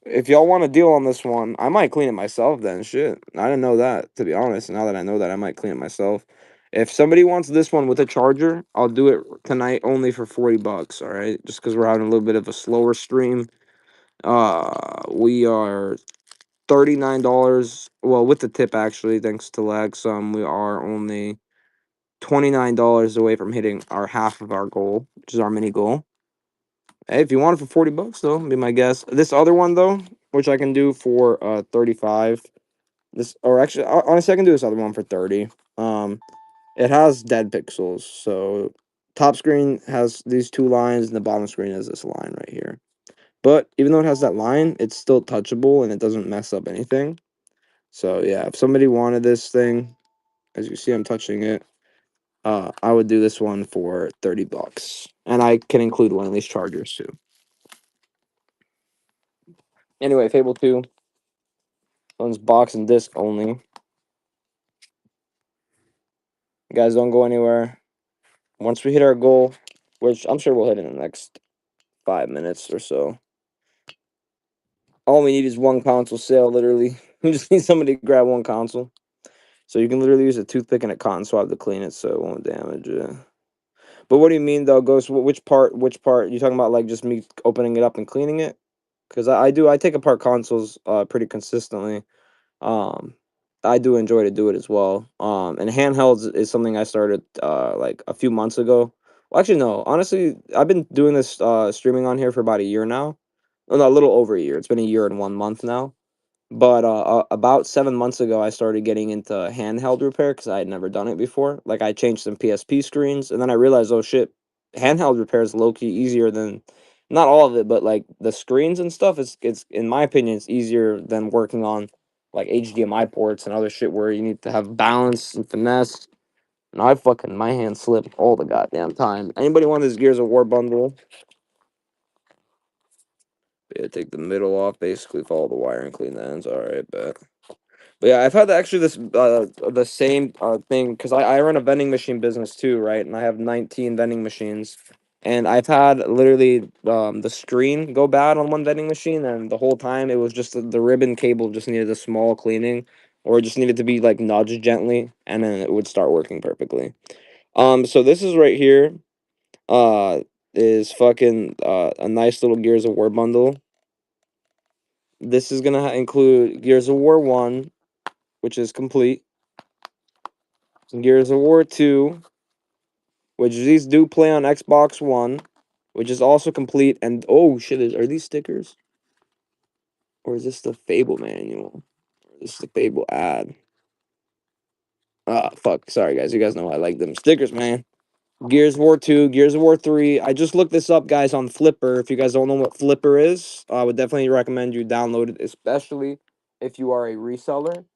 Speaker 1: if y'all want a deal on this one, I might clean it myself then. Shit. I didn't know that, to be honest. Now that I know that, I might clean it myself. If somebody wants this one with a charger, I'll do it tonight only for $40, all right? Just because we're having a little bit of a slower stream. We are $39. Well, with the tip, actually, thanks to lag some, we are only $29 away from hitting our half of our goal, which is our mini goal. Hey, if you want it for $40 though, be my guess. This other one though, which I can do for 35. This or actually honestly I can do this other one for 30. It has dead pixels. So top screen has these two lines and the bottom screen has this line right here. But even though it has that line, it's still touchable and it doesn't mess up anything. So yeah, if somebody wanted this thing, as you see I'm touching it, I would do this one for $30. And I can include one of these chargers too. Anyway, Fable 2 owns box and disc only. You guys don't go anywhere. Once we hit our goal, which I'm sure we'll hit in the next 5 minutes or so. All we need is one console sale, literally. We just need somebody to grab one console. So you can literally use a toothpick and a cotton swab to clean it so it won't damage it. But what do you mean though, Ghost? Which part? Which part? You talking about like just me opening it up and cleaning it? Because I do. I take apart consoles pretty consistently. Um, I do enjoy to do it as well. And handhelds is something I started like a few months ago. Well, actually, no. Honestly, I've been doing this streaming on here for about a year now. Well, no, a little over a year. It's been a year and 1 month now. But about 7 months ago, I started getting into handheld repair because I had never done it before. Like I changed some PSP screens, and then I realized, oh shit, handheld repair is low key easier than not all of it, but like the screens and stuff. It's in my opinion, it's easier than working on like HDMI ports and other shit where you need to have balance and finesse. And I fucking my hand slip all the goddamn time. Anybody want this Gears of War bundle? Yeah, take the middle off, basically follow the wire and clean the ends. All right, bet. But yeah, I've had actually this the same thing because I run a vending machine business too, right? And I have 19 vending machines, and I've had literally the screen go bad on one vending machine, and the whole time it was just the ribbon cable just needed a small cleaning, or it just needed to be like nudged gently, and then it would start working perfectly. So this is right here. Uh, is fucking a nice little Gears of War bundle. This is gonna include Gears of War 1, which is complete. Gears of War 2, which these do play on Xbox One, which is also complete. And oh shit, are these stickers? Or is this the Fable manual? Or is this the Fable ad? Ah, fuck. Sorry, guys. You guys know I like them stickers, man. Gears of War 2, Gears of War 3. I just looked this up, guys, on Flipper. If you guys don't know what Flipper is, I would definitely recommend you download it, especially if you are a reseller.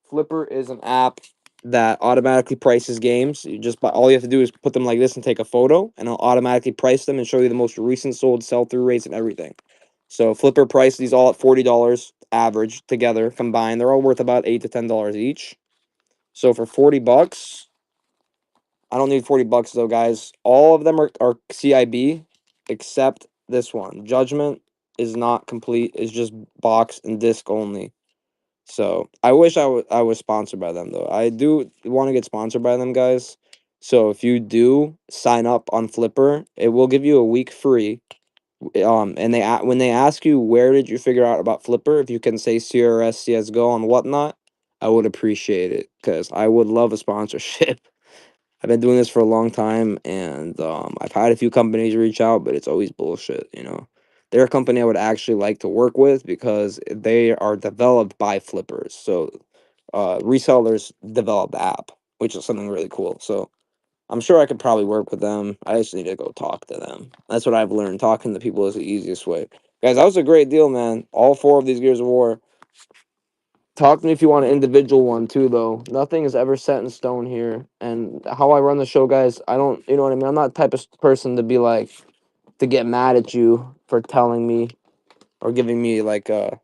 Speaker 1: Flipper is an app that automatically prices games. You just buy, all you have to do is put them like this and take a photo, and it'll automatically price them and show you the most recent sold sell-through rates and everything. So Flipper priced these all at $40 average together combined. They're all worth about $8 to $10 each. So for $40, I don't need $40 though, guys. All of them are CIB except this one. Judgment is not complete. It's just box and disc only. So I wish I was sponsored by them though. I do want to get sponsored by them, guys. So if you do sign up on Flipper, it will give you a week free. And when they ask you where did you figure out about Flipper, if you can say CRS, CS:GO, and whatnot, I would appreciate it because I would love a sponsorship. I've been doing this for a long time, and I've had a few companies reach out, but it's always bullshit. They're a company I would actually like to work with because they are developed by flippers. So resellers develop the app, which is something really cool. So I'm sure I could probably work with them. I just need to go talk to them. That's what I've learned. Talking to people is the easiest way. Guys, that was a great deal, man. All four of these Gears of War. Talk to me if you want an individual one too, though. Nothing is ever set in stone here. And how I run the show, guys, I don't, you know what I mean? I'm not the type of person to be like, to get mad at you for telling me or giving me like a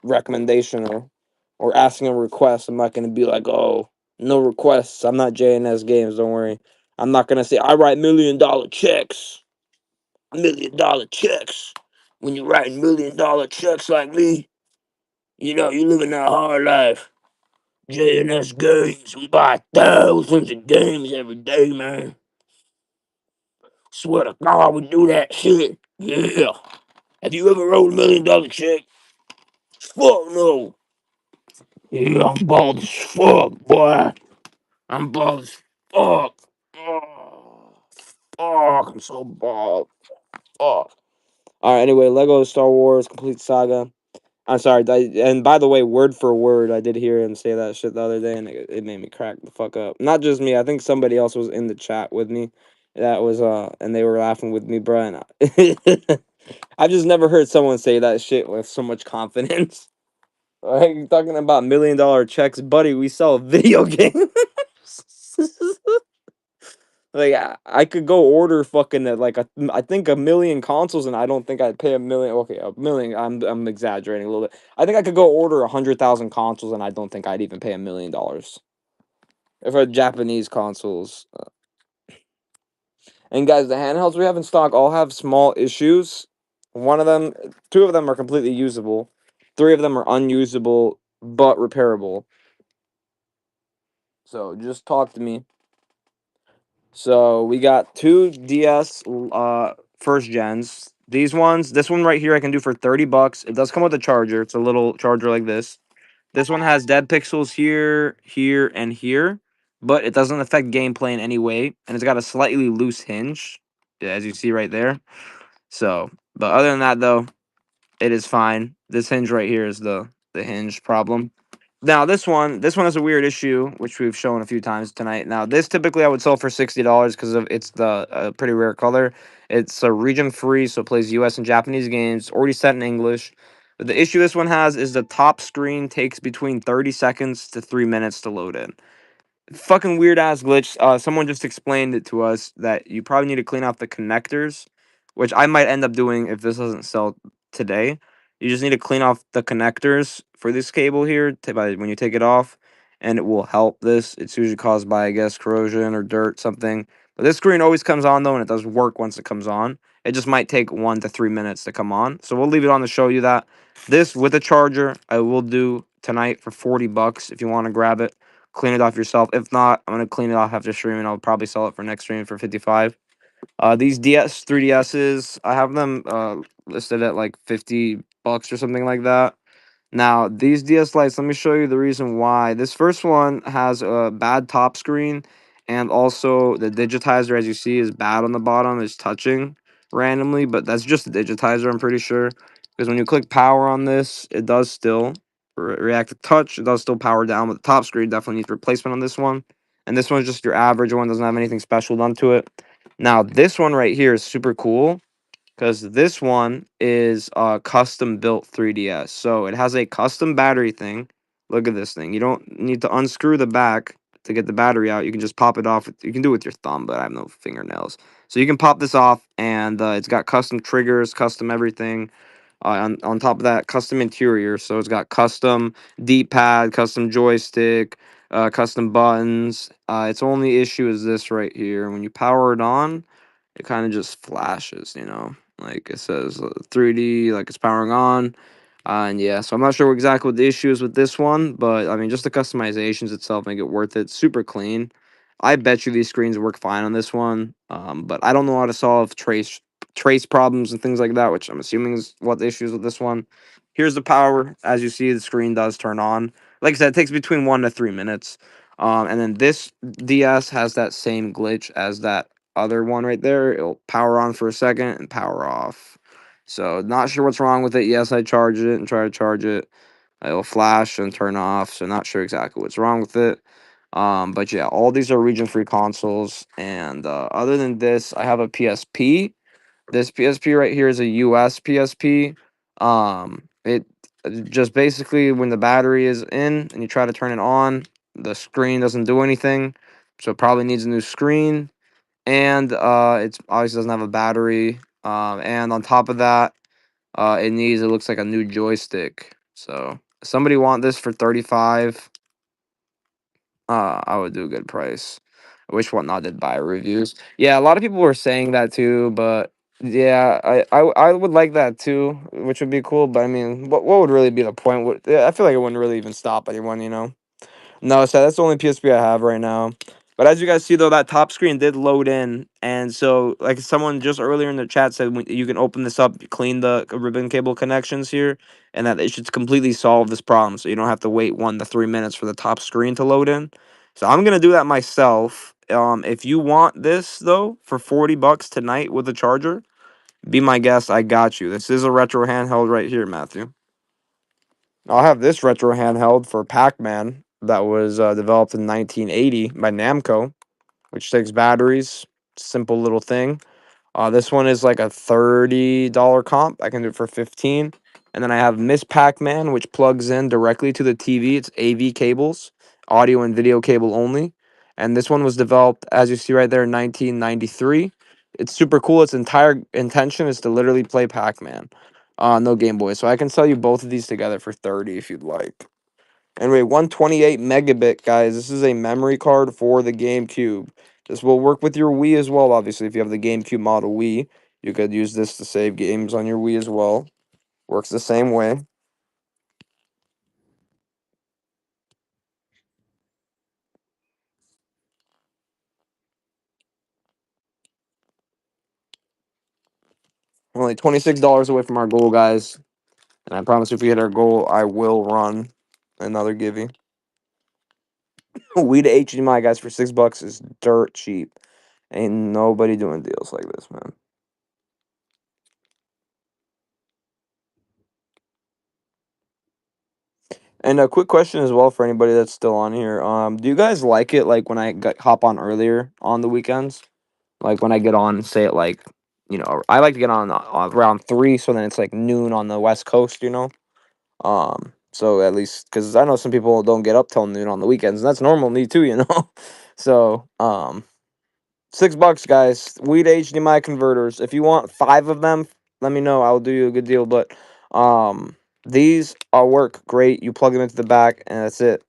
Speaker 1: recommendation or asking a request. I'm not going to be like, oh, no requests. I'm not JNS Games, don't worry. I'm not going to say, I write $1 million checks. $1 million checks. When you write $1 million checks like me, you living that hard life. JNS Games, we buy thousands of games every day, man. Swear to God, we do that shit. Yeah. Have you ever wrote $1 million check? Fuck no. Yeah, I'm bald as fuck, boy. I'm bald as fuck. Oh, fuck, I'm so bald. Fuck. Alright, anyway, Lego Star Wars Complete Saga. I'm sorry, and by the way, word for word, I did hear him say that shit the other day, and it made me crack the fuck up. Not just me, I think somebody else was in the chat with me. That was and they were laughing with me, bro. And I've just never heard someone say that shit with so much confidence. Like you're talking about $1 million checks, buddy. We sell video games. Like I could go order fucking I think 1 million consoles, and I don't think I'd pay 1 million. Okay, 1 million. I'm exaggerating a little bit. I think I could go order 100,000 consoles, and I don't think I'd even pay $1 million if a Japanese consoles. And guys, the handhelds we have in stock all have small issues. One of them, two of them are completely usable. Three of them are unusable but repairable. So just talk to me. So we got two DS first gens. These ones, this one right here I can do for $30. It does come with a charger. It's a little charger like this. This one has dead pixels here, here, and here, but it doesn't affect gameplay in any way. And it's got a slightly loose hinge, as you see right there. So, but other than that though, it is fine. This hinge right here is the hinge problem. Now this one has a weird issue, which we've shown a few times tonight. Now this typically I would sell for $60 because of it's the pretty rare color. It's a region free, so it plays U.S. and Japanese games. Already set in English. But the issue this one has is the top screen takes between 30 seconds to 3 minutes to load in. Fucking weird ass glitch. Someone just explained it to us that you probably need to clean out the connectors, which I might end up doing if this doesn't sell today. You just need to clean off the connectors for this cable here when you take it off, and it will help this. It's usually caused by, I guess, corrosion or dirt, something. But this screen always comes on though, and it does work once it comes on. It just might take 1 to 3 minutes to come on. So we'll leave it on to show you that. This with a charger, I will do tonight for $40 if you want to grab it. Clean it off yourself. If not, I'm gonna clean it off after streaming. I'll probably sell it for next stream for 55. These DS 3DSs, I have them listed at like $50 or something like that. Now, these DS lights, let me show you the reason why. This first one has a bad top screen, and also the digitizer, as you see, is bad on the bottom. It's touching randomly, but that's just the digitizer, I'm pretty sure. Because when you click power on this, it does still react to touch. It does still power down, but the top screen definitely needs replacement on this one. And this one's just your average one, doesn't have anything special done to it. Now, this one right here is super cool because this one is a custom built 3DS. So it has a custom battery thing. Look at this thing. You don't need to unscrew the back to get the battery out. You can just pop it off. You can do it with your thumb, but I have no fingernails. So you can pop this off, and it's got custom triggers, custom everything. On top of that, custom interior. So it's got custom D-pad, custom joystick, custom buttons. Its only issue is this right here. When you power it on, it kind of just flashes, like it says 3D, like it's powering on. And yeah, so I'm not sure exactly what the issue is with this one, but I mean, just the customizations itself make it worth it. Super clean. I bet you these screens work fine on this one, but I don't know how to solve trace problems and things like that, which I'm assuming is what the issue is with this one. Here's the power. As you see, the screen does turn on. Like I said, it takes between 1 to 3 minutes. And then this DS has that same glitch as that other one right there. It'll power on for a second and power off. So not sure what's wrong with it. Yes, I charged it and try to charge it. It'll flash and turn off. So not sure exactly what's wrong with it. But yeah, all these are region free consoles. And other than this, I have a PSP. This PSP right here is a US PSP. It just basically when the battery is in and you try to turn it on, the screen doesn't do anything. So it probably needs a new screen. And it's obviously doesn't have a battery. And on top of that, it looks like a new joystick. So if somebody want this for 35, I would do a good price. I wish Whatnot did buy reviews. Yeah, a lot of people were saying that too, but yeah, I would like that too, which would be cool. But I mean, what would really be the point? Yeah, I feel like it wouldn't really even stop anyone. No, so that's the only PSP I have right now. But as you guys see, though, that top screen did load in. And so, like someone just earlier in the chat said, you can open this up, clean the ribbon cable connections here, and that it should completely solve this problem. So you don't have to wait 1 to 3 minutes for the top screen to load in. So I'm going to do that myself. If you want this, though, for $40 tonight with a charger, be my guest. I got you. This is a retro handheld right here, Matthew. I'll have this retro handheld for Pac-Man that was developed in 1980 by Namco, which takes batteries. Simple little thing. This one is like a $30 comp. I can do it for 15. And then I have Miss Pac-Man, which plugs in directly to the TV. It's AV cables, audio and video cable only. And this one was developed, as you see right there, in 1993. It's super cool. Its entire intention is to literally play Pac-Man. No Game Boy. So I can sell you both of these together for 30 if you'd like. Anyway, 128 megabit, guys. This is a memory card for the GameCube. This will work with your Wii as well, obviously. If you have the GameCube model Wii, you could use this to save games on your Wii as well. Works the same way. We're only $26 away from our goal, guys. And I promise if we hit our goal, I will run another givey. Wii to HDMI, guys, for $6 is dirt cheap. Ain't nobody doing deals like this, man. And a quick question as well for anybody that's still on here. Do you guys like it like when hop on earlier on the weekends? Like when I get on, say at like, I like to get on around 3, so then it's like noon on the West Coast. So at least because I know some people don't get up till noon on the weekends, and that's normal me too. So $6, guys. Weed HDMI converters. If you want 5 of them, let me know. I'll do you a good deal. But these all work great. You plug them into the back, and that's it.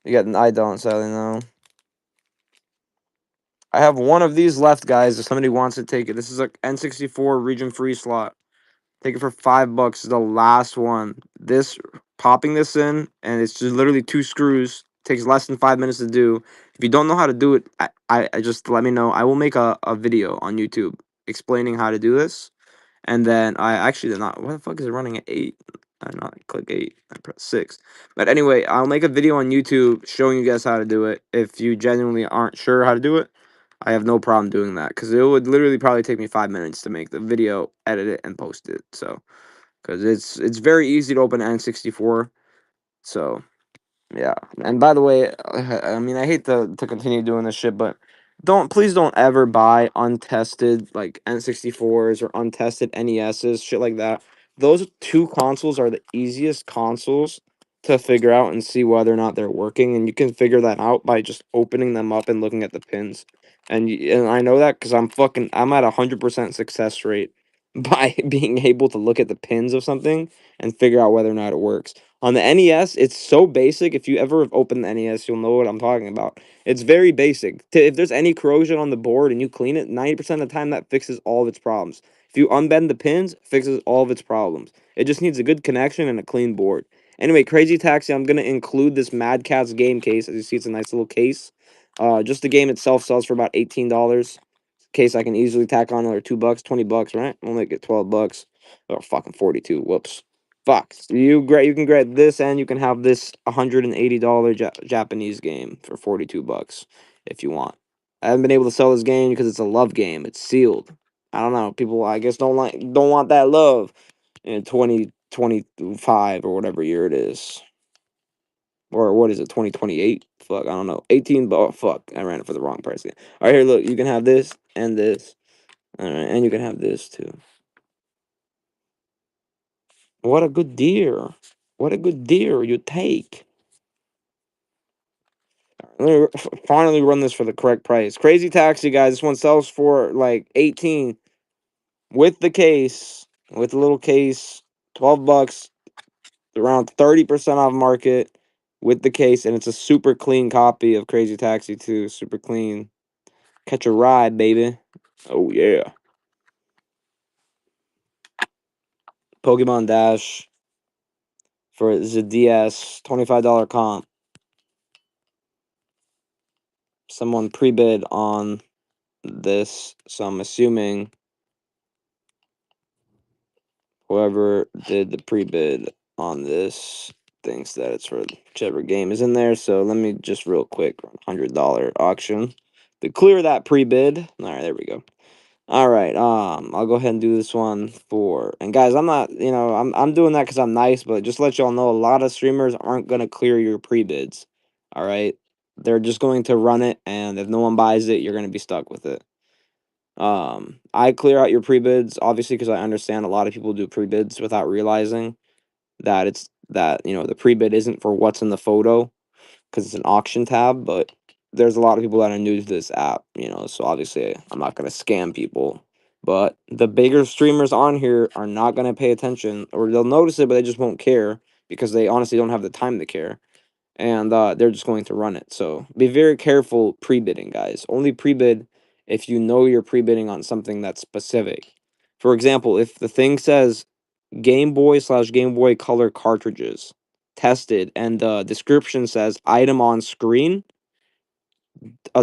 Speaker 1: I don't, sadly, no. I have one of these left, guys. If somebody wants to take it, this is a N64 region free slot. Take it for $5. Is the last one. This popping this in, and it's just literally 2 screws. Takes less than 5 minutes to do. If you don't know how to do it, I just let me know. I will make a video on YouTube explaining how to do this. And then I actually did not. What the fuck is it running at 8? I not click 8. I press 6. But anyway, I'll make a video on YouTube showing you guys how to do it. If you genuinely aren't sure how to do it, I have no problem doing that because it would literally probably take me 5 minutes to make the video, edit it, and post it. So, because it's very easy to open N64. So yeah, and by the way, I mean I hate to continue doing this shit, but please don't ever buy untested like N64s or untested NESs, shit like that. Those 2 consoles are the easiest consoles to figure out and see whether or not they're working, and you can figure that out by just opening them up and looking at the pins. And I know that because I'm at 100% success rate by being able to look at the pins of something and figure out whether or not it works. On the NES, it's so basic. If you ever have opened the NES, you'll know what I'm talking about. It's very basic. If there's any corrosion on the board and you clean it, 90% of the time that fixes all of its problems. If you unbend the pins, it fixes all of its problems. It just needs a good connection and a clean board. Anyway, Crazy Taxi, I'm going to include this Mad Catz game case. As you see, it's a nice little case. Just the game itself sells for about $18. Case I can easily tack on another $2, $20, right? I'll make it $12. Oh, fucking 42. Whoops. Fuck. You can grab this and you can have this $180 Japanese game for 42 bucks if you want. I haven't been able to sell this game because it's a love game. It's sealed. I don't know. People I guess don't want that love in 2025 or whatever year it is. Or what is it? 2028? Fuck, I don't know. 18 but fuck, I ran it for the wrong price again. All right, here look, you can have this and this. All right, and you can have this too. What a good deer. What a good deer you take. Let me finally run this for the correct price. Crazy Taxi, guys. This one sells for like 18 with the case, with the little case, $12, around 30% off market with the case, and it's a super clean copy of Crazy Taxi too. Super clean. Catch a ride, baby. Oh yeah. Pokemon Dash for the DS, $25 comp. Someone pre-bid on this, so I'm assuming whoever did the pre-bid on this thinks that it's for whichever game is in there. So let me just real quick run $100 auction to clear that pre-bid. All right, there we go. All right, I'll go ahead and do this one for. And guys, I'm not, I'm doing that because I'm nice, but just to let y'all know, a lot of streamers aren't gonna clear your pre-bids. All right, they're just going to run it, and if no one buys it, you're gonna be stuck with it. I clear out your pre-bids obviously because I understand a lot of people do pre-bids without realizing that the pre-bid isn't for what's in the photo because it's an auction tab, but there's a lot of people that are new to this app, so obviously I'm not going to scam people. But the bigger streamers on here are not going to pay attention, or they'll notice it, but they just won't care because they honestly don't have the time to care. And they're just going to run it. So be very careful pre-bidding, guys. Only pre-bid if you know you're pre-bidding on something that's specific. For example, if the thing says Game Boy/Game Boy Color cartridges tested and the description says item on screen,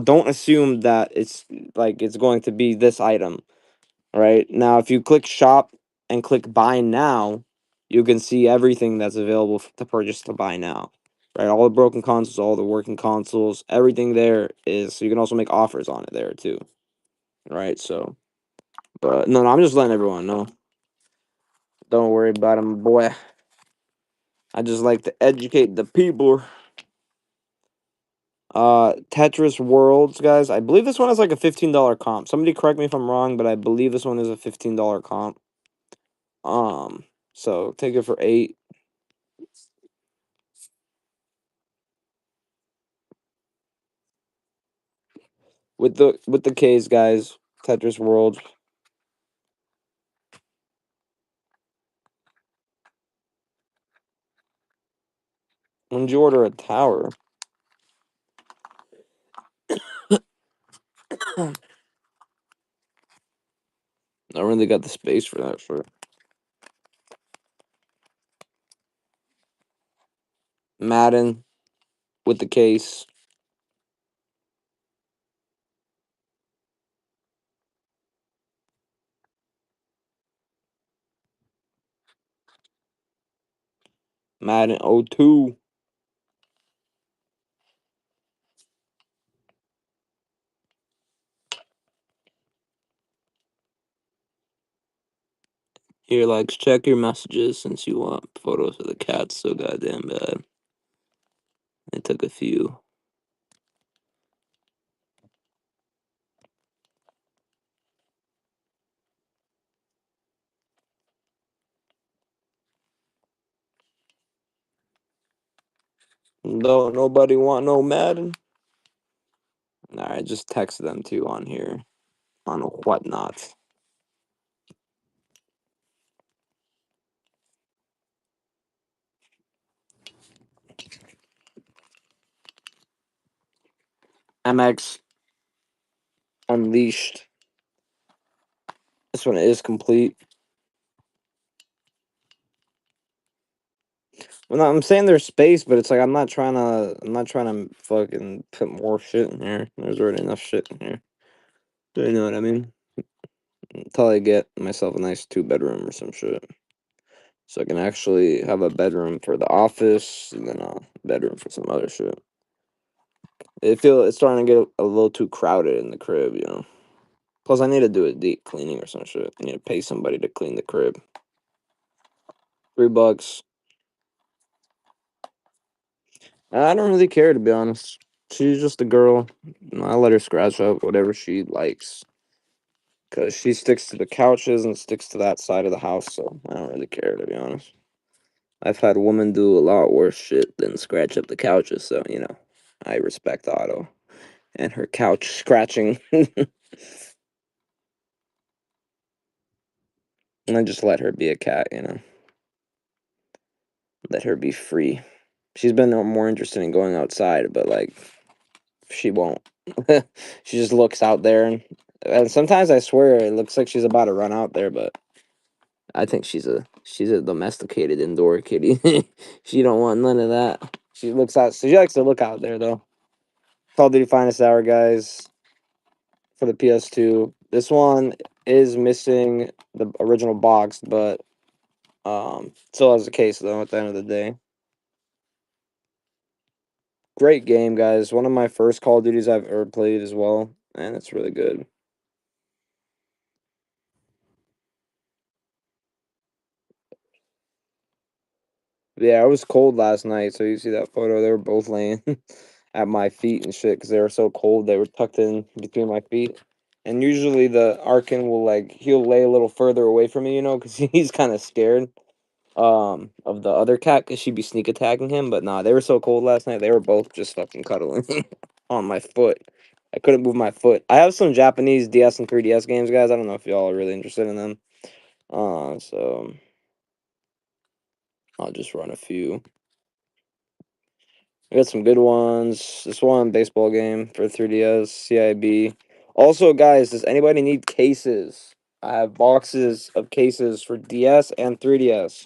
Speaker 1: don't assume that it's going to be this item. Right now, if you click shop and click buy now, you can see everything that's available to purchase to buy now. Right, all the broken consoles, all the working consoles, everything there is. So you can also make offers on it there too. Right, so, but no, I'm just letting everyone know. Don't worry about him, boy. I just like to educate the people. Tetris Worlds, guys. I believe this one is like a $15 comp. Somebody correct me if I'm wrong, but I believe this one is a $15 comp. So take it for 8. With the K's, guys. Tetris World. When did you order a tower? I don't really got the space for that shit. Madden with the case. Madden 02. Here, like, check your messages since you want photos of the cats so goddamn bad. I took a few. Don't nobody want no Madden? Alright, just text them too on here. On whatnot. MX Unleashed. This one is complete. Well, no, I'm saying there's space, but it's like I'm not trying to fucking put more shit in here. There's already enough shit in here. Do you know what I mean? Until I get myself a nice 2-bedroom or some shit. So I can actually have a bedroom for the office and then a bedroom for some other shit. It's starting to get a little too crowded in the crib, you know. Plus, I need to do a deep cleaning or some shit. I need to pay somebody to clean the crib. $3. I don't really care, to be honest. She's just a girl. I let her scratch up whatever she likes. Because she sticks to the couches and sticks to that side of the house, so I don't really care, to be honest. I've had women do a lot worse shit than scratch up the couches, so, you know, I respect Otto and her couch scratching. And I just let her be a cat, you know. Let her be free. She's been more interested in going outside, but, like, she won't. She just looks out there, and sometimes I swear it looks like she's about to run out there, but I think she's a domesticated indoor kitty. She don't want none of that. She looks out. So she likes to look out there though. Call of Duty Finest Hour, guys, for the PS2. This one is missing the original box, but still has a case though. At the end of the day, great game, guys. One of my first Call of Duties I've ever played as well, and it's really good. Yeah, it was cold last night, so you see that photo. They were both laying at my feet and shit because they were so cold. They were tucked in between my feet. And usually the Arkin will he'll lay a little further away from me, you know, because he's kind of scared of the other cat because she'd be sneak attacking him. But nah, they were so cold last night. They were both just fucking cuddling on my foot. I couldn't move my foot. I have some Japanese DS and 3DS games, guys. I don't know if y'all are really interested in them. So I'll just run a few. I got some good ones. This one baseball game for 3DS, CIB. Also, guys, does anybody need cases? I have boxes of cases for DS and 3DS.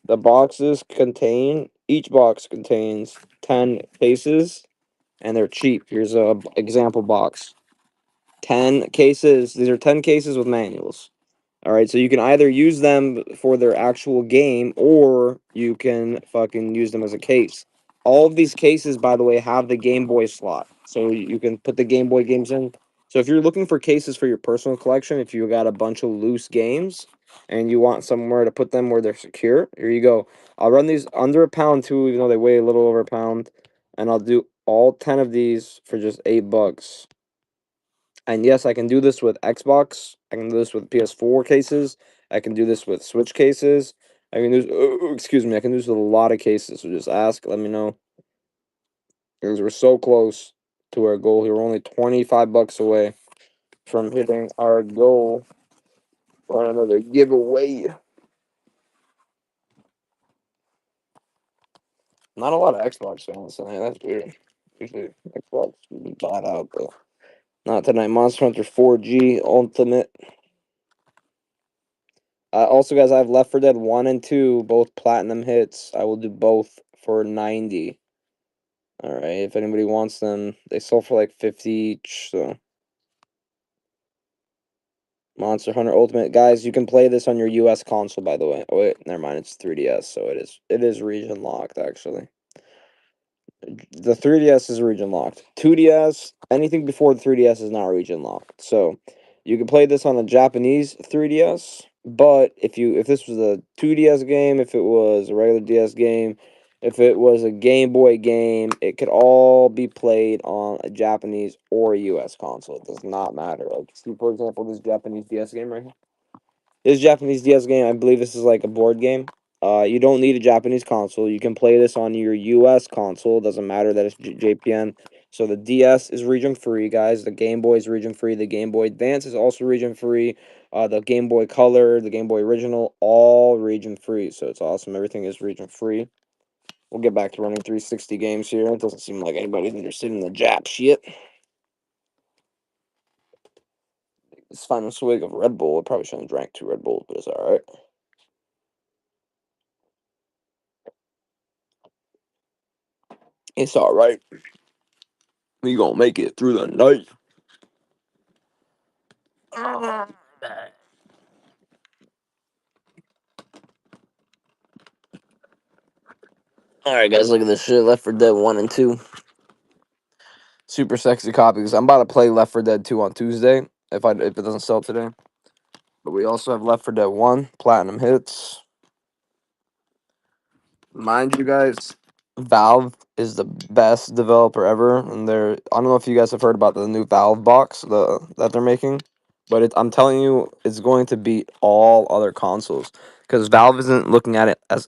Speaker 1: The boxes contain, each box contains 10 cases, and they're cheap. Here's a example box. 10 cases. These are 10 cases with manuals. All right, so you can either use them for their actual game or you can fucking use them as a case. All of these cases, by the way, have the Game Boy slot. So you can put the Game Boy games in. So if you're looking for cases for your personal collection, if you got a bunch of loose games, and you want somewhere to put them where they're secure, here you go. I'll run these under a pound too, even though they weigh a little over a pound, and I'll do all 10 of these for just $8. And yes, I can do this with Xbox. I can do this with PS4 cases. I can do this with Switch cases. I can do this, excuse me, I can do this with a lot of cases. So just ask, let me know. Because we're so close to our goal here. We're only $25 away from hitting our goal for another giveaway. Not a lot of Xbox fans tonight. That's weird. Usually Xbox would be bought out, but not tonight. Monster Hunter 4G Ultimate. Also, guys, I have Left 4 Dead 1 and 2, both platinum hits. I will do both for 90. All right, if anybody wants them, they sold for like 50 each. So, Monster Hunter Ultimate, guys, you can play this on your US console, by the way. Oh wait, never mind, it's 3DS, so it is region locked actually. The 3DS is region locked. 2DS, anything before the 3DS is not region locked. So you can play this on a Japanese 3DS, but if this was a 2DS game, if it was a regular DS game, if it was a Game Boy game, it could all be played on a Japanese or a US console. It does not matter. Like, see, for example, this Japanese DS game right here. This Japanese DS game, I believe this is like a board game. You don't need a Japanese console. You can play this on your US console. It doesn't matter that it's JPN. So the DS is region free, guys. The Game Boy is region free. The Game Boy Advance is also region free. The Game Boy Color, the Game Boy Original, all region free. So it's awesome. Everything is region free. We'll get back to running 360 games here. It doesn't seem like anybody's interested in the Jap shit. This final swig of Red Bull. I probably shouldn't have drank 2 Red Bulls, but it's alright. It's alright. We gonna make it through the night. Alright, guys, look at this shit. Left 4 Dead 1 and 2. Super sexy copies. I'm about to play Left 4 Dead 2 on Tuesday if it doesn't sell today. But we also have Left 4 Dead 1 platinum hits. Mind you guys, Valve is the best developer ever, and I don't know if you guys have heard about the new Valve box that they're making, but I'm telling you, it's going to beat all other consoles because Valve isn't looking at it as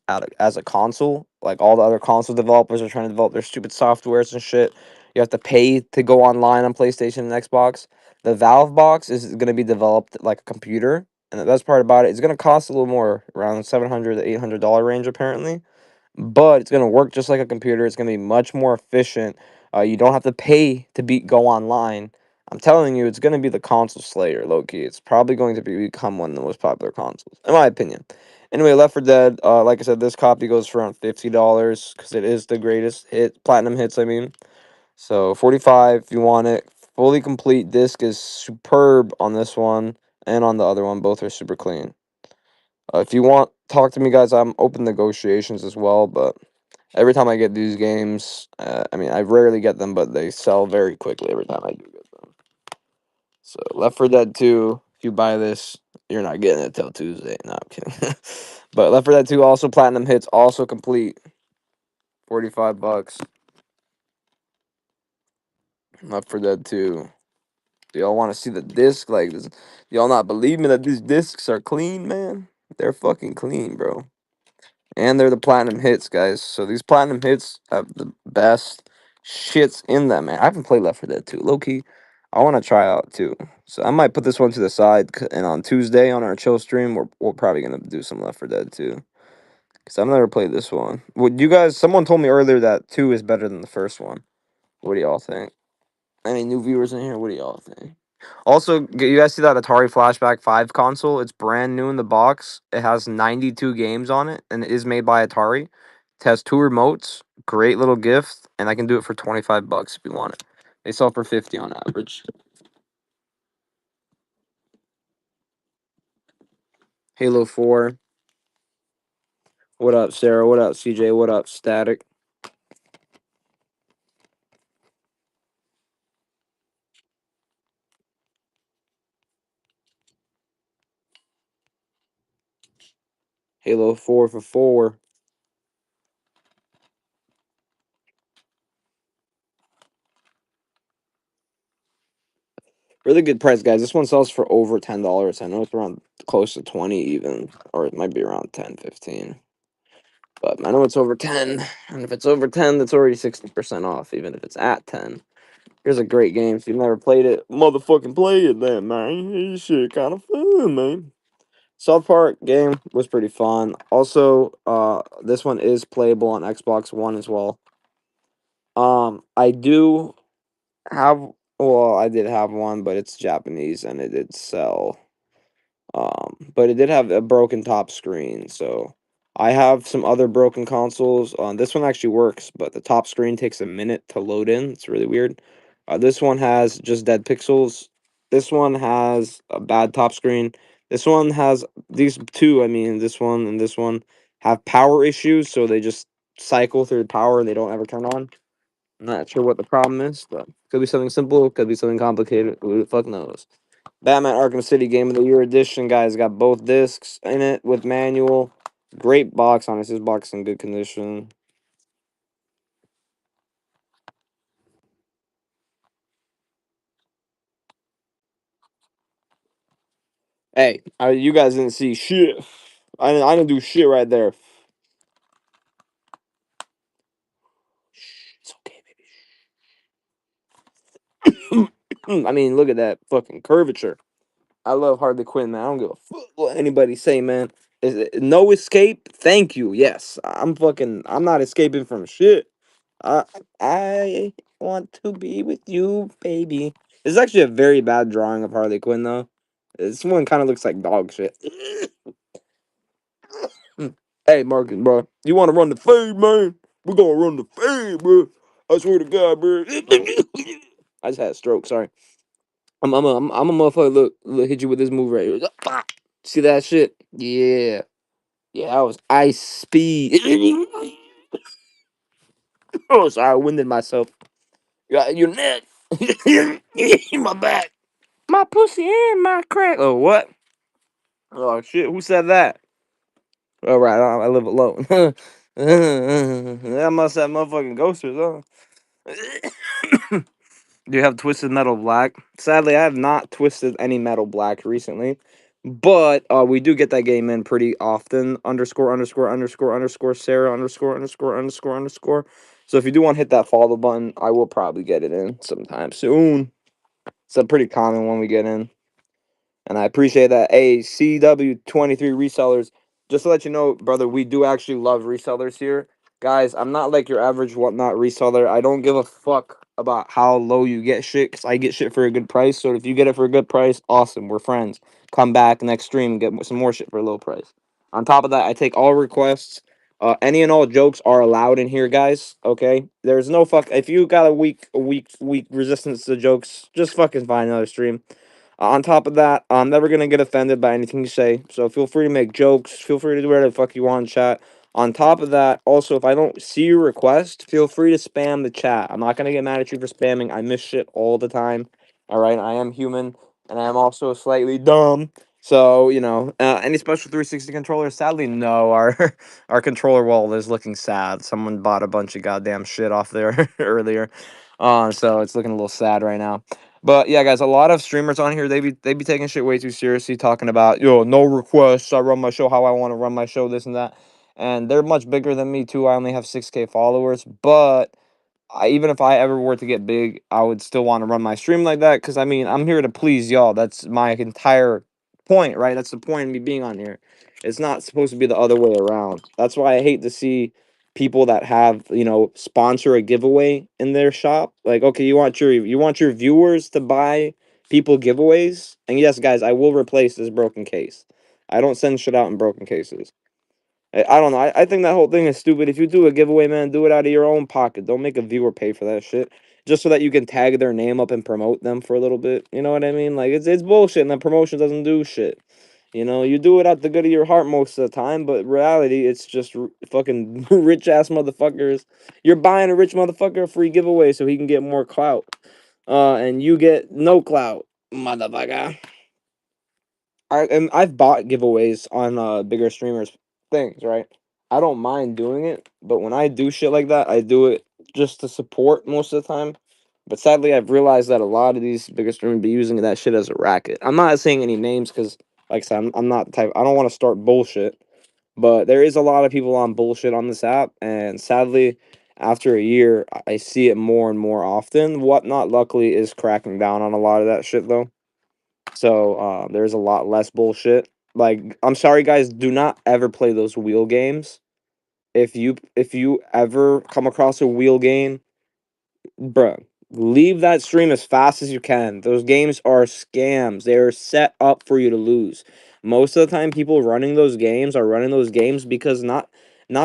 Speaker 1: a console. Like all the other console developers are trying to develop their stupid softwares and shit. You have to pay to go online on PlayStation and Xbox. The Valve box is going to be developed like a computer, and the best part about it, it's going to cost a little more, around $700 to $800 range apparently, but it's going to work just like a computer. It's going to be much more efficient. You don't have to pay to go online. I'm telling you, it's going to be the console slayer, low key. It's probably going to become one of the most popular consoles, in my opinion. Anyway, Left 4 Dead, like I said, this copy goes for around $50 because it is the greatest platinum hits, I mean. So 45 if you want it. Fully complete disc is superb on this one and on the other one. Both are super clean. If you want, talk to me, guys. I'm open negotiations as well, but every time I get these games, I mean, I rarely get them, but they sell very quickly every time I do get them. So, Left 4 Dead 2, if you buy this, you're not getting it till Tuesday. No, I'm kidding. But Left 4 Dead 2 also platinum hits, also complete. $45. Left 4 Dead 2. Do y'all want to see the disc? Like, y'all not believe me that these discs are clean, man? They're fucking clean, bro. And they're the platinum hits, guys. So these platinum hits have the best shits in them, man. I haven't played Left 4 Dead 2. Low key, I want to try out too. So I might put this one to the side. And on Tuesday on our chill stream, we're probably gonna do some Left 4 Dead 2. Cause I've never played this one. Would you guys? Someone told me earlier that 2 is better than the first one. What do y'all think? Any new viewers in here? What do y'all think? Also, you guys see that Atari Flashback 5 console? It's brand new in the box. It has 92 games on it, and it is made by Atari. It has 2 remotes. Great little gift, and I can do it for $25 if you want it. They sell for 50 on average. Halo 4. What up, Sarah? What up, CJ? What up, Static? Halo 4 for 4. Really good price, guys. This one sells for over $10. I know it's around close to 20 even, or it might be around 10, 15. But I know it's over 10, and if it's over 10, that's already 60% off, even if it's at 10. Here's a great game. If you've never played it, motherfucking play it then, man. This shit kind of fun, man. South Park game was pretty fun. Also, this one is playable on Xbox One as well. I do have, well, I did have one, but it's Japanese and it did sell. But it did have a broken top screen, so I have some other broken consoles. This one actually works, but the top screen takes a minute to load in. It's really weird. This one has just dead pixels. This one has a bad top screen. This one has these two. I mean, this one and this one have power issues, so they just cycle through power and they don't ever turn on. I'm not sure what the problem is, but could be something simple, could be something complicated. Who the fuck knows? Batman Arkham City Game of the Year edition, guys. Got both discs in it with manual. Great box on it. This box in good condition. Hey, you guys didn't see shit. I didn't do shit right there. It's okay, baby. I mean, look at that fucking curvature. I love Harley Quinn, man. I don't give a fuck what anybody say, man. Is it, no escape? Thank you. Yes, I'm not escaping from shit. I I want to be with you, baby. This is actually a very bad drawing of Harley Quinn, though. This one kind of looks like dog shit. Hey, Marcus, bro, you want to run the fade, man? We're gonna run the fade, bro. I swear to God, bro. I just had a stroke. Sorry. I'm a motherfucker. Look, hit you with this move right here. See that shit? Yeah, yeah. That was ice speed. Oh, sorry, I winded myself. Your neck, my back, my pussy, and my crack. Oh, what? Oh shit! Who said that? All right, I live alone. That must have motherfucking ghosters, huh? Do you have Twisted Metal Black? Sadly, I have not twisted any Metal Black recently, but we do get that game in pretty often. Underscore underscore underscore underscore Sarah underscore underscore underscore underscore. So if you do want to hit that follow button, I will probably get it in sometime soon. It's a pretty common one we get in. And I appreciate that. Hey, CW23 resellers, just to let you know, brother, we do actually love resellers here. Guys, I'm not like your average whatnot reseller. I don't give a fuck about how low you get shit, because I get shit for a good price. So if you get it for a good price, awesome. We're friends. Come back next stream and get some more shit for a low price. On top of that, I take all requests. Any and all jokes are allowed in here, guys. Okay? There's no fuck. If you got a weak resistance to jokes, just fucking find another stream. On top of that, I'm never gonna get offended by anything you say. So feel free to make jokes. Feel free to do whatever the fuck you want in chat. On top of that, also, if I don't see your request, feel free to spam the chat. I'm not gonna get mad at you for spamming. I miss shit all the time. All right, I am human, and I am also slightly dumb. So any special 360 controllers? Sadly, no. Our our controller wall is looking sad. Someone bought a bunch of goddamn shit off there earlier, so it's looking a little sad right now. But yeah, guys, a lot of streamers on here, they be taking shit way too seriously, talking about no requests. I run my show how I want to run my show, this and that, and they're much bigger than me too. I only have 6K followers, but even if I ever were to get big, I would still want to run my stream like that because I mean I'm here to please y'all. That's my entire point, right? That's the point of me being on here. It's not supposed to be the other way around. That's why I hate to see people that have sponsor a giveaway in their shop. Like, okay, you want your viewers to buy people giveaways, and yes, guys, I will replace this broken case. I don't send shit out in broken cases. I don't know. I think that whole thing is stupid. If you do a giveaway, man, do it out of your own pocket. Don't make a viewer pay for that shit. Just so that you can tag their name up and promote them for a little bit. You know what I mean? Like it's bullshit and the promotion doesn't do shit. You do it out the good of your heart most of the time, but reality, it's just fucking rich ass motherfuckers. You're buying a rich motherfucker a free giveaway so he can get more clout. And you get no clout, motherfucker. I've bought giveaways on bigger streamers things, right? I don't mind doing it, but when I do shit like that, I do it just to support most of the time. But sadly, I've realized that a lot of these bigger streamers be using that shit as a racket. I'm not saying any names because, like I said, I'm not the type. I don't want to start bullshit. But there is a lot of people on bullshit on this app, and sadly, after a year, I see it more and more often. Whatnot, luckily, is cracking down on a lot of that shit though. So there's a lot less bullshit. Like, I'm sorry, guys, do not ever play those wheel games. If you ever come across a wheel game, bruh, leave that stream as fast as you can. Those games are scams. They are set up for you to lose. Most of the time, people running those games are running those games because not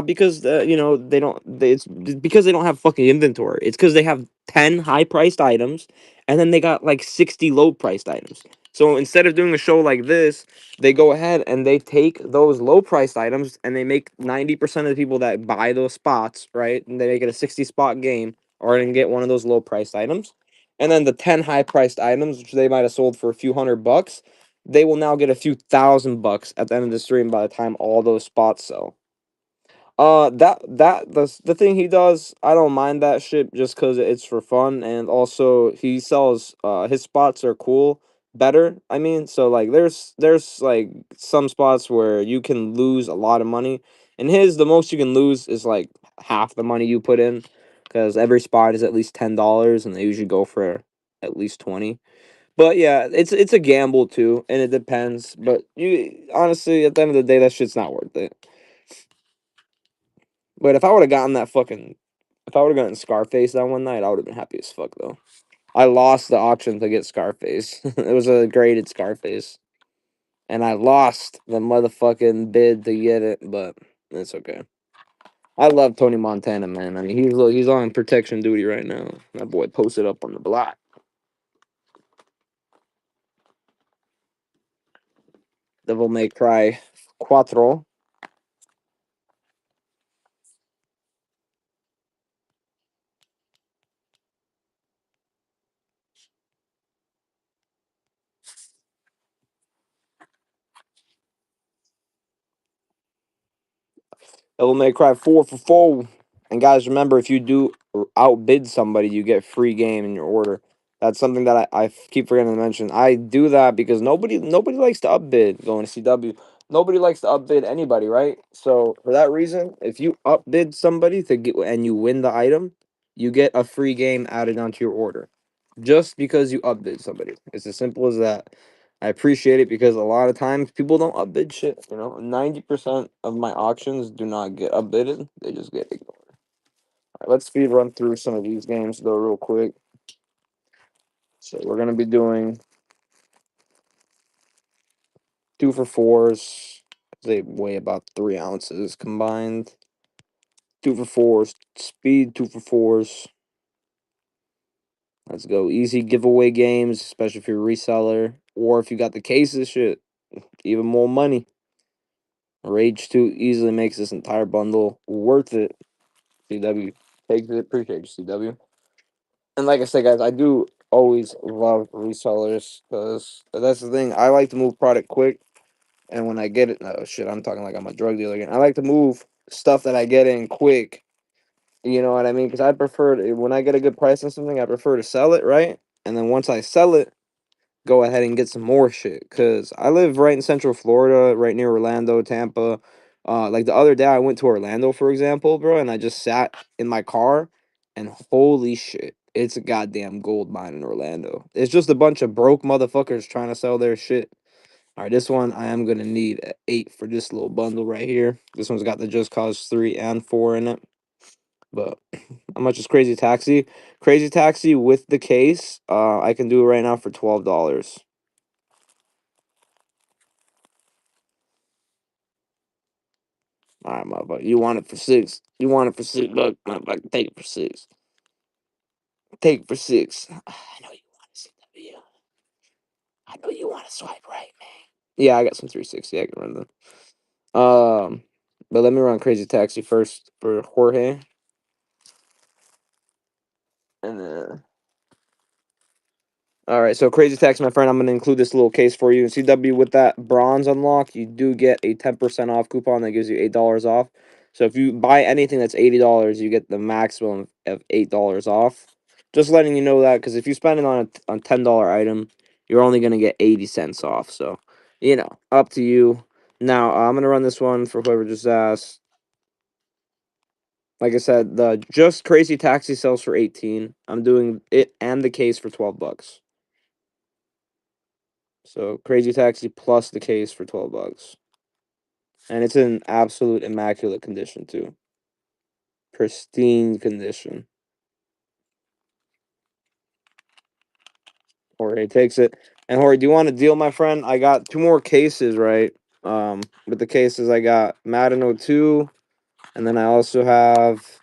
Speaker 1: because they don't. It's because they don't have fucking inventory. It's because they have 10 high priced items, and then they got like 60 low priced items. So instead of doing a show like this, they go ahead and they take those low priced items and they make 90% of the people that buy those spots, right? And they make it a 60 spot game are going to get one of those low priced items. And then the 10 high priced items, which they might have sold for a few $100, they will now get a few $1,000 at the end of the stream by the time all those spots sell. The thing he does, I don't mind that shit just because it's for fun, and also he sells his spots are cool, better. I mean, so like there's like some spots where you can lose a lot of money, and the most you can lose is like half the money you put in, because every spot is at least $10, and they usually go for at least 20. But yeah, it's a gamble too, and it depends. But you honestly, at the end of the day, that shit's not worth it. But if I would have gotten that fucking, if I would have gotten Scarface that one night, I would have been happy as fuck though. I lost the auction to get Scarface. It was a graded Scarface, and I lost the motherfucking bid to get it, but it's okay. I love Tony Montana, man. I mean, he's on protection duty right now. That boy posted up on the block. Devil May Cry Quattro. Devil May Cry 4 for 4. And guys, remember, if you do outbid somebody, you get free game in your order. That's something that I keep forgetting to mention. I do that because nobody likes to upbid going to CW. Nobody likes to upbid anybody, right? So for that reason, if you upbid somebody to get and you win the item, you get a free game added onto your order. Just because you upbid somebody. It's as simple as that. I appreciate it because a lot of times people don't upbid shit. 90% of my auctions do not get upbidded; they just get ignored. All right, let's speed run through some of these games though, real quick. So we're gonna be doing 2 for 4s. They weigh about 3 ounces combined. 2 for 4s, speed 2 for 4s. Let's go easy giveaway games, especially if you're a reseller or if you got the cases. Shit, even more money. Rage 2 easily makes this entire bundle worth it. CW takes it. Appreciate you, CW. And like I said, guys, I do always love resellers because that's the thing. I like to move product quick. And when I get it, oh shit, I'm talking like I'm a drug dealer again. I like to move stuff that I get in quick. You know what I mean? Because I prefer when I get a good price on something, I prefer to sell it, right? And then once I sell it, go ahead and get some more shit. Cause I live right in Central Florida, right near Orlando, Tampa. Like the other day I went to Orlando, for example, bro, and I just sat in my car and holy shit, it's a goddamn gold mine in Orlando. It's just a bunch of broke motherfuckers trying to sell their shit. All right, this one I am gonna need a 8 for this little bundle right here. This one's got the Just Cause 3 and 4 in it. But how much is Crazy Taxi? Crazy Taxi with the case, I can do it right now for $12. All right, motherfucker. You want it for 6. You want it for $6, motherfucker. Take it for 6. Take it for 6. I know you want to CW. I know you want to swipe right, man. Yeah, I got some 360. I can run them. But let me run Crazy Taxi first for Jorge. And then All right, so Crazy Tax, my friend, I'm going to include this little case for you. CW, with that bronze unlock, you do get a 10% off coupon that gives you $8 off. So if you buy anything that's $80, you get the maximum of $8 off. Just letting you know that, because if you spend it on a $10 item, you're only going to get 80 cents off. So, up to you. Now, I'm going to run this one for whoever just asked. Like I said, the just Crazy Taxi sells for 18. I'm doing it and the case for $12. So Crazy Taxi plus the case for $12. And it's in absolute immaculate condition too. Pristine condition. Jorge takes it. And Jorge, do you want a deal, my friend? I got two more cases, right? With the cases I got Madden 02, and then I also have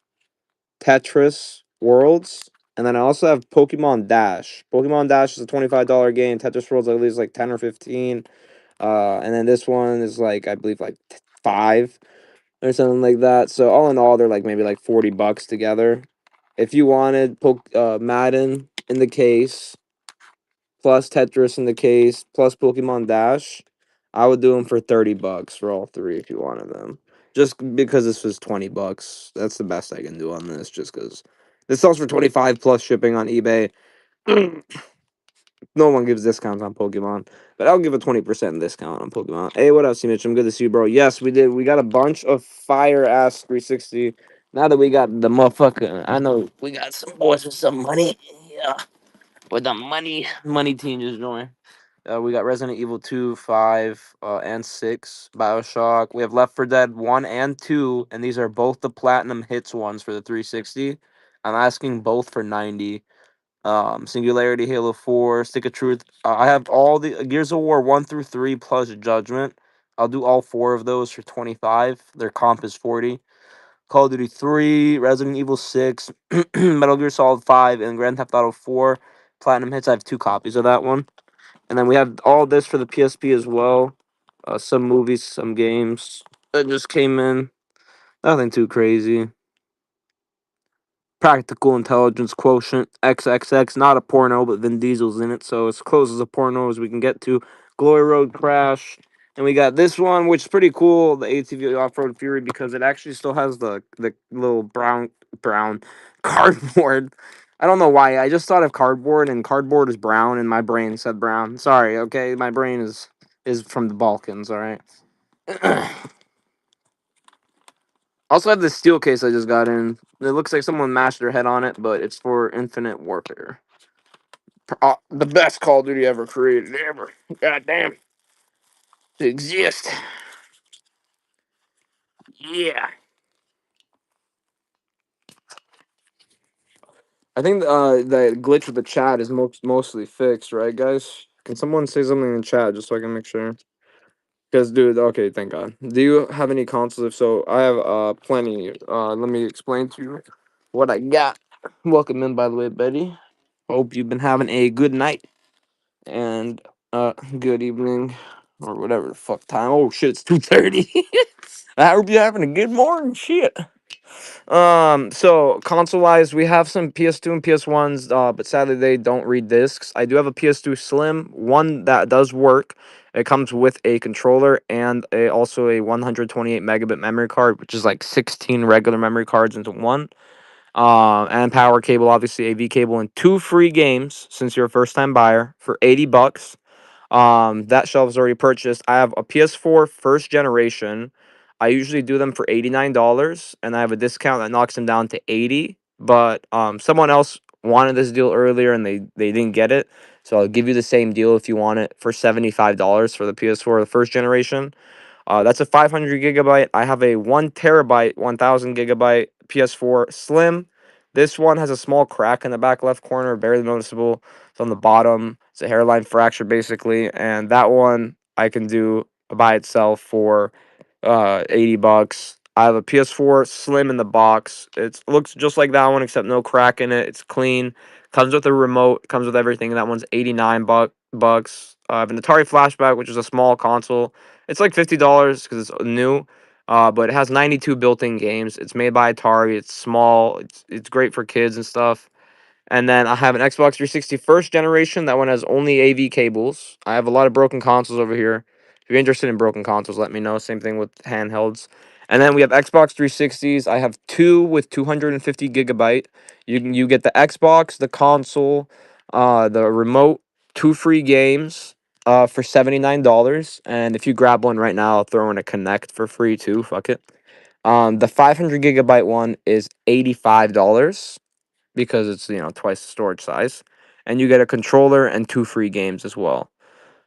Speaker 1: Tetris Worlds, and then I also have Pokemon Dash. Pokemon Dash is a $25 game. Tetris Worlds I believe is like 10 or 15. And then this one is like I believe like 5 or something like that. So all in all, they're like maybe like $40 together. If you wanted Madden in the case, plus Tetris in the case, plus Pokemon Dash, I would do them for $30 for all three if you wanted them. Just because this was $20, that's the best I can do on this. Just because this sells for 25 plus shipping on eBay. No one gives discounts on Pokemon, but I'll give a 20% discount on Pokemon. Hey, what up, C Mitch? I'm good to see you, bro. Yes, we did. We got a bunch of fire ass 360. Now that we got the motherfucker, I know we got some boys with some money. Yeah, with the money team just joined. We got Resident Evil 2, 5, and 6, Bioshock. We have Left 4 Dead 1 and 2, and these are both the platinum hits ones for the 360. I'm asking both for 90. Singularity, Halo 4, Stick of Truth. I have all the Gears of War 1 through 3 plus Judgment. I'll do all four of those for 25. Their comp is 40. Call of Duty 3, Resident Evil 6, Metal Gear Solid 5, and Grand Theft Auto 4. Platinum hits. I have two copies of that one. And then we have all this for the PSP as well. Some movies, some games that just came in. Nothing too crazy. Practical Intelligence Quotient XXX, not a porno, but Vin Diesel's in it, so as close as a porno as we can get to. Glory Road Crash, and we got this one, which is pretty cool, the ATV Off Road Fury, because it actually still has the little brown cardboard. I don't know why. I just thought of cardboard, and cardboard is brown, and my brain said brown. Sorry, okay, my brain is from the Balkans. All right. Also have this steel case I just got in. It looks like someone mashed their head on it, but it's for Infinite Warfare. The best Call of Duty ever created, ever. God damn. To exist. Yeah. I think the glitch with the chat is mostly fixed, right, guys? Can someone say something in chat just so I can make sure? Because, dude, okay, thank God. Do you have any consoles? If so, I have plenty. Let me explain to you what I got. Welcome in, by the way, Betty. Hope you've been having a good night and good evening or whatever the fuck time. Oh shit, it's 2:30. I hope you're having a good morning. Shit. So console wise, we have some PS2 and PS1s, but sadly they don't read discs. I do have a PS2 Slim, one that does work. It comes with a controller and also a 128 megabit memory card, which is like 16 regular memory cards into one. And power cable, obviously AV cable, and two free games since you're a first time buyer for $80. That shelf is already purchased. I have a PS4 first generation. I usually do them for $89, and I have a discount that knocks them down to 80. But someone else wanted this deal earlier, and they didn't get it. So I'll give you the same deal if you want it for $75 for the PS4 the first generation. That's a 500 gigabyte. I have a 1 terabyte, 1000 gigabyte PS4 Slim. This one has a small crack in the back left corner, barely noticeable. It's on the bottom. It's a hairline fracture, basically. And that one I can do by itself for $80. I have a PS4 Slim in the box. It looks just like that one, except no crack in it. It's clean. Comes with a remote. Comes with everything. That one's 89 bucks. I have an Atari Flashback, which is a small console. It's like $50 because it's new. But it has 92 built-in games. It's made by Atari. It's small. It's great for kids and stuff. And then I have an Xbox 360 first generation. That one has only AV cables. I have a lot of broken consoles over here. If you're interested in broken consoles, let me know. Same thing with handhelds. And then we have Xbox 360s. I have two with 250 gigabyte. You get the Xbox, the console, the remote, two free games for $79. And if you grab one right now, I'll throw in a Connect for free too. Fuck it. The 500 gigabyte one is $85 because it's twice the storage size, and you get a controller and two free games as well.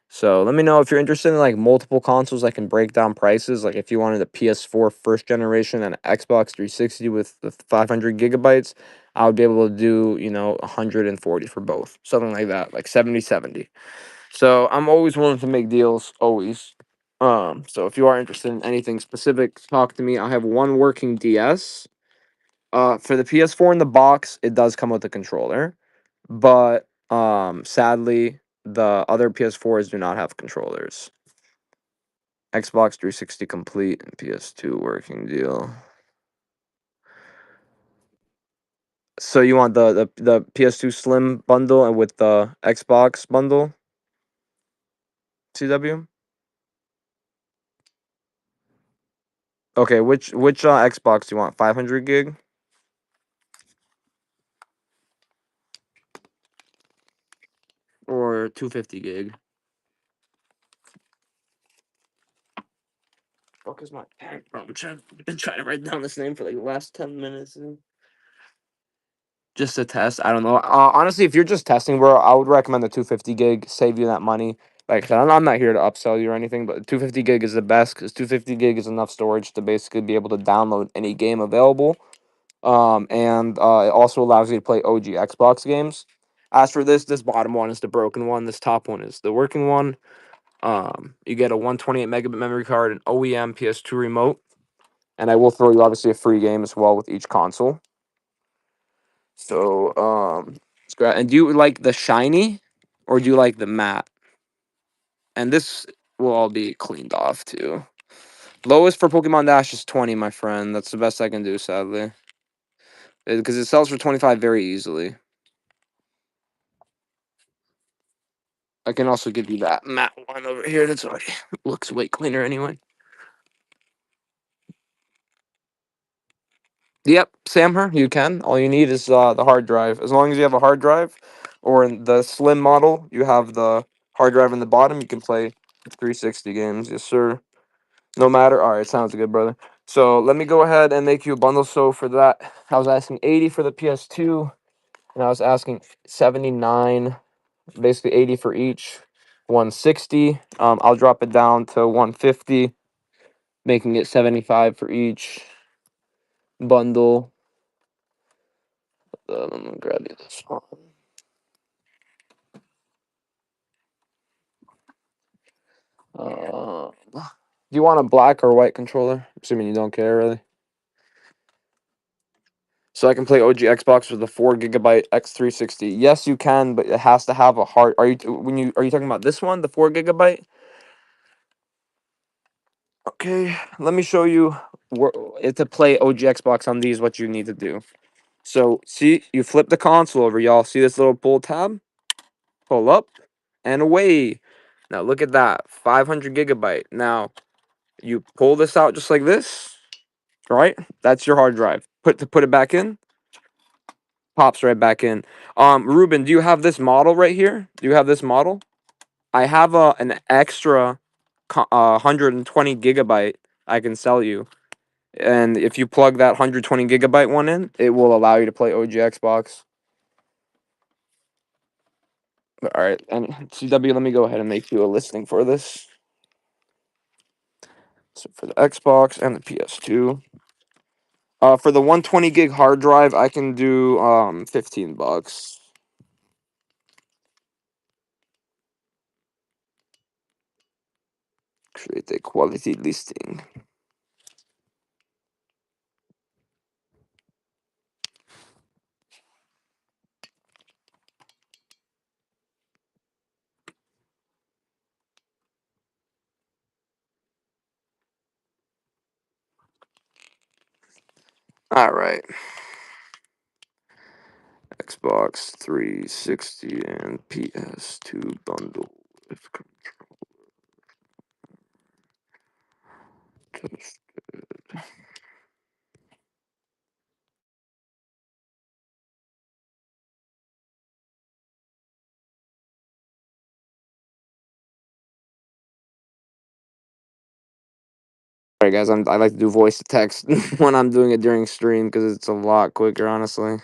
Speaker 1: So let me know if you're interested in like multiple consoles. I can break down prices. Like if you wanted a PS4 first generation and an Xbox 360 with the 500 gigabytes, I would be able to do 140 for both, something like that, like 70/70. So I'm always willing to make deals, always. So if you are interested in anything specific, talk to me. I have one working DS. For the PS4 in the box, it does come with a controller, but sadly, the other PS4s do not have controllers. Xbox 360 complete and PS2 working deal. So you want the PS2 Slim bundle and with the Xbox bundle, CW? Okay, which Xbox do you want? 500 gig or 250 gig? Fuck is my pen? Bro, I've been trying to write down this name for like the last 10 minutes. Just a test. I don't know. Honestly, if you're just testing, bro, I would recommend the 250 gig. Save you that money. Like I said, I'm not here to upsell you or anything, but 250 gig is the best because 250 gig is enough storage to basically be able to download any game available. And it also allows you to play OG Xbox games. As for this bottom one is the broken one. This top one is the working one. You get a 128 megabit memory card, an OEM PS2 remote, and I will throw you obviously a free game as well with each console. So, and do you like the shiny or do you like the matte? And this will all be cleaned off too. Lowest for Pokemon Dash is 20, my friend. That's the best I can do, sadly. Because it sells for 25 very easily. I can also give you that matte one over here that's already looks way cleaner anyway. Yep, Samher, you can. All you need is the hard drive. As long as you have a hard drive, or in the slim model, you have the hard drive in the bottom, you can play 360 games. Yes, sir. No matter. All right, sounds good, brother. So let me go ahead and make you a bundle. So for that, I was asking 80 for the PS2, and I was asking 79, basically 80 for each, 160. I'll drop it down to 150, making it 75 for each bundle. I'm gonna grab you this one. Do you want a black or white controller? Assuming you don't care, really. So I can play OG Xbox with the 4 GB X360. Yes, you can, but it has to have a hard. Are you talking about this one, the 4 GB? Okay, let me show you to play OG Xbox on these. What you need to do. So see, you flip the console over, y'all. See this little pull tab? Pull up and away. Now look at that, 500 GB. Now you pull this out just like this, right? That's your hard drive. Put it back in. Pops right back in. Ruben, do you have this model right here? Do you have this model? I have an extra 120 GB I can sell you. And if you plug that 120 GB one in, it will allow you to play OG Xbox. All right, and CW, let me go ahead and make you a listing for this. So for the Xbox and the PS2. For the 120 gig hard drive, I can do $15. Create a quality listing. All right. Xbox 360 and PS2 bundle with controller. Alright, guys, I like to do voice to text when I'm doing it during stream because it's a lot quicker, honestly.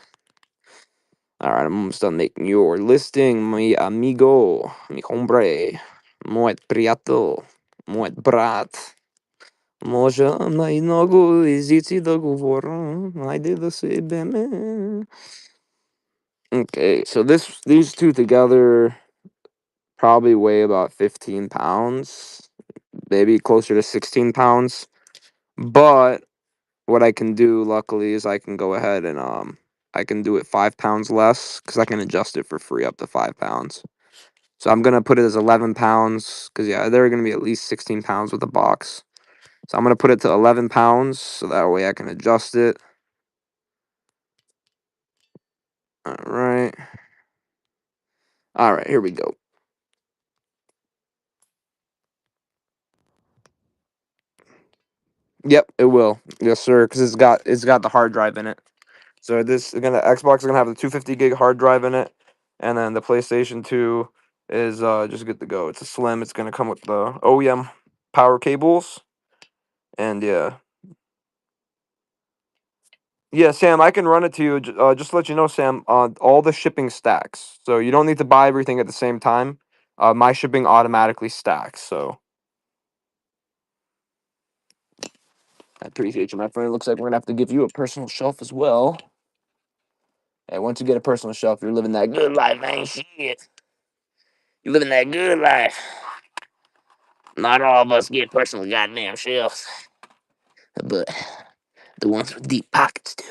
Speaker 1: Alright, I'm almost done making your listing, mi amigo, mi hombre, moet priato, moet brat. Może na innego easy dogovor, najdę do siebie. Okay, so these two together probably weigh about 15 pounds, maybe closer to 16 pounds. But what I can do, luckily, is I can go ahead and I can do it 5 pounds less because I can adjust it for free up to 5 pounds. So I'm gonna put it as 11 pounds because yeah, they're gonna be at least 16 pounds with the box. So I'm gonna put it to 11 pounds so that way I can adjust it. All right, all right, here we go. Yep, it will. Yes, sir. Because it's got the hard drive in it. So this is gonna Xbox is gonna have the 250 gig hard drive in it, and then the PlayStation 2 is just good to go. It's a slim. It's gonna come with the OEM power cables, and yeah, yeah. Sam, I can run it to you. Just to let you know, Sam. All the shipping stacks, so you don't need to buy everything at the same time. My shipping automatically stacks. So I appreciate you, my friend. It looks like we're gonna have to give you a personal shelf as well. Hey, once you get a personal shelf, you're living that good life, man. Shit, you're living that good life. Not all of us get personal goddamn shelves, but the ones with deep pockets do.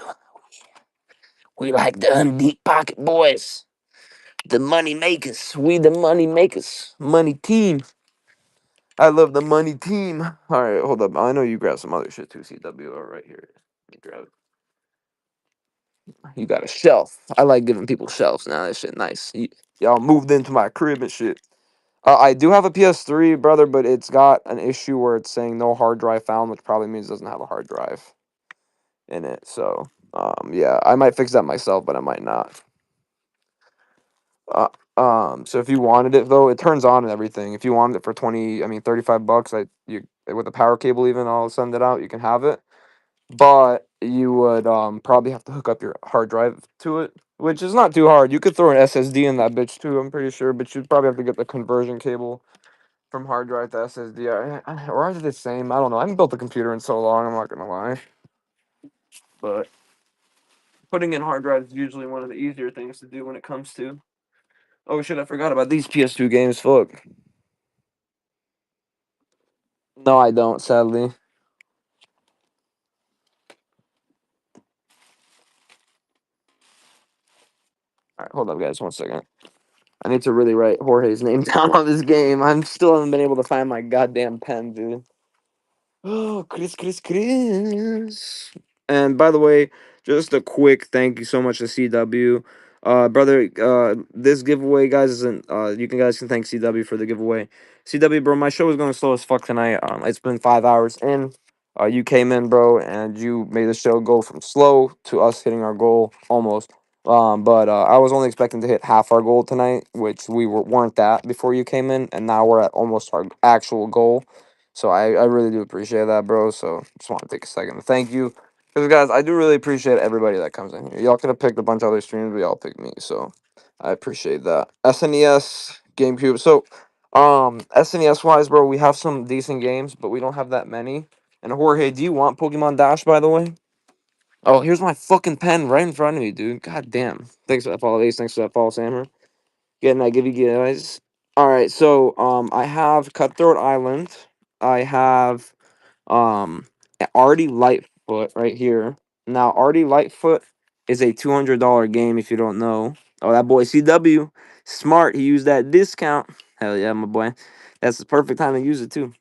Speaker 1: We like the undeep pocket boys, the money makers. We the money makers, money team. I love the money team. All right, hold up. I know you grabbed some other shit too. CW, right here. Let me grab it. You got a shelf. I like giving people shelves now. That shit nice. Y'all moved into my crib and shit. I do have a PS3, brother, but it's got an issue where it's saying no hard drive found, which probably means it doesn't have a hard drive in it. So, yeah, I might fix that myself, but I might not. So if you wanted it though, it turns on and everything. If you wanted it for 20, I mean $35, you with a power cable even, I'll send it out. You can have it, but you would probably have to hook up your hard drive to it, which is not too hard. You could throw an SSD in that bitch too, I'm pretty sure, but you'd probably have to get the conversion cable from hard drive to SSD. Or is it the same? I don't know. I haven't built a computer in so long. I'm not gonna lie, but putting in hard drives is usually one of the easier things to do when it comes to. Oh shit! I forgot about these PS2 games. Fuck. No, I don't. Sadly. All right, hold up, guys. 1 second. I need to really write Jorge's name down on this game. I'm still haven't been able to find my goddamn pen, dude. Oh, Chris. And by the way, just a quick thank you so much to CW. Brother, this giveaway, guys, isn't you can guys can thank CW for the giveaway. CW, bro, my show is going slow as fuck tonight. It's been 5 hours in. You came in, bro, and you made the show go from slow to us hitting our goal almost. But I was only expecting to hit half our goal tonight, which weren't at before you came in, and now we're at almost our actual goal. So I really do appreciate that, bro. So just want to take a second to thank you. Because, guys, I do really appreciate everybody that comes in here. Y'all could have picked a bunch of other streams, but y'all picked me. So I appreciate that. SNES, GameCube. So, SNES wise, bro, we have some decent games, but we don't have that many. And Jorge, do you want Pokemon Dash, by the way? Oh, here's my fucking pen right in front of me, dude. God damn. Thanks for that follow, Ace. Thanks for that follow, Sammer. Getting that give you guys. All right, so I have Cutthroat Island. I have Artie Lightfoot right here. Now, Artie Lightfoot is a $200 game if you don't know. Oh, that boy CW, smart. He used that discount. Hell yeah, my boy. That's the perfect time to use it too.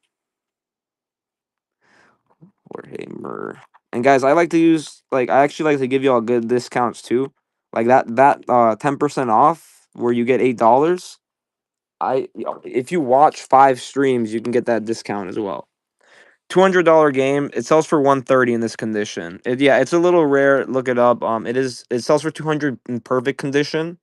Speaker 1: Jorge Murr. And guys, I like to use I actually like to give y'all good discounts too. like that 10% off where you get $8. If you watch 5 streams, you can get that discount as well. $200 game. It sells for 130 in this condition. Yeah, it's a little rare. Look it up. It sells for 200 in perfect condition.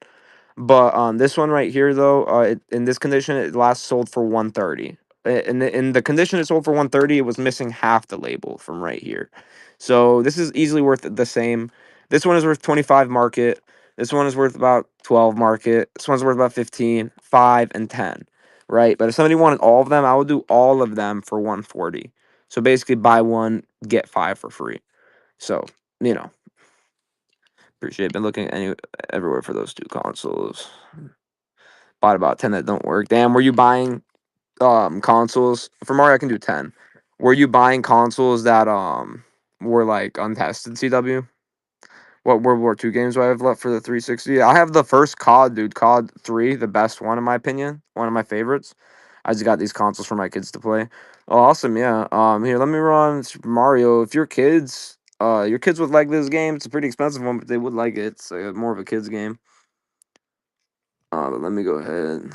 Speaker 1: But this one right here, though, in this condition, it last sold for 130. In the condition it sold for 130, it was missing half the label from right here. So this is easily worth the same. This one is worth 25 market. This one is worth about 12 market. This one's worth about 15, 5, and 10. Right? But if somebody wanted all of them, I would do all of them for 140. So basically, buy one, get 5 for free. So, you know, appreciate it. Been looking everywhere for those two consoles. Bought about 10 that don't work. Damn, were you buying consoles? For Mario I can do 10. Were you buying consoles that were like untested, CW? What World War II games do I have left for the 360? I have the first COD, dude. COD 3, the best one in my opinion. One of my favorites. I just got these consoles for my kids to play. Oh, awesome, yeah. Here, let me run Super Mario. If your kids would like this game. It's a pretty expensive one, but they would like it. It's more of a kids game. But let me go ahead.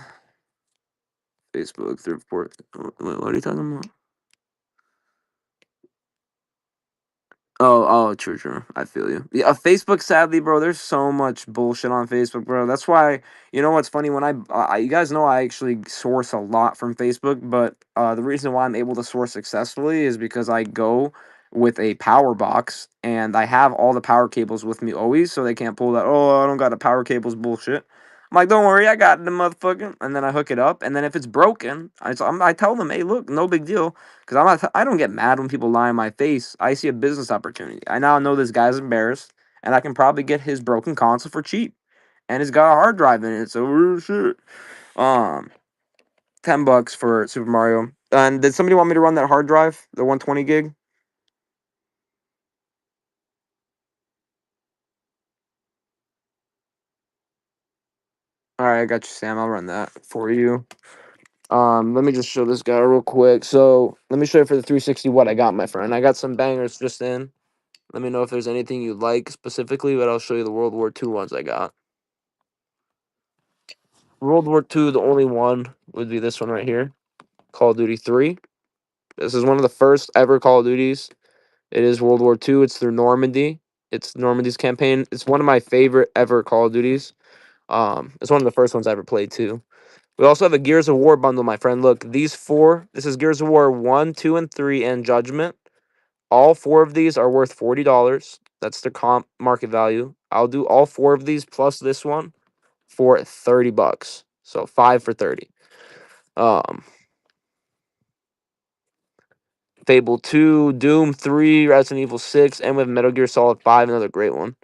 Speaker 1: Facebook, third port. What are you talking about? True, true. I feel you. Yeah, Facebook, sadly, bro, there's so much bullshit on Facebook, bro. That's why, you know what's funny? When you guys know I actually source a lot from Facebook, but the reason why I'm able to source successfully is because I go with a power box and I have all the power cables with me always, so they can't pull that, oh, I don't got the power cables bullshit. I'm like, don't worry, I got the motherfucker. And then I hook it up, and then if it's broken, I tell them, hey, look, no big deal. Because I don't get mad when people lie in my face. I see a business opportunity. I now know this guy's embarrassed, and I can probably get his broken console for cheap, and it's got a hard drive in it. So shit. Um, $10 for Super Mario. And did somebody want me to run that hard drive, the 120 gig? All right, I got you, Sam. I'll run that for you. Let me just show this guy real quick. So let me show you for the 360 what I got, my friend. I got some bangers just in. Let me know if there's anything you like specifically, but I'll show you the World War II ones I got. World War II, the only one would be this one right here, Call of Duty 3. This is one of the first ever Call of Duties. It is World War II. It's through Normandy. It's Normandy's campaign. It's one of my favorite ever Call of Duties. It's one of the first ones I ever played too. We also have a Gears of War bundle, my friend. Look, these four. This is Gears of War 1, 2, and 3, and Judgment. All four of these are worth $40. That's the comp market value. I'll do all four of these plus this one for $30. So 5 for 30. Um, Fable 2, Doom 3, Resident Evil 6, and with Metal Gear Solid 5, another great one.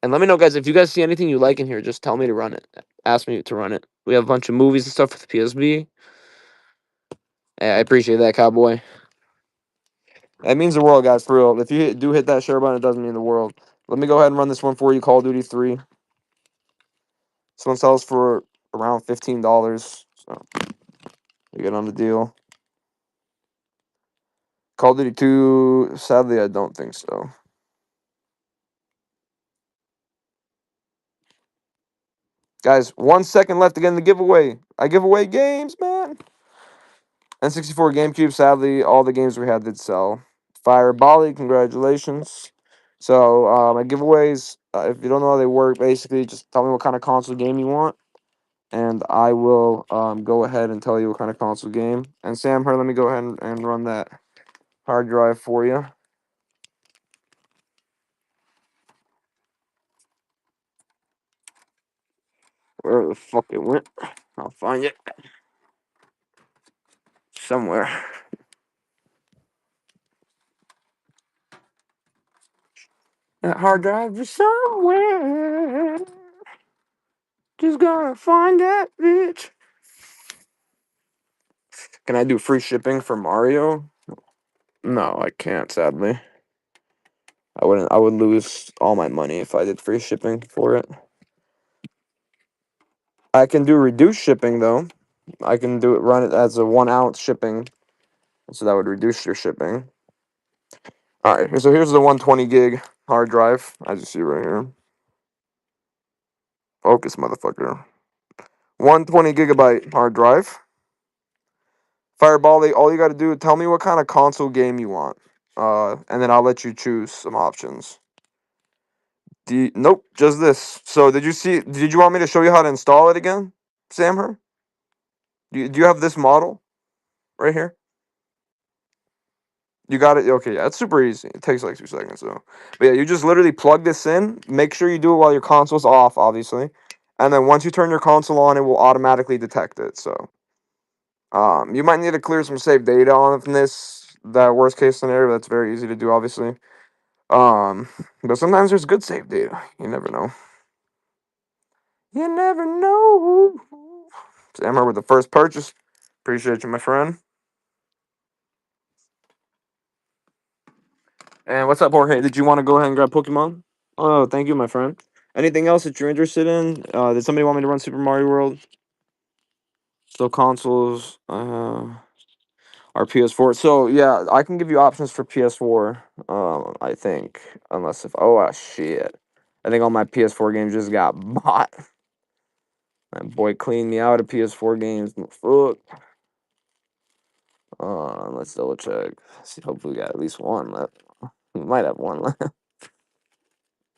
Speaker 1: And let me know, guys, if you guys see anything you like in here, just tell me to run it. Ask me to run it. We have a bunch of movies and stuff for the PSB. Hey, I appreciate that, cowboy. That means the world, guys, for real. If you do hit that share button, it doesn't mean the world. Let me go ahead and run this one for you, Call of Duty 3. This one sells for around $15, so you get on the deal. Call of Duty 2, sadly, I don't think so. Guys, 1 second left to get in the giveaway. I give away games, man. N64 GameCube, sadly, all the games we had did sell. Fire Bali, congratulations. So, my giveaways, if you don't know how they work, basically, just tell me what kind of console game you want, and I will go ahead and tell you what kind of console game. And Sam, here, let me go ahead and run that hard drive for you. Where the fuck it went? I'll find it somewhere. That hard drive is somewhere. Just gotta find that bitch. Can I do free shipping for Mario? No, I can't, sadly. I would lose all my money if I did free shipping for it. I can do reduced shipping though. I can run it as a 1 ounce shipping. So that would reduce your shipping. Alright, so here's the 120 gig hard drive, as you see right here.
Speaker 2: Focus, motherfucker. 120 GB hard drive. Fireball, all you got to do, tell me what kind of console game you want. And then I'll let you choose some options. Nope, just this. So did you want me to show you how to install it again, Samher? Do you have this model right here? You got it? Okay, yeah, it's super easy. It takes like 2 seconds, so. But yeah, you just literally plug this in. Make sure you do it while your console's off, obviously. And then once you turn your console on, it will automatically detect it, so. You might need to clear some saved data on from this, that worst case scenario. That's very easy to do, obviously. But sometimes there's good saved data. You never know. You never know. Sammer with the first purchase. Appreciate you, my friend. And what's up, Jorge? Did you want to go ahead and grab Pokemon? Oh, thank you, my friend. Anything else that you're interested in? Did somebody want me to run Super Mario World? Still consoles. Or PS4. So yeah, I can give you options for PS4. I think, unless if shit, I think all my PS4 games just got bought. My boy cleaned me out of PS4 games. Fuck. Let's double check. See, hopefully we got at least one left. We might have one left.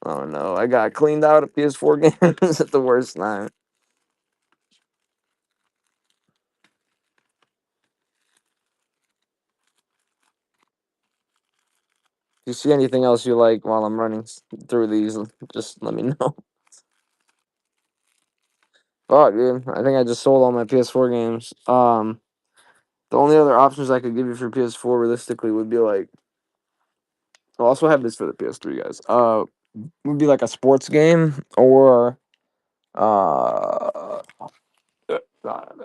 Speaker 2: Oh no, I got cleaned out of PS4 games at the worst time. If you see anything else you like while I'm running through these, just let me know. Fuck, dude. I think I just sold all my PS4 games. The only other options I could give you for PS4 realistically would be like, I'll also have this for the PS3 guys. Would be like a sports game or uh,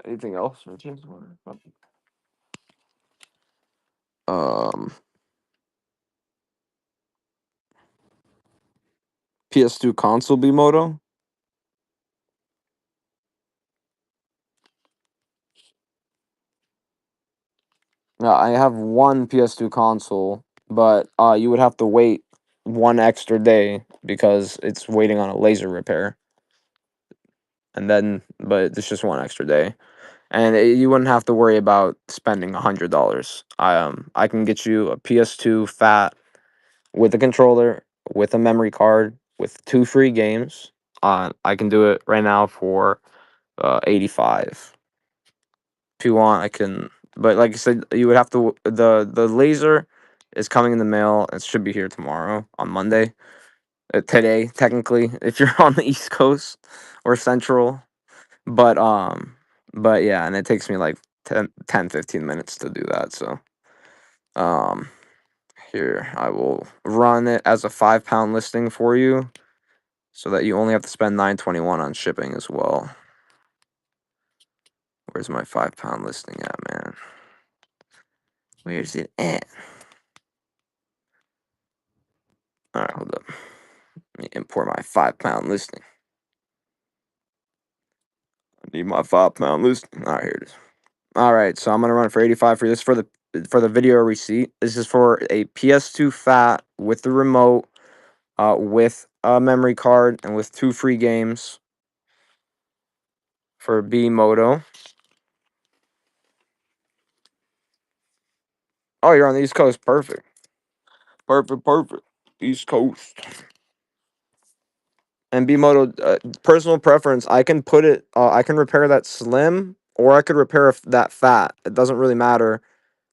Speaker 2: anything else? Um, PS2 console B moto. I have one PS2 console, but you would have to wait one extra day because it's waiting on a laser repair. And then, but it's just one extra day, and you wouldn't have to worry about spending $100. I can get you a PS2 fat with a controller, with a memory card, with 2 free games. I can do it right now for 85. If you want, I can. But like I said, you would have to. The laser is coming in the mail. It should be here tomorrow on Monday. Today, technically, if you're on the East Coast or Central. But but yeah, and it takes me like 10, 15 minutes to do that. So um, here I will run it as a 5 pound listing for you, so that you only have to spend $9.21 on shipping as well. Where's my 5 pound listing at, man? Where's it at? All right, hold up. Let me import my 5 pound listing. I need my 5 pound listing. All right, here it is. All right, so I'm gonna run it for 85 for this for the video receipt. This is for a PS2 Fat with the remote, with a memory card, and with 2 free games for B Moto. Oh, you're on the East Coast. Perfect. Perfect. East Coast. And B Moto, personal preference. I can put it. I can repair that slim, or I could repair that fat. It doesn't really matter.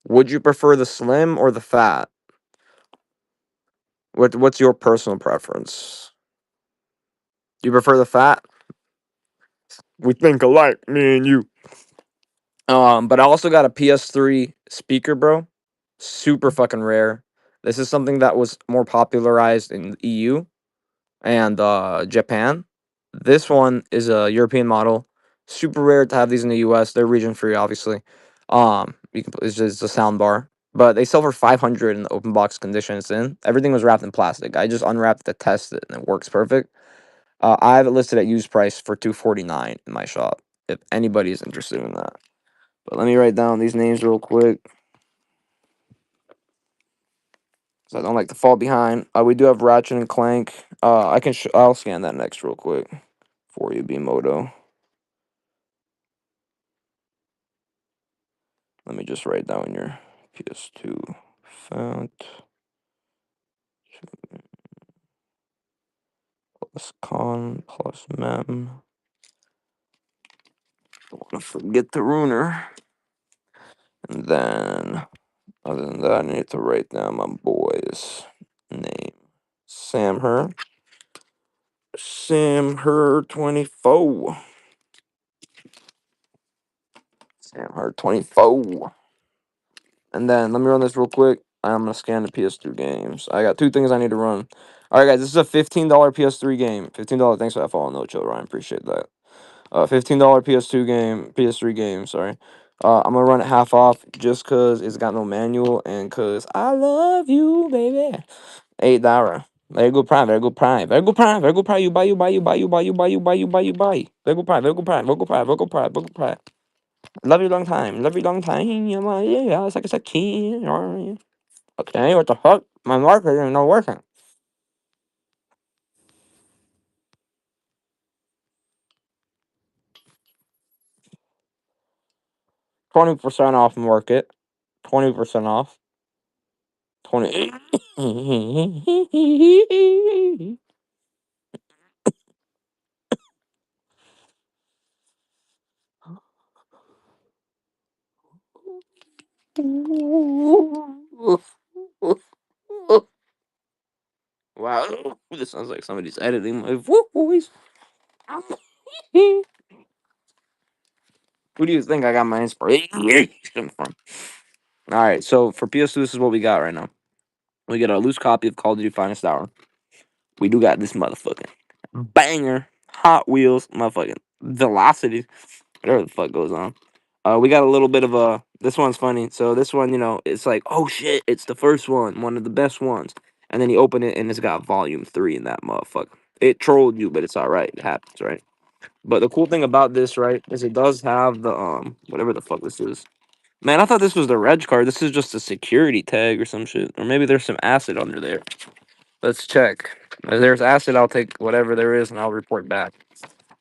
Speaker 2: Would you prefer the slim or the fat? What's your personal preference? Do you prefer the fat? We think alike, me and you. But I also got a PS3 speaker, bro. Super fucking rare. This is something that was more popularized in the EU and Japan. This one is a European model. Super rare to have these in the US. They're region free, obviously. It's just a sound bar. But they sell for 500 in the open box condition it's in. Everything was wrapped in plastic. I just unwrapped to test it and it works perfect. I have it listed at used price for $249 in my shop. If anybody is interested in that. But let me write down these names real quick, because I don't like to fall behind. We do have Ratchet and Clank. I'll scan that next real quick for you, Bmoto. Let me just write down your PS2 font plus con plus mem. Don't want to forget the runer. And then, other than that, I need to write down my boy's name. Sam Her. Sam Her 24. Sam Her 24. And then let me run this real quick. I'm gonna scan the PS2 games. I got two things I need to run. All right, guys, this is a $15 PS3 game. $15. Thanks for that follow, no chill, Ryan. Appreciate that. $15 PS2 game, PS3 game. Sorry. I'm gonna run it half off just cause it's got no manual and cause I love you, baby. $8. Very good prime, very good prime, very good prime, very good prime. You buy, you buy, you buy, you buy, you buy, you buy, you buy, you buy. Very good prime, very good prime, very good prime, very good prime, very good prime. Love you long time, love you long time. Yeah, it's like it's a key. Okay, what the fuck? My marker is not working. 20% off market. 20% off. 20. Wow, this sounds like somebody's editing my voice. Who do you think I got my inspiration from? All right, so for PS2, this is what we got right now. We get a loose copy of Call of Duty Finest Hour. We do got this motherfucking banger, Hot Wheels, motherfucking Velocity, whatever the fuck goes on. We got a little bit of a. This one's funny. So this one, it's like, oh shit, it's the first one of the best ones. And then you open it and it's got Volume 3 in that motherfucker. It trolled you, but it's all right. It happens, right? But the cool thing about this, right, is it does have the whatever the fuck this is. Man, I thought this was the reg card. This is just a security tag or some shit, or maybe there's some acid under there. Let's check. If there's acid, I'll take whatever there is and I'll report back.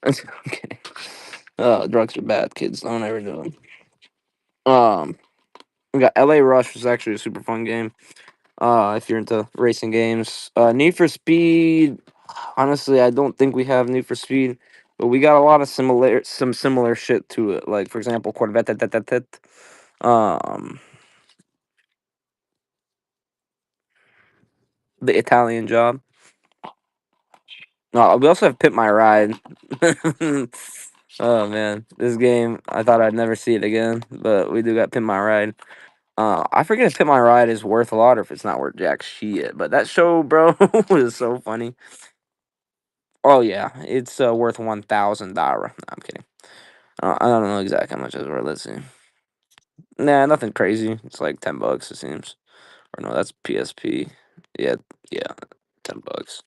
Speaker 2: Okay. Drugs are bad, kids. Don't ever do them. We got LA Rush, which is actually a super fun game. If you're into racing games. Need for Speed. Honestly, I don't think we have Need for Speed, but we got a lot of similar shit to it. Like for example, Corvette. Um, the Italian Job. We also have Pit My Ride. Oh man, this game I thought I'd never see it again, but we do got Pit My Ride. I forget if Pit My Ride is worth a lot or if it's not worth jack shit. But that show, bro, was so funny. Oh yeah, it's worth $1,000. No, I'm kidding. I don't know exactly how much it's worth. Let's see. Nah, nothing crazy. It's like $10. It seems. Or no, that's PSP. Yeah, yeah, $10.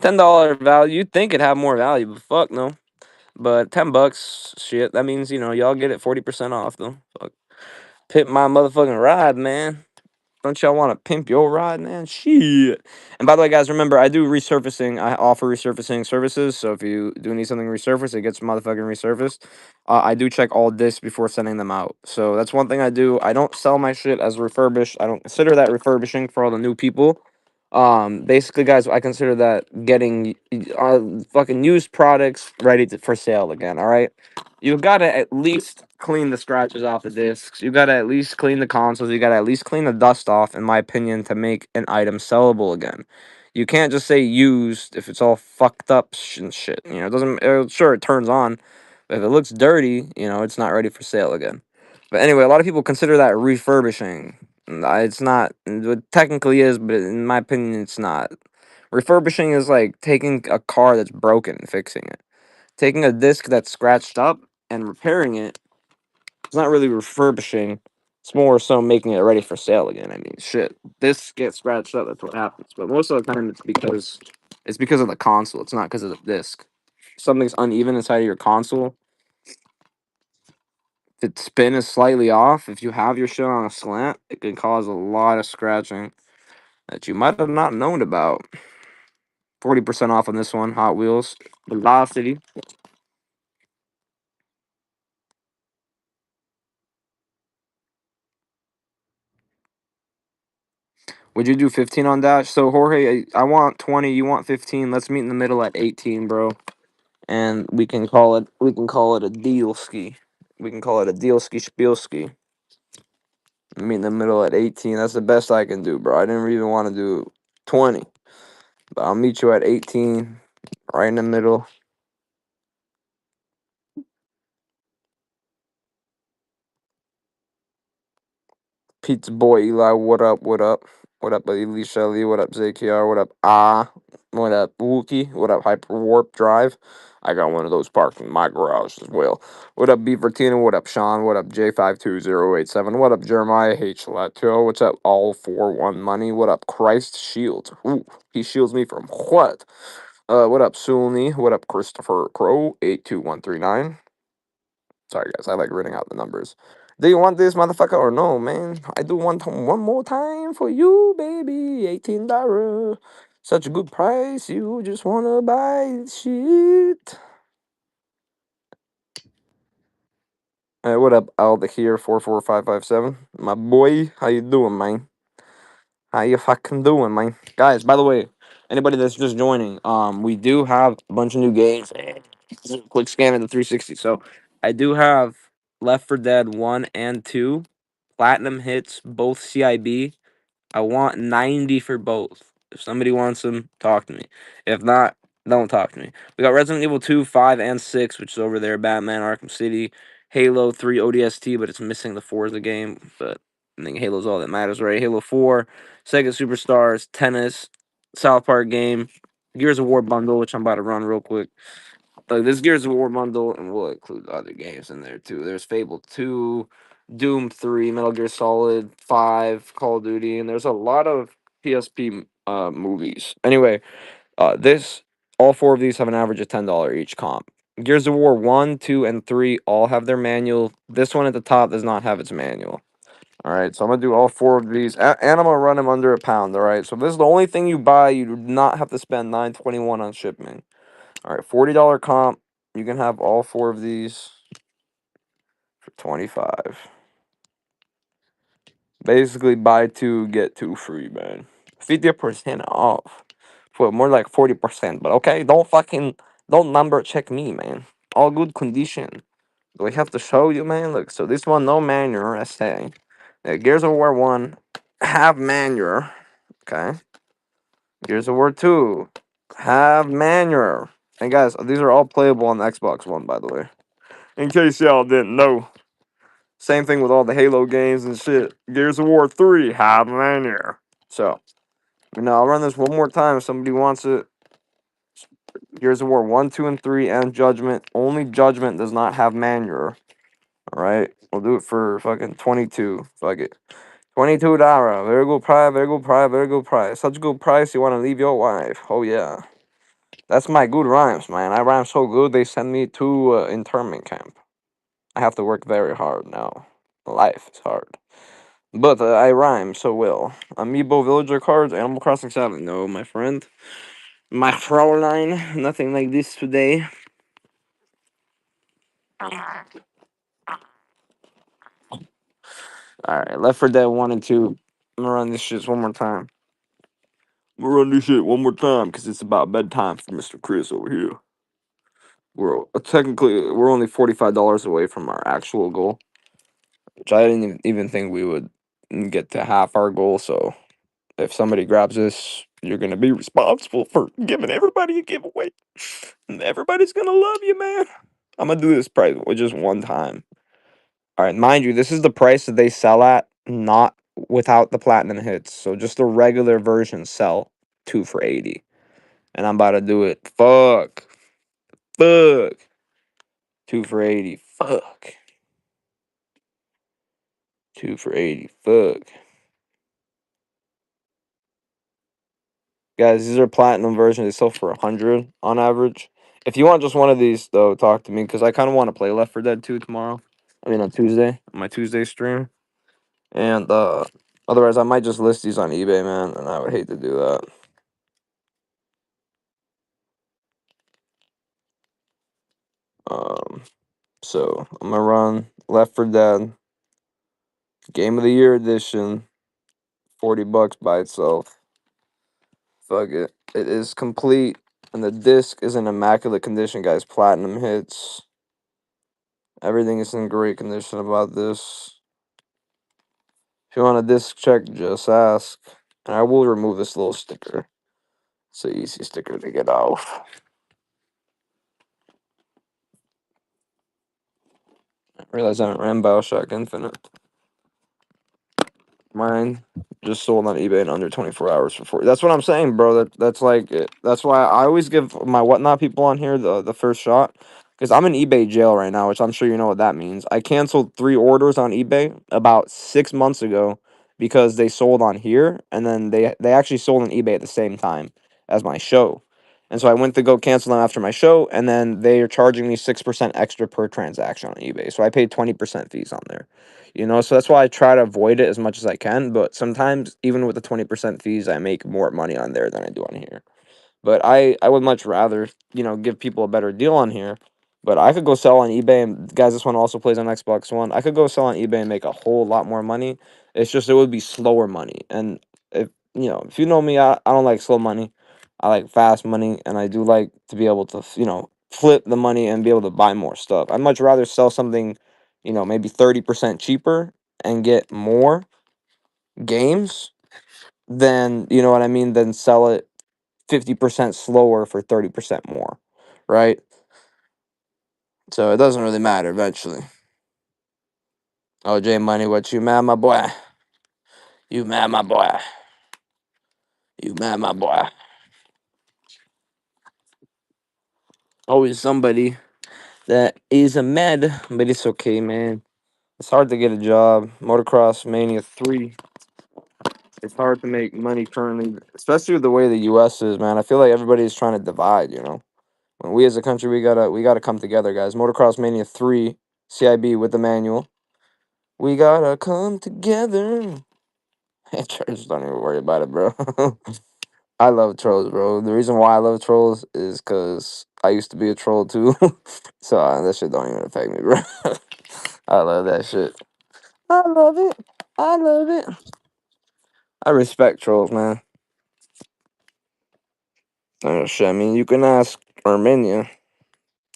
Speaker 2: $10 value. You'd think it'd have more value, but fuck no. But $10, shit. That means y'all get it 40% off though. Fuck. Pit my motherfucking ride, man. Don't y'all want to pimp your ride, man? Shit. And by the way, guys, remember, I do resurfacing. I offer resurfacing services. So if you do need something resurfaced, it gets motherfucking resurfaced. I do check all discs before sending them out. So that's one thing I do. I don't sell my shit as refurbished. I don't consider that refurbishing for all the new people. Basically, guys, I consider that getting fucking used products ready for sale again. All right. You gotta at least clean the scratches off the discs. You gotta at least clean the consoles. You gotta at least clean the dust off, in my opinion, to make an item sellable again. You can't just say used if it's all fucked up and shit. It doesn't. Sure, it turns on, but if it looks dirty, it's not ready for sale again. But anyway, a lot of people consider that refurbishing. It's not. It technically is, but in my opinion, it's not. Refurbishing is like taking a car that's broken and fixing it. Taking a disc that's scratched up and repairing it, it's not really refurbishing. It's more so making it ready for sale again. I mean, shit, discs get scratched up. That's what happens. But most of the time, it's because of the console. It's not because of the disc. Something's uneven inside of your console. If its spin is slightly off, if you have your shit on a slant, it can cause a lot of scratching that you might have not known about. 40% off on this one. Hot Wheels Velocity. Would you do 15 on Dash? So Jorge, I want 20. You want 15. Let's meet in the middle at 18, bro. And we can call it a deal ski. We can call it a deal ski spiel ski. Meet in the middle at 18. That's the best I can do, bro. I didn't even want to do 20, but I'll meet you at 18, right in the middle. Pizza Boy Eli, what up? What up? What up, Eli Shelly? What up, ZKR? What up, Ah? What up, Wookie? What up, Hyper Warp Drive? I got one of those parked in my garage as well. What up, Beaver Tina? What up, Sean? What up, J52087? What up, Jeremiah H. Lato? What's up, All for One Money? What up, Christ Shields? Ooh, he shields me from what? What up, Sulni? What up, Christopher Crow? 82139. Sorry, guys. I like reading out the numbers. Do you want this motherfucker or no, man? I do want one more time for you, baby. $18. Such a good price. You just wanna buy shit. Hey, what up, Al the here 44557? My boy, how you doing, man? How you fucking doing, man? Guys, by the way, anybody that's just joining, we do have a bunch of new games. Just a quick scan of the 360. So I do have Left 4 Dead 1 and 2, Platinum hits, both CIB. I want 90 for both. If somebody wants them, talk to me. If not, don't talk to me. We got Resident Evil 2, 5, and 6, which is over there. Batman, Arkham City, Halo 3 ODST, but it's missing the Forza game. But I think Halo's all that matters, right? Halo 4, Sega Superstars, Tennis, South Park game, Gears of War bundle, which I'm about to run real quick. Like this Gears of War bundle, and we'll include other games in there too. There's Fable 2, Doom 3, Metal Gear Solid 5, Call of Duty, and there's a lot of PSP movies. Anyway, this all four of these have an average of $10 each comp. Gears of War 1, 2, and 3 all have their manual. This one at the top does not have its manual. All right, so I'm gonna do all four of these, and I'm gonna run them under a pound. All right, so if this is the only thing you buy, you do not have to spend $9.21 on shipping. All right, $40 comp. You can have all four of these for 25. Basically, buy two get two free, man. 50% off. For more like 40%. But okay, don't number check me, man. All good condition. Do we have to show you, man? Look, so this one no manual. I say. Gears of War 1 have manual. Okay. Gears of War 2 have manual. And guys, these are all playable on the Xbox One, by the way. In case y'all didn't know. Same thing with all the Halo games and shit. Gears of War 3 have manual. So, I'll run this one more time if somebody wants it. Gears of War 1, 2, and 3, and Judgment. Only Judgment does not have manual. Alright? We'll do it for fucking 22. Fuck it. $22. Very good price, very good price, very good price. Such a good price, you want to leave your wife. Oh, yeah. That's my good rhymes, man. I rhyme so good, they send me to internment camp. I have to work very hard now. Life is hard. But I rhyme so well. Amiibo villager cards, Animal Crossing 7. No, my friend. My Fraulein. Nothing like this today. Alright, Left 4 Dead 1 and 2. I'm gonna run this shit one more time. I'm gonna run this shit one more time because it's about bedtime for Mr. Chris over here. We're only $45 away from our actual goal, which I didn't even think we would get to half our goal. So if somebody grabs this, you're gonna be responsible for giving everybody a giveaway. And everybody's gonna love you, man. I'm gonna do this price with just one time. All right, mind you, this is the price that they sell at, not without the platinum hits. So just the regular version sell 2 for 80, and I'm about to do it. Fuck, 2 for 80. Fuck, 2 for 80. Fuck, guys, these are platinum versions. They sell for 100 on average. If you want just one of these, though, talk to me because I kind of want to play Left 4 Dead 2 tomorrow. I mean on Tuesday, on my Tuesday stream. And otherwise, I might just list these on eBay, man, and I would hate to do that. Um, so I'm gonna run Left for Dead Game of the Year edition, $40 by itself. Fuck it. It is complete, and the disc is in immaculate condition, guys. Platinum hits. Everything is in great condition about this. If you want a disc check, just ask. And I will remove this little sticker. It's an easy sticker to get off. I realize I haven't ran Bioshock Infinite. Mine just sold on eBay in under 24 hours for 40. That's what I'm saying, bro. That's like it. That's why I always give my whatnot people on here the first shot, because I'm in eBay jail right now, which I'm sure you know what that means. I canceled 3 orders on eBay about 6 months ago because they sold on here, and then they actually sold on eBay at the same time as my show. And so I went to go cancel them after my show, and then they are charging me 6% extra per transaction on eBay. So I paid 20% fees on there. So that's why I try to avoid it as much as I can. But sometimes, even with the 20% fees, I make more money on there than I do on here. But I would much rather, give people a better deal on here. But I could go sell on eBay, and guys, this one also plays on Xbox One. I could go sell on eBay and make a whole lot more money. It's just it would be slower money. And if you know me, I don't like slow money. I like fast money, and I do like to be able to, flip the money and be able to buy more stuff. I'd much rather sell something, maybe 30% cheaper and get more games than, you know what I mean, than sell it 50% slower for 30% more, right? So it doesn't really matter eventually. Oh, J Money, what you mad, my boy? You mad, my boy? You mad, my boy? Always somebody that is a med, but it's okay, man. It's hard to get a job. Motocross Mania 3. It's hard to make money currently, especially with the way the US is, man. I feel like everybody's trying to divide. When we as a country we gotta come together, guys. Motocross Mania 3, CIB with the manual. We gotta come together. Just don't even worry about it, bro. I love trolls, bro. The reason why I love trolls is because I used to be a troll too. So that shit don't even affect me, bro. I love that shit. I love it. I love it. I respect trolls, man. Oh shit, I mean, you can ask Armenia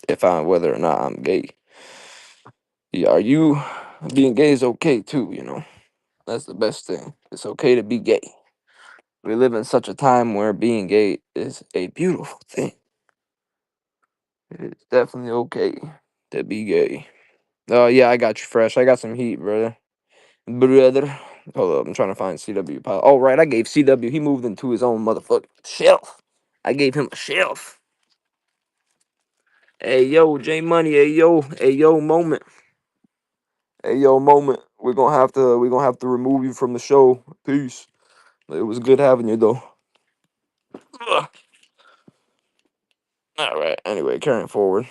Speaker 2: if I'm whether or not I'm gay. Yeah, are you being gay is okay too. That's the best thing. It's okay to be gay. We live in such a time where being gay is a beautiful thing. It's definitely okay to be gay. Oh yeah, I got you fresh. I got some heat, brother. Brother. Hold up, I'm trying to find CW pile. Oh right, I gave CW. He moved into his own motherfucking shelf. I gave him a shelf. Hey yo, J Money. Hey yo, moment. Hey yo, moment. We're gonna have to remove you from the show. Peace. It was good having you though. Ugh. All right. Anyway, carrying forward.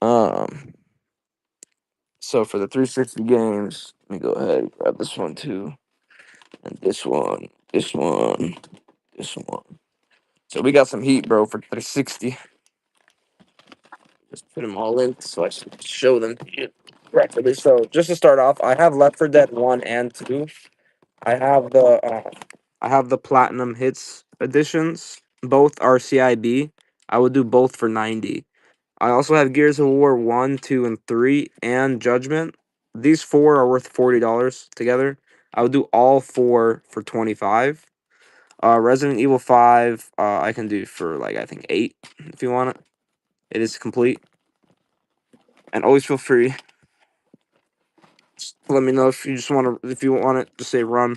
Speaker 2: Um. So for the 360 games, let me go ahead and grab this one too, and this one, this one, this one. So we got some heat, bro, for 360. Just put them all in so I should show them to you correctly. So just to start off, I have Left 4 Dead 1 and 2. I have the Platinum Hits editions. Both are CIB. I would do both for 90. I also have Gears of War 1, 2, and 3, and Judgment. These four are worth $40 together. I would do all four for 25. Resident Evil 5, I can do for like I think 8 if you want it. It is complete. And always feel free. Just let me know if you want it to say run.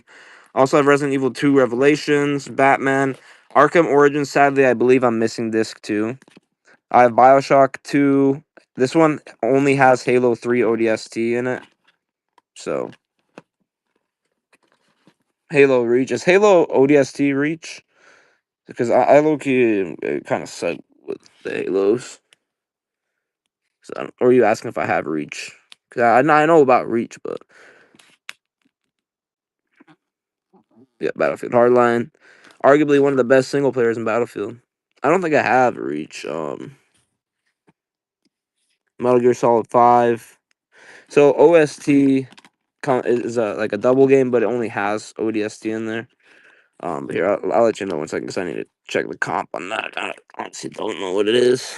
Speaker 2: I also have Resident Evil 2 Revelations, Batman, Arkham Origins. Sadly, I believe I'm missing disc 2. I have BioShock 2. This one only has Halo 3 ODST in it. So, Halo Reach. Is Halo ODST Reach? Because I low-key kind of suck with the Halos. So, or are you asking if I have Reach? Because I know about Reach, but... Yeah, Battlefield Hardline. Arguably one of the best single players in Battlefield. I don't think I have Reach. Metal Gear Solid 5. So OST is like a double game, but it only has ODST in there. But here, I'll let you know 1 second because I need to check the comp on that. I honestly don't know what it is.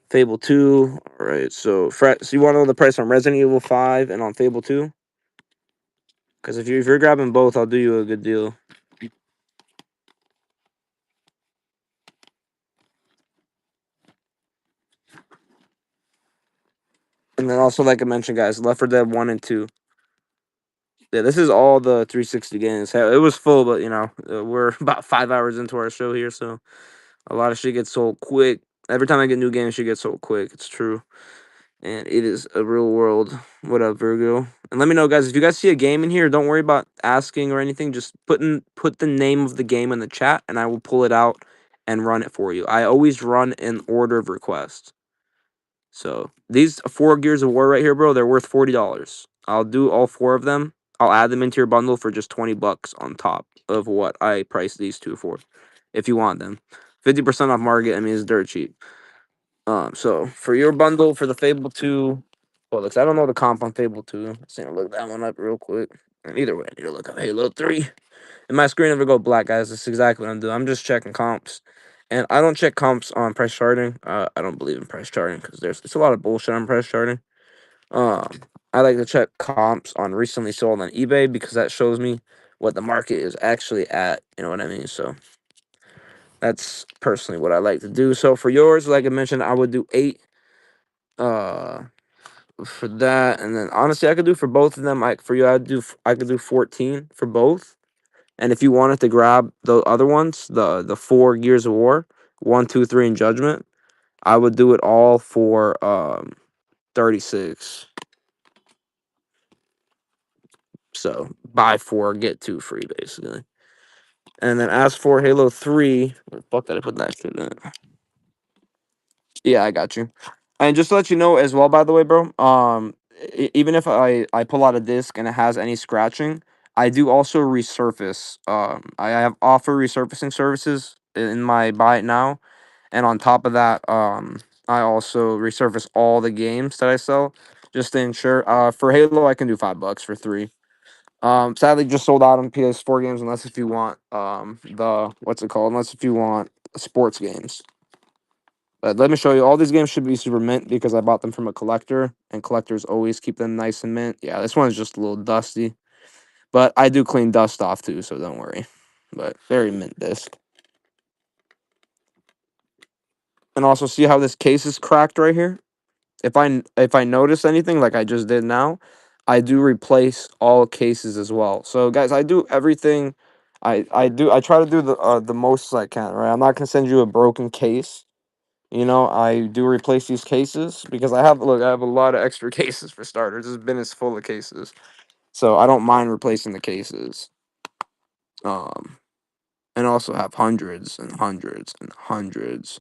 Speaker 2: Fable 2. All right, so you want to know the price on Resident Evil 5 and on Fable 2? Because if you're grabbing both, I'll do you a good deal. And then also, like I mentioned, guys, Left 4 Dead 1 and 2. Yeah, this is all the 360 games. It was full, but we're about 5 hours into our show here, so a lot of shit gets sold quick. Every time I get new games, shit gets sold quick. It's true. And it is a real world. What up, Virgo? And let me know, guys, if you guys see a game in here, don't worry about asking or anything. Just put the name of the game in the chat, and I will pull it out and run it for you. I always run in order of request. So these 4 Gears of War right here, bro, they're worth $40. I'll do all 4 of them. I'll add them into your bundle for just $20 on top of what I priced these 2 for, if you want them. 50% off market. I mean, it's dirt cheap. So for your bundle for the Fable 2, well, looks I don't know the comp on Fable 2. Let's see, I'll look that one up real quick. And either way, I need to look up Halo 3. And my screen never go black, guys. That's exactly what I'm doing. I'm just checking comps. And I don't check comps on price charting. I don't believe in price charting because it's a lot of bullshit on price charting. Um, I like to check comps on recently sold on eBay because that shows me what the market is actually at. You know what I mean? So that's personally what I like to do. So for yours, like I mentioned, I would do 8 uh for that, and then honestly I could do for both of them. For you, I could do 14 for both. And if you wanted to grab the other ones, the 4 Gears of War, 1, 2, 3, and Judgment, I would do it all for 36. So buy 4, get 2 free, basically. And then as for Halo 3, where the fuck did I put that shit in? Yeah, I got you. And just to let you know as well, by the way, bro, even if I pull out a disc and it has any scratching, I do also resurface. I have offer resurfacing services in my buy it now, and on top of that, I also resurface all the games that I sell just to ensure. For Halo, I can do $5 for 3. Sadly, just sold out on PS4 games unless if you want the what's it called? Unless if you want sports games. But let me show you. All these games should be super mint because I bought them from a collector, and collectors always keep them nice and mint. Yeah, this one is just a little dusty, but I do clean dust off too, so don't worry. But very mint disc. And also see how this case is cracked right here. If I notice anything like I just did now, I do replace all cases as well. So guys, I do everything. I try to do the most I can. Right, I'm not gonna send you a broken case. I do replace these cases because I have a lot of extra cases for starters. This bin is full of cases. So I don't mind replacing the cases. Um and also have hundreds and hundreds and hundreds.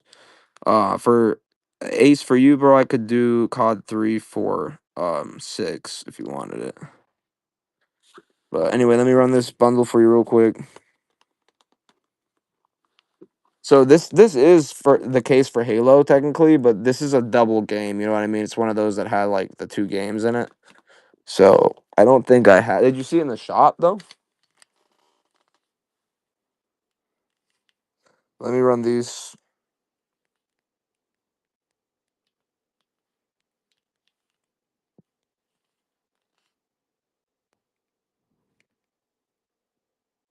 Speaker 2: For Ace for you, bro, I could do COD 3 for 6 if you wanted it. But anyway, let me run this bundle for you real quick. So this is for the case for Halo technically, but this is a double game, you know what I mean? It's one of those that had like the 2 games in it. So I don't think I had. Did you see it in the shop though? Let me run these.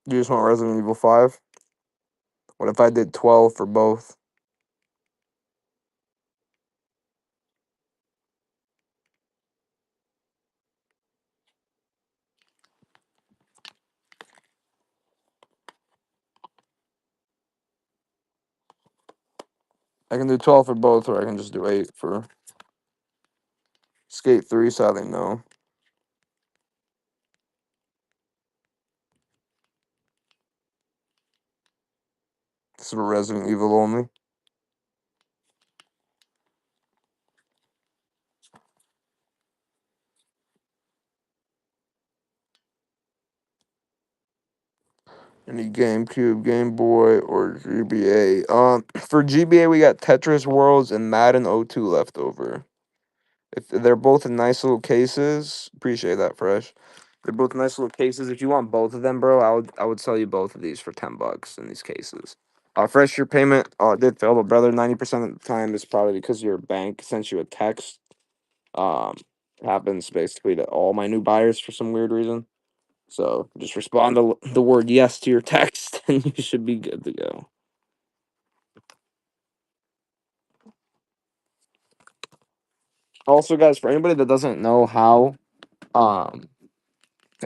Speaker 2: You just want Resident Evil 5? What if I did 12 for both? I can do 12 for both, or I can just do 8 for Skate 3. Sadly, no. This is for Resident Evil only. Any GameCube, Game Boy, or GBA? For GBA, we got Tetris Worlds and Madden '02 left over. If they're both in nice little cases, appreciate that, Fresh. They're both nice little cases. If you want both of them, bro, I would sell you both of these for $10 in these cases. Fresh, your payment it did fail, but brother, 90% of the time is probably because your bank sent you a text. Um, Happens basically to all my new buyers for some weird reason. So just respond to the word yes to your text, and you should be good to go. Also, guys, for anybody that doesn't know how um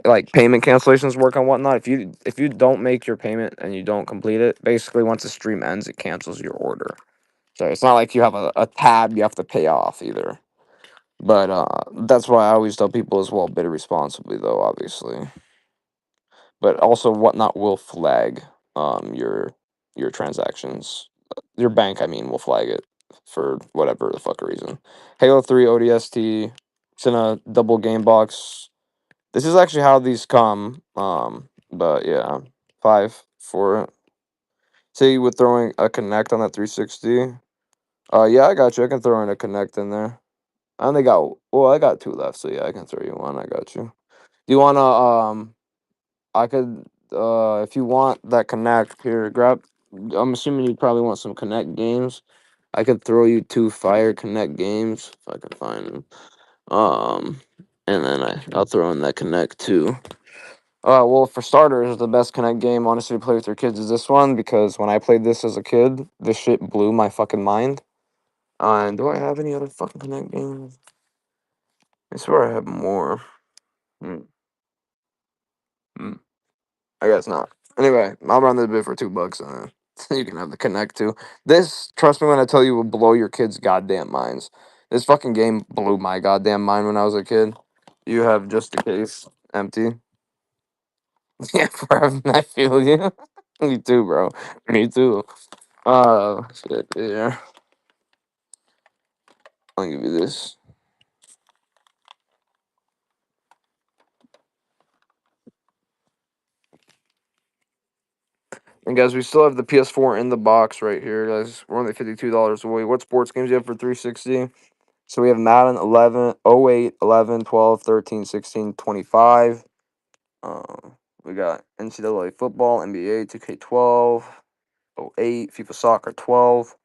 Speaker 2: like payment cancellations work and whatnot, if you don't make your payment and you don't complete it, basically once the stream ends, it cancels your order. So it's not like you have a tab you have to pay off either. But that's why I always tell people as well, bid responsibly though, obviously. But also whatnot will flag your transactions. Your bank, I mean, will flag it for whatever the fuck reason. Halo 3 ODST. It's in a double game box. This is actually how these come. But yeah, 5 for it. Say you were throwing a connect on that 360. Yeah, I got you. I can throw in a connect in there. I only got I got two left, so yeah, I can throw you one. I got you. Do you wanna I could if you want that connect here, grab I'm assuming you probably want some connect games. I could throw you two fire connect games if I could find them. Um and then I'll throw in that connect too. Well, for starters, the best Connect game, honestly, to play with your kids is this one because when I played this as a kid, this shit blew my fucking mind. And do I have any other fucking Connect games? I swear I have more. Hmm. Hmm. I guess not. Anyway, I'll run this bit for $2. You can have the Connect too. This, trust me when I tell you, will blow your kids' goddamn minds. This fucking game blew my goddamn mind when I was a kid. You have just a case empty. Yeah, bro, I feel you. Me too, bro. Me too. Shit, yeah. I'll give you this. And guys, we still have the PS4 in the box right here, guys. We're only $52 away. What sports games do you have for 360? So we have Madden 11, 08, 11, 12, 13, 16, 25. We got NCAA football, NBA 2K12, 08, FIFA Soccer 12,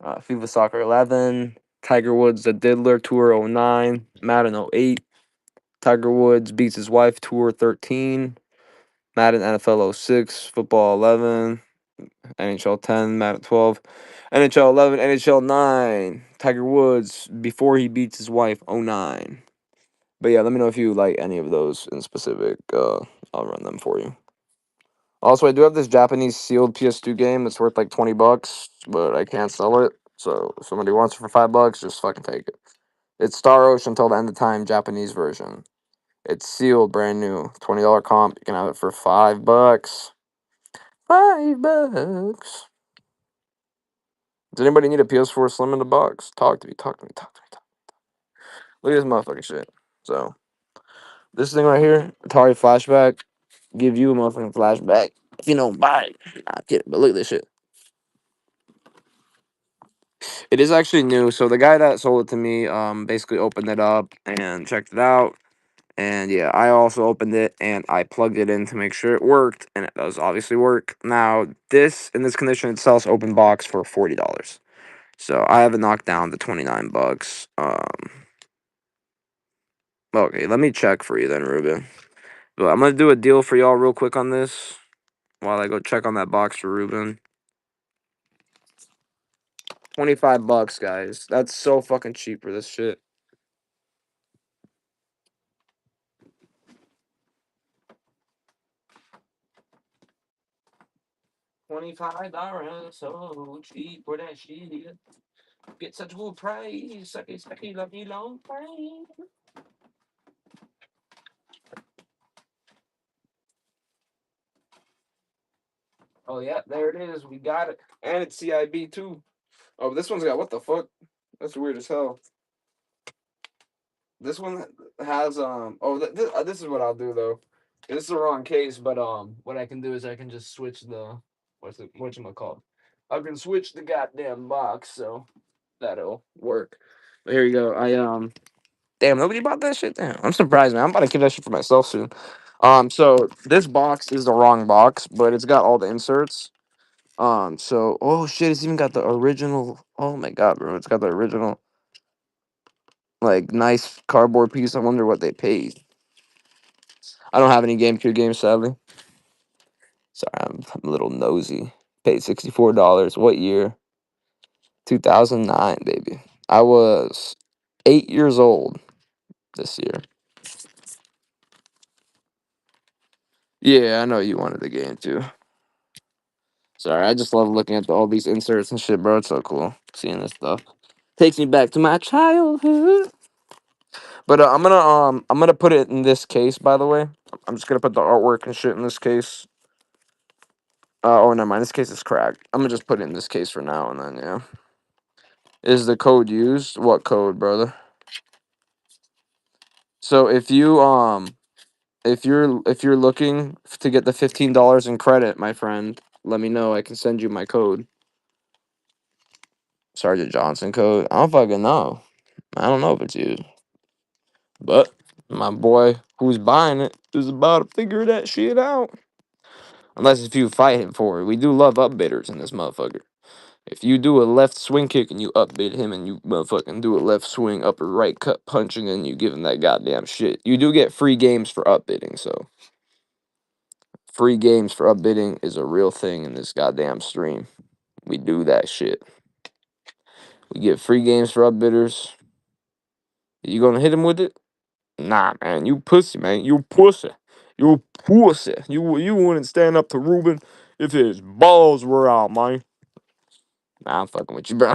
Speaker 2: FIFA Soccer 11, Tiger Woods The Diddler Tour 09, Madden 08, Tiger Woods beats his wife Tour 13, Madden NFL 06, Football 11, NHL 10, Madden 12, NHL 11, NHL 9, Tiger Woods before he beats his wife 09. But yeah, let me know if you like any of those in specific. I'll run them for you. Also, I do have this Japanese sealed PS2 game that's worth like $20, but I can't sell it. So if somebody wants it for $5, just fucking take it. It's Star Ocean Until the End of Time Japanese version. It's sealed, brand new, $20 comp. You can have it for $5. $5. Does anybody need a PS4 Slim in the box? Talk to me. Talk to me. Talk to me. Talk. Look at this motherfucking shit. So this thing right here, Atari Flashback, give you a motherfucking flashback if you don't buy it. Nah, get it, but look at this shit. It is actually new. So the guy that sold it to me, basically opened it up and checked it out. And yeah, I also opened it and I plugged it in to make sure it worked, and it does obviously work. Now, this in this condition, it sells open box for $40. So I have it knocked down to $29. Okay, let me check for you then, Ruben. But I'm gonna do a deal for y'all real quick on this while I go check on that box for Ruben. $25, guys. That's so fucking cheap for this shit. $25, so cheap for that shit. Get such a good price. Sucky, love me long price. Oh yeah, there it is. We got it, and it's CIB too. Oh, this one's got what the fuck? That's weird as hell. This one has Oh, this is what I'll do though. This is the wrong case, but what I can do is I can just switch the whatchamacallit. I can switch the goddamn box, so that'll work. But here you go. Damn, nobody bought that shit. Damn, I'm surprised, man. I'm about to keep that shit for myself soon. So this box is the wrong box, but it's got all the inserts. So oh shit, it's even got the original. Oh my god, bro, it's got the original like nice cardboard piece. I wonder what they paid. I don't have any GameCube games, sadly. Sorry, I'm a little nosy. Paid $64. What year? 2009, baby. I was 8 years old this year. Yeah, I know you wanted the game too. Sorry, I just love looking at all these inserts and shit, bro. It's so cool seeing this stuff. Takes me back to my childhood. But I'm gonna put it in this case. By the way, I'm just gonna put the artwork and shit in this case. Oh, never mind. This case is cracked. I'm gonna just put it in this case for now, and then yeah. Is the code used? What code, brother? So if you're looking to get the $15 in credit, my friend, let me know. I can send you my code. Sergeant Johnson code. I don't fucking know. I don't know if it's used. But my boy who's buying it is about to figure that shit out. Unless if you fight him for it. We do love upbidders in this motherfucker. If you do a left swing kick and you upbid him and you motherfucking do a left swing upper right cut punching and you give him that goddamn shit, you do get free games for upbidding. So free games for upbidding is a real thing in this goddamn stream. We do that shit. We get free games for upbidders. You gonna hit him with it? Nah, man, you pussy, man. You pussy. You pussy. You wouldn't stand up to Ruben if his balls were out, man. Nah, I'm fucking with you, bro.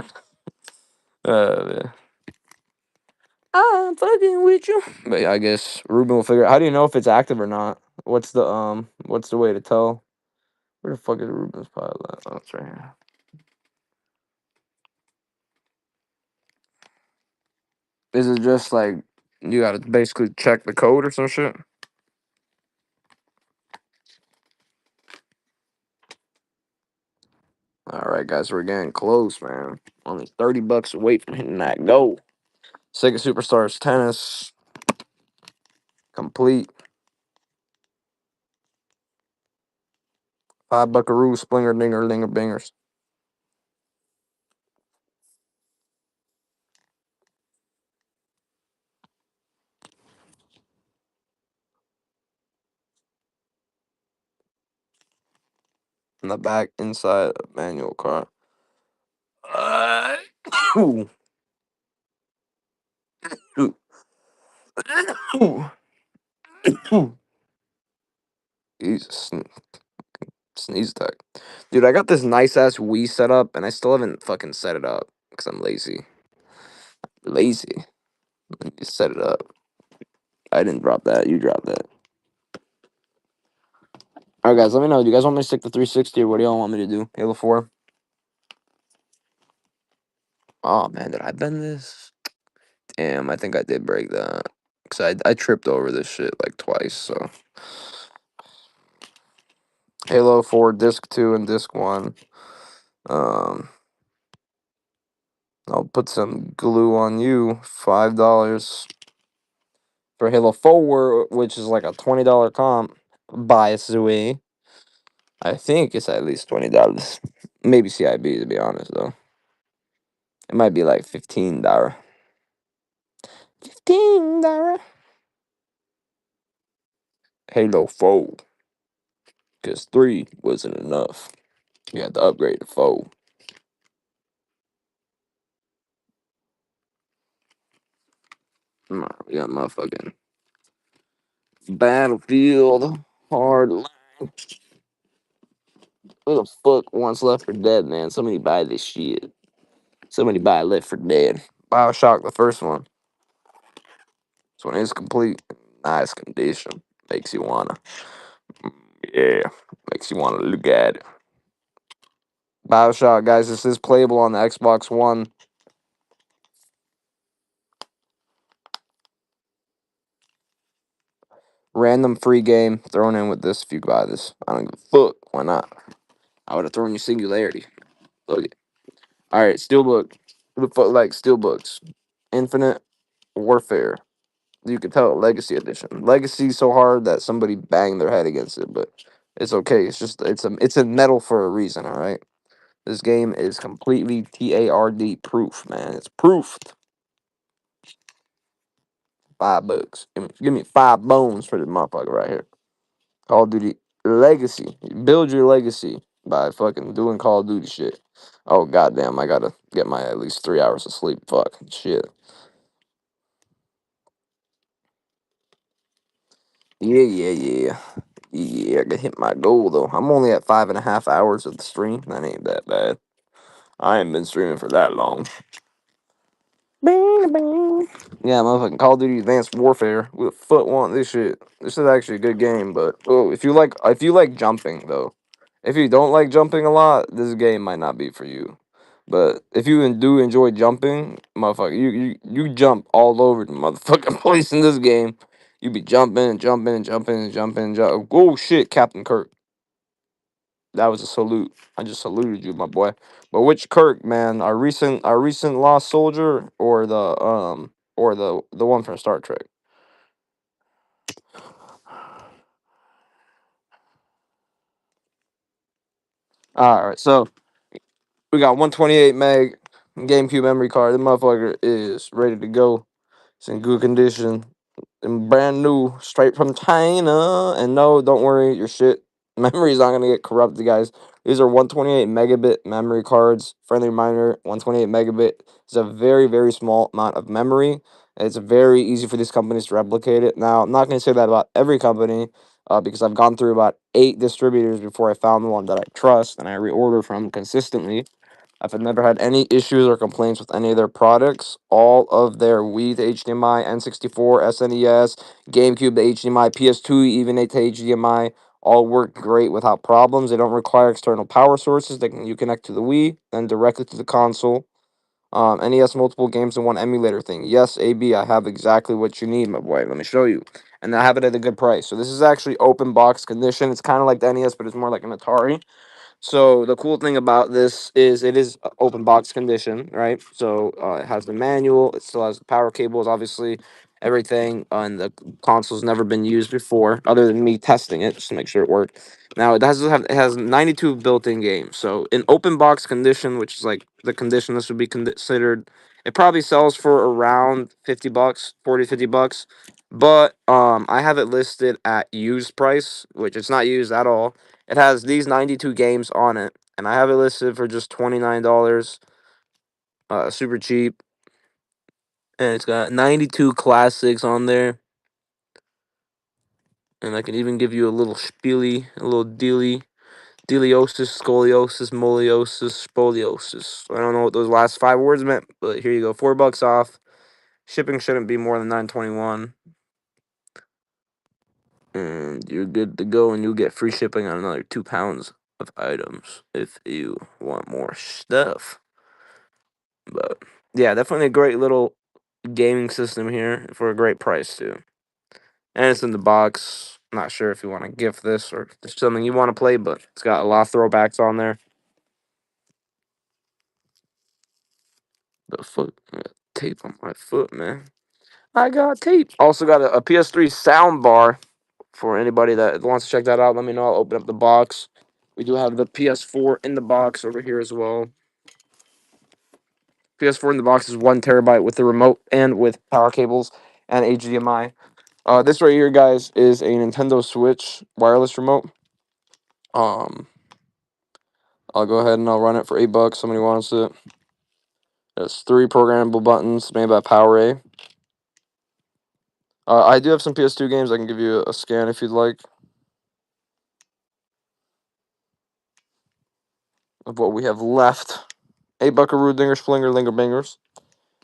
Speaker 2: Man. I'm fucking with you. But yeah, I guess Ruben will figure out. How do you know if it's active or not? What's the way to tell? Where the fuck is Ruben's pile at? Oh, it's right here. Is it just like you gotta basically check the code or some shit? Alright, guys, we're getting close, man. Only $30 away from hitting that goal. Sega Superstars Tennis complete. 5 buckaroo splinger dinger dinger bingers. In the back inside of manual car. Ooh, ooh, ooh, ooh. Jesus, sneeze attack. Dude, I got this nice ass Wii set up and I still haven't fucking set it up because I'm lazy. Lazy. Let me just set it up. I didn't drop that. You dropped that. Alright, guys, let me know. Do you guys want me to stick to 360 or what do y'all want me to do? Halo 4? Oh, man, did I bend this? Damn, I think I did break that. Because I tripped over this shit like twice, so. Halo 4, Disc 2, and Disc 1. Um, I'll put some glue on you. $5 for Halo 4, which is like a $20 comp. By Sui. I think it's at least $20. Maybe CIB, to be honest, though. It might be like $15. $15. Halo 4. Because 3 wasn't enough. You had to upgrade to 4. We got motherfucking Battlefield Hard. Who the fuck wants Left for Dead, man? Somebody buy this shit. Somebody buy Left for Dead. Bioshock, the first one. This one is complete. Nice condition. Makes you wanna. Yeah. Makes you wanna look at it. Bioshock, guys, this is playable on the Xbox One. Random free game thrown in with this if you buy this. I don't give a fuck. Why not? I would have thrown you Singularity. Look it. All right, Steelbook. Who the fuck like Steelbooks? Infinite Warfare. You can tell Legacy Edition. Legacy so hard that somebody banged their head against it, but it's okay. It's just it's a metal for a reason. All right. This game is completely TARD proof, man. It's proofed. $5. Give me 5 bones for this motherfucker right here. Call of Duty Legacy. You build your legacy by fucking doing Call of Duty shit. Oh goddamn! I gotta get my at least 3 hours of sleep. Fuck shit. Yeah. Yeah, I gotta hit my goal though. I'm only at 5.5 hours of the stream. That ain't that bad. I ain't been streaming for that long. Bing, bing. Yeah, motherfucking Call of Duty Advanced Warfare. Who the fuck want this shit? This is actually a good game, but oh, if you like jumping though, if you don't like jumping a lot, this game might not be for you. But if you do enjoy jumping, motherfucker, you jump all over the motherfucking place in this game. You be jumping and jumping and jumping and jumping and jumping. Oh shit, Captain Kirk. That was a salute. I just saluted you, my boy. But which Kirk, man? Our recent lost soldier or the one from Star Trek? All right, so we got 128 meg GameCube memory card. The motherfucker is ready to go. It's in good condition and brand new, straight from China. And no, don't worry, your shit memory's not gonna get corrupted, guys. These are 128 megabit memory cards. Friendly reminder: 128 megabit is a very, very small amount of memory. It's very easy for these companies to replicate it. Now, I'm not gonna say that about every company, because I've gone through about 8 distributors before I found the one that I trust and I reorder from consistently. I've never had any issues or complaints with any of their products. All of their Wii to HDMI, N64, SNES, GameCube to HDMI, PS2 even to HDMI, all work great without problems. They don't require external power sources. You connect to the Wii, then directly to the console. NES multiple games in one emulator thing. Yes, AB, I have exactly what you need, my boy. Let me show you. And I have it at a good price. So this is actually open box condition. It's kind of like the NES, but it's more like an Atari. So the cool thing about this is it is open box condition, right? So it has the manual. It still has the power cables, obviously, everything. And the console's never been used before, other than me testing it just to make sure it worked. Now it has 92 built-in games. So in open box condition, which is like the condition this would be considered, it probably sells for around $50, 40, $50. But I have it listed at used price, which it's not used at all. It has these 92 games on it, and I have it listed for just $29, super cheap. And it's got 92 classics on there, and I can even give you a little spiely, a little deliosis, scoliosis, moliosis, spoliosis. I don't know what those last 5 words meant, but here you go, $4 off. Shipping shouldn't be more than $9.21, and you're good to go. And you'll get free shipping on another 2 pounds of items if you want more stuff. But yeah, definitely a great little gaming system here for a great price too. And it's in the box. Not sure if you want to gift this or if there's something you want to play, but it's got a lot of throwbacks on there. The foot tape on my foot, man. I got tape. Also got a PS3 sound bar for anybody that wants to check that out. Let me know. I'll open up the box. We do have the PS4 in the box over here as well. PS4 in the box is 1 TB with the remote and with power cables and HDMI. This right here, guys, is a Nintendo Switch wireless remote. Um, I'll go ahead and I'll run it for $8. Somebody wants it. There's 3 programmable buttons made by PowerA. I do have some PS2 games. I can give you a scan if you'd like of what we have left. 8 Buckaroo Dinger Splinger Linger Bangers.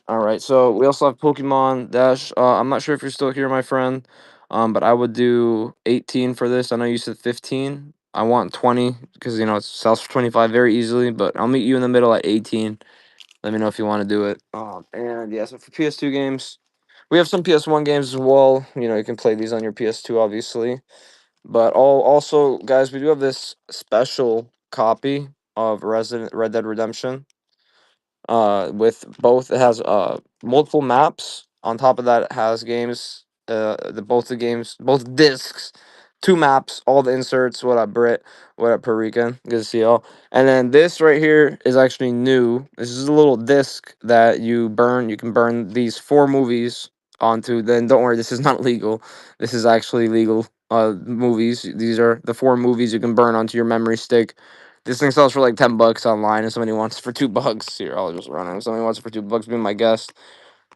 Speaker 2: All right, so we also have Pokemon Dash. I'm not sure if you're still here, my friend, but I would do 18 for this. I know you said 15. I want 20 because it sells for 25 very easily, but I'll meet you in the middle at 18. Let me know if you want to do it. And yeah, so for PS2 games, We have some PS1 games as well. You know, you can play these on your PS2, obviously. But all also, guys, we do have this special copy of Resident Red Dead Redemption. With both, it has multiple maps. On top of that, it has games. The games, both discs, two maps, all the inserts. What up, Brit? What up, Perican? Good to see y'all. And then this right here is actually new. This is a little disc that you burn. You can burn these four movies onto. Then don't worry, this is not legal. This is actually legal. Movies. These are the four movies you can burn onto your memory stick. This thing sells for like $10 online. If somebody wants it for $2, here I'll just run it. If somebody wants it for $2, be my guest.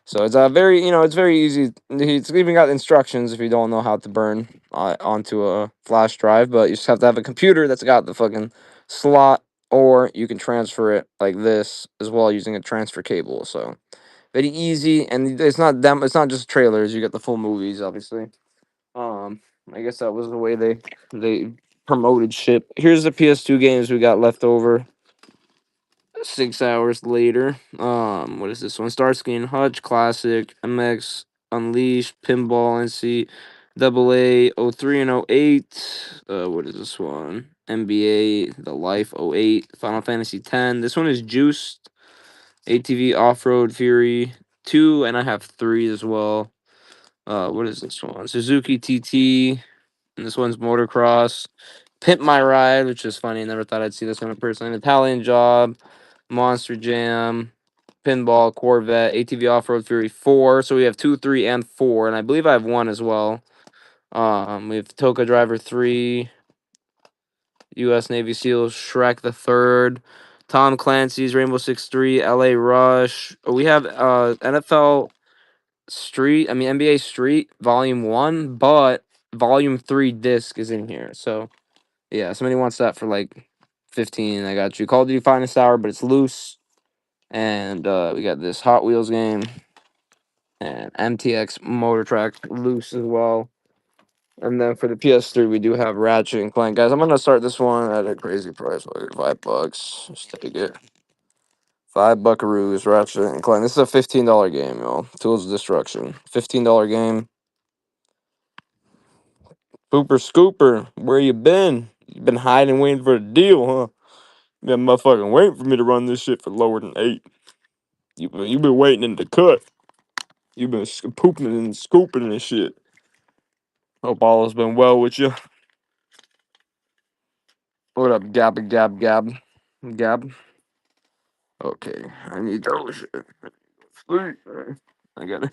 Speaker 2: So it's a very, it's very easy. It's even got instructions if you don't know how to burn onto a flash drive, but you just have to have a computer that's got the fucking slot, or you can transfer it like this as well using a transfer cable. So very easy, and it's not them. It's not just trailers. You get the full movies, obviously. Um, I guess that was the way they promoted shit. Here's the PS2 games we got left over. 6 hours later. What is this one? Starsky and Hutch Classic, MX Unleashed, Pinball NC, Double A, 03 and 08. What is this one? NBA The Life 08, Final Fantasy 10. This one is Juiced, ATV Off Road Fury 2, and I have 3 as well. What is this one? Suzuki TT, and this one's Motocross. Pimp My Ride, which is funny. Never thought I'd see this one in person. Italian Job, Monster Jam, Pinball, Corvette, ATV Off Road Fury 4. So we have 2, 3, and 4. And I believe I have 1 as well. We have Toka Driver 3, U.S. Navy SEALs, Shrek the Third, Tom Clancy's Rainbow Six 3, LA Rush. We have NFL NBA Street Volume 1, but Volume 3 disc is in here. So yeah, somebody wants that for like 15. I got you. Call of Duty Finest Hour, but it's loose. And we got this Hot Wheels game and MTX Motor Track loose as well. And then for the PS3, we do have Ratchet and Clank. Guys, I'm gonna start this one at a crazy price, like $5. Just take it. 5 buckaroos, Ratchet and Clank. This is a $15 game, y'all. Tools of Destruction. $15 game. Pooper Scooper, where you been? You been hiding, waiting for a deal, huh? You been motherfucking waiting for me to run this shit for lower than 8. You been waiting in the cut. You been pooping and scooping and shit. Hope all has been well with you. What up, Gab, Gab, Gab, Gab? Okay, I need those shit. Sleep, man. I gotta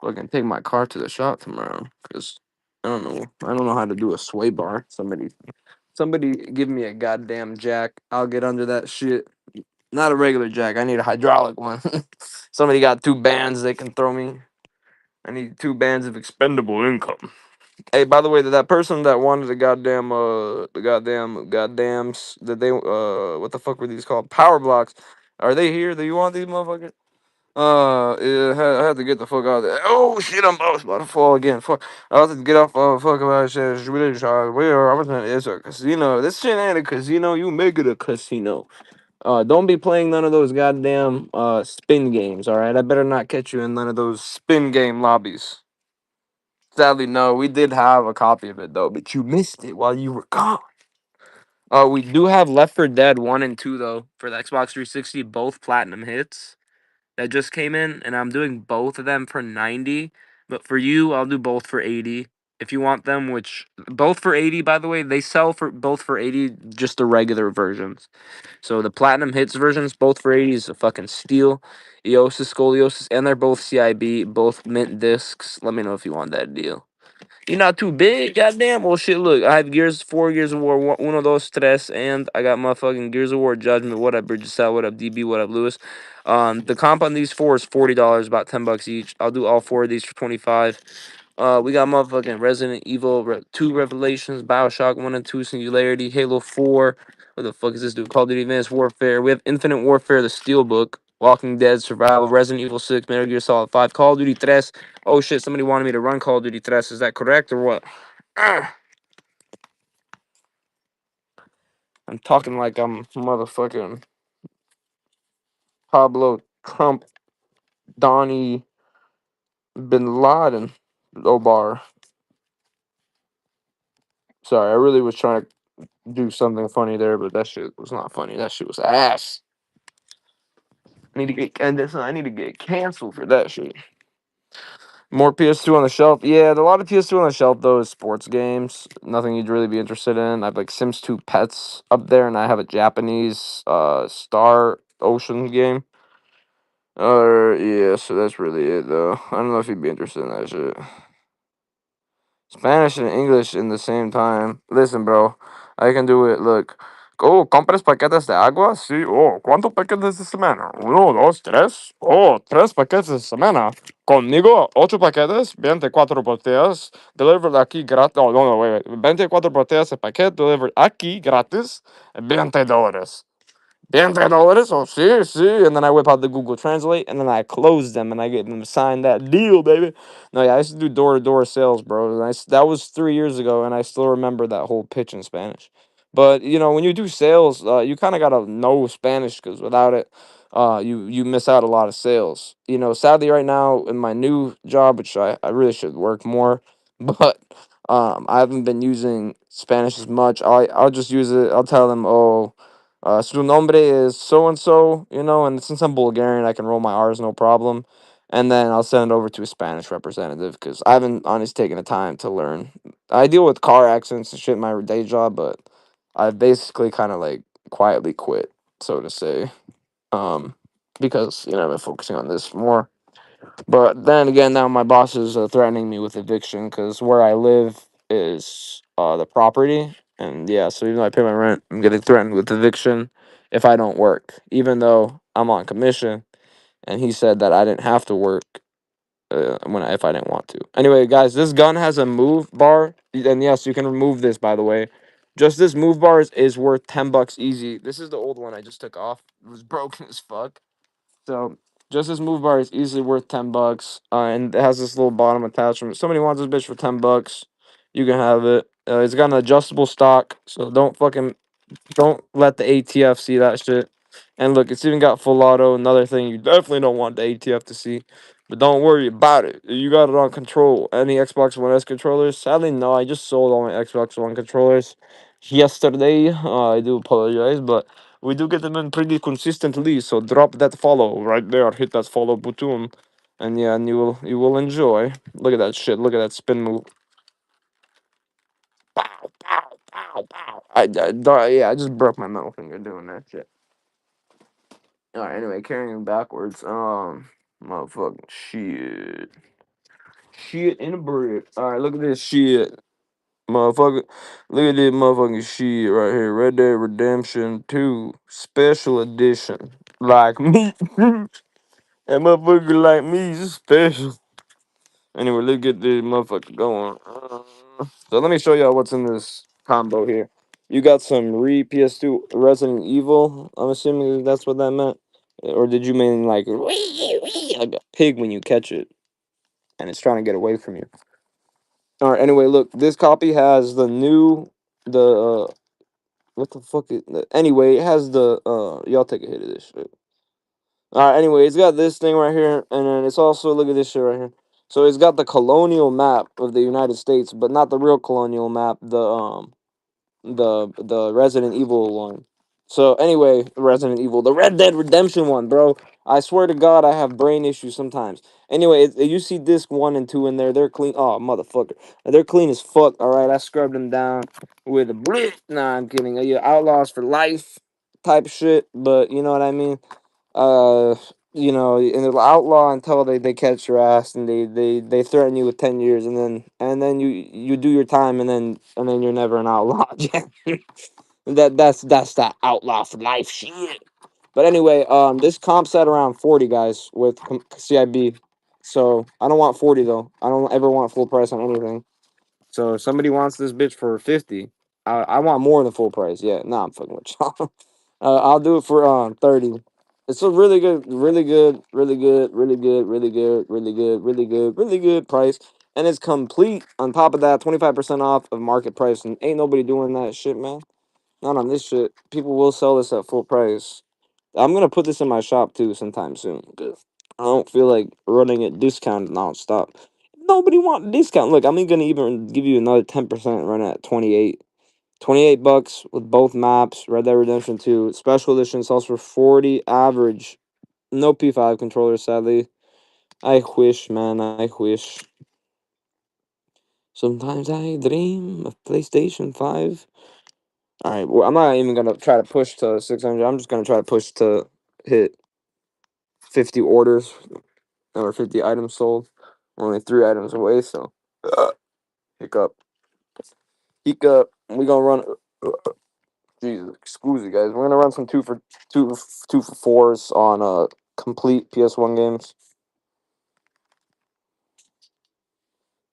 Speaker 2: fucking take my car to the shop tomorrow because I don't know how to do a sway bar. Somebody give me a goddamn jack. I'll get under that shit. Not a regular jack. I need a hydraulic one. Somebody got 2 bands they can throw me. I need 2 bands of expendable income. Hey, by the way, that person that wanted the goddamns that they what the fuck were these called? Power blocks. Are they here? Do you want these motherfuckers? Yeah, I had to get the fuck out of there. Oh shit, I was about to fall again. Fuck, I was to get off. Fuck about shit. It's really where I was in. It's a casino. This shit ain't a casino. You make it a casino. Don't be playing none of those goddamn spin games. All right, I better not catch you in none of those spin game lobbies. Sadly, no. We did have a copy of it though, but you missed it while you were gone. We do have Left 4 Dead 1 and 2 though for the Xbox 360, both platinum hits that just came in, and I'm doing both of them for 90. But for you, I'll do both for 80 if you want them. Which both for 80, by the way, they sell for both for 80, just the regular versions. So the platinum hits versions, both for 80, is a fucking steal. Eosis, Scoliosis, and they're both CIB, both mint discs. Let me know if you want that deal. You're not too big, goddamn. Well, shit, look, I have Gears, 4 Gears of War, one of those stress, and I got motherfucking Gears of War Judgment. What up, Bridges Out? What up, DB? What up, Lewis? The comp on these 4 is $40, about $10 each. I'll do all 4 of these for 25. We got motherfucking Resident Evil 2 Revelations, Bioshock 1 and 2 Singularity, Halo 4. What the fuck is this dude? Call of Duty Advanced Warfare. We have Infinite Warfare, the Steelbook, Walking Dead, Survival, Resident Evil 6, Metal Gear Solid 5, Call of Duty 3. Oh shit, somebody wanted me to run Call of Duty 3. Is that correct or what? Ah, I'm talking like I'm motherfucking Pablo Trump, Donnie, Bin Laden. Obar. Sorry, I really was trying to do something funny there, but that shit was not funny. That shit was ass. I need to get and this. I need to get canceled for that shit. More PS2 on the shelf. Yeah, a lot of PS2 on the shelf though is sports games. Nothing you'd really be interested in. I have like Sims 2 Pets up there, and I have a Japanese Star Ocean game. Yeah, so that's really it though. I don't know if you'd be interested in that shit. Spanish and English in the same time. Listen, bro, I can do it. Look. Oh, ¿compras paquetes de agua? Sí. Oh, ¿cuántos paquetes de semana? Uno, dos, tres. Oh, tres paquetes de semana. Conmigo, ocho paquetes, 24 botellas. Delivered aquí gratis. Oh, no, no, wait, wait. 24 botellas de paquete delivered aquí gratis. $20. $20? Oh, sí, sí. And then I whip out the Google Translate, and then I close them, and I get them to sign that deal, baby. No, yeah, I used to do door-to-door sales, bro. And that was 3 years ago, and I still remember that whole pitch in Spanish. But, when you do sales, you kind of got to know Spanish, because without it, you miss out a lot of sales. Sadly, right now, in my new job, which I really should work more, but I haven't been using Spanish as much. I'll just use it. I'll tell them, oh, su nombre is so and so, and since I'm Bulgarian, I can roll my R's no problem. And then I'll send it over to a Spanish representative because I haven't honestly taken the time to learn. I deal with car accidents and shit in my day job, but I've basically kind of like quietly quit, so to say, um, because I've been focusing on this more. But then again, now my boss is threatening me with eviction because where I live is the property, and yeah, so even though I pay my rent, I'm getting threatened with eviction if I don't work, even though I'm on commission. And he said that I didn't have to work if I didn't want to. Anyway, guys, this gun has a move bar, and yes, you can remove this. By the way, just this move bar is worth $10 easy. This is the old one I just took off. It was broken as fuck. So just this move bar is easily worth $10, and it has this little bottom attachment. If somebody wants this bitch for $10, you can have it. It's got an adjustable stock, so don't let the ATF see that shit. And look, it's even got full auto. Another thing you definitely don't want the ATF to see. But don't worry about it. You got it on control. Any Xbox One S controllers? Sadly, no. I just sold all my Xbox One controllers yesterday. I do apologize, but we do get them in pretty consistently. So drop that follow right there. Hit that follow button, and yeah, and you will enjoy. Look at that shit. Look at that spin move. Pow, pow, pow, pow. Yeah, I just broke my middle finger doing that shit. All right. Anyway, carrying backwards. Motherfucking shit. Shit in a brick. All right. Look at this shit, motherfucker. Look at this motherfucking shit right here. Red Dead Redemption 2 Special Edition. Like me. That motherfucker like me is special. Anyway, let's get this motherfucker going. So let me show y'all what's in this combo here. You got some PS2 Resident Evil. I'm assuming that's what that meant. Or did you mean like like a pig when you catch it and it's trying to get away from you? All right. Anyway, look, this copy has the what the fuck is anyway? It has the y'all take a hit of this shit. All right. Anyway, it's got this thing right here, and then it's also look at this shit right here. So it's got the colonial map of the United States, but not the real colonial map. The Resident Evil one. So anyway, Resident Evil, the Red Dead Redemption one, bro. I swear to God, I have brain issues sometimes. Anyway, you see disc 1 and 2 in there. They're clean. Oh, motherfucker, they're clean as fuck. All right, I scrubbed them down with a blitz. Nah, I'm kidding. Yeah, outlaws for life type shit. But you know what I mean. Uh, and they'll outlaw until they catch your ass, and they threaten you with 10 years, and then you do your time, and then you're never an outlaw again. That's that outlaw for life shit. But anyway, this comp's at around 40 guys with CIB, so I don't want 40 though. I don't ever want full price on anything. So if somebody wants this bitch for 50, I want more than full price. Yeah, nah, I'm fucking with y'all. I'll do it for 30. It's a really good, really good, really good, really good, really good, really good, really good, really good price. And it's complete on top of that, 25% off of market price. And ain't nobody doing that shit, man. Not on this shit. People will sell this at full price. I'm gonna put this in my shop too sometime soon. I don't feel like running it discounted nonstop. Nobody want a discount. Look, I'm gonna even give you another 10% run at 28. 28 bucks with both maps. Red Dead Redemption 2 special edition sells for 40 average. No P5 controllers, sadly. I wish, man. I wish. Sometimes I dream of PlayStation 5. All right, well, I'm not even gonna try to push to 600. I'm just gonna try to push to hit 50 orders or 50 items sold. We're only 3 items away, so hiccup, hiccup. We gonna run. Jesus, excuse me, guys. We're gonna run some two for fours on complete PS1 games.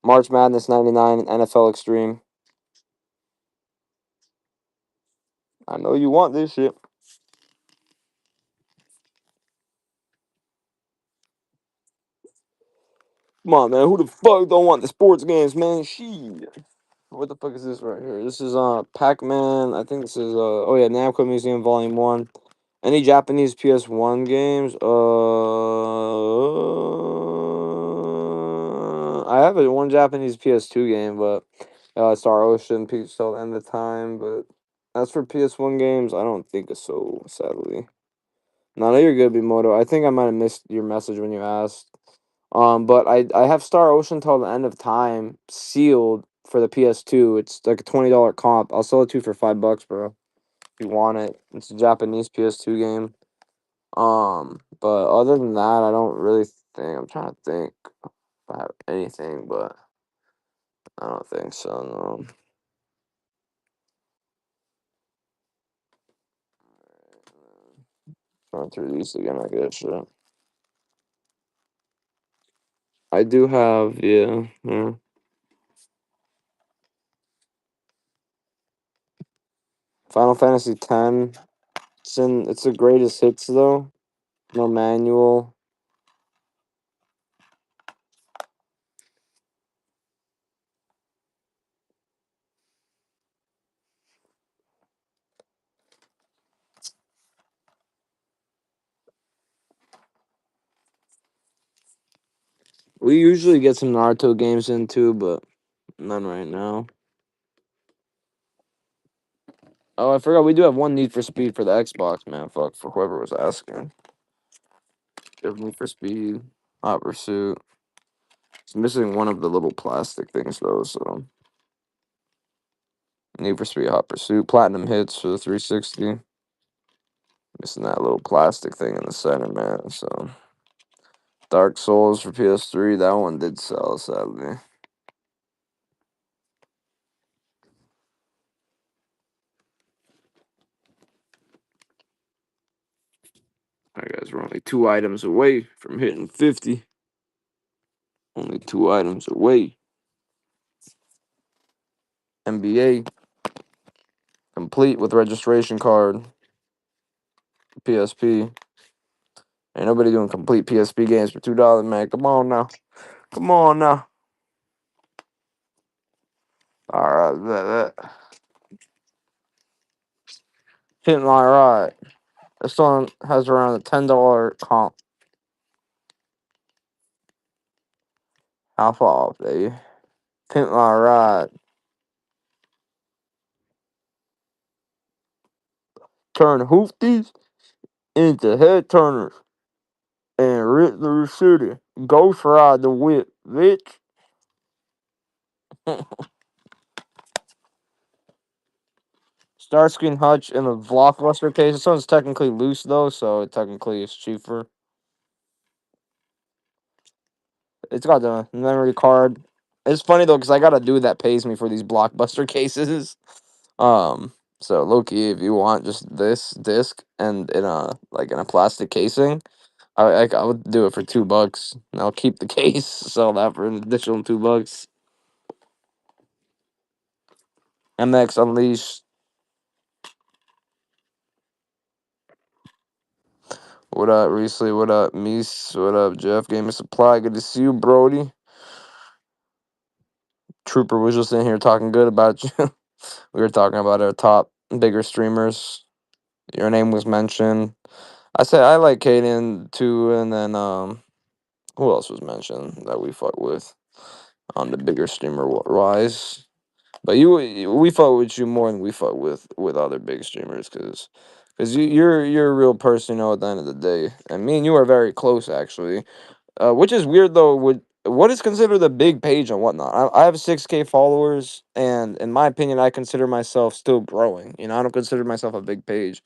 Speaker 2: March Madness 99 and NFL Extreme. I know you want this shit. Come on, man. Who the fuck don't want the sports games, man? Shit. What the fuck is this right here? This is Pac-Man. I think this is oh yeah, Namco Museum Volume 1. Any Japanese PS1 games? I have one Japanese PS2 game, but Star Ocean peaked till the end of time, but as for PS1 games, I don't think so, sadly. No, you're good, Bimoto. I think I might have missed your message when you asked. But I have Star Ocean till the end of time sealed for the PS2. It's like a $20 comp. I'll sell it to you for $5, bro. If you want it. It's a Japanese PS2 game. But other than that, I don't really think. I'm trying to think if I have anything, but I don't think so. No. Trying to release again, I guess. Shit. I do have, yeah, yeah. Final Fantasy X. It's the greatest hits though. No manual. We usually get some Naruto games in too, but none right now. Oh, I forgot we do have one Need for Speed for the Xbox, man. Fuck, for whoever was asking. We have Need for Speed, Hot Pursuit. It's missing one of the little plastic things though, so Need for Speed, Hot Pursuit, Platinum Hits for the 360. Missing that little plastic thing in the center, man. So Dark Souls for PS3, that one did sell, sadly. Alright, guys, we're only 2 items away from hitting 50. Only 2 items away. NBA complete with registration card. PSP. Ain't nobody doing complete PSP games for $2, man. Come on now. Come on now. All right, that. Hitting my ride. This one has around a $10 comp. Half off, baby. Pimp my ride. Turn hoofties into head turners. And rip the city. Ghost ride the whip, bitch. Starscreen Hutch in the Blockbuster case. This one's technically loose though, so technically it's cheaper. It's got the memory card. It's funny though, because I got a dude that pays me for these Blockbuster cases. So Loki, if you want just this disc and in a plastic casing, I would do it for $2. And I'll keep the case, sell that for an additional $2. MX Unleashed. What up, Riesly? What up, Meese? What up, Jeff? Game of Supply. Good to see you, Brody. Trooper was just in here talking good about you. We were talking about our top bigger streamers. Your name was mentioned. I said I like Kaden too, and then Who else was mentioned that we fuck with on the bigger streamer wise? But we fuck with you more than we fuck with other big streamers, cause you're a real person, you know. At the end of the day, and me and you are very close, actually. Which is weird though. What is considered a big page and whatnot? I have 6K followers, and in my opinion, I consider myself still growing. You know, I don't consider myself a big page,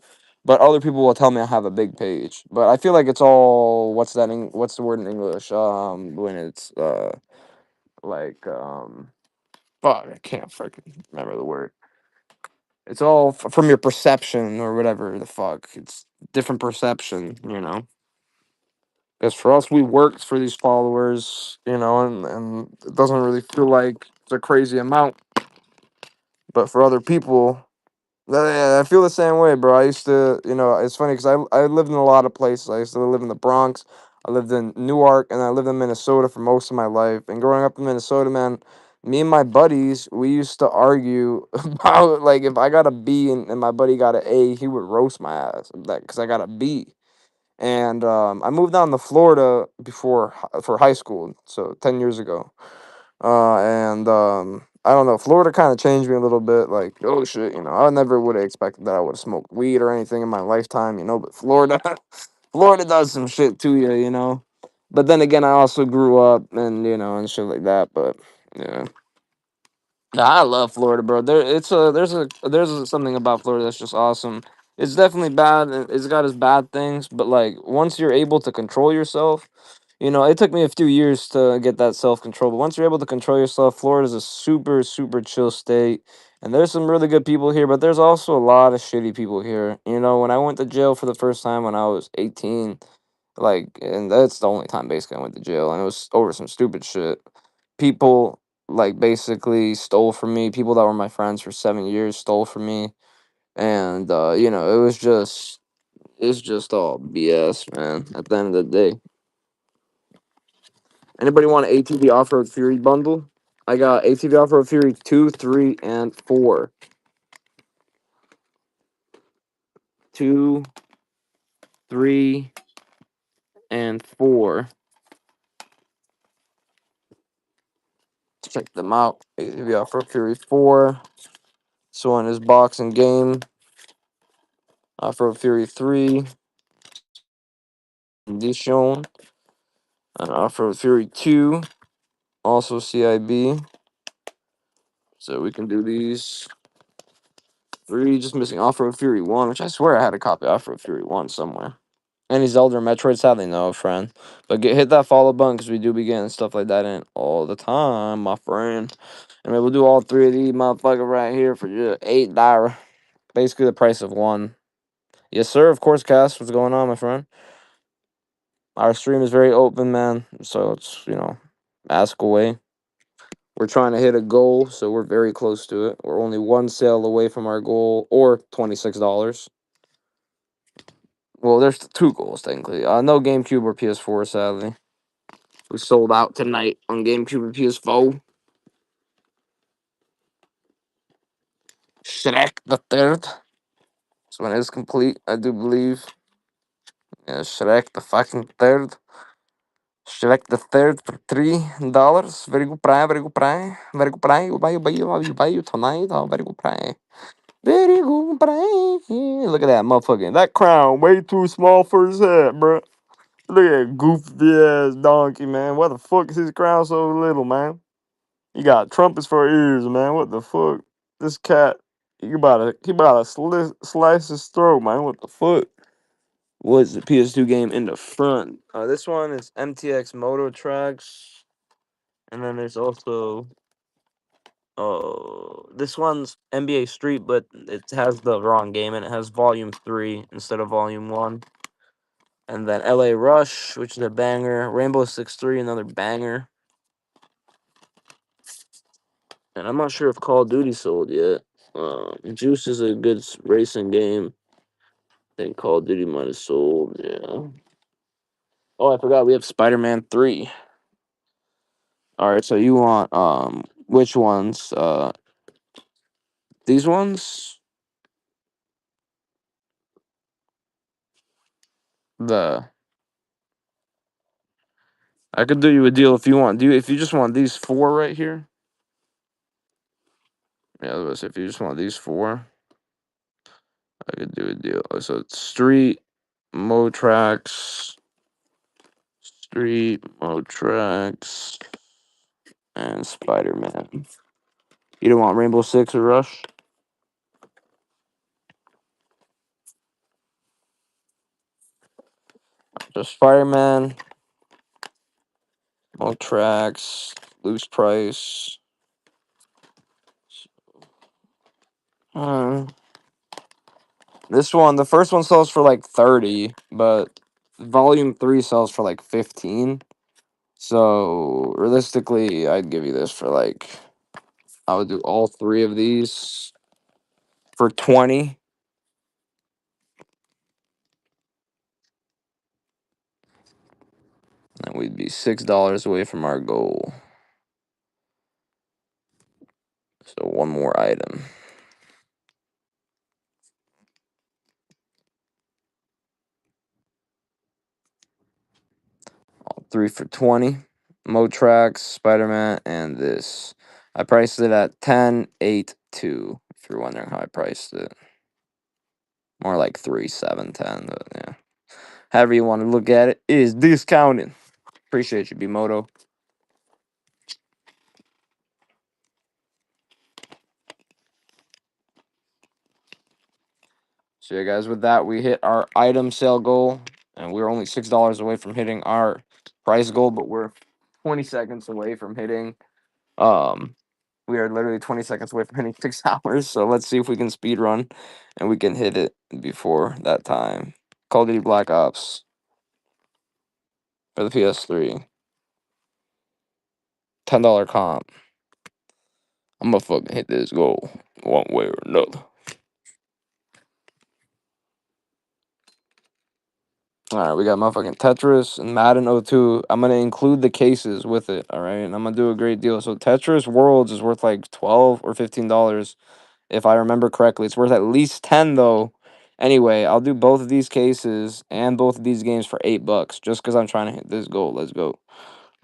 Speaker 2: but other people will tell me I have a big page. But I feel like it's all what's the word in English? When it's like fuck, I can't freaking remember the word. It's all from your perception or whatever the fuck. It's different perception, you know. Because for us, we worked for these followers, you know, and it doesn't really feel like it's a crazy amount. But for other people, I feel the same way, bro. I used to, you know, it's funny because I lived in a lot of places. I used to live in the Bronx, I lived in Newark, and I lived in Minnesota for most of my life. And growing up in Minnesota, man, me and my buddies, we used to argue about, like, if I got a B and my buddy got an A, he would roast my ass because I got a B. And I moved down to Florida for high school, so 10 years ago. And I don't know, Florida kind of changed me a little bit. Like, oh shit, you know, I never would have expected that I would have smoked weed or anything in my lifetime, you know. But Florida, Florida does some shit to you, you know. But then again, I also grew up and you know and shit like that. But yeah. Nah, I love Florida, bro. There's something about Florida that's just awesome. It's definitely bad. It's got its bad things, but like once you're able to control yourself, you know, it took me a few years to get that self control. But once you're able to control yourself, Florida's a super chill state, and there's some really good people here. But there's also a lot of shitty people here. You know, when I went to jail for the first time when I was 18, like, and that's the only time basically I went to jail, and it was over some stupid shit. People like basically stole from me. People that were my friends for 7 years stole from me, and you know, it's just all BS, man. At the end of the day, anybody want an ATV Off Road Fury bundle? I got ATV Off Road Fury 2, 3, and 4. 2, 3, and 4. Check them out. ATV Off Road Fury 4. This one is boxing game. Off Road Fury 3 edition. And Off Road Fury 2, also CIB. So we can do these 3. Just missing Off Road Fury 1, which I swear I had a copy of Off Road Fury 1 somewhere. Any Zelda or Metroid, sadly, no, friend. But hit that follow button because we do be getting stuff like that in all the time, my friend. And we'll do all 3 of these motherfuckers right here for just $8. Basically the price of one. Yes, sir. Of course, Cass. What's going on, my friend? Our stream is very open, man. So it's, you know, ask away. We're trying to hit a goal, so we're very close to it. We're only one sale away from our goal, or $26. Well, there's 2 goals, technically. No GameCube or PS4, sadly. We sold out tonight on GameCube and PS4. Shrek the Third. This one is complete, I do believe. Yeah, Shrek the fucking Third. Shrek the Third for $3. Very good price, very good price. Very good price. You buy you tonight. Oh, very good price. Very good price. Look at that motherfucker. That crown way too small for his head, bro. Look at that goofy ass donkey, man. Why the fuck is his crown so little, man? He got trumpets for ears, man. What the fuck? This cat, he about to slice his throat, man. What the fuck? What's the PS2 game in the front? This one is MTX Moto Tracks, and then there's also this one's NBA Street, but it has the wrong game and it has Volume 3 instead of Volume 1. And then LA Rush, which is a banger. Rainbow Six 3, another banger. And I'm not sure if Call of Duty sold yet. Juice is a good racing game. I think Call of Duty might have sold, yeah. Oh, I forgot we have Spider-Man 3. Alright, so you want which ones? These ones? The I could do you a deal if you want. If you just want these four right here? Yeah, I was gonna say if you just want these four, I could do a deal. So it's Street, Motrax, and Spider Man. You don't want Rainbow Six or Rush? So Spider Man, Motrax, loose price. Uh, this one, the first one sells for like 30, but Volume 3 sells for like 15. So realistically, I'd give you this for like, I would do all three of these for 20. And we'd be $6 away from our goal. So one more item. All three for 20. Motrax, Spider-Man, and this. I priced it at 10.82. If you're wondering how I priced it. More like 3.710, but yeah. However you want to look at it, is discounted. Appreciate you, Bimoto. So yeah, guys, with that, we hit our item sale goal, and we're only $6 away from hitting our price goal, but we're 20 seconds away from hitting. We are literally 20 seconds away from hitting 6 hours. So let's see if we can speed run, and we can hit it before that time. Call of Duty Black Ops for the PS3. $10 comp. I'm gonna fucking hit this goal one way or another. All right, we got motherfucking Tetris and Madden 02. I'm gonna include the cases with it. All right, and I'm gonna do a great deal. So Tetris Worlds is worth like $12 or $15, if I remember correctly. It's worth at least 10 though. Anyway, I'll do both of these cases and both of these games for $8, just because I'm trying to hit this goal. Let's go.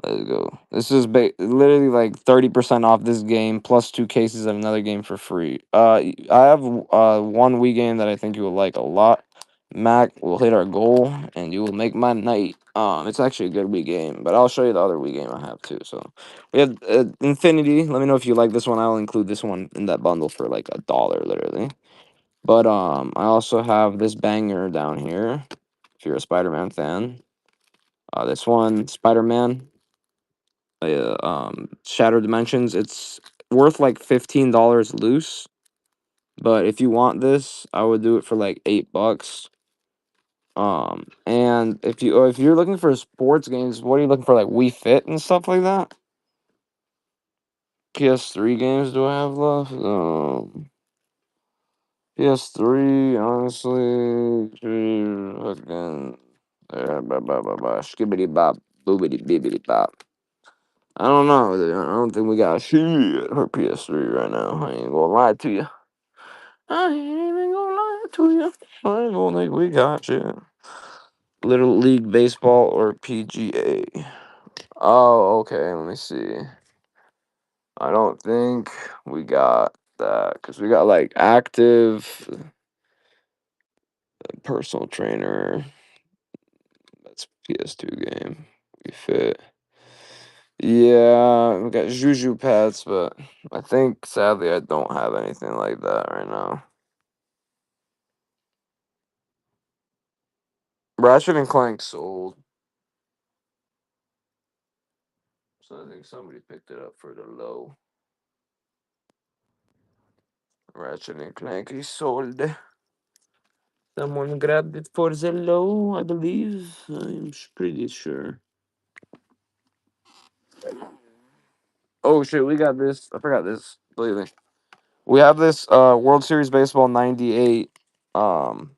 Speaker 2: Let's go. This is literally like 30% off this game plus two cases of another game for free. I have one Wii game that I think you will like a lot. Mac will hit our goal and you will make my night. It's actually a good Wii game, but I'll show you the other Wii game I have too. So we have Infinity. Let me know if you like this one. I'll include this one in that bundle for like $1, literally. But I also have this banger down here. If you're a Spider-Man fan, this one Spider-Man. Shattered Dimensions. It's worth like $15 loose, but if you want this, I would do it for like $8. And if you're looking for sports games, what are you looking for? Like Wii Fit and stuff like that. PS3 games do I have left? PS3, honestly, fucking, skibbity bop, boobity bibbity bop. I don't know. I don't think we got shit for PS3 right now. I ain't gonna lie to you. I ain't even gonna lie to you. I ain't gonna think we got shit. Little League Baseball or PGA? Oh, okay. Let me see. I don't think we got that because we got like active personal trainer. That's PS2 game. We fit. Yeah, we got Juju pets, but I think sadly I don't have anything like that right now. Ratchet and Clank sold, so I think somebody picked it up for the low. Ratchet and Clank is sold. Someone grabbed it for the low, I believe. I'm pretty sure. Oh shit, we got this. I forgot this. Believe me. We have this World Series Baseball 98. Um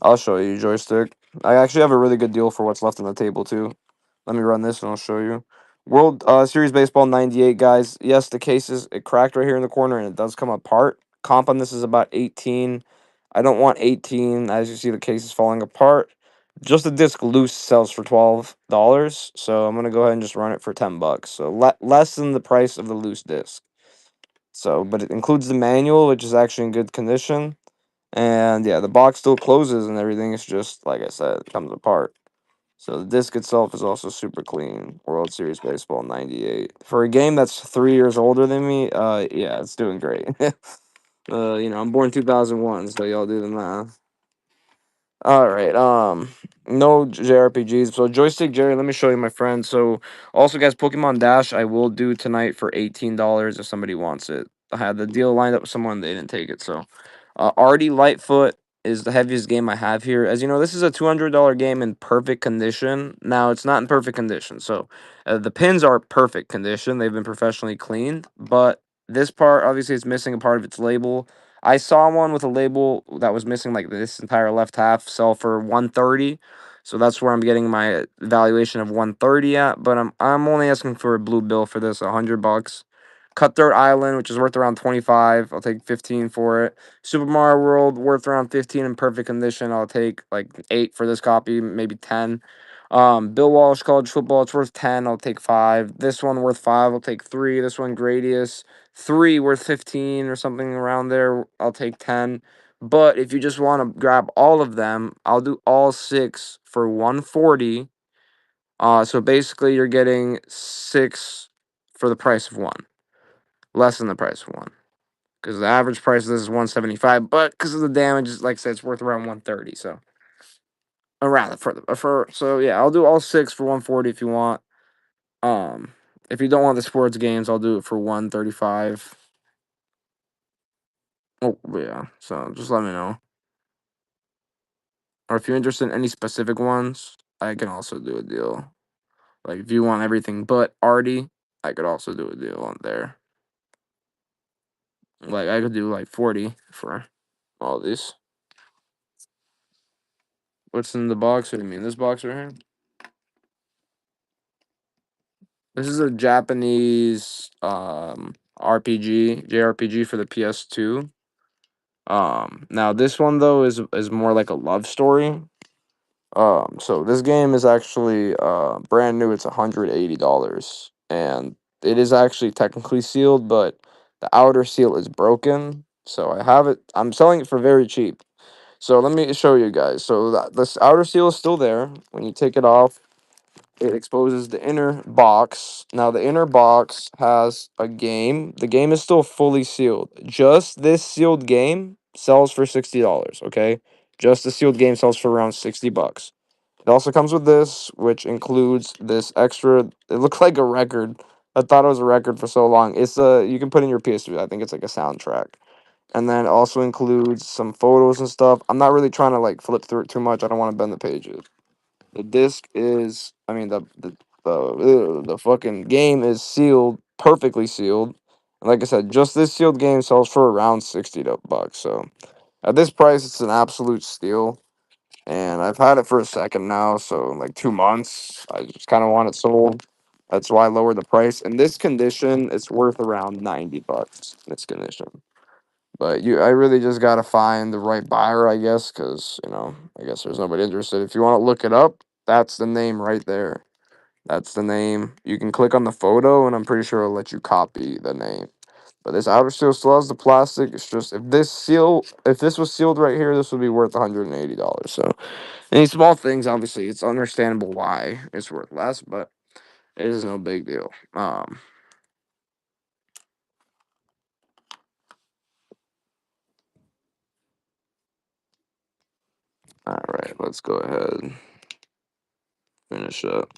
Speaker 2: I'll show you joystick. I actually have a really good deal for what's left on the table too. Let me run this and I'll show you. World Series Baseball 98, guys. Yes, the case is it cracked right here in the corner and it does come apart. Comp on this is about 18. I don't want 18. As you see, the case is falling apart. Just the disc loose sells for $12, so I'm gonna go ahead and just run it for $10. So less than the price of the loose disc. So, but it includes the manual, which is actually in good condition. And yeah, the box still closes and everything. It's just like I said, it comes apart. So the disc itself is also super clean. World Series Baseball '98 for a game that's 3 years older than me. Yeah, it's doing great. I'm born 2001, so y'all do the math. All right. No JRPGs. So joystick Jerry, let me show you my friend. So also guys, Pokemon Dash I will do tonight for $18 if somebody wants it. I had the deal lined up with someone, they didn't take it. So Artie Lightfoot is the heaviest game I have here. As you know, this is a $200 game in perfect condition. Now it's not in perfect condition. So the pins are perfect condition. They've been professionally cleaned, but this part obviously it's missing a part of its label. I saw one with a label that was missing like this entire left half sell for 130. So that's where I'm getting my valuation of 130 at, but I'm only asking for a blue bill for this, $100. Cutthroat Island, which is worth around 25, I'll take 15 for it. Super Mario World worth around 15 in perfect condition. I'll take like 8 for this copy, maybe 10. Bill Walsh College Football, it's worth 10, I'll take 5. This one worth 5, I'll take 3. This one Gradius 3 worth 15 or something around there. I'll take 10. But if you just want to grab all of them, I'll do all 6 for 140. So basically you're getting 6 for the price of 1. Less than the price of 1. Because the average price of this is 175, but because of the damage, like I said, it's worth around 130. So around for so yeah, I'll do all 6 for 140 if you want. Um if you don't want the sports games, I'll do it for 135. Oh, yeah. So just let me know. Or if you're interested in any specific ones, I can also do a deal. Like if you want everything but Artie, I could also do a deal on there. Like I could do like 40 for all these. What's in the box? What do you mean? This box right here? This is a Japanese RPG, JRPG for the PS2. Now this one though is more like a love story. So this game is actually brand new. It's $180, and it is actually technically sealed, but the outer seal is broken. So I have it. I'm selling it for very cheap. So let me show you guys. So this outer seal is still there. When you take it off, it exposes the inner box. Now the inner box has a game. The game is still fully sealed. Just this sealed game sells for $60. Okay, just the sealed game sells for around $60. It also comes with this, which includes this extra. It looks like a record. I thought it was a record for so long. It's a you can put in your PS3. I think it's like a soundtrack, and then it also includes some photos and stuff. I'm not really trying to like flip through it too much. I don't want to bend the pages. The disc is, I mean, the fucking game is sealed, perfectly sealed. And like I said, just this sealed game sells for around $60. So at this price, it's an absolute steal. And I've had it for a second now, so like 2 months. I just kind of want it sold. That's why I lowered the price. In this condition, it's worth around $90 in this condition. But I really just gotta find the right buyer, I guess, because I guess there's nobody interested. If you want to look it up, that's the name right there. That's the name. You can click on the photo, and I'm pretty sure it'll let you copy the name. But this outer seal still has the plastic. It's just if this was sealed right here, this would be worth $180. So any small things, obviously, it's understandable why it's worth less, but it is no big deal. All right, let's go ahead finish up.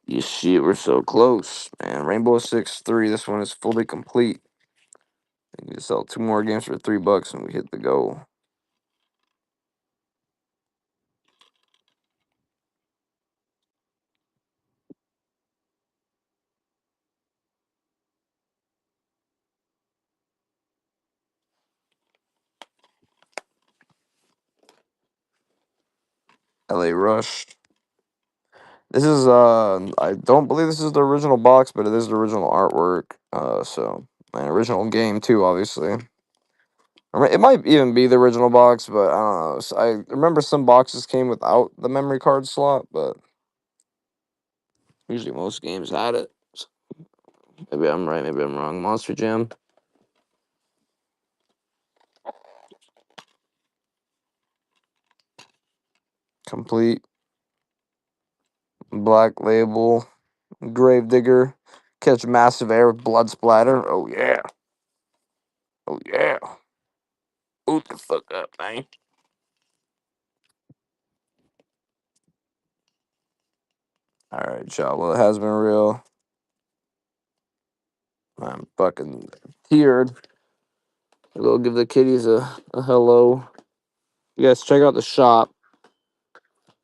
Speaker 2: You see, we're so close, man. Rainbow Six 3. This one is fully complete. We need to sell 2 more games for $3 and we hit the goal. LA Rush. This is I don't believe this is the original box, but it is the original artwork. So an original game too, obviously. I mean, it might even be the original box, but I don't know. I remember some boxes came without the memory card slot, but usually most games had it. So maybe I'm right, maybe I'm wrong. Monster Jam, complete, Black Label, Gravedigger, catch massive air with blood splatter. Oh yeah, oh yeah. Boot the fuck up, man. All right, y'all. Well, it has been real. I'm fucking teared. I'll go give the kitties a hello. You guys check out the shop.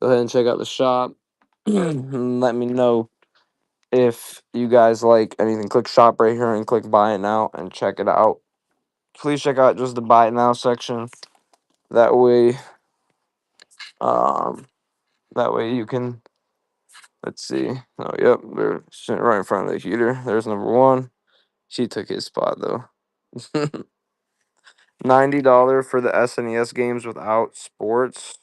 Speaker 2: Go ahead and check out the shop. And let me know if you guys like anything. Click shop right here and click buy it now and check it out. Please check out just the buy it now section. That way, um, that way you can. Let's see. Oh, yep, they're sitting right in front of the heater. There's number one. She took his spot though. $90 for the SNES games without sports.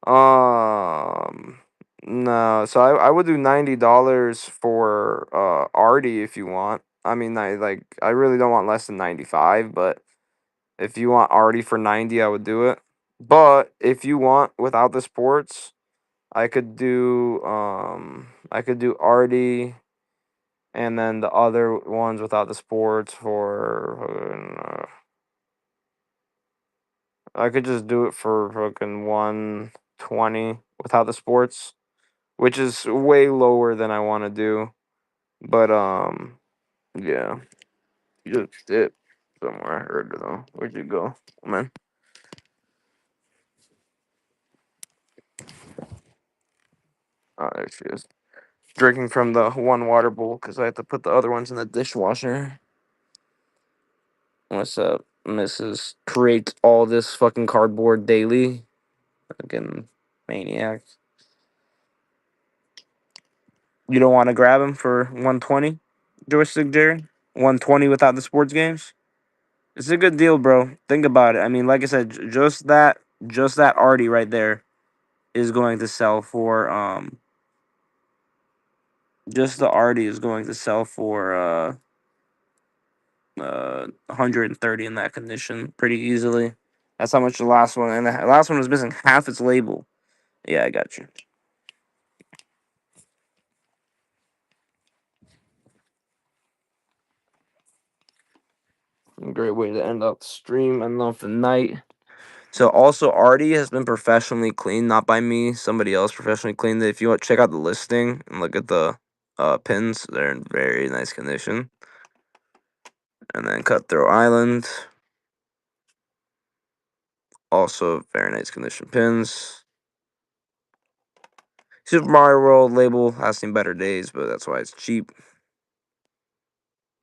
Speaker 2: Um, no. So I would do $90 for Artie if you want. I mean, I really don't want less than 95, but if you want Artie for 90, I would do it. But if you want without the sports, I could do Artie and then the other ones without the sports for I could just do it for fucking 120 without the sports, which is way lower than I want to do. But yeah, you just dip somewhere. I heard it though. Where'd you go, man? Oh, there she is. Drinking from the one water bowl because I have to put the other ones in the dishwasher. What's up, Mrs. Creates all this fucking cardboard daily. Fucking maniac. You don't want to grab him for 120, joystick Jerry? 120 without the sports games? It's a good deal, bro. Think about it. I mean, like I said, just that Artie right there is going to sell for just the Artie is going to sell for 130 in that condition pretty easily. That's how much the last one, and the last one was missing half its label. Yeah, I got you. Great way to end up the stream, end off the night. So also Artie has been professionally cleaned, not by me, somebody else professionally cleaned it. If you want check out the listing and look at the pins, they're in very nice condition. And then Cutthroat Island, also very nice condition pins. Super Mario World label has seen better days, but that's why it's cheap.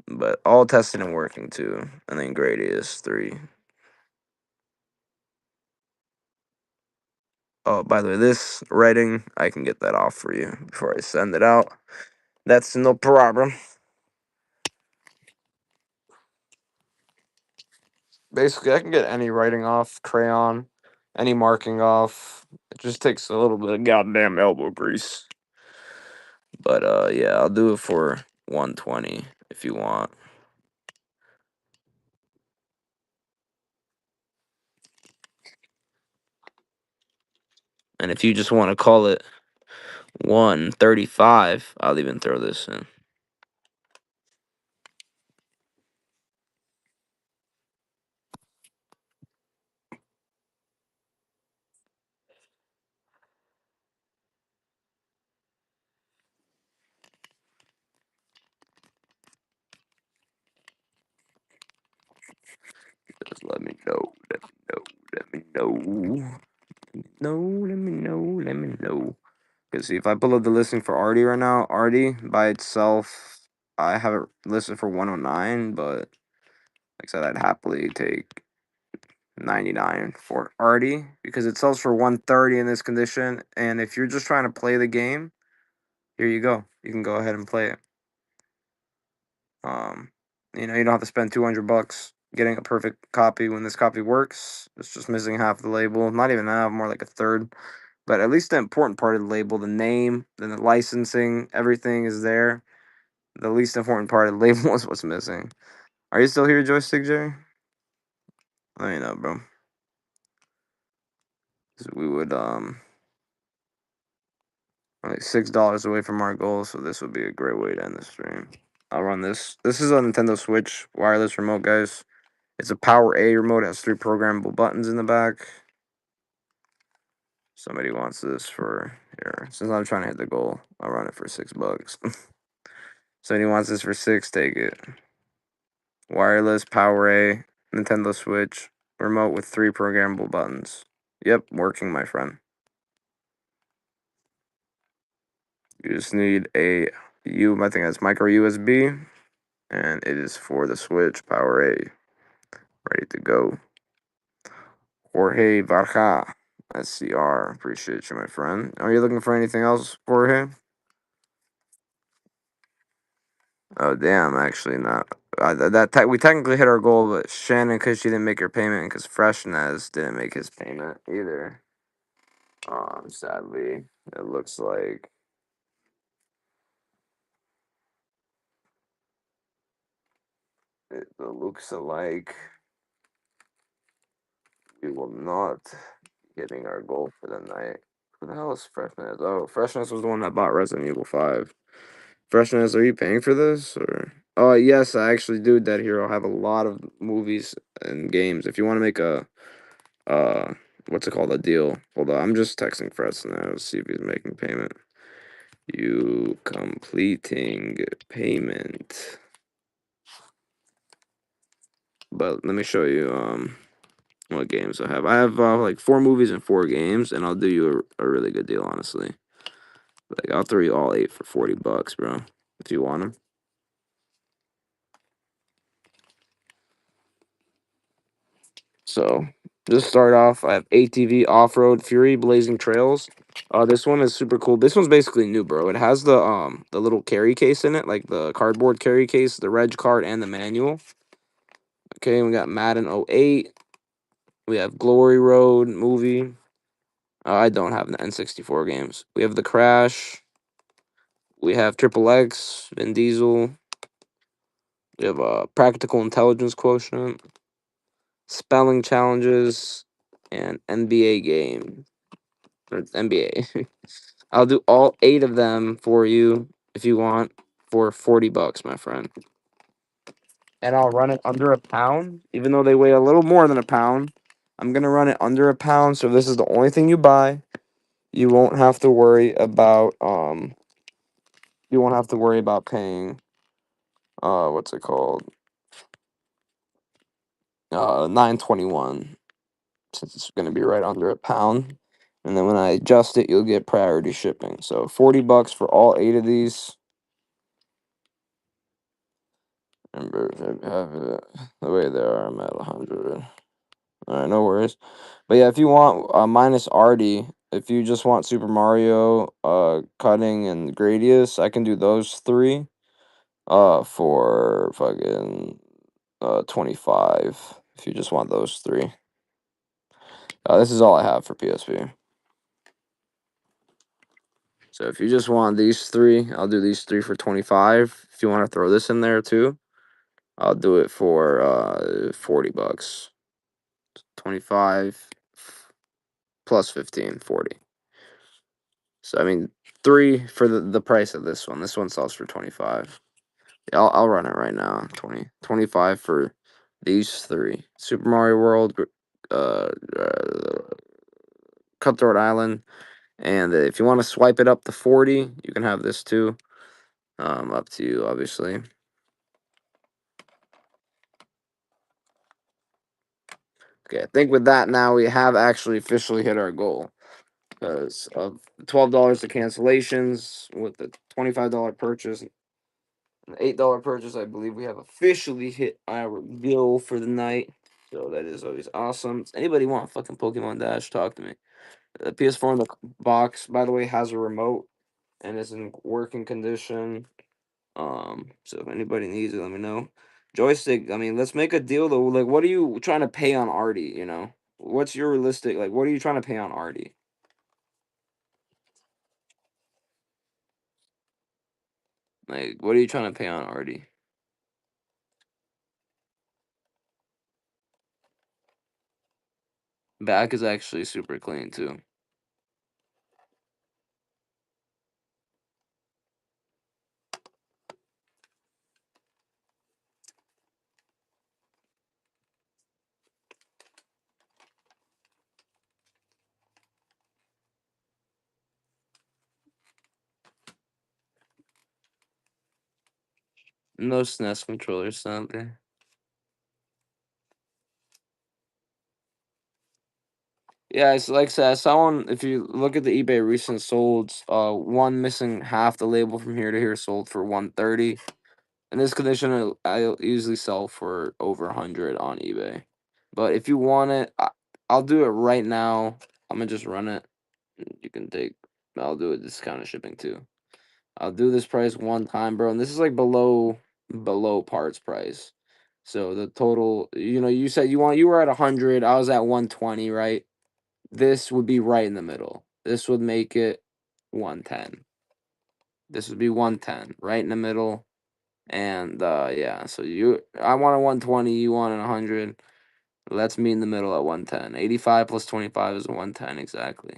Speaker 2: But all tested and working too. And then Gradius 3. Oh, by the way, this writing, I can get that off for you before I send it out. That's no problem. Basically, I can get any writing off, crayon, any marking off. It just takes a little bit of goddamn elbow grease. But yeah, I'll do it for 120 if you want. And if you just want to call it 135, I'll even throw this in. Just let me know. Let me know. Let me know. Let me know. Let me know. Because see, if I pull up the listing for Artie right now, Artie by itself, I have it listed for 109, but like I said, I'd happily take 99 for Artie because it sells for 130 in this condition. And if you're just trying to play the game, here you go. You can go ahead and play it. Um, you don't have to spend $200. getting a perfect copy when this copy works. It's just missing half the label. Not even half, more like a third. But at least the important part of the label, the name, then the licensing, everything is there. The least important part of the label is what's missing. Are you still here, Joystick J? Let me know, bro. So we would like $6 away from our goal, so this would be a great way to end the stream. I'll run this. This is a Nintendo Switch wireless remote, guys. It's a Power A remote. It has 3 programmable buttons in the back. Somebody wants this for here. Since I'm trying to hit the goal, I'll run it for $6. Somebody wants this for 6, take it. Wireless Power A Nintendo Switch remote with 3 programmable buttons. Yep, working, my friend. You just need I think that's micro USB, and it is for the Switch Power A. Ready to go. Jorge Varja, SCR. Appreciate you, my friend. Are you looking for anything else, Jorge? Oh, damn, actually not. We technically hit our goal, but Shannon, because she didn't make her payment, because Freshness didn't make his payment either. Sadly, it looks like we will not be hitting our goal for the night. Who the hell is Freshness? Oh, Freshness was the one that bought Resident Evil 5. Freshness, are you paying for this? Or yes, I actually do, Dead Hero. I have a lot of movies and games. If you want to make a what's it called, a deal. Hold on, I'm just texting Freshness now to see if he's making payment. You completing payment. But let me show you what games I have. I have like 4 movies and 4 games, and I'll do you a really good deal, honestly. Like I'll throw you all 8 for $40, bro, if you want them. So just start off. I have ATV Off Road Fury Blazing Trails. This one is super cool. This one's basically new, bro. It has the little carry case in it, like the cardboard carry case, the reg card, and the manual. Okay, we got Madden '08. We have Glory Road movie. I don't have the N64 games. We have The Crash. We have Triple X, Vin Diesel. We have Practical Intelligence Quotient, Spelling Challenges, and NBA game. Or NBA. I'll do all 8 of them for you if you want for $40, my friend. And I'll run it under a pound, even though they weigh a little more than a pound. I'm gonna run it under a pound, so if this is the only thing you buy, you won't have to worry about paying what's it called? 9.21, since it's gonna be right under a pound. And then when I adjust it, you'll get priority shipping. So $40 for all 8 of these. Remember, if I have it the way they are, I'm at 100. All right, no worries. But yeah, if you want minus Artie, if you just want Super Mario, Cutting, and Gradius, I can do those 3 for fucking 25. If you just want those 3. This is all I have for PSP. So if you just want these 3, I'll do these 3 for 25. If you want to throw this in there too, I'll do it for $40. 25 plus 15, 40. So I mean, 3 for the price of this one. This one sells for 25. Yeah, I'll run it right now. 25 for these 3. Super Mario World, uh, uh Cutthroat Island, and if you want to swipe it up to 40, you can have this too. Up to you, obviously. Okay, I think with that now we have actually officially hit our goal. Because of the $12 of cancellations, with the $25 purchase, and the $8 purchase, I believe we have officially hit our goal for the night. So that is always awesome. Does anybody want fucking Pokemon Dash? Talk to me. The PS4 in the box, by the way, has a remote and is in working condition. So if anybody needs it, let me know. Joystick. I mean, let's make a deal though. Like, what are you trying to pay on Artie? You know, what's your realistic? Like, what are you trying to pay on Artie? Like, what are you trying to pay on Artie? Back is actually super clean too. No SNES controllers out there. Yeah, it's like I said, I saw one. If you look at the eBay recent solds, one missing half the label from here to here sold for 130. In this condition, I'll usually sell for over 100 on eBay. But if you want it, I'll do it right now. I'm gonna just run it. You can take. I'll do it discounted shipping too. I'll do this price one time, bro, and this is like below parts price. So the total, you said you were at 100. I was at 120, right? This would be right in the middle. This would make it 110. This would be 110, right in the middle. And yeah, so I want a 120, you want a 100. Let's meet in the middle at 110. 85 plus 25 is 110 exactly.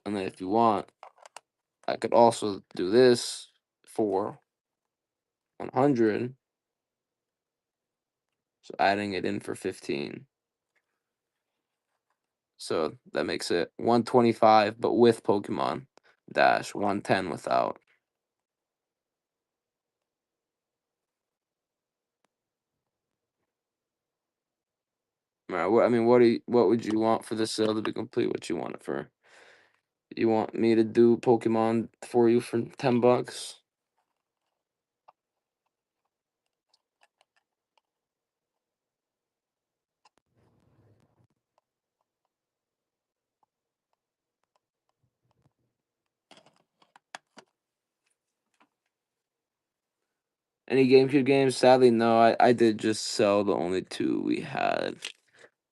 Speaker 2: And then if you want, I could also do this for 100. So adding it in for 15. So that makes it 125, but with Pokemon Dash, 110 without. All right, I mean, what would you want for the sale to be complete? What you want it for? You want me to do Pokemon for you for $10? Any GameCube games? Sadly, no. I did just sell the only two we had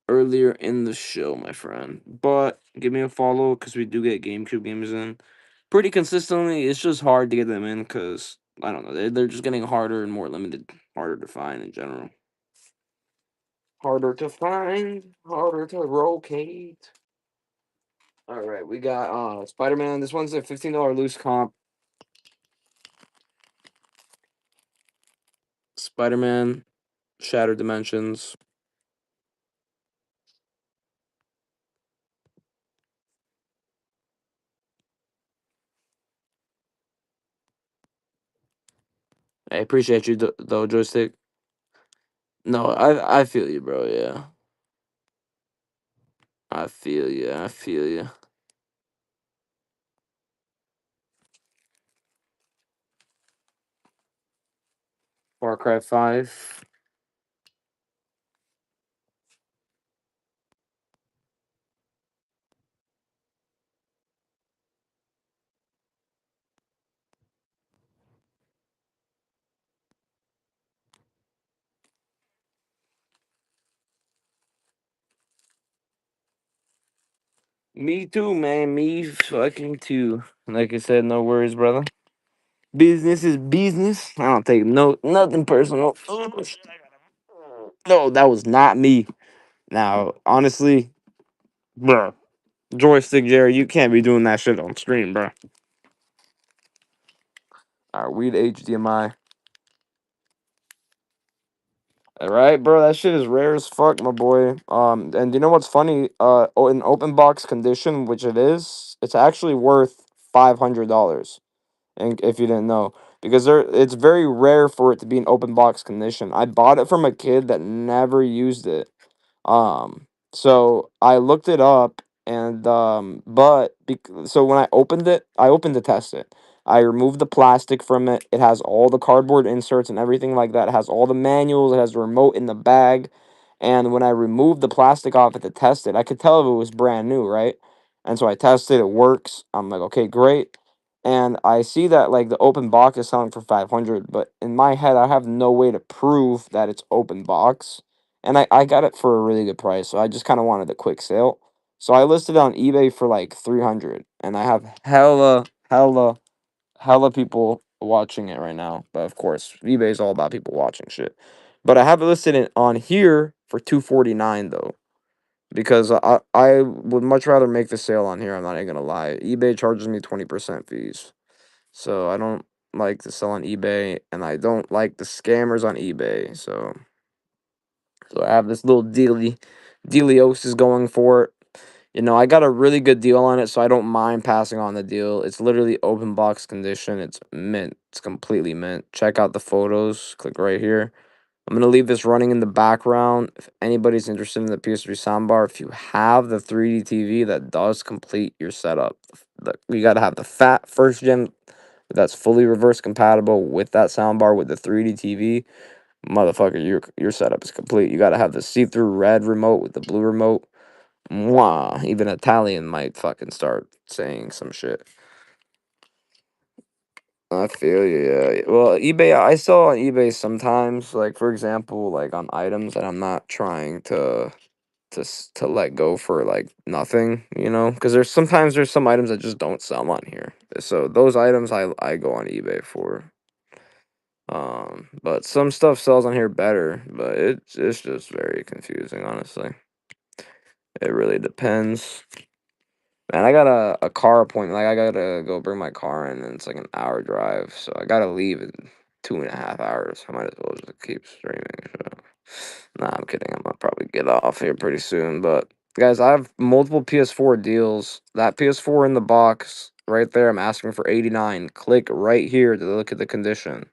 Speaker 2: earlier in the show, my friend. But give me a follow because we do get GameCube games in pretty consistently. It's just hard to get them in because I don't know. They're just getting harder and more limited, harder to find in general. Harder to find, harder to locate. All right, we got Spider Man. This one's a $15 loose comp. Spider Man, Shattered Dimensions. I appreciate you though, joystick. No, I feel you, bro. Yeah, I feel you. I feel you. Far Cry 5. Me too, man. Me fucking too. Like I said, no worries, brother. Business is business. I don't take nothing personal. Oh, shit. No, that was not me. Now, honestly, bro, joystick Jerry, you can't be doing that shit on stream, bro. All right, we the HDMI. All right, bro, that shit is rare as fuck, my boy. And you know what's funny? In open box condition, which it is, it's actually worth $500. And if you didn't know, because it's very rare for it to be in open box condition. I bought it from a kid that never used it. So I looked it up, and so when I opened to test it. I removed the plastic from it. It has all the cardboard inserts and everything like that. It has all the manuals. It has the remote in the bag. And when I removed the plastic off it to test it, I could tell if it was brand new, right? And so I tested. It works. I'm like, okay, great. and I see that like the open box is selling for 500, but in my head I have no way to prove that it's open box, and I got it for a really good price, so I just kind of wanted a quick sale. So I listed it on eBay for like 300, and I have hella people watching it right now. But of course, eBay is all about people watching shit. But I have it listed on here for 249 though, because I would much rather make the sale on here. I'm not even gonna lie. eBay charges me 20% fees, so I don't like to sell on eBay, and I don't like the scammers on eBay. So I have this little dealios is going for it. You know, I got a really good deal on it, so I don't mind passing on the deal. It's literally open box condition. It's mint. It's completely mint. Check out the photos. Click right here. I'm gonna leave this running in the background. If anybody's interested in the PS3 soundbar, if you have the 3D TV, that does complete your setup. You gotta have the fat first gen that's fully reverse compatible with that soundbar with the 3D TV. Motherfucker, your setup is complete. You gotta have the see-through red remote with the blue remote. Mwah. Even Italian might fucking start saying some shit. I feel you, yeah. Well, eBay, I sell on eBay sometimes, like for example, like on items that I'm not trying to let go for like nothing, you know, because there's some items that just don't sell on here. So those items I go on eBay for. But some stuff sells on here better, but it's just very confusing, honestly. It really depends. Man, I got a car appointment. Like I gotta go bring my car in, and it's like an hour drive, so I gotta leave in 2.5 hours. I might as well just keep streaming. So. Nah, I'm kidding. I'm gonna probably get off here pretty soon. But guys, I have multiple PS4 deals. That PS4 in the box right there, I'm asking for 89. Click right here to look at the condition.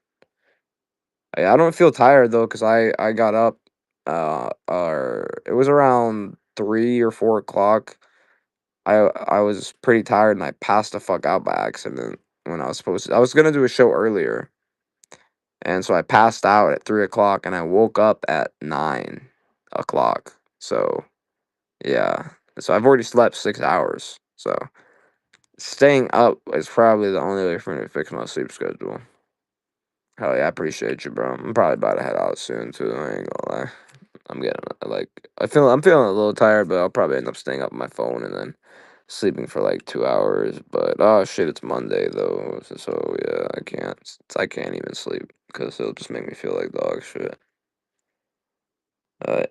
Speaker 2: I don't feel tired though, cause I got up, or it was around 3 or 4 o'clock. I was pretty tired and I passed the fuck out by accident when I was supposed to. I was gonna do a show earlier, and so I passed out at 3 o'clock and I woke up at 9 o'clock. So yeah, so I've already slept 6 hours. So staying up is probably the only way for me to fix my sleep schedule. Hell yeah, I appreciate you, bro. I'm probably about to head out soon too. I ain't gonna lie. I'm getting like I'm feeling a little tired, but I'll probably end up staying up on my phone and then sleeping for like 2 hours. But oh shit, it's Monday though, so yeah, I can't even sleep because it'll just make me feel like dog shit.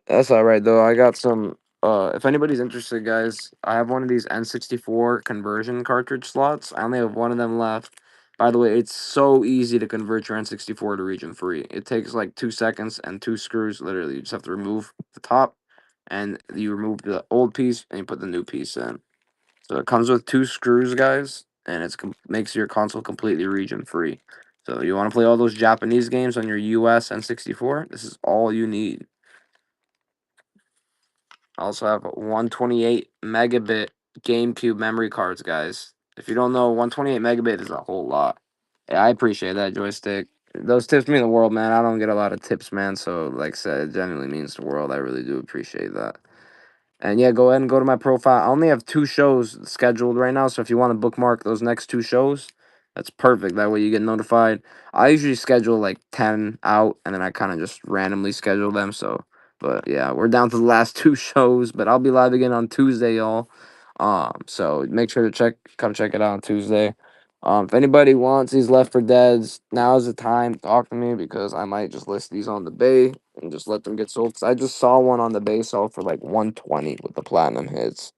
Speaker 2: That's all right though. I got some. If anybody's interested, guys, I have one of these N64 conversion cartridge slots. I only have one of them left. By the way, it's so easy to convert your N64 to region free. It takes like 2 seconds and two screws. Literally, you just have to remove the top, and you remove the old piece and you put the new piece in. So it comes with two screws, guys, and makes your console completely region free. So you want to play all those Japanese games on your US N64? This is all you need. I also have 128 megabit GameCube memory cards, guys. If you don't know, 128 megabit is a whole lot. Yeah, I appreciate that, joystick. Those tips mean the world, man. I don't get a lot of tips, man. So, like I said, it genuinely means the world. I really do appreciate that. And yeah, go ahead and go to my profile. I only have 2 shows scheduled right now, so if you want to bookmark those next 2 shows, that's perfect. That way you get notified. I usually schedule like 10 out, and then I kind of just randomly schedule them. So, but yeah, we're down to the last 2 shows, but I'll be live again on Tuesday, y'all. So make sure to come check it out on Tuesday. If anybody wants these Left for Deads, now's the time. Talk to me because I might just list these on the bay and just let them get sold. Cause I just saw one on the bay sell for like 120 with the platinum hits.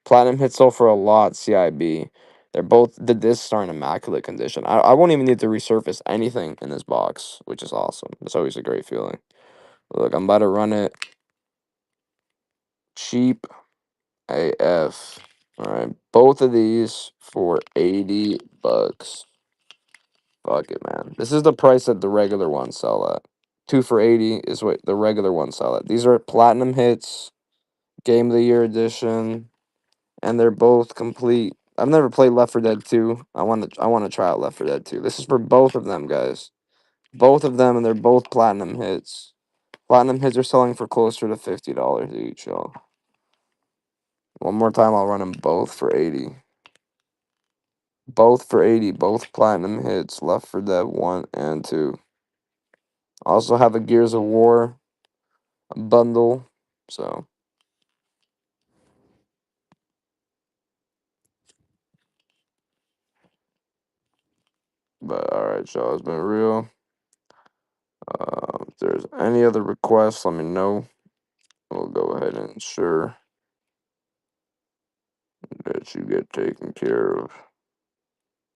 Speaker 2: Platinum hits sold for a lot. CIB. The discs are in immaculate condition. I won't even need to resurface anything in this box, which is awesome. It's always a great feeling. Look, I'm about to run it cheap AF. All right, both of these for $80. Fuck it, man. This is the price that the regular ones sell at. Two for 80 is what the regular ones sell at. These are platinum hits, Game of the Year edition, and they're both complete. I've never played Left 4 Dead 2. I want to try out Left 4 Dead 2. This is for both of them, guys. Both of them, and they're both platinum hits. Platinum hits are selling for closer to $50 each, y'all. One more time, I'll run them both for 80. Both for 80, both platinum hits. Left 4 Dead 1 and 2. Also have a Gears of War bundle. So, but alright, y'all. It's been real. If there's any other requests, let me know. We'll go ahead and ensure that you get taken care of.